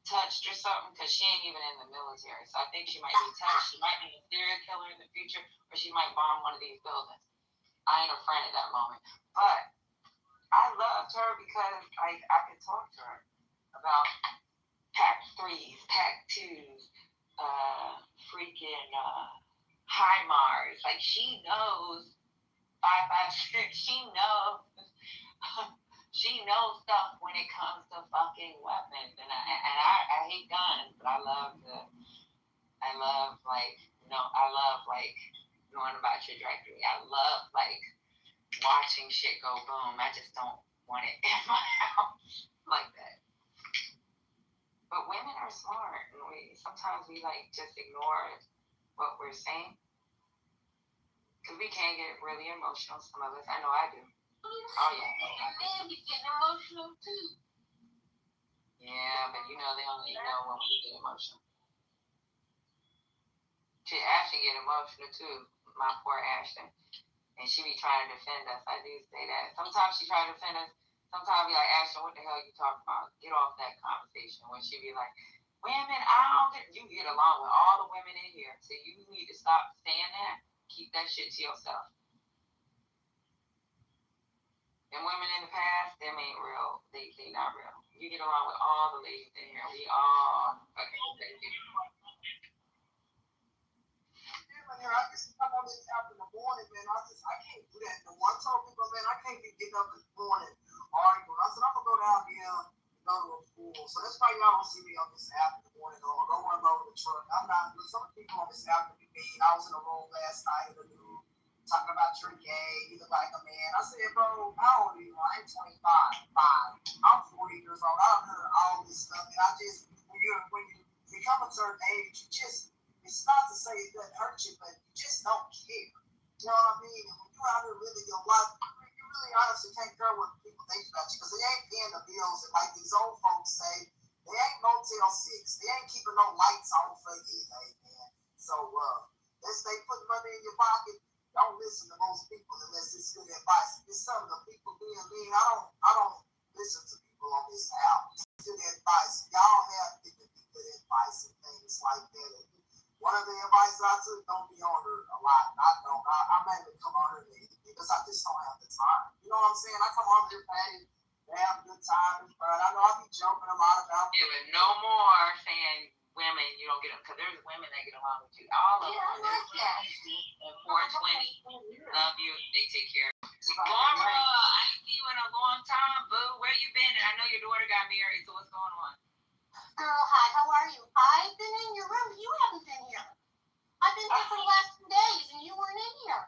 touched or something because she ain't even in the military. So I think she might be touched. She might be a serial killer in the future, or she might bomb one of these buildings. I ain't a friend at that moment. But I loved her because I could talk to her about Pack 3s, Pack 2s, freaking HIMARS. Like, she knows 5.56. She knows stuff when it comes to fucking weapons. And I hate guns, but I love knowing about trajectory. I love watching shit go boom. I just don't want it in my house like that. But women are smart, and sometimes we just ignore what we're saying because we can get really emotional. Some of us, I know I do. Oh yeah. Men be getting emotional too. Yeah, but they only know when we get emotional. Shit, Ashton get emotional too. My poor Ashton. And she be trying to defend us. I do say that. Sometimes she try to defend us. Sometimes be like, Ashton, what the hell you talking about? Get off that conversation. When she be like, women, you get along with all the women in here. So you need to stop saying that. Keep that shit to yourself. And women in the past, them ain't real. They not real. You get along with all the ladies in here. We all fucking I used to come on this app in the morning, man. I can't do that no more. I told people, man, I can't be getting up in the morning arguing. I said, I'm gonna go down here and go to a pool. So that's why y'all don't see me on this app in the morning or go unload the truck. I'm not. Some people on this app can be mean. I was in a room last night in the news talking about you're gay, you look like a man. I said, bro, how old are you? I ain't 25. I'm 40 years old. I've heard all this stuff, and I just when you become a certain age, it's not to say it doesn't hurt you, but you just don't care. You know what I mean? And when you're out here living your life, you really honestly can't care what people think about you because they ain't paying the bills. And like these old folks say, they ain't Motel 6. They ain't keeping no lights on for you, man. So, let's stay putting money in your pocket. Don't listen to most people unless it's good advice. It's some of the people being mean. I don't listen to people on this app. It's good advice. Y'all have given me good advice and things like that. One of the advice I took, don't be on her a lot. I mainly come on her because I just don't have the time. You know what I'm saying? I come on here, Patty, have a good time and fun. I know I be joking a lot about it. But no more saying women, you don't get them, because there's women that get along with you. All of them. I like that. And 420, love you, they take care of you. Laura, I ain't seen you in a long time, boo. Where you been? And I know your daughter got married, so what's going on? Girl, hi, how are you? I've been in your room, but you haven't been here. I've been here for the last 2 days, and you weren't in here.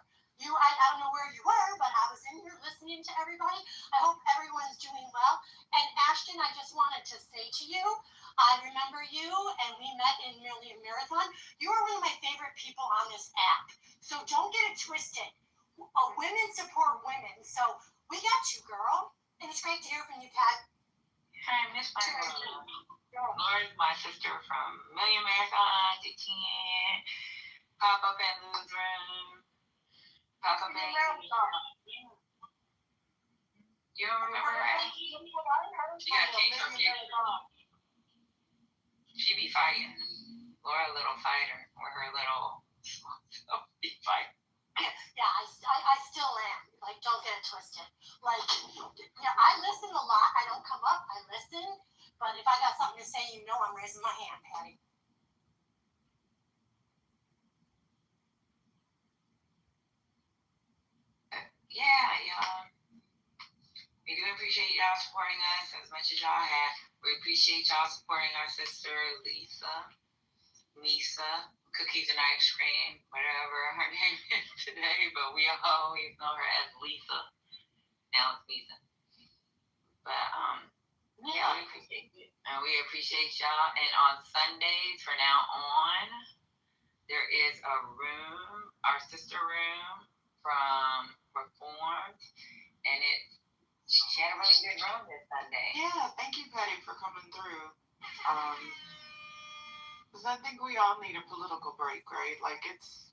I don't know where you were, but I was in here listening to everybody. I hope everyone's doing well. And Ashton, I just wanted to say to you, I remember you, and we met in nearly a marathon. You are one of my favorite people on this app. So don't get it twisted. Women support women. So we got you, girl. And it's great to hear from you, Pat. I miss my girl. Lauren's my sister from Million Marathon to 10, Pop Up and Lou's Room, Pop Up and You don't remember her? She got changed her name. She be fighting. Laura a little fighter, or her little be fighting. Yeah, I still am. Don't get it twisted. I listen a lot. I don't come up. I listen. But if I got something to say, I'm raising my hand, Patty. Yeah, y'all. We do appreciate y'all supporting us as much as y'all have. We appreciate y'all supporting our sister, Misa, Cookies and Ice Cream, whatever her name is today, but we always know her as Lisa. Now it's Misa. But, yeah, we appreciate it. And we appreciate y'all. And on Sundays, from now on, there is a room, our sister room from Reformed, and she had a really good room this Sunday. Yeah, thank you, Patty, for coming through. Because I think we all need a political break, right? Like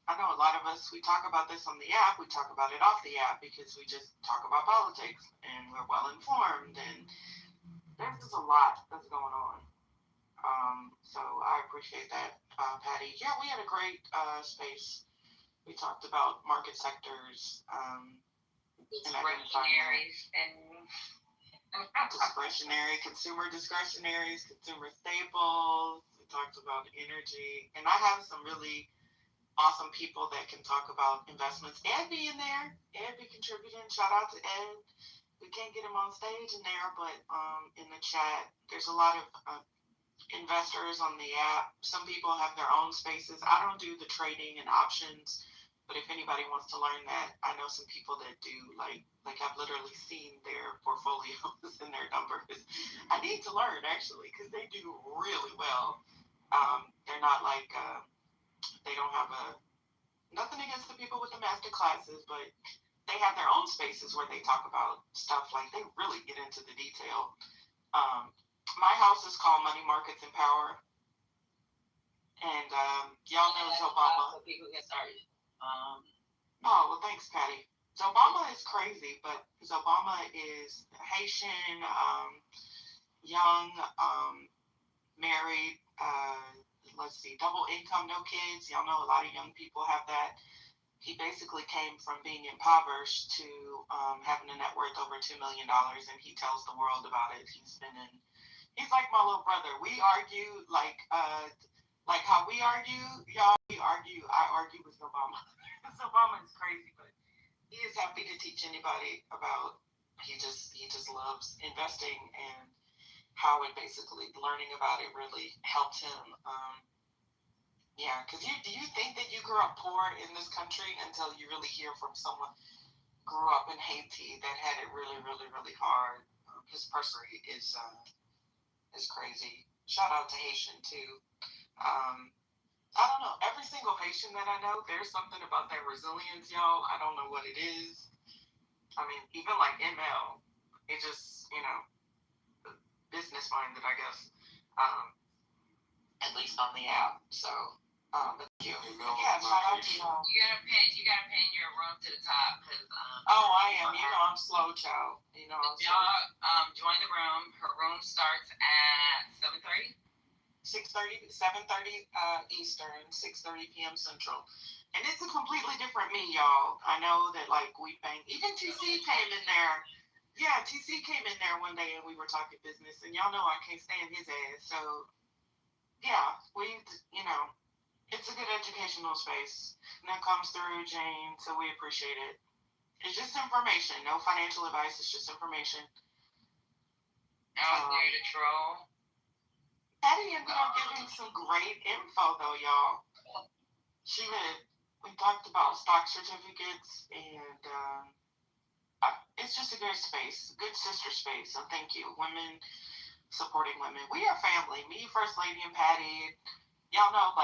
I know a lot of us, we talk about this on the app, we talk about it off the app because we just talk about politics and we're well informed and there's just a lot that's going on. So I appreciate that, Patty. Yeah, we had a great space. We talked about market sectors, discretionary spending. Discretionary, consumer discretionaries, consumer staples. We talked about energy. And I have some really awesome people that can talk about investments. Ed be in there. Ed be contributing. Shout out to Ed. We can't get him on stage in there, but in the chat, there's a lot of investors on the app. Some people have their own spaces. I don't do the trading and options, but if anybody wants to learn that, I know some people that do. Like I've literally seen their portfolios and their numbers. I need to learn actually because they do really well. They're not like they don't have nothing against the people with the master classes, but they have their own spaces where they talk about stuff like they really get into the detail. My house is called Money Markets and Power. And y'all know Obama. So people get started. Oh, well, thanks, Patty. Obama is crazy, but Obama is Haitian, young, married, let's see, double income, no kids. Y'all know a lot of young people have that. He basically came from being impoverished to having a net worth over $2 million, and he tells the world about it. He's like my little brother. We argue like how we argue, y'all. I argue with Obama. Obama is crazy, but he is happy to teach anybody about. He just loves investing and how it basically learning about it really helped him. Yeah, because do you think that you grew up poor in this country until you really hear from someone grew up in Haiti that had it really, really, really hard? His history is crazy. Shout out to Haitian too. I don't know. Every single Haitian that I know, there's something about their resilience, y'all. I don't know what it is. I mean, even like ML, it just, business minded, I guess. At least on the app. So, thank you. Yeah, shout out to y'all. You gotta pin your room to the top because. Oh, I am. I'm slow, child. Y'all, join the room. Her room starts at 7:30. 7:30 Eastern, 6:30 p.m. Central. And it's a completely different me, y'all. I know that, we bang. Even TC came in there. Yeah, TC came in there one day and we were talking business. And y'all know I can't stand his ass. So, yeah, it's a good educational space. And that comes through Jane, so we appreciate it. It's just information. No financial advice. It's just information. I was there to troll. Patty ended up giving some great info, though, y'all. We talked about stock certificates, and it's just a good space, good sister space. So thank you, women supporting women. We are family. Me, First Lady, and Patty. Y'all know,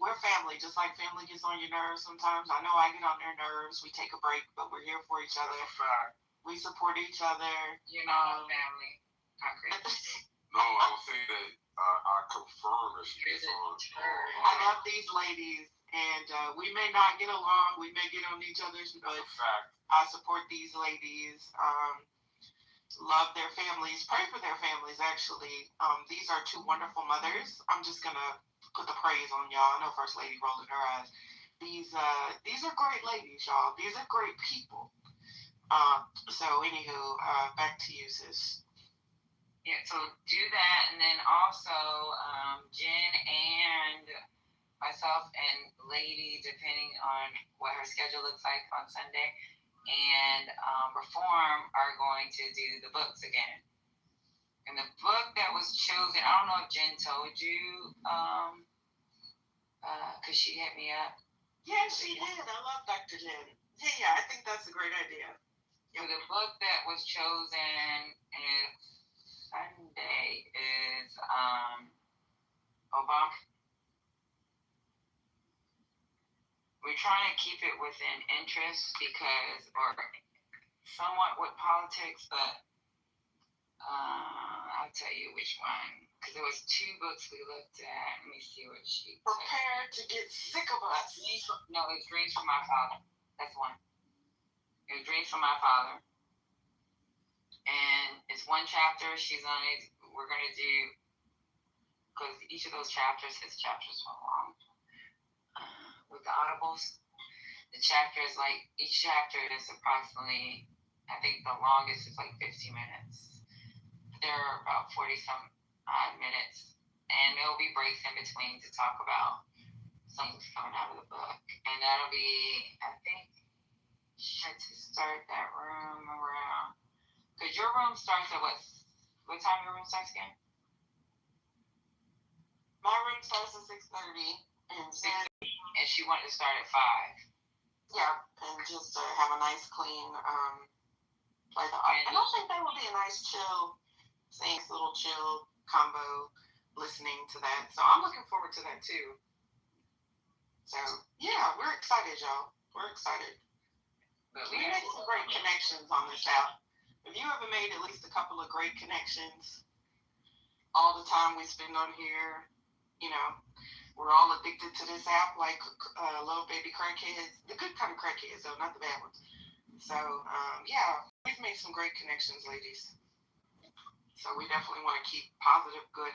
we're family. Just like family gets on your nerves sometimes. I know I get on their nerves. We take a break, but we're here for each other. We support each other. You're not family. Not great. No, I was saying that I confirm that she is on. I love these ladies, and we may not get along. We may get on each other's, but I support these ladies. Love their families. Pray for their families, actually. These are two wonderful mothers. I'm just going to put the praise on y'all. I know First Lady rolling her eyes. These are great ladies, y'all. These are great people. So, anywho, back to you, sis. Yeah, so do that, and then also Jen and myself and Lady, depending on what her schedule looks like on Sunday, and Reform are going to do the books again. And the book that was chosen, I don't know if Jen told you, because she hit me up. Yeah, she did. I love Dr. Jen. Yeah, I think that's a great idea. So the book that was chosen Sunday is Obama. trying to keep it within interest because, or somewhat with politics, but I'll tell you which one. Because there was 2 books we looked at. Let me see what she Prepare to get sick of us. No, it's Dreams from My Father. That's one. It was Dreams from My Father. And it's 1 chapter. She's on it. We're going to do, because each of those chapters, his chapters were long. With the audibles, the chapter is like, each chapter is approximately, I think the longest is like 15 minutes. There are about 40 some odd minutes, and there'll be breaks in between to talk about something's coming out of the book. And that'll be, I think, should to start that room around, because your room starts at what time your room starts again? My room starts at 6:30, and she wanted to start at 5. Yeah, and just have a nice clean play the art. And I think that would be a nice little chill combo listening to that. So I'm looking forward to that too. So yeah, we're excited, y'all. We're excited. But we made some great connections on this app. Have you ever made at least a couple of great connections? All the time we spend on here, you know, we're all addicted to this app like little baby crackheads. The good kind of crackheads, though, not the bad ones. So, yeah, we've made some great connections, ladies. So we definitely want to keep positive, good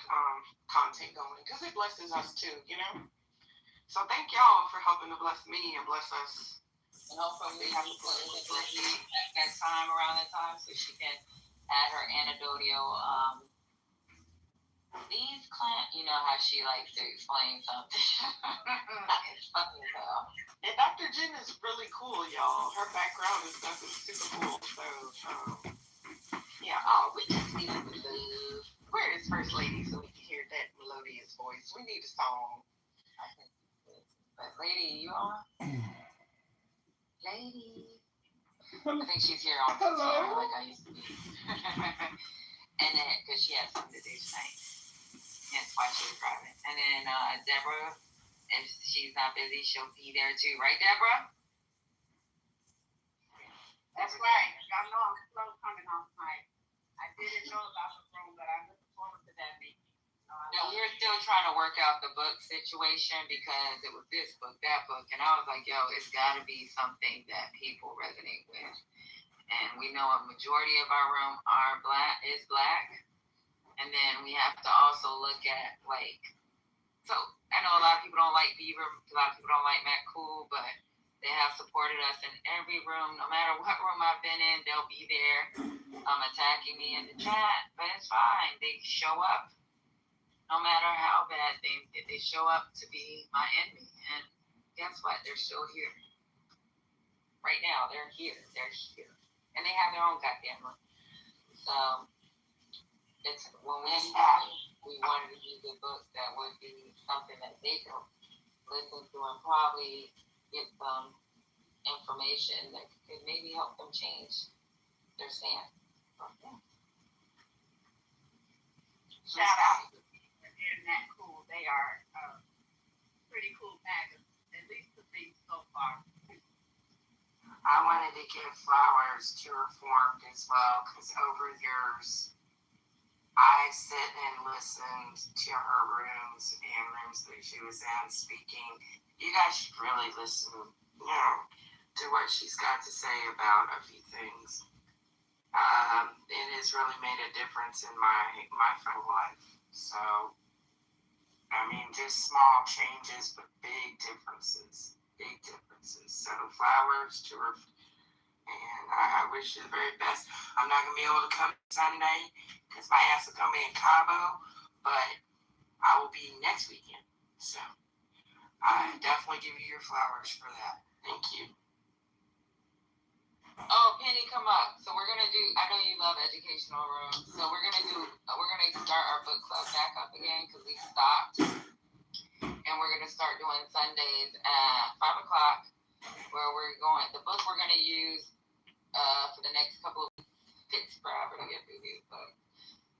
content going because it blesses us too, you know? So thank y'all for helping to bless me and bless us. And hopefully we have to put that time around that time so she can add her anecdotal. These clients, you know how she likes to explain something. It's funny as hell. And Dr. Jen is really cool, y'all. Her background and stuff is super cool. So, yeah. Oh, we just need the love. Where is First Lady so we can hear that melodious voice? We need a song. But Lady, you on? Lady. Hello. I think she's here on the camera like I used to be. And then, because she has something to do tonight. That's why she was driving. And then Deborah, if she's not busy, she'll be there too. Right, Deborah? That's right. Y'all know I'm slow coming off mic. I didn't know about the room, but I'm looking forward to that meeting. No, we're still trying to work out the book situation because it was this book, that book. And I was like, yo, it's got to be something that people resonate with. And we know a majority of our room is black. And then we have to also look at, like, so I know a lot of people don't like Beaver, a lot of people don't like Matt Cool, but they have supported us in every room. No matter what room I've been in, they'll be there attacking me in the chat. But it's fine. They show up. No matter how bad they show up to be my enemy. And guess what? They're still here. Right now, they're here. They're here. And they have their own goddamn room. So it's when we wanted to do the books that would be something that they could listen to and probably get some information that could maybe help them change their stance. Shout out to Internet Cool. They are pretty cool magazine, at least to me so far. I wanted to give flowers to Reformed as well because over years I sit and listened to her rooms and rooms that she was in speaking. You guys should really listen, to what she's got to say about a few things. It has really made a difference in my fun life. So, I mean, just small changes, but big differences. Big differences. So, flowers to her. And I wish you the very best. I'm not going to be able to come Sunday because my ass will come in Cabo, but I will be next weekend. So, I definitely give you your flowers for that. Thank you. Oh, Penny, come up. So we're gonna do. I know you love educational rooms. So we're gonna start our book club back up again because we stopped, and we're gonna start doing Sundays at 5:00, where we're going. The book we're gonna use for the next couple of weeks. It's forever to get through these books,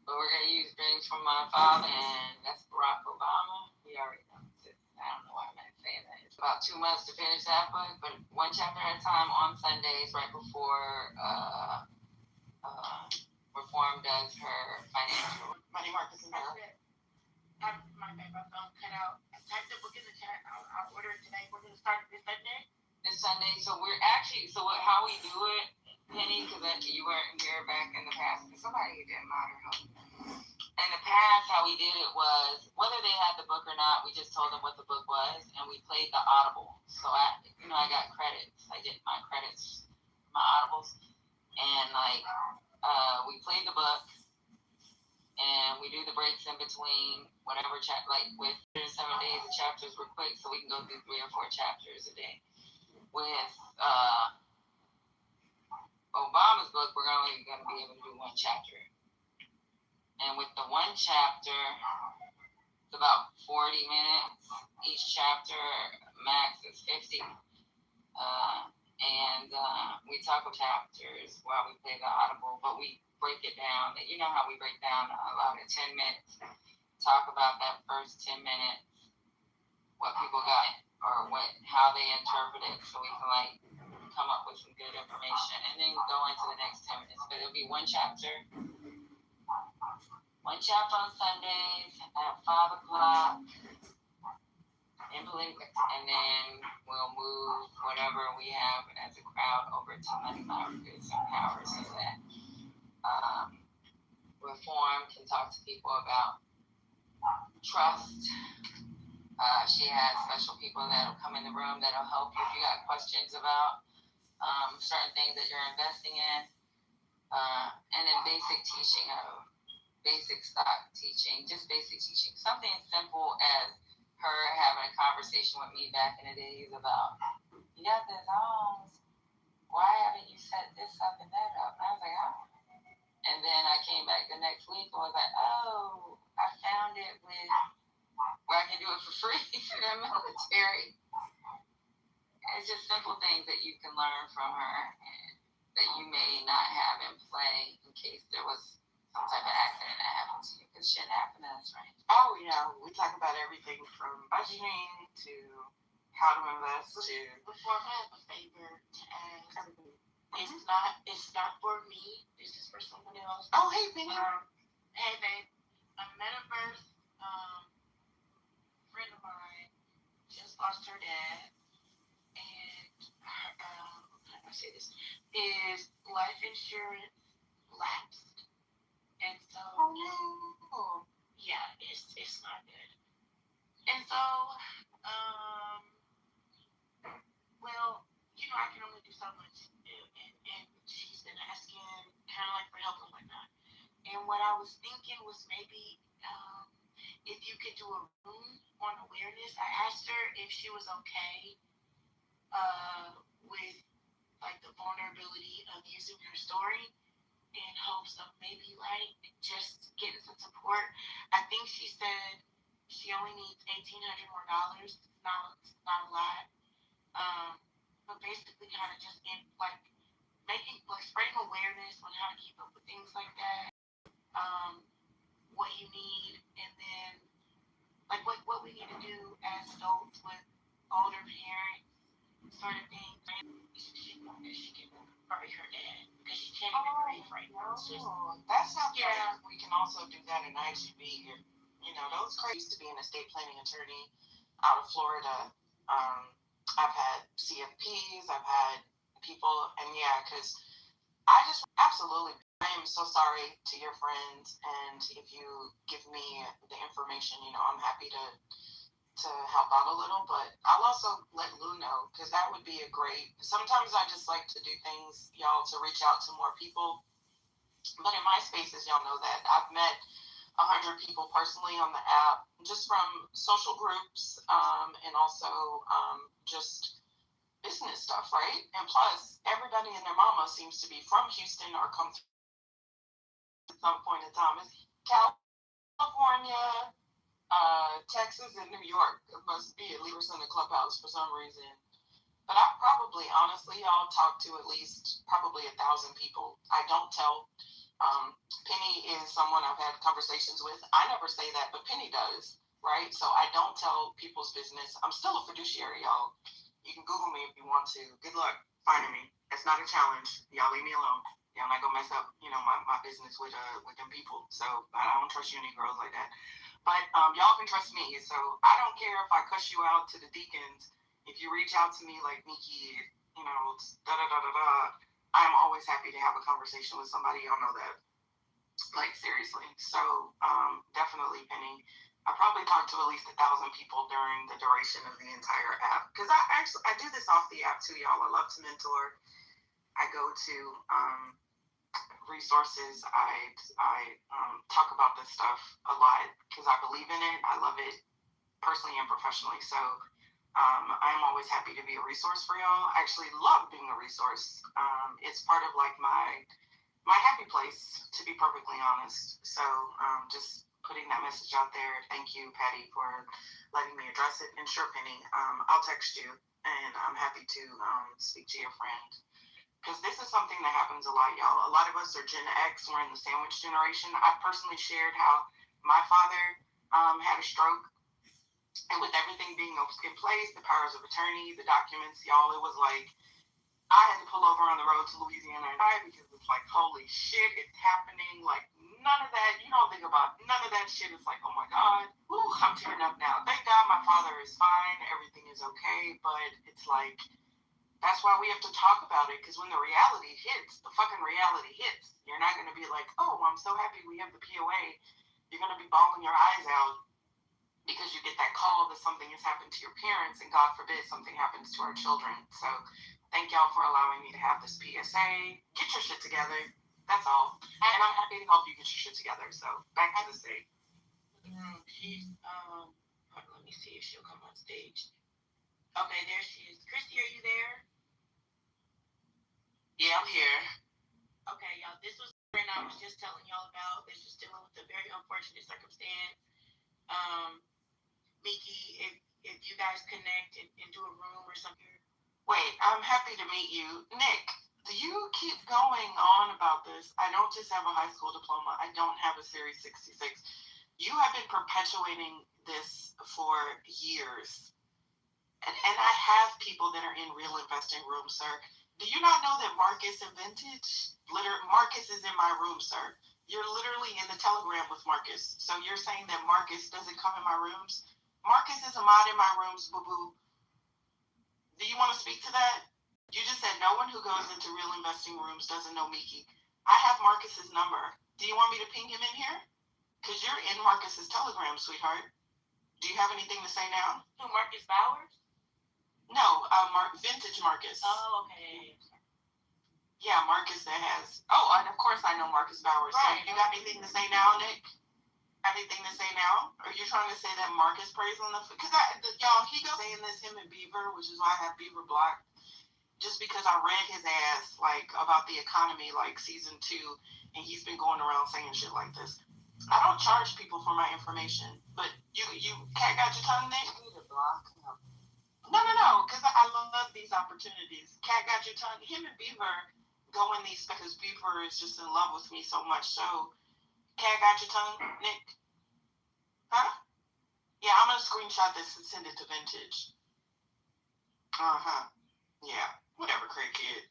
but we're gonna use Dreams from My Father, and that's Barack Obama. We already know. I don't know why I'm not saying that. It's about 2 months to finish that book, but one chapter at a time on Sundays right before Reform does her financial money markets and That's it. My phone cut out. I typed the book in the chat. I'll order it today. We're gonna start this Sunday. This Sunday. So we're actually how we do it, Penny, because you weren't here back in the past. Somebody didn't matter. In the past, how we did it was whether they had the book or not, we just told them what the book was, and we played the audible. So I got credits. I get my credits, my audibles, and we played the book, and we do the breaks in between whatever with 7 days, the chapters were quick, so we can go through 3 or 4 chapters a day. With Obama's book, we're only going to be able to do 1 chapter. And with the 1 chapter, it's about 40 minutes. Each chapter max is 50. We talk about chapters while we play the audible, but we break it down. You know how we break down about 10 minutes. Talk about that first 10 minutes, what people got or how they interpret it, so we can come up with some good information, and then go into the next 10 minutes. But it'll be 1 chapter. 1 chapter on Sundays at 5 o'clock in Blink, and then we'll move whatever we have as a crowd over to Money Markets and Power, so that Reform can talk to people about trust. She has special people that'll come in the room that'll help you if you got questions about certain things that you're investing in, and then basic teaching of basic stock teaching, just basic teaching. Something as simple as her having a conversation with me back in the days about, you got this why haven't you set this up and that up? And I was like, oh. And then I came back the next week and was like, oh, I found it with where I can do it for free for the military. It's just simple things that you can learn from her and that you may not have in play in case there was some type of accident that happened to you, because shit happened to us, right? Oh yeah, we talk about everything from budgeting to how to invest to. Before I have a favor to ask, it's not for me. This is for someone else. Oh hey, Penny. Hey babe, a metaverse friend of mine just lost her dad, and her, how do I say this? His life insurance lapsed. And so, yeah, it's not good. And so, I can only do so much. And she's been asking kind of for help and whatnot. And what I was thinking was maybe if you could do a room on awareness. I asked her if she was okay with the vulnerability of using her story, in hopes of maybe just getting some support. I think she said she only needs $1,800 more. It's not a lot. But basically kind of just spreading awareness on how to keep up with things like that. What you need, and then what we need to do as adults with older parents, sort of thing. She can bury her dad because she can't even breathe right now. That's not fair. We can also do that in IGB here. Those crazy used to be an estate planning attorney out of Florida. I've had CFPs, I've had people, and because I just absolutely. I am so sorry to your friends, and if you give me the information, I'm happy to help out a little, but I'll also let Lou know, because that would be sometimes I just like to do things, y'all, to reach out to more people. But in my spaces, y'all know that I've met 100 people personally on the app, just from social groups, and also just business stuff, right? And plus, everybody and their mama seems to be from Houston or come at some point in time. It's California, Texas, and New York. It must be at least in the clubhouse for some reason. But I probably, honestly, y'all talk to at least probably 1,000 people. I don't tell. Penny is someone I've had conversations with. I never say that, but Penny does. right? So I don't tell people's business. I'm still a fiduciary, y'all. You can Google me if you want to. Good luck finding me. It's not a challenge. Y'all leave me alone. Y'all not gonna mess up, my business with them people. So I don't trust you Negroes like that. But y'all can trust me. So I don't care if I cuss you out to the deacons. If you reach out to me like Miki, da da da da da, I'm always happy to have a conversation with somebody. Y'all know that. Like seriously. So definitely, Penny. I probably talked to at least 1,000 people during the duration of the entire app because I do this off the app too, y'all. I love to mentor. I go to resources. I talk about this stuff a lot because I believe in it. I love it personally and professionally. So I'm always happy to be a resource for y'all. I actually love being a resource. It's part of like my happy place, to be perfectly honest. So just putting that message out there. Thank you, Patty, for letting me address it. And sure, Penny, I'll text you, and I'm happy to speak to your friend. Because this is something that happens a lot, y'all. A lot of us are Gen X. We're in the sandwich generation. I personally shared how my father had a stroke. And with everything being in place, the powers of attorney, the documents, y'all, it was like, I had to pull over on the road to Louisiana and I because it's like, holy shit, it's happening. Like, none of that, you don't think about none of that shit. It's like, oh my God. Whew, I'm tearing up now. Thank God my father is fine. Everything is okay. But it's like, that's why we have to talk about it. Because when the reality hits, the fucking reality hits. You're not going to be like, oh, I'm so happy we have the POA. You're going to be bawling your eyes out because you get that call that something has happened to your parents. And God forbid something happens to our children. So thank y'all for allowing me to have this PSA. Get your shit together. That's all. And I'm happy to help you get your shit together. So back to the stage. Let me see if she'll come on stage. Okay, there she is. Christy, are you there? Yeah, I'm here. Okay, y'all. This was and I was just telling y'all about. This was dealing with a very unfortunate circumstance. Miki, if you guys connect and do a room or something. Wait, I'm happy to meet you. Nick, do you keep going on about this? I don't just have a high school diploma. I don't have a Series 66. You have been perpetuating this for years. And I have people that are in real investing rooms, sir. Do you not know that Marcus and Vintage? Marcus is in my room, sir. You're literally in the Telegram with Marcus. So you're saying that Marcus doesn't come in my rooms? Marcus is a mod in my rooms, boo-boo. Do you want to speak to that? You just said no one who goes into real investing rooms doesn't know Miki. I have Marcus's number. Do you want me to ping him in here? Because you're in Marcus's Telegram, sweetheart. Do you have anything to say now? Who, Marcus Bowers? No, Vintage Marcus. Oh, okay. Yeah, Marcus that has... Oh, and of course I know Marcus Bowers. Right. So you got anything to say now, Nick? Anything to say now? Or are you trying to say that Marcus prays on the... Because, y'all, he goes saying this, him and Beaver, which is why I have Beaver blocked. Just because I read his ass, like, about the economy, like, season 2, and he's been going around saying shit like this. I don't charge people for my information, but you cat got your tongue, Nick? You need to block him. No, because I love these opportunities. Cat got your tongue. Him and Beaver go in these because Beaver is just in love with me so much. So, Cat got your tongue, Nick? Huh? Yeah, I'm going to screenshot this and send it to Vintage. Uh-huh. Yeah, whatever, Craig kid.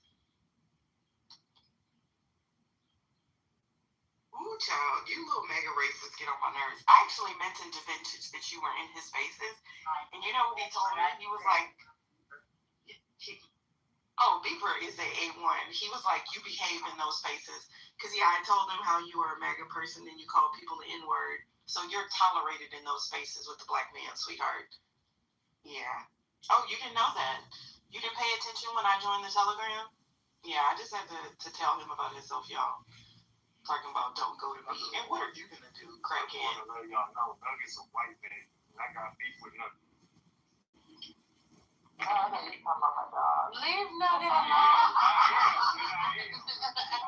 Ooh, child, you little mega racists get on my nerves. I actually mentioned to Vintage that you were in his spaces. And you know what he told me? He was like, Beaver is a A1. He was like, you behave in those spaces. Because, yeah, I told him how you were a mega person and you call people the N-word. So you're tolerated in those spaces with the black man, sweetheart. Yeah. Oh, you didn't know that? You didn't pay attention when I joined the Telegram? Yeah, I just had to tell him about himself, y'all. Talking about don't go to me. And what are you going to do, crackhead? I want to let y'all know, Nugget's a white man. I got beef with Nugget. Oh, you talking about my dog. Leave Nugget alone.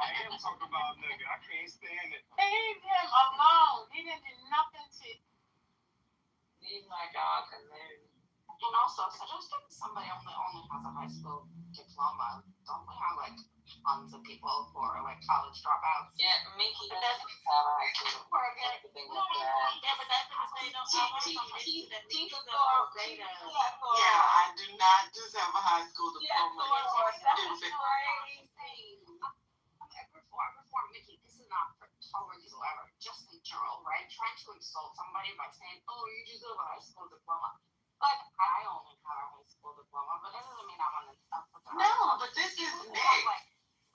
I am talking about Nugget. I can't stand it. Leave him alone. He didn't do nothing to leave my dog alone. And also, just think somebody only has a high school diploma. Don't we have like tons of people who are like college dropouts? Yeah, Mickey doesn't have a high school diploma. Yeah, but that's because they don't have high school diploma is stupid. Before Mickey, this is not totally whatsoever. Just a girl, right? Trying to insult somebody by saying, "Oh, you just have a high school diploma." Like, I only have a high school diploma, but that doesn't mean I'm on the up with the No, but this is big.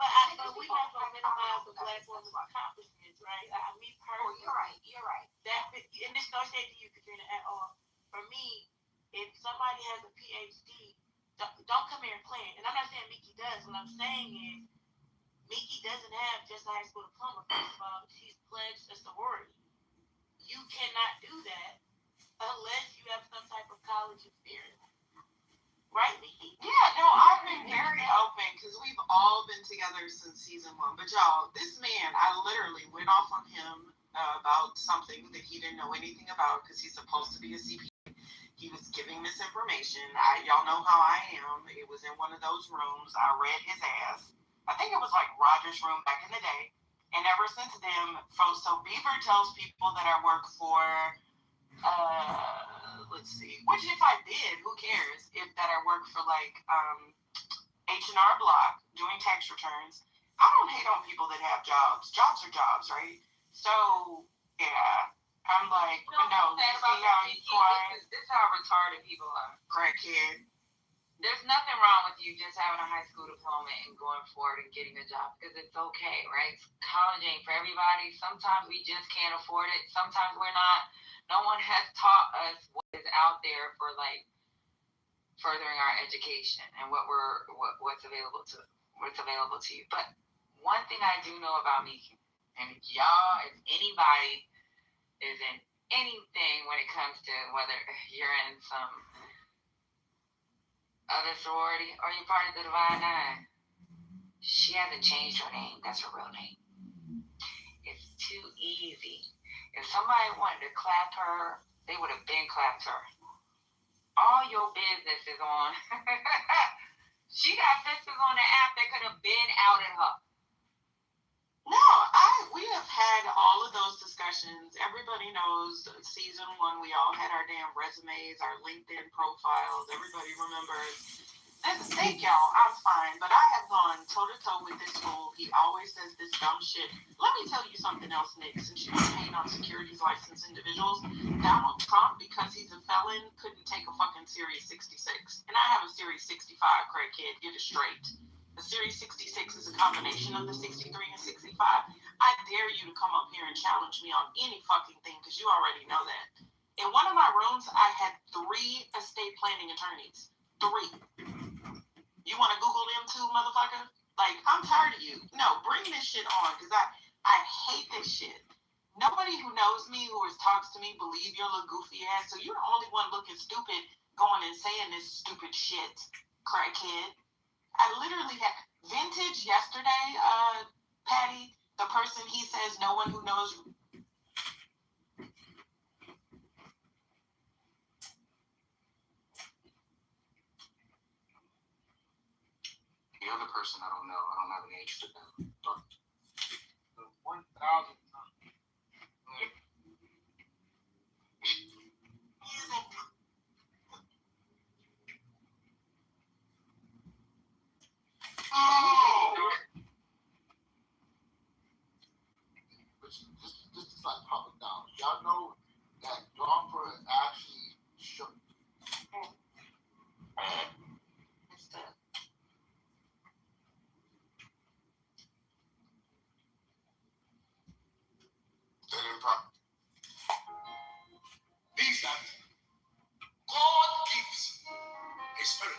But we have to minimize the black woman's accomplishments, right? Me personally. You're right. That, and this don't say to you, Katrina, at all. For me, if somebody has a PhD, don't come here and play it. And I'm not saying Mickey does. What I'm saying is, Mickey doesn't have just a high school diploma. First of all, she's pledged a sorority. You cannot do that unless you have some type of college experience. Right, Mickey? Yeah, no, I've been very open because we've all been together since season 1. But y'all, this man, I literally went off on him about something that he didn't know anything about because he's supposed to be a CPA. He was giving misinformation. Y'all know how I am. It was in one of those rooms. I read his ass. I think it was like Roger's room back in the day. And ever since then, so Beaver tells people that I work for, let's see, which if I did, who cares? If that I work for like H&R Block doing tax returns. I don't hate on people that have jobs. Jobs are jobs, right? So, yeah. I'm like, no, you see how he's quiet? This is how retarded people are. Crackhead. There's nothing wrong with you just having a high school diploma and going forward and getting a job because it's okay, right? College ain't for everybody. Sometimes we just can't afford it. Sometimes we're not. No one has taught us what is out there for like furthering our education and what's available to you. But one thing I do know about me, and y'all, if anybody is in anything when it comes to whether you're in some other sorority or you're part of the Divine Nine, she hasn't changed her name. That's her real name. It's too easy. If somebody wanted to clap her, they would have been clapped her. All your business is on. She got sisters on the app that could have been outed her. No, we have had all of those discussions. Everybody knows season 1, we all had our damn resumes, our LinkedIn profiles. Everybody remembers. Thank y'all. I'm fine. But I have gone toe-to-toe with this fool. He always says this dumb shit. Let me tell you something else, Nick. Since you hate on securities licensed individuals, Donald Trump, because he's a felon, couldn't take a fucking Series 66. And I have a Series 65, crackhead. Get it straight. The Series 66 is a combination of the 63 and 65. I dare you to come up here and challenge me on any fucking thing because you already know that. In one of my rooms, I had 3 estate planning attorneys. 3. You want to Google them too, motherfucker? Like, I'm tired of you. No, bring this shit on because I hate this shit. Nobody who knows me, who talks to me, believe your little goofy ass. So you're the only one looking stupid going and saying this stupid shit, crackhead. I literally had vintage yesterday, Patty, the person he says no one who knows. The other person, I don't know. I don't have an age for them. But 1,000 This is like public knowledge. Y'all know that DARPA actually shook. means that God gives a spirit.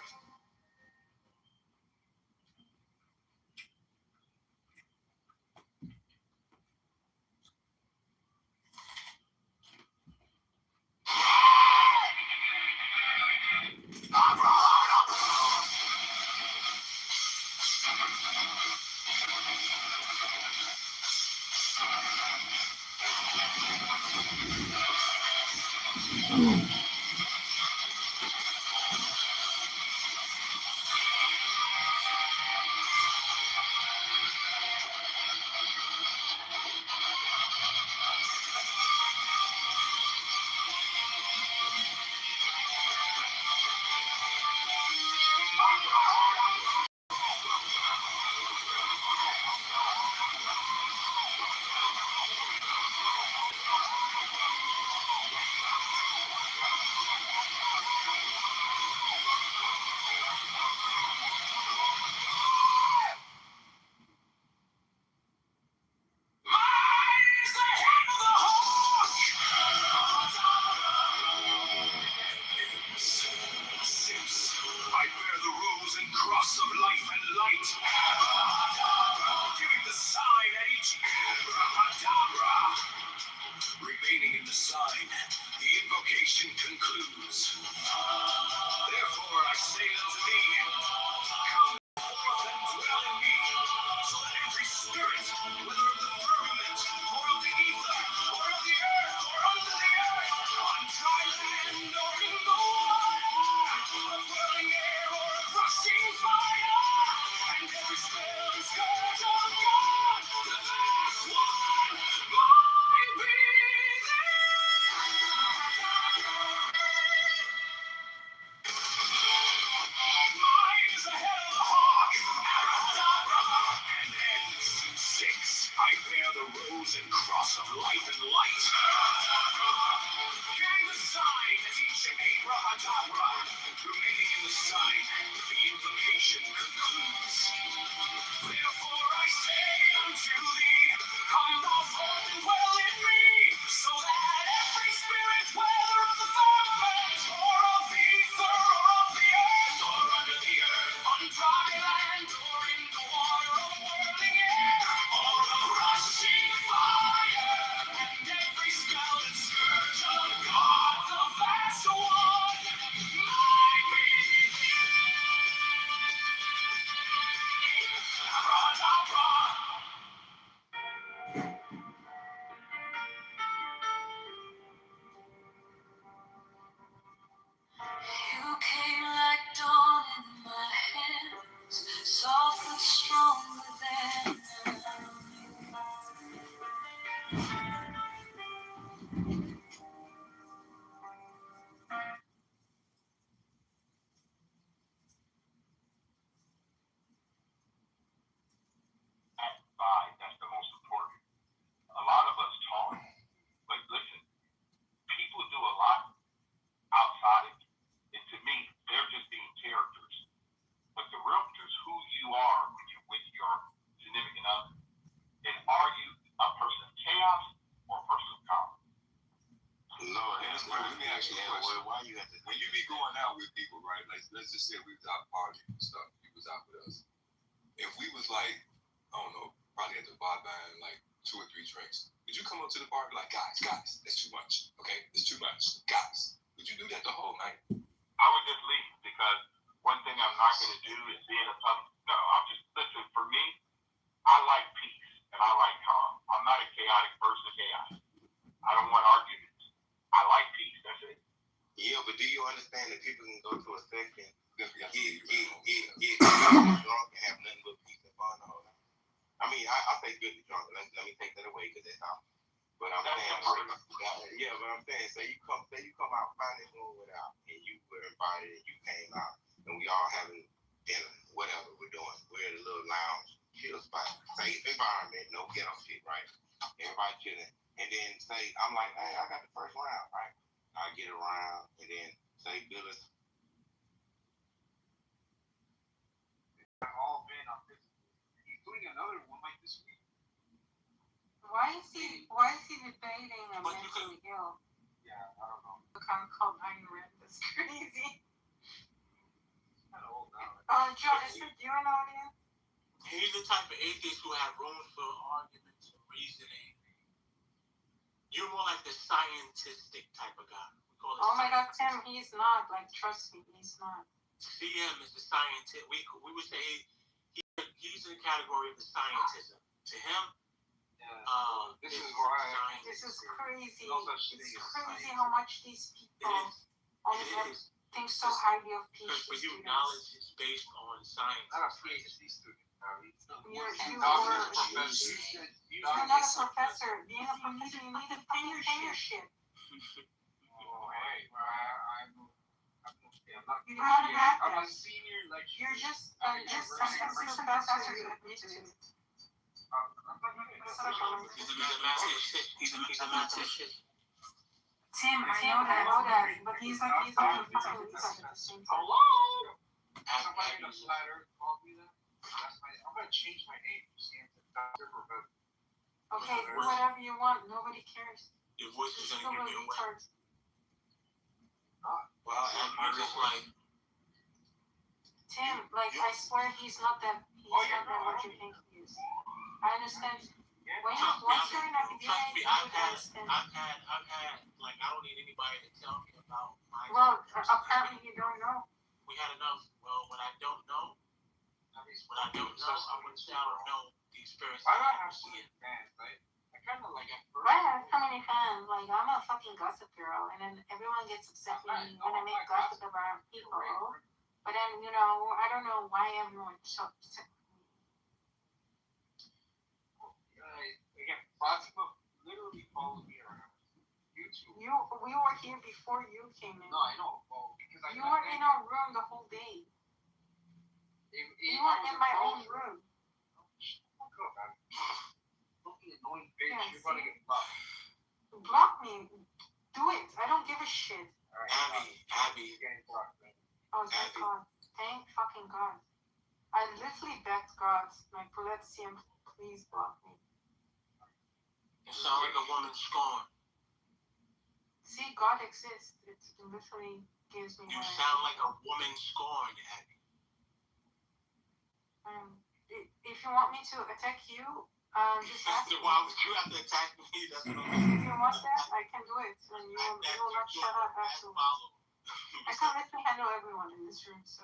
Let me ask you a question. Why you have to? When you be going out with people, right? Like, let's just say we was out partying and stuff. You was out with us. If we was like, I don't know, probably at the bar buying like 2 or 3 drinks, would you come up to the bar and be like, guys, that's too much. Okay, it's too much, guys. Would you do that the whole night? I would just leave because one thing I'm not going to do is be in a public. No, I'm just listen. For me, I like peace and I like calm. I'm not a chaotic person. I don't want arguments. I like peace. That's it. Yeah, but do you understand that people can go to a section, get drunk and have nothing but peace and fun the whole night? I mean, I say good and drunk. Let me take that away because that's how. But I'm saying, yeah, but I'm saying, say you come out, find this one without, and you were invited, and you came out, and we all having dinner, whatever we're doing. We're in a little lounge, chill spot, safe environment, no ghetto shit, right? Everybody chilling, and then say, I'm like, hey, I got the first round, right? I get around, and then say, Billis. All been on this. He's doing another one like this week. Why is he debating a mentally ill? Yeah, I don't know. I'm called Ayn Rand. That's crazy. He's kind of old now. John, is it you an audience? He's the type of atheist who have room for arguments and reasoning. You're more like the scientistic type of guy. We call it Oh my God, Tim, he's not. Like, trust me, he's not. See him as the scientist. We would say he's in the category of the scientism. To him, This is why. This is crazy. No such thing It's as crazy science. how much these people always think so highly of PhD for you, students. knowledge is based on science. Not a PhD student. You're Doctor, not a professor. Being a professor, you need a tenureship. Oh, hey, I'm not. You don't have I'm that. a senior lecturer. You're just some professor you admit to it. He's a mathematician. Tim, I know that, but he's like a fucking retard at the same time. Hello? Somebody in a flat earth called me that. I'm gonna change my name to Sam to Dr. Professor. Okay, do whatever you want. Nobody cares. Your voice is Just gonna go give with me away. retards. Well, I'm just like, Tim, like, I swear he's not that what you think he is. I understand. Once you're in academia, trust me, you I've would had, understand. like, I don't need anybody to tell me about my. Well, apparently you don't know. We had enough. Well, when I don't know, I wouldn't say I don't know the experience. I don't have so many fans, right? I kind of like at first. I have so many fans. Like, I'm a fucking gossip girl, and then everyone gets upset with me when I make gossip about people. But then, you know, I don't know why everyone so upset with me. Again, Fatima literally followed me around. YouTube. We were here before you came in. No, I know. Well, because You were in our room the whole day. You were in my own room. Fuck up, man. Fucking annoying bitch. Yeah, You're about to see? get blocked. Block me. Do it. I don't give a shit. Abby. You're getting blocked, man. Oh, thank God. Thank fucking God. I literally begged God, like, let's see him, please block me. You sound like a woman scorned. See, God exists. It literally gives me You what I sound need. like a woman scorned, Abby. If you want me to attack you, just ask me. Why would you have to attack me? That's what I'm If you want that, I can do it. And you will not shut up afterwards. I can literally handle everyone in this room, so.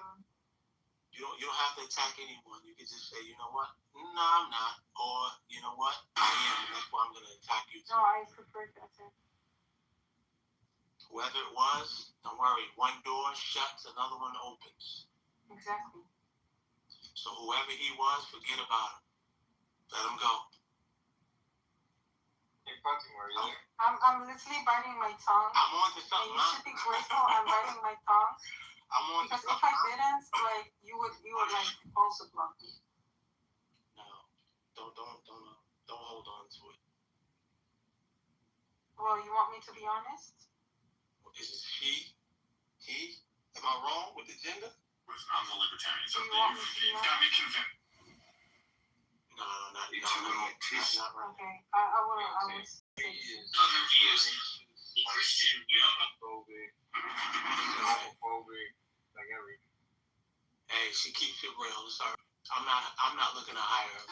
You don't have to attack anyone. You can just say, you know what? No, I'm not. Or, you know what? I am. That's why I'm going to attack you too. No, I prefer to attack. Whoever it was, don't worry. One door shuts, another one opens. Exactly. So whoever he was, forget about him. Let him go. Hey, Fatima, are you there? I'm literally biting my tongue. I'm on to And something. you should be grateful I'm biting my tongue. I'm on to Because something. if I didn't, like, you would like also block me. No. Don't hold on to it. Well, you want me to be honest? Is it she? He? Am I wrong with the gender? Listen, I'm the libertarian, so You want me to be you've got me convinced. No, not It's a little piece. not right. Okay. I would say. He is. Christian, Homophobic, like everything. Hey, she keeps it real. Sorry, I'm not looking to hire her.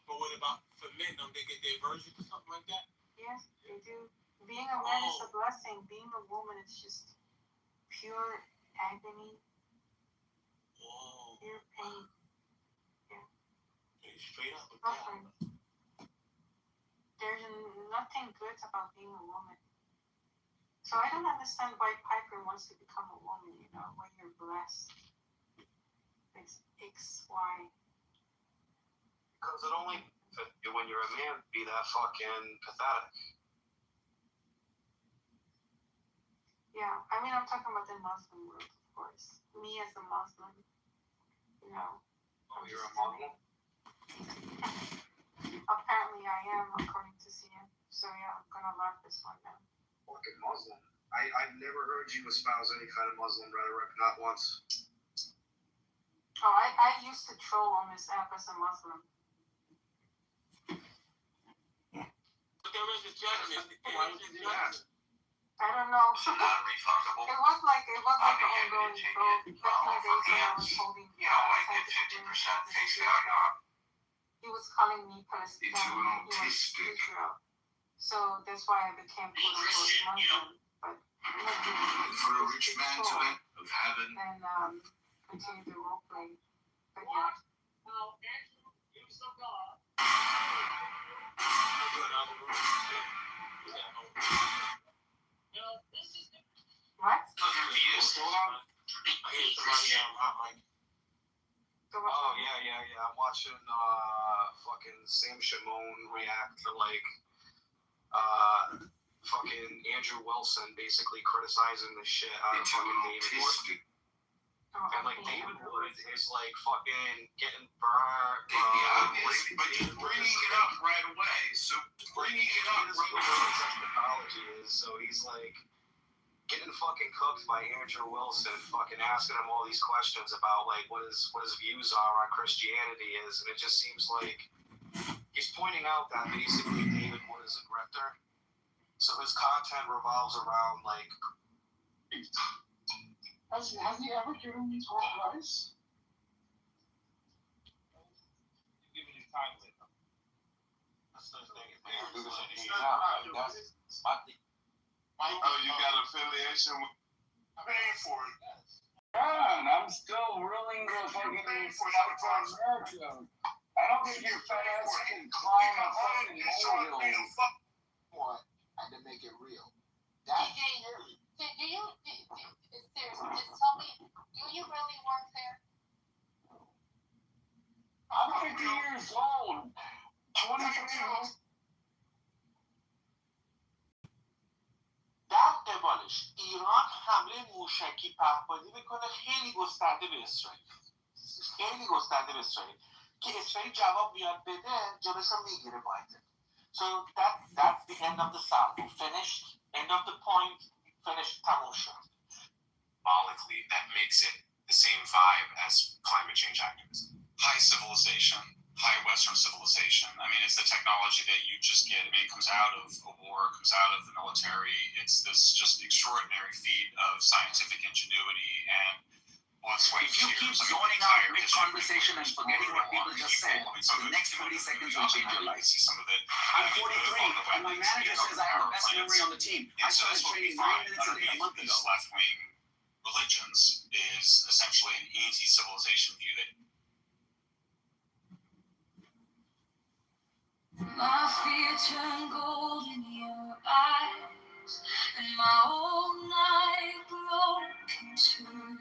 But what about for men? Don't they get their version or something like that? Yes, they do. Being a man is a blessing. Being a woman is just pure agony, pure pain. Yeah. Straight up. Suffering. There's nothing good about being a woman. So I don't understand why Piper wants to become a woman, when you're blessed. It's XY. Because it only, when you're a man, be that fucking pathetic. Yeah, I mean, I'm talking about the Muslim world, of course. Me as a Muslim, Oh, you're a Muslim? Apparently I am, according to CN. So yeah, I'm gonna learn this one now. Fucking Muslim. I've never heard you espouse any kind of Muslim rhetoric, not once. Oh, I used to troll on this app as a Muslim. But there is a judgment. I don't know. Non-refundable. It was like an ongoing troll. Back in the days when I was holding I get 50% face value. He was calling me Palestinian. It's an He was autistic. Israel. So that's why I became quote unquote Muslim. But For a rich man to end of heaven. And continue the role play. But yeah. What? Oh yeah. I'm watching fucking Sam Shimon react to fucking Andrew Wilson basically criticizing the shit out of fucking David Wood. And David Wood is fucking getting burned. But just bringing it up right away. So bringing it up right away. So he's getting fucking cooked by Andrew Wilson, fucking asking him all these questions about what his views are on Christianity is, and it just seems like he's pointing out that basically David Wood is a grifter. So his content revolves around Has he ever given you advice? Give me his time with him. That's the thing, man. Oh, you got affiliation with? Paying for it. God, I'm still ruling the fucking South America. I don't think your fat ass can climb a fucking molehill. I had to make it real. Seriously, just tell me, do you really work there? I'm 50 years old. 23. در قبالش ایران حمله موشکی پهپادی میکنه خیلی گسترده به اسرائیل که اسرائیل جواب بیاد بده جلوش رو میگیره بایدن. So that's the end of the cycle. Finished. End of the point. Finished. تموم شد. Symbolically, that makes it the same vibe as climate change activism. High civilization, high Western civilization. I mean, it's the technology that you just get. I mean, it comes out of a war, it comes out of the military. It's this just extraordinary feat of scientific ingenuity and If you keep zoning out mid-conversation and forgetting what people just said, the next 30 seconds will change your life. I'm 43, and my manager says I have the best memory on the team. I started training 9 minutes a day a month ago. Left-wing religions is essentially an anti-civilization view that My fear turned gold in your eyes, and my old night broke in two.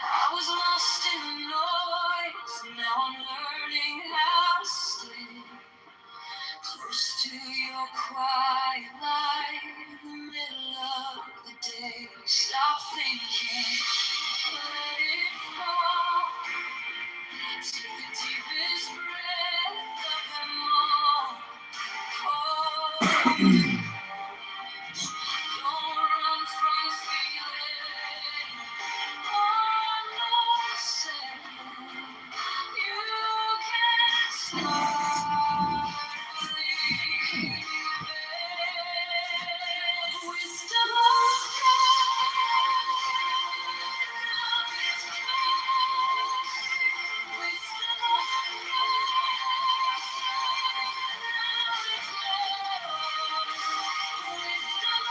I was lost in the noise, now I'm learning how to stay close to your quiet light in the middle of the day. Stop thinking, let it fall. Take the deepest breath of them all. Oh, don't run from the feeling. One more second, you can start believing. Wisdom of God, love is God. Wisdom of God, love is God. Wisdom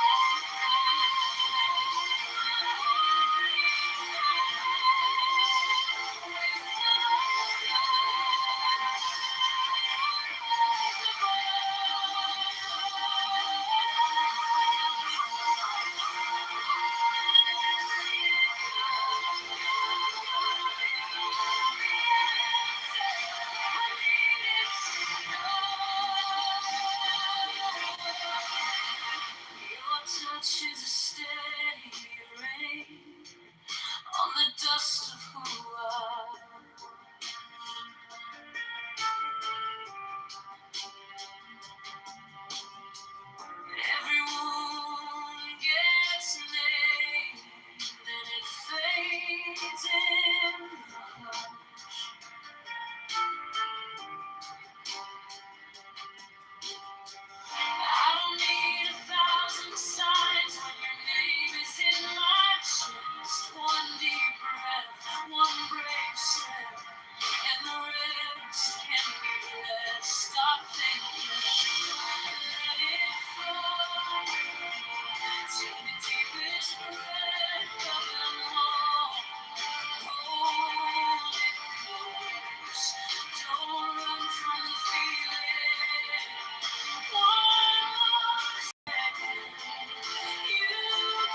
Your touch is a steady rain on the dust of who I Every wound gets named, then it fades in the hush. I don't need 1,000 signs when your name is in my chest. One deep breath, one brave step, and the rest can be blessed. Stop thinking, let it flow. Take the deepest breath of them all. Hold it close. Don't run from the feeling. One more second, you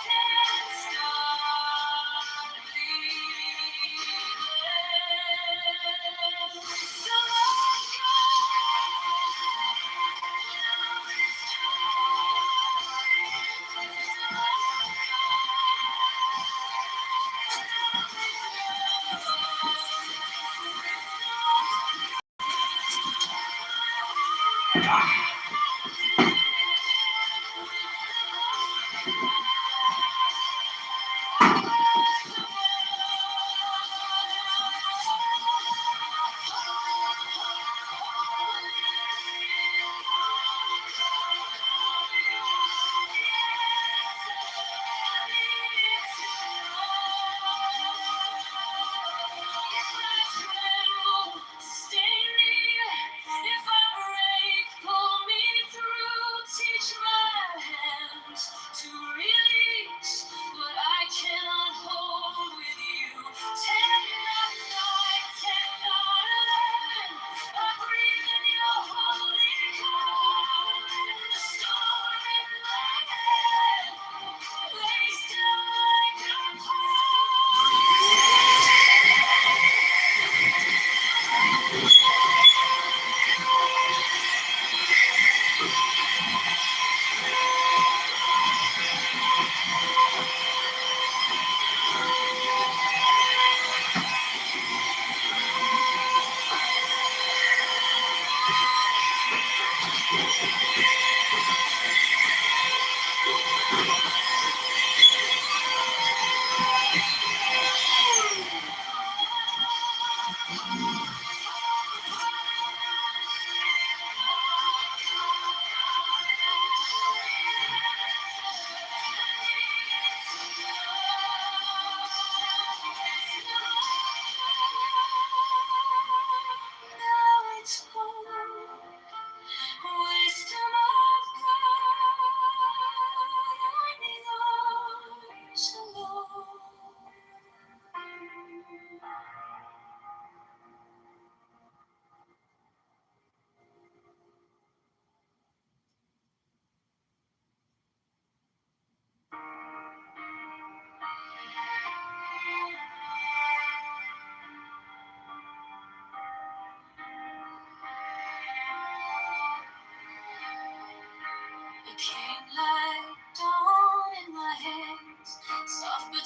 can start believing. Wisdom of Stay near. If I break, pull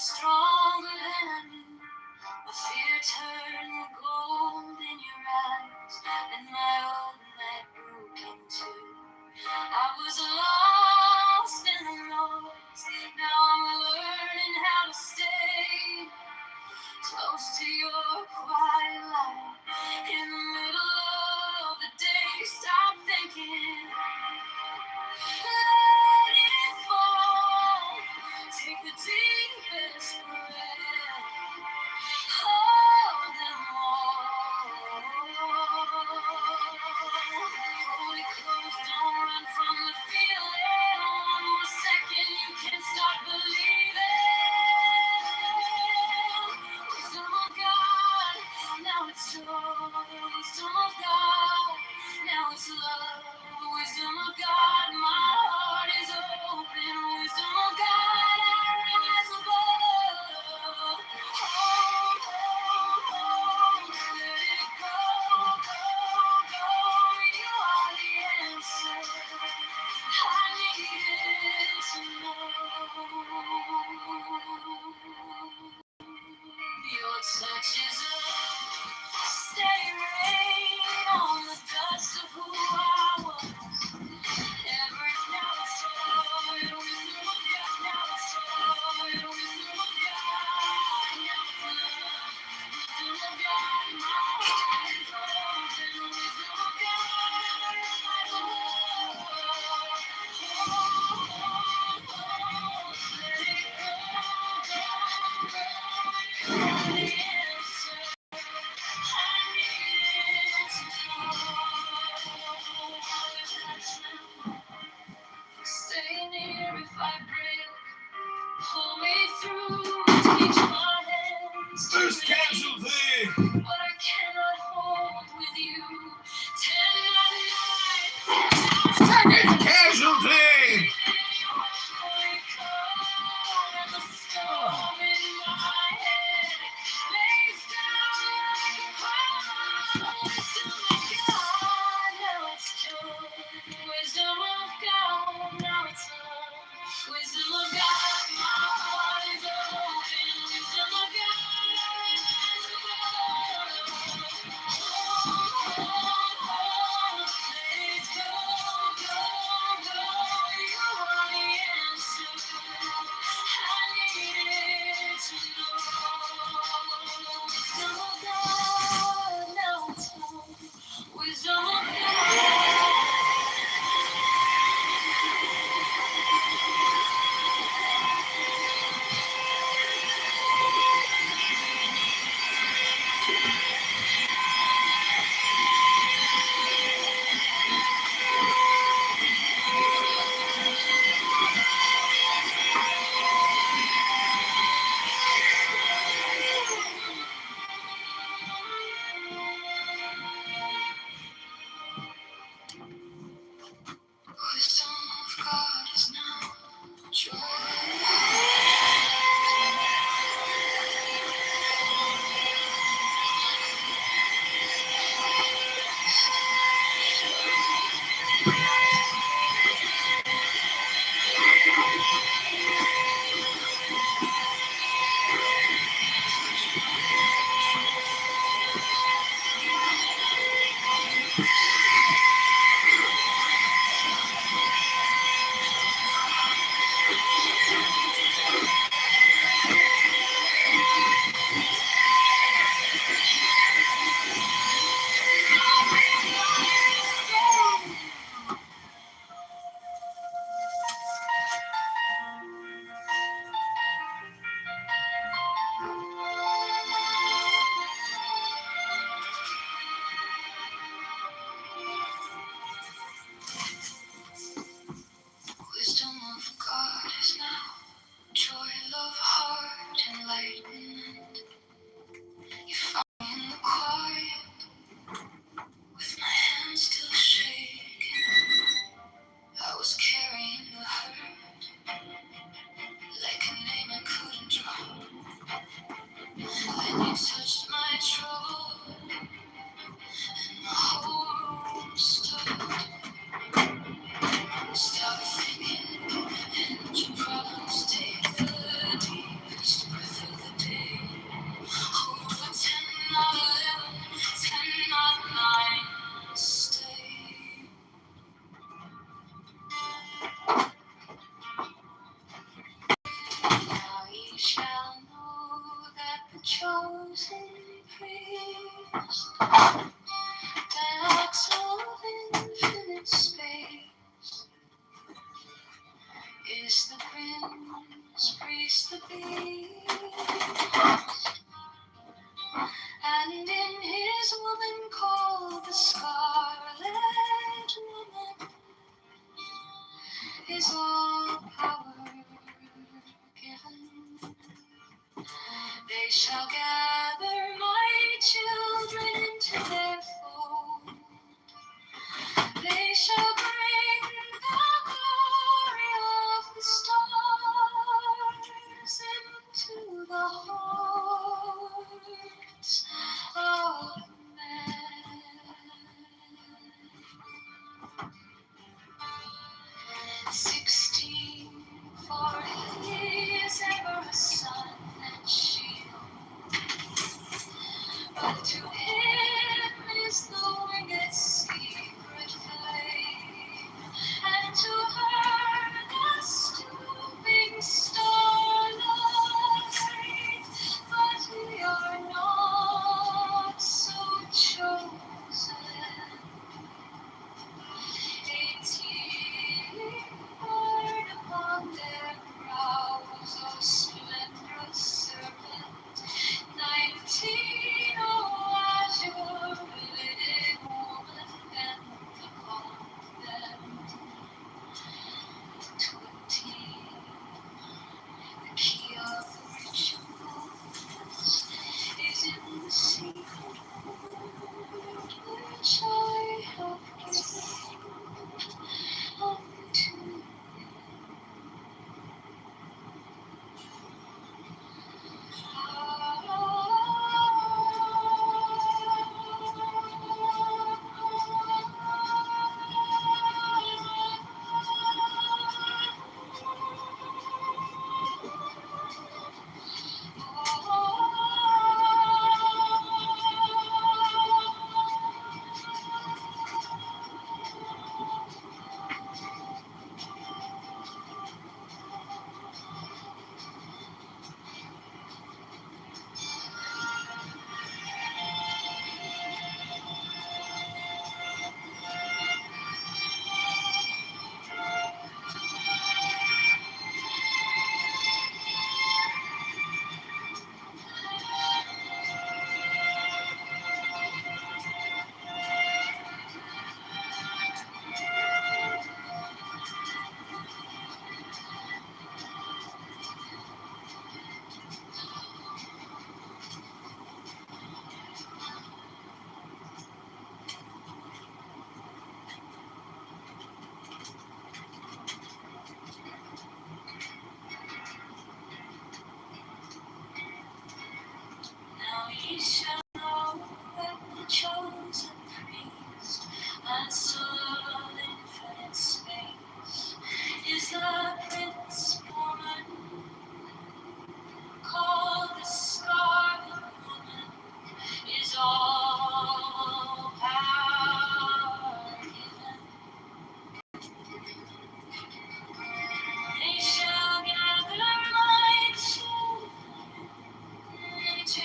stronger than I knew. A fear turned gold in your eyes, and my old night broke in two. I was lost in the noise. Now I'm learning how to stay close to your quiet light. In the middle of the day, stop thinking. Let it fall. Take the deepest breath. Hold them all. Hold it close, don't run from the feeling. One more second, you can start believing. Wisdom of God, now it's joy. Wisdom of God, now it's love. Wisdom of God, my heart is open. Wisdom of God, I rise above. Hold, let it go, go, go. You are the answer I needed to know. Your touch is a steady rain on the dust of who I was. Every now it's joy, wisdom of God. Now it's joy, wisdom of God. Now it's love, wisdom of God. My heart is open, wisdom of God. Rise above. Let it go, go, go. You are the answer I needed to know. Stay near if I break. Pull me through, teach my hands to First lead. casualty. What I cannot hold with you. Tend my life. Second casualty. And the storm in my head lays down like a cloud. Wisdom of God, now it's joy. Wisdom of God, now it's love. Wisdom of God, my heart is open. Wisdom of God, I rise above. Let it go, go, is all power given. They shall gather my children into their fold. They shall bring the glory of the stars into the hearts of men. 16, for he is ever a sun and shield. But to him is the winged secret flame, and to her the stooping starlight. But we are not so chosen. 18 born upon their brows, O splendorous serpent. 19, O azure-lidded woman, bent upon them. 20, the key of the rituals is in the secret word which I have given unto you. Now ye shall know that the chosen priest, my soul infinite space, is the prince woman called the scarlet woman, is all power given. They shall gather my children into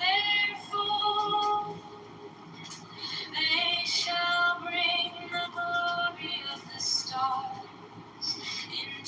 their fold. They shall bring the glory of the stars into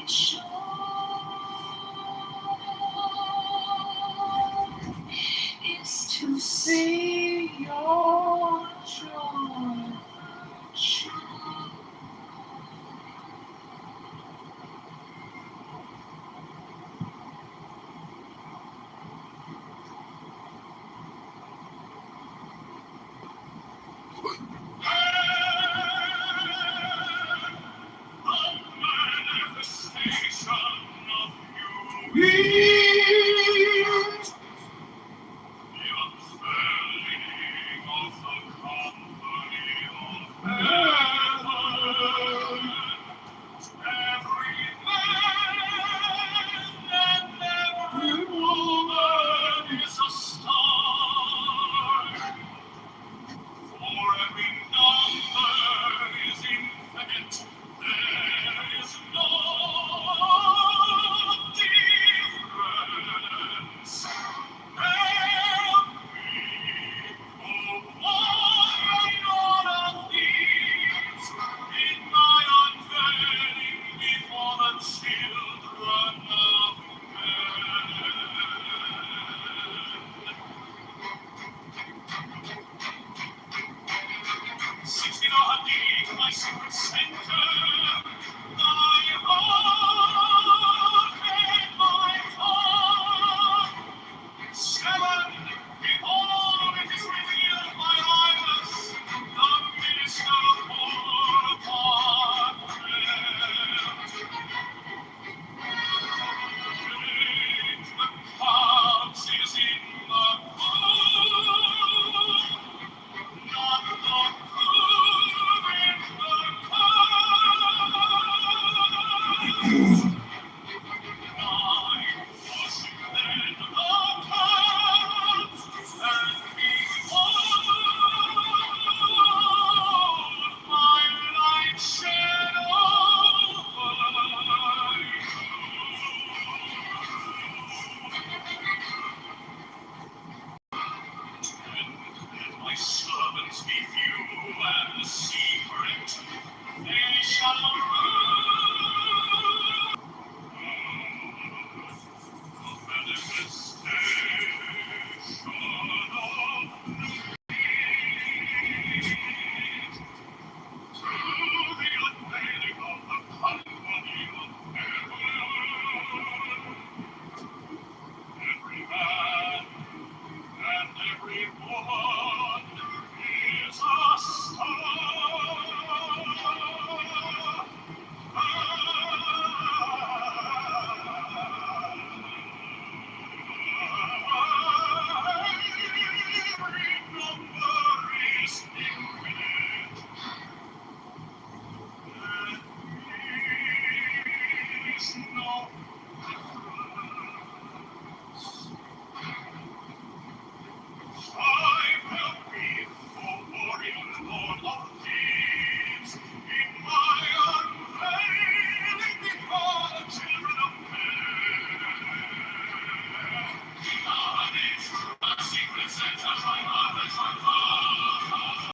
shore is to see your joy. We